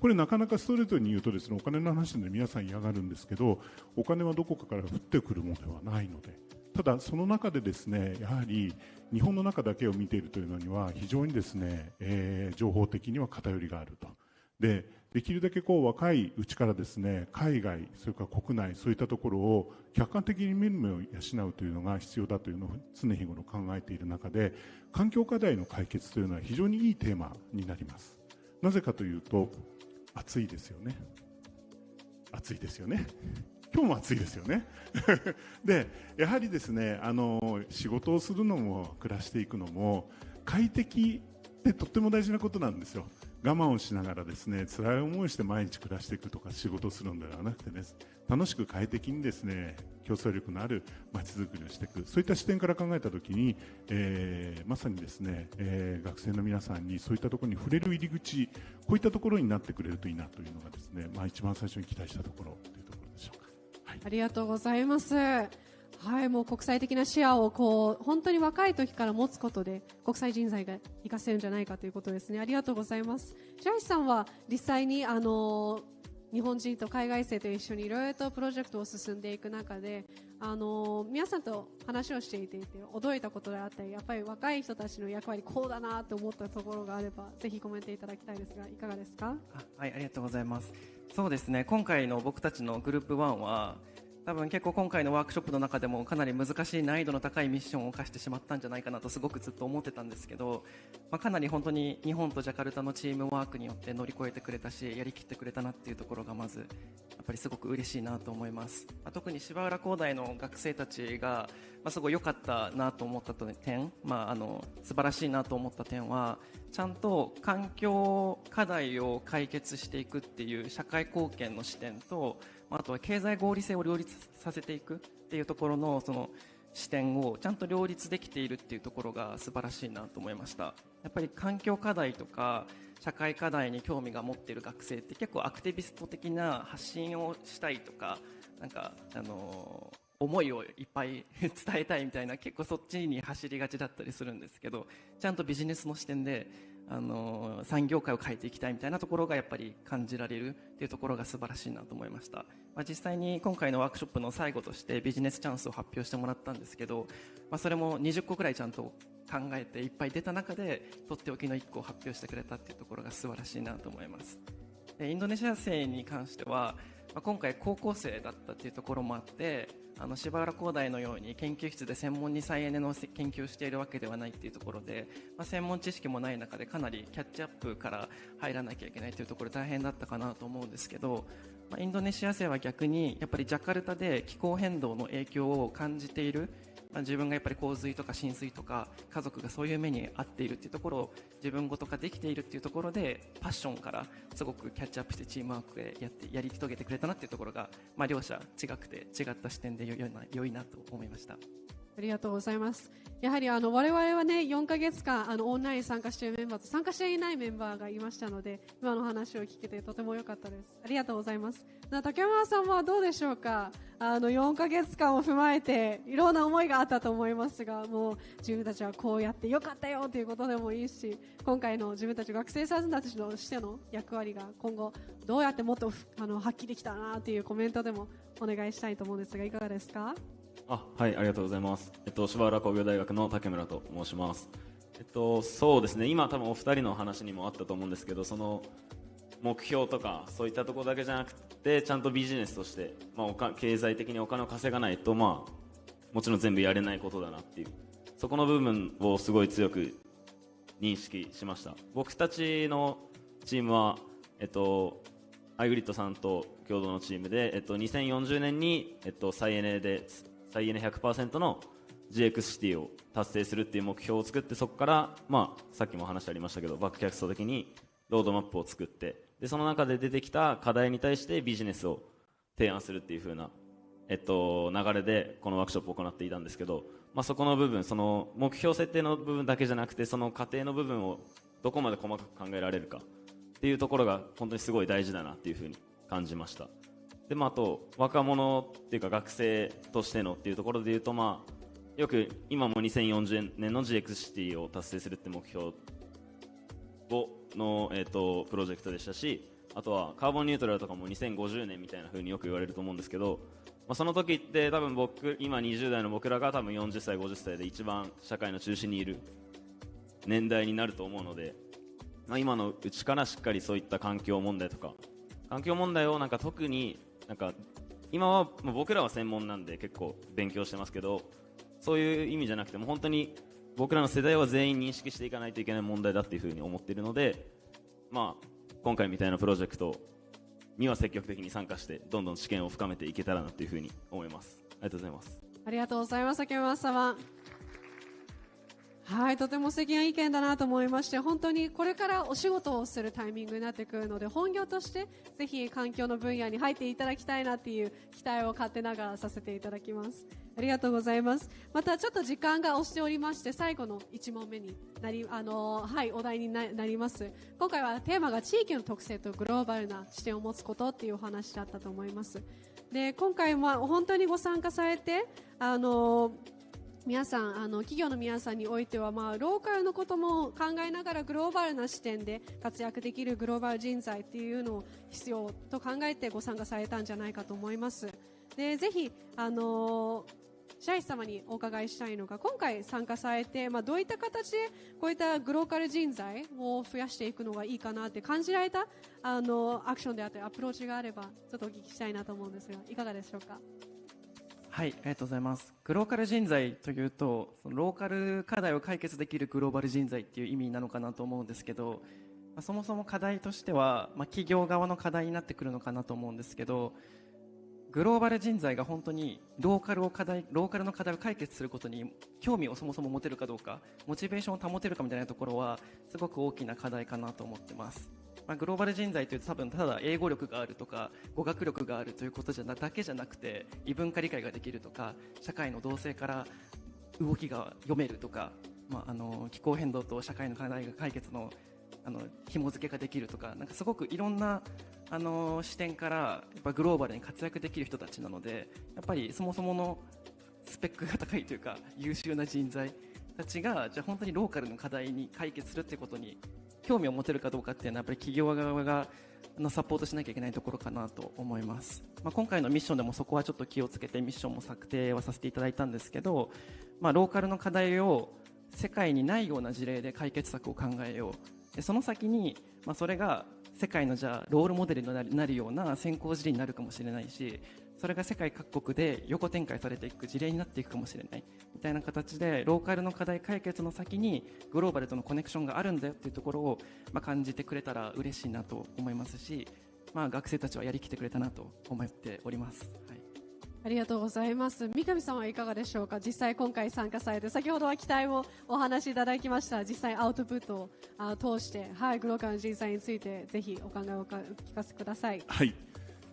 これなかなかストレートに言うとですねお金の話で皆さん嫌がるんですけど、お金はどこかから降ってくるものではないので、ただその中でですねやはり日本の中だけを見ているというのには非常にですね、情報的には偏りがあると。できるだけ若いうちからですね海外それから国内そういったところを客観的に見る目を養うというのが必要だというのを常日頃考えている中で、環境課題の解決というのは非常にいいテーマになります。なぜかというと暑いですよね。暑いですよね。今日も暑いですよね。でやはりですね仕事をするのも暮らしていくのも快適ってとっても大事なことなんですよ。我慢をしながらですね辛い思いをして毎日暮らしていくとか仕事をするのではなくてね、楽しく快適にですね競争力のあるまちづくりをしていく、そういった視点から考えたときに、まさにですね、学生の皆さんにそういったところに触れる入り口、こういったところになってくれるといいなというのがですね、一番最初に期待したところというところでしょうか。はい、ありがとうございます。はい、もう国際的な視野を本当に若い時から持つことで国際人材が活かせるんじゃないかということですね。ありがとうございます。白石さんは実際に日本人と海外生と一緒にいろいろとプロジェクトを進んでいく中で皆さんと話をしていて驚いたことであったり、やっぱり若い人たちの役割こうだなと思ったところがあればぜひコメントいただきたいですが、いかがですか？はい、ありがとうございます。そうですね、今回の僕たちのグループ1は多分結構今回のワークショップの中でもかなり難しい難易度の高いミッションを課してしまったんじゃないかなとすごくずっと思ってたんですけど、かなり本当に日本とジャカルタのチームワークによって乗り越えてくれたし、やりきってくれたなっていうところがまずやっぱりすごく嬉しいなと思います。特に芝浦工大の学生たちがすごい良かったなと思った点、素晴らしいなと思った点は、ちゃんと環境課題を解決していくっていう社会貢献の視点と、あとは経済合理性を両立させていくっていうところのその視点をちゃんと両立できているっていうところが素晴らしいなと思いました。やっぱり環境課題とか社会課題に興味が持っている学生って結構アクティビスト的な発信をしたいとか、思いをいっぱい伝えたいみたいな、結構そっちに走りがちだったりするんですけど、ちゃんとビジネスの視点で産業界を変えていきたいみたいなところがやっぱり感じられるっていうところが素晴らしいなと思いました。実際に今回のワークショップの最後としてビジネスチャンスを発表してもらったんですけど、それも20個くらいちゃんと考えていっぱい出た中でとっておきの1個を発表してくれたっていうところが素晴らしいなと思います。インドネシア生に関しては今回高校生だったっていうところもあって、芝浦工大のように研究室で専門に再エネの研究をしているわけではないっていうところで、専門知識もない中でかなりキャッチアップから入らなきゃいけないというところで大変だったかなと思うんですけど、インドネシア生は逆にやっぱりジャカルタで気候変動の影響を感じている、自分がやっぱり洪水とか浸水とか家族がそういう目に遭っているっていうところを自分ごと化できているっていうところで、パッションからすごくキャッチアップしてチームワークでやり遂げてくれたなっていうところが、両者違った視点で良いなと思いました。ありがとうございます。やはり我々はね4ヶ月間オンラインに参加しているメンバーと参加していないメンバーがいましたので、今の話を聞けてとても良かったです。ありがとうございます。竹山さんはどうでしょうか。4ヶ月間を踏まえていろんな思いがあったと思いますが、もう自分たちはこうやって良かったよということでもいいし、今回の自分たち学生さんたちとしての役割が今後どうやってもっと発揮できたなというコメントでもお願いしたいと思うんですが、いかがですか？はい、ありがとうございます。芝浦工業大学の竹村と申します。そうですね、今多分お二人の話にもあったと思うんですけど、その目標とかそういったところだけじゃなくて、でちゃんとビジネスとして、経済的にお金を稼がないと、もちろん全部やれないことだなっていう、そこの部分をすごい強く認識しました。僕たちのチームは、アイグリッドさんと共同のチームで、2040年に、再エネ 100% の GX シティを達成するっていう目標を作って、そこから、さっきも話ありましたけど、バックキャスト的にロードマップを作って、でその中で出てきた課題に対してビジネスを提案するっていう風な、流れでこのワークショップを行っていたんですけど、そこの部分、その目標設定の部分だけじゃなくて、その過程の部分をどこまで細かく考えられるかっていうところが本当にすごい大事だなっていう風に感じました。で、あと若者っていうか学生としてのっていうところで言うと、よく今も2040年の GX シティを達成するって目標の、プロジェクトでしたし、あとはカーボンニュートラルとかも2050年みたいな風によく言われると思うんですけど、その時って多分今20代の僕らが多分40歳50歳で一番社会の中心にいる年代になると思うので、今のうちからしっかりそういった環境問題とか、環境問題を特に今は僕らは専門なんで結構勉強してますけど、そういう意味じゃなくても本当に僕らの世代は全員認識していかないといけない問題だっていうふうに思っているので、今回みたいなプロジェクトには積極的に参加してどんどん知見を深めていけたらなというふうに思います。ありがとうございます。ありがとうございます。竹村様、はい、とても素敵な意見だなと思いまして、本当にこれからお仕事をするタイミングになってくるので、本業としてぜひ環境の分野に入っていただきたいなっていう期待を勝手ながらさせていただきます。ありがとうございます。またちょっと時間が押しておりまして、最後の1問目にお題になります。今回はテーマが地域の特性とグローバルな視点を持つことっていうお話だったと思います。で、今回も本当にご参加されて、皆さん企業の皆さんにおいては、ローカルのことも考えながらグローバルな視点で活躍できるグローバル人材っていうのを必要と考えてご参加されたんじゃないかと思います。で、ぜひ白石様にお伺いしたいのが、今回参加されて、どういった形でこういったグローカル人材を増やしていくのがいいかなって感じられたアクションであったりアプローチがあればちょっとお聞きしたいなと思うんですが、いかがでしょうか。はい、ありがとうございます。グローカル人材というと、そのローカル課題を解決できるグローバル人材っていう意味なのかなと思うんですけど、そもそも課題としては、企業側の課題になってくるのかなと思うんですけど、グローバル人材が本当にローカルの課題を解決することに興味をそもそも持てるかどうか、モチベーションを保てるかみたいなところはすごく大きな課題かなと思ってます。グローバル人材というと多分ただ英語力があるとか語学力があるということだけじゃなくて、異文化理解ができるとか、社会の動静から動きが読めるとか、気候変動と社会の課題が解決の紐付けができるとか、すごくいろんな視点からやっぱグローバルに活躍できる人たちなので、やっぱりそもそものスペックが高いというか優秀な人材たちがじゃあ本当にローカルの課題に解決するってことに興味を持てるかどうかっていうのはやっぱり企業側がサポートしなきゃいけないところかなと思います。今回のミッションでもそこはちょっと気をつけてミッションも策定はさせていただいたんですけど、ローカルの課題を世界にないような事例で解決策を考えよう。でその先に、それが世界のじゃあロールモデルになるような先行事例になるかもしれないし、それが世界各国で横展開されていく事例になっていくかもしれないみたいな形で、ローカルの課題解決の先にグローバルとのコネクションがあるんだよっていうところを、感じてくれたら嬉しいなと思いますし、学生たちはやりきってくれたなと思っております。はい、ありがとうございます。三上さんはいかがでしょうか。実際今回参加されて、先ほどは期待をお話しいただきました。実際アウトプットを通して、グローカルの人材についてぜひお考えをお聞かせください。はい、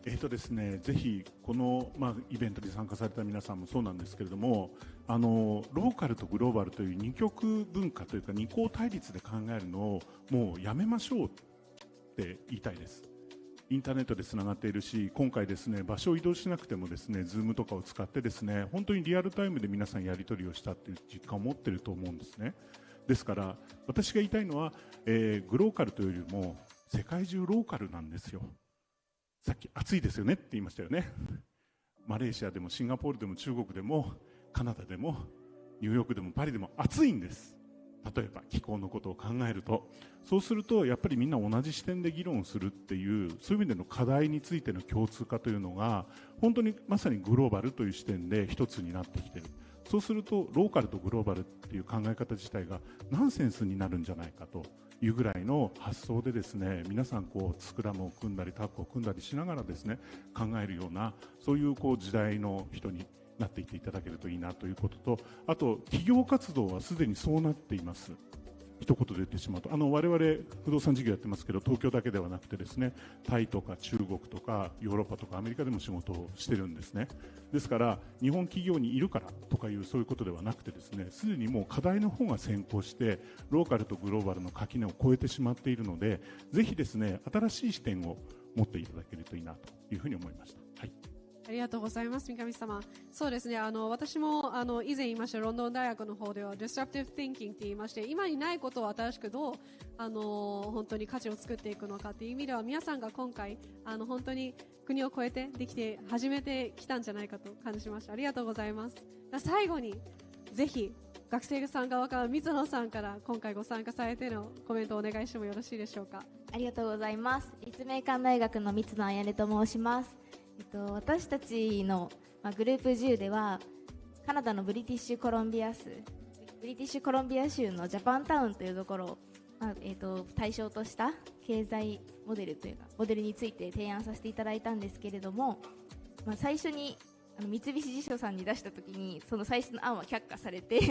ですね、ぜひこの、イベントに参加された皆さんもそうなんですけれども、ローカルとグローバルという二極文化というか二項対立で考えるのをもうやめましょうって言いたいです。インターネットでつながっているし、今回ですね、場所を移動しなくてもですね、Zoom とかを使ってですね、本当にリアルタイムで皆さんやり取りをしたっていう実感を持っていると思うんですね。ですから私が言いたいのは、グローカルというよりも世界中ローカルなんですよ。さっき暑いですよねって言いましたよね。マレーシアでもシンガポールでも中国でもカナダでもニューヨークでもパリでも暑いんです。例えば気候のことを考えると、そうするとやっぱりみんな同じ視点で議論するっていう、そういう意味での課題についての共通化というのが本当にまさにグローバルという視点で一つになってきている。そうするとローカルとグローバルっていう考え方自体がナンセンスになるんじゃないかというぐらいの発想でですね、皆さんスクラムを組んだりタッグを組んだりしながらですね、考えるようなそういう時代の人になっていっていただけるといいなということと、あと企業活動はすでにそうなっています。一言で言ってしまうと、我々不動産事業やってますけど、東京だけではなくてですね、タイとか中国とかヨーロッパとかアメリカでも仕事をしてるんですね。ですから日本企業にいるからとかいうそういうことではなくてですね、すでにもう課題の方が先行してローカルとグローバルの垣根を越えてしまっているので、ぜひですね、新しい視点を持っていただけるといいなというふうに思いました。はい、ありがとうございます、三上様。そうですね、私も以前言いましたロンドン大学の方では Disruptive Thinking って言いまして、今にないことを新しくどう本当に価値を作っていくのかという意味では、皆さんが今回本当に国を越えてできて始めてきたんじゃないかと感じました。ありがとうございます。最後にぜひ学生さん側から水野さんから今回ご参加されてのコメントをお願いしてもよろしいでしょうか。ありがとうございます。立命館大学の三野彩音と申します。私たちの、グループ10ではカナダのブリティッシュコロンビア州のジャパンタウンというところを、対象とした経済モデルというかモデルについて提案させていただいたんですけれども、最初に三菱地所さんに出したときにその最初の案は却下されて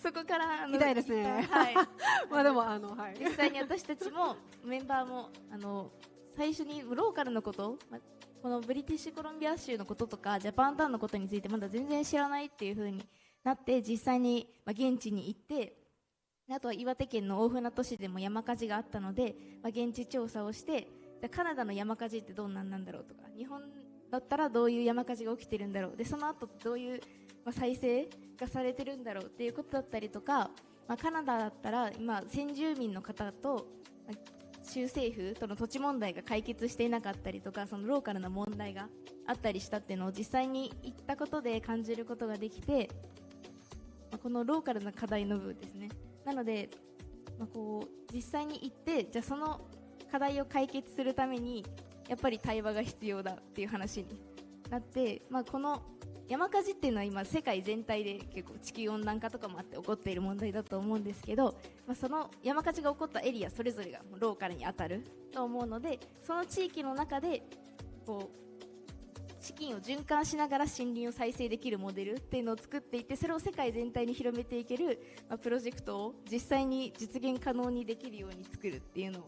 そこからみたいですね。はい、でも実際に私たちもメンバーも最初にローカルのこと、このブリティッシュコロンビア州のこととかジャパンタウンのことについてまだ全然知らないっていう風になって、実際に現地に行って、あとは岩手県の大船渡市でも山火事があったので、現地調査をして、カナダの山火事ってどんなんなんだろうとか、日本だったらどういう山火事が起きてるんだろう、でその後どういう再生がされてるんだろうっていうことだったりとか、カナダだったら今先住民の方と州政府との土地問題が解決していなかったりとか、そのローカルな問題があったりしたっていうのを実際に行ったことで感じることができて、このローカルな課題の部分ですね。なので、実際に行って、じゃあその課題を解決するためにやっぱり対話が必要だっていう話になって、この山火事っていうのは今世界全体で結構地球温暖化とかもあって起こっている問題だと思うんですけど、その山火事が起こったエリアそれぞれがローカルに当たると思うので、その地域の中で資金を循環しながら森林を再生できるモデルっていうのを作っていって、それを世界全体に広めていけるプロジェクトを実際に実現可能にできるように作るっていうのを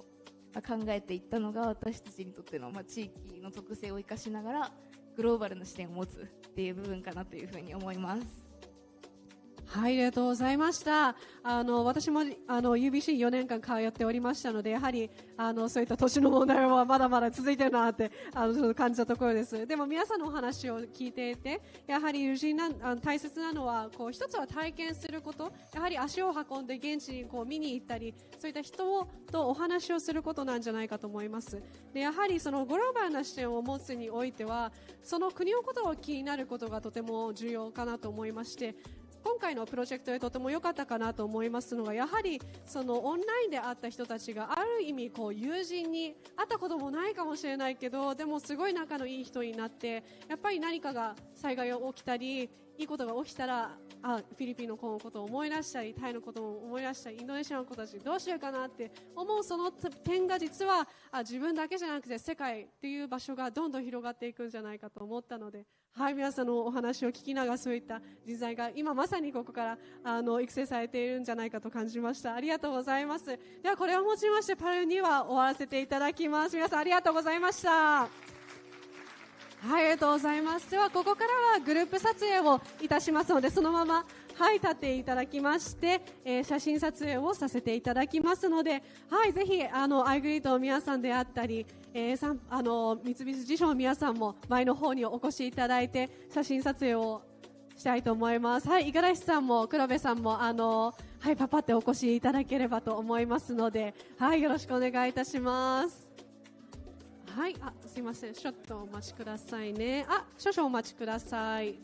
考えていったのが、私たちにとっての地域の特性を生かしながらグローバルな視点を持つっていう部分かなというふうに思います。はい、ありがとうございました。私もUBC4 年間通っておりましたので、やはりそういった土地の問題はまだまだ続いてるなってちょっと感じたところです。でも皆さんのお話を聞いていて、やはり大切なのは一つは体験すること、やはり足を運んで現地に見に行ったり、そういった人とお話をすることなんじゃないかと思います。でやはりそのグローバルな視点を持つにおいては、その国のことを気になることがとても重要かなと思いまして、今回のプロジェクトでとても良かったかなと思いますのが、やはりそのオンラインで会った人たちがある意味友人に会ったこともないかもしれないけど、でもすごい仲のいい人になって、やっぱり何かが災害が起きたりいいことが起きたらフィリピンの子のことを思い出したり、タイのことを思い出したり、インドネシアの子たちどうしようかなって思う、その点が実は自分だけじゃなくて世界っていう場所がどんどん広がっていくんじゃないかと思ったので、はい、皆さんのお話を聞きながらそういった人材が今まさにここから育成されているんじゃないかと感じました。ありがとうございます。ではこれをもちましてパネル2は終わらせていただきます。皆さんありがとうございました。はい、ありがとうございます。ではここからはグループ撮影をいたしますので、そのまま立っていただきまして、写真撮影をさせていただきますので、ぜひアイグリートの皆さんであったり、三菱地所の皆さんも前の方にお越しいただいて写真撮影をしたいと思います。五十嵐さんも黒部さんもパパってお越しいただければと思いますので、よろしくお願いいたします。すいません、ちょっとお待ちくださいね。少々お待ちください。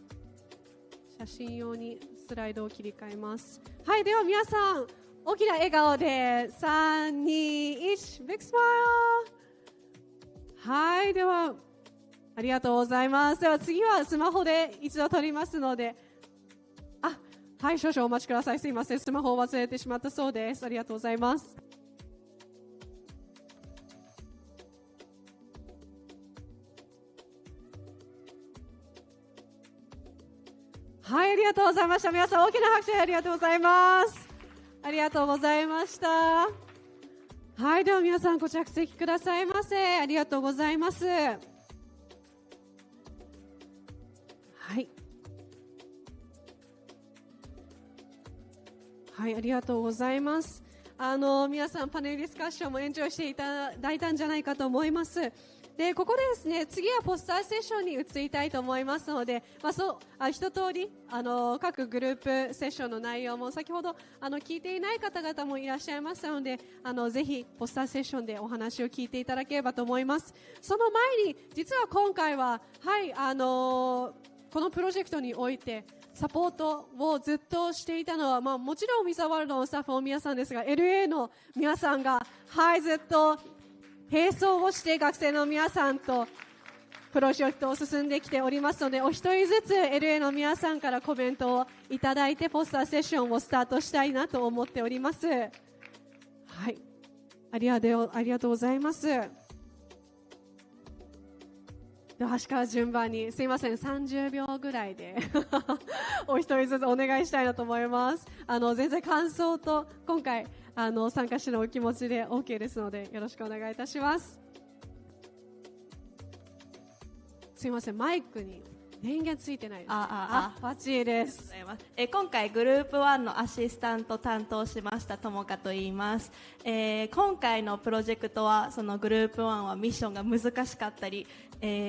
写真用にスライドを切り替えます。はい、では皆さん大きな笑顔で3、2、1、ビッグスマイル。はい、ではありがとうございます。では次はスマホで一度撮りますので、はい、少々お待ちください。すいません、スマホを忘れてしまったそうです。ありがとうございます。はい、ありがとうございました。皆さん大きな拍手ありがとうございます。ありがとうございました。はい、では皆さんご着席くださいませ。ありがとうございます。はい。はい、ありがとうございます。皆さんパネルディスカッションもエンジョイしていただいたんじゃないかと思います。で、ここでですね、次はポスターセッションに移りたいと思いますので、一通り、各グループセッションの内容も先ほど、聞いていない方々もいらっしゃいましたので、ぜひ、ポスターセッションでお話を聞いていただければと思います。その前に、実は今回は、はい、このプロジェクトにおいて、サポートをずっとしていたのは、もちろんウィザワールドのスタッフの皆さんですが、LA の皆さんが、はい、ずっと並走をして学生の皆さんとプロジェクトを進んできておりますので、お一人ずつ LA の皆さんからコメントをいただいてポスターセッションをスタートしたいなと思っております。はい、ありがとうございます。では端から順番に、すいません、30秒ぐらいでお一人ずつお願いしたいなと思います。全然感想と今回参加者のお気持ちで OK ですので、よろしくお願いいたします。すいません、マイクに電源ついてないです。バッチリです。今回グループ1のアシスタント担当しましたともかと言います。今回のプロジェクトは、そのグループ1はミッションが難しかったり、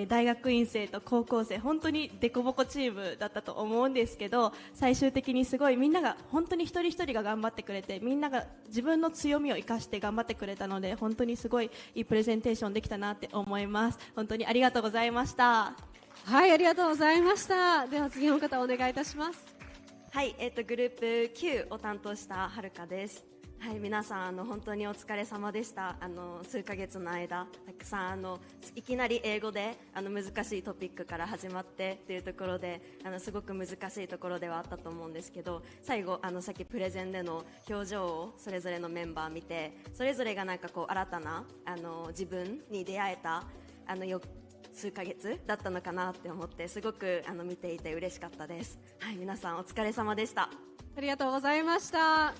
大学院生と高校生、本当にデコボコチームだったと思うんですけど、最終的にすごいみんなが本当に一人一人が頑張ってくれて、みんなが自分の強みを生かして頑張ってくれたので、本当にすごいいいプレゼンテーションできたなって思います。本当にありがとうございました。はい、ありがとうございました。では次の方お願いいたします。はい、グループ9を担当したはるかです。はい、皆さん本当にお疲れ様でした。数ヶ月の間たくさんいきなり英語で難しいトピックから始まってというところですごく難しいところではあったと思うんですけど、最後さっきプレゼンでの表情をそれぞれのメンバー見て、それぞれがなんかこう新たな自分に出会えた数ヶ月だったのかなって思って、すごく見ていて嬉しかったです。はい、皆さんお疲れ様でした。ありがとうございました。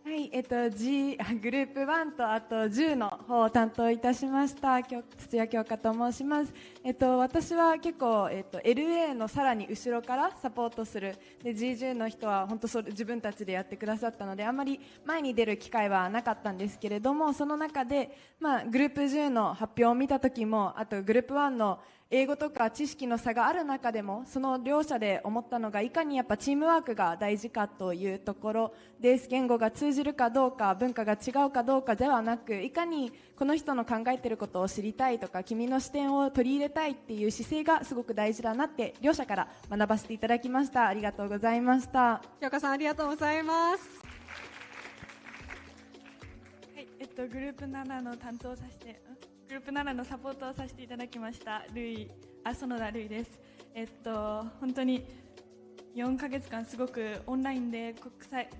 はい、グループ1とあと10の方を担当いたしました土屋京香と申します。私は結構、LA のさらに後ろからサポートするで G10 の人は本当自分たちでやってくださったので、あんまり前に出る機会はなかったんですけれども、その中で、グループ10の発表を見た時も、あとグループ1の英語とか知識の差がある中でも、その両者で思ったのが、いかにやっぱチームワークが大事かというところです。言語が通じるかどうか、文化が違うかどうかではなく、いかにこの人の考えていることを知りたいとか、君の視点を取り入れたいっていう姿勢がすごく大事だなって両者から学ばせていただきました。ありがとうございました。京香さん、ありがとうございます。はい、グループ7の担当させてグループ7のサポートをさせていただきました園田るいです。本当に4ヶ月間すごくオンラインで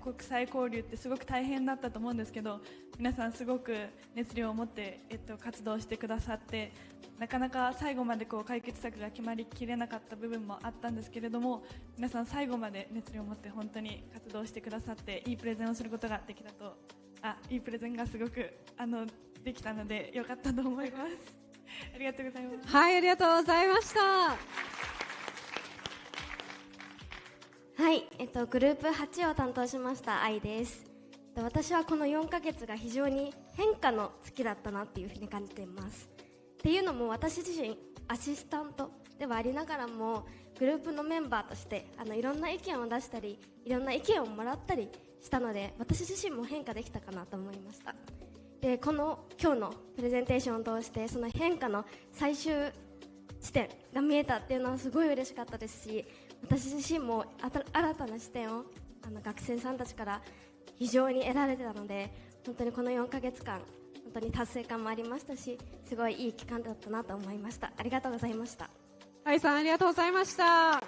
国際交流ってすごく大変だったと思うんですけど、皆さんすごく熱量を持って、活動してくださって、なかなか最後まで解決策が決まりきれなかった部分もあったんですけれども、皆さん最後まで熱量を持って本当に活動してくださって、いいプレゼンをすることができたと、いいプレゼンがすごくできたので良かったと思います。ありがとうございます。はい、ありがとうございました。はい、グループ8を担当しました愛です。私はこの4ヶ月が非常に変化の月だったなっていうふうに感じています。っていうのも、私自身アシスタントではありながらも、グループのメンバーとしていろんな意見を出したり、いろんな意見をもらったりしたので、私自身も変化できたかなと思いました。で、今日のプレゼンテーションを通して、その変化の最終地点が見えたっていうのはすごい嬉しかったですし、私自身も新たな視点を学生さんたちから非常に得られてたので、本当にこの4ヶ月間本当に達成感もありましたし、すごいいい期間だったなと思いました。ありがとうございました。愛さんありがとうございました。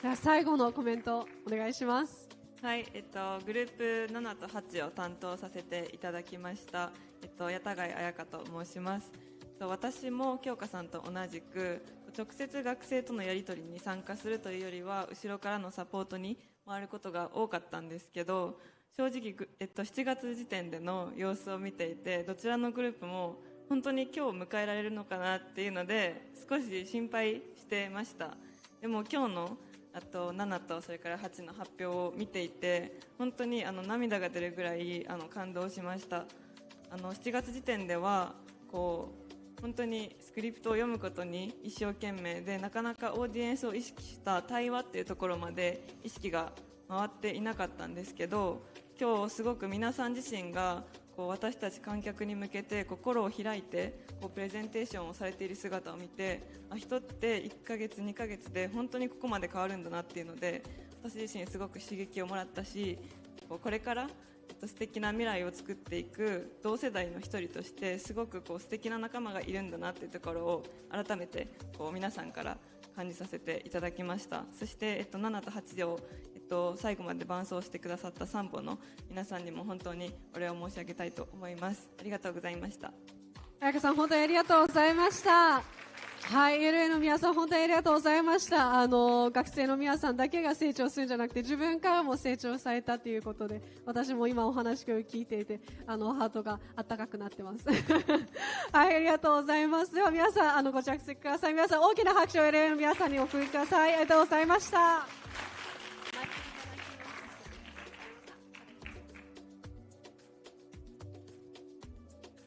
では最後のコメントお願いします。はい、グループ7と8を担当させていただきました、八田貝彩香と申します。私も京香さんと同じく直接学生とのやり取りに参加するというよりは後ろからのサポートに回ることが多かったんですけど、正直、7月時点での様子を見ていて、どちらのグループも本当に今日迎えられるのかなっていうので少し心配してました。でも今日の7とそれから8の発表を見ていて、本当に涙が出るぐらい感動しました。7月時点では本当にスクリプトを読むことに一生懸命で、なかなかオーディエンスを意識した対話っていうところまで意識が回っていなかったんですけど、今日すごく皆さん自身が私たち観客に向けて心を開いてプレゼンテーションをされている姿を見て、人って1ヶ月2ヶ月で本当にここまで変わるんだなっていうので、私自身すごく刺激をもらったし、これから素敵な未来を作っていく同世代の一人としてすごく素敵な仲間がいるんだなっていうところを改めて皆さんから感じさせていただきました。そして、7と8を、最後まで伴奏してくださった3本の皆さんにも本当にお礼を申し上げたいと思います。ありがとうございました。彩香さん本当にありがとうございました。はい、LA の皆さん本当にありがとうございました。学生の皆さんだけが成長するんじゃなくて自分からも成長されたということで、私も今お話を聞いていてハートがあったかくなってますはい、ありがとうございます。では皆さんご着席ください。皆さん大きな拍手を LA の皆さんにお送りください。ありがとうございました。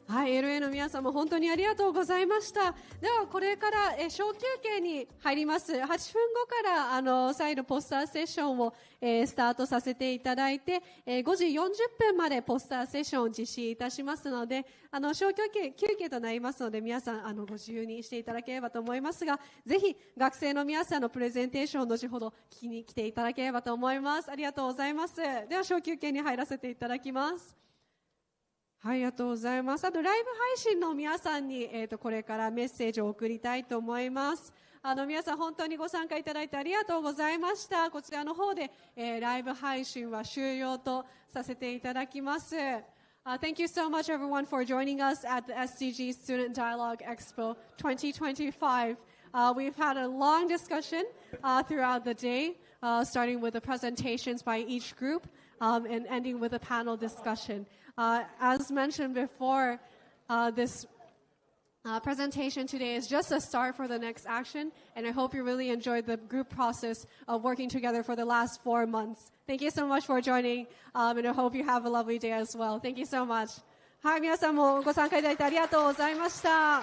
はい、LA の皆さんも本当にありがとうございました。ではこれから小休憩に入ります。8分後から再度ポスターセッションをスタートさせていただいて、5時40分までポスターセッションを実施いたしますので、小休憩となりますので、皆さんご自由にしていただければと思いますが、ぜひ学生の皆さんのプレゼンテーションを後ほど聞きに来ていただければと思います。ありがとうございます。では小休憩に入らせていただきます。はい、ありがとうございます。あとライブ配信の皆さんに、これからメッセージを送りたいと思います。皆さん本当にご参加いただいてありがとうございました。こちらの方で、ライブ配信は終了とさせていただきます。Thank you so much everyone for joining us at the SDGs Student Dialogue Expo 2025. We've had a long discussion throughout the day, starting with the presentations by each group and ending with a panel discussion. As mentioned before, this presentation today is just a start for the next action, and I hope you really enjoyed the group process of working together for the last 4 months. Thank you so much for joining, and I hope you have a lovely day as well. Thank you so much. はい、皆さんもご参加いただいてありがとうございました。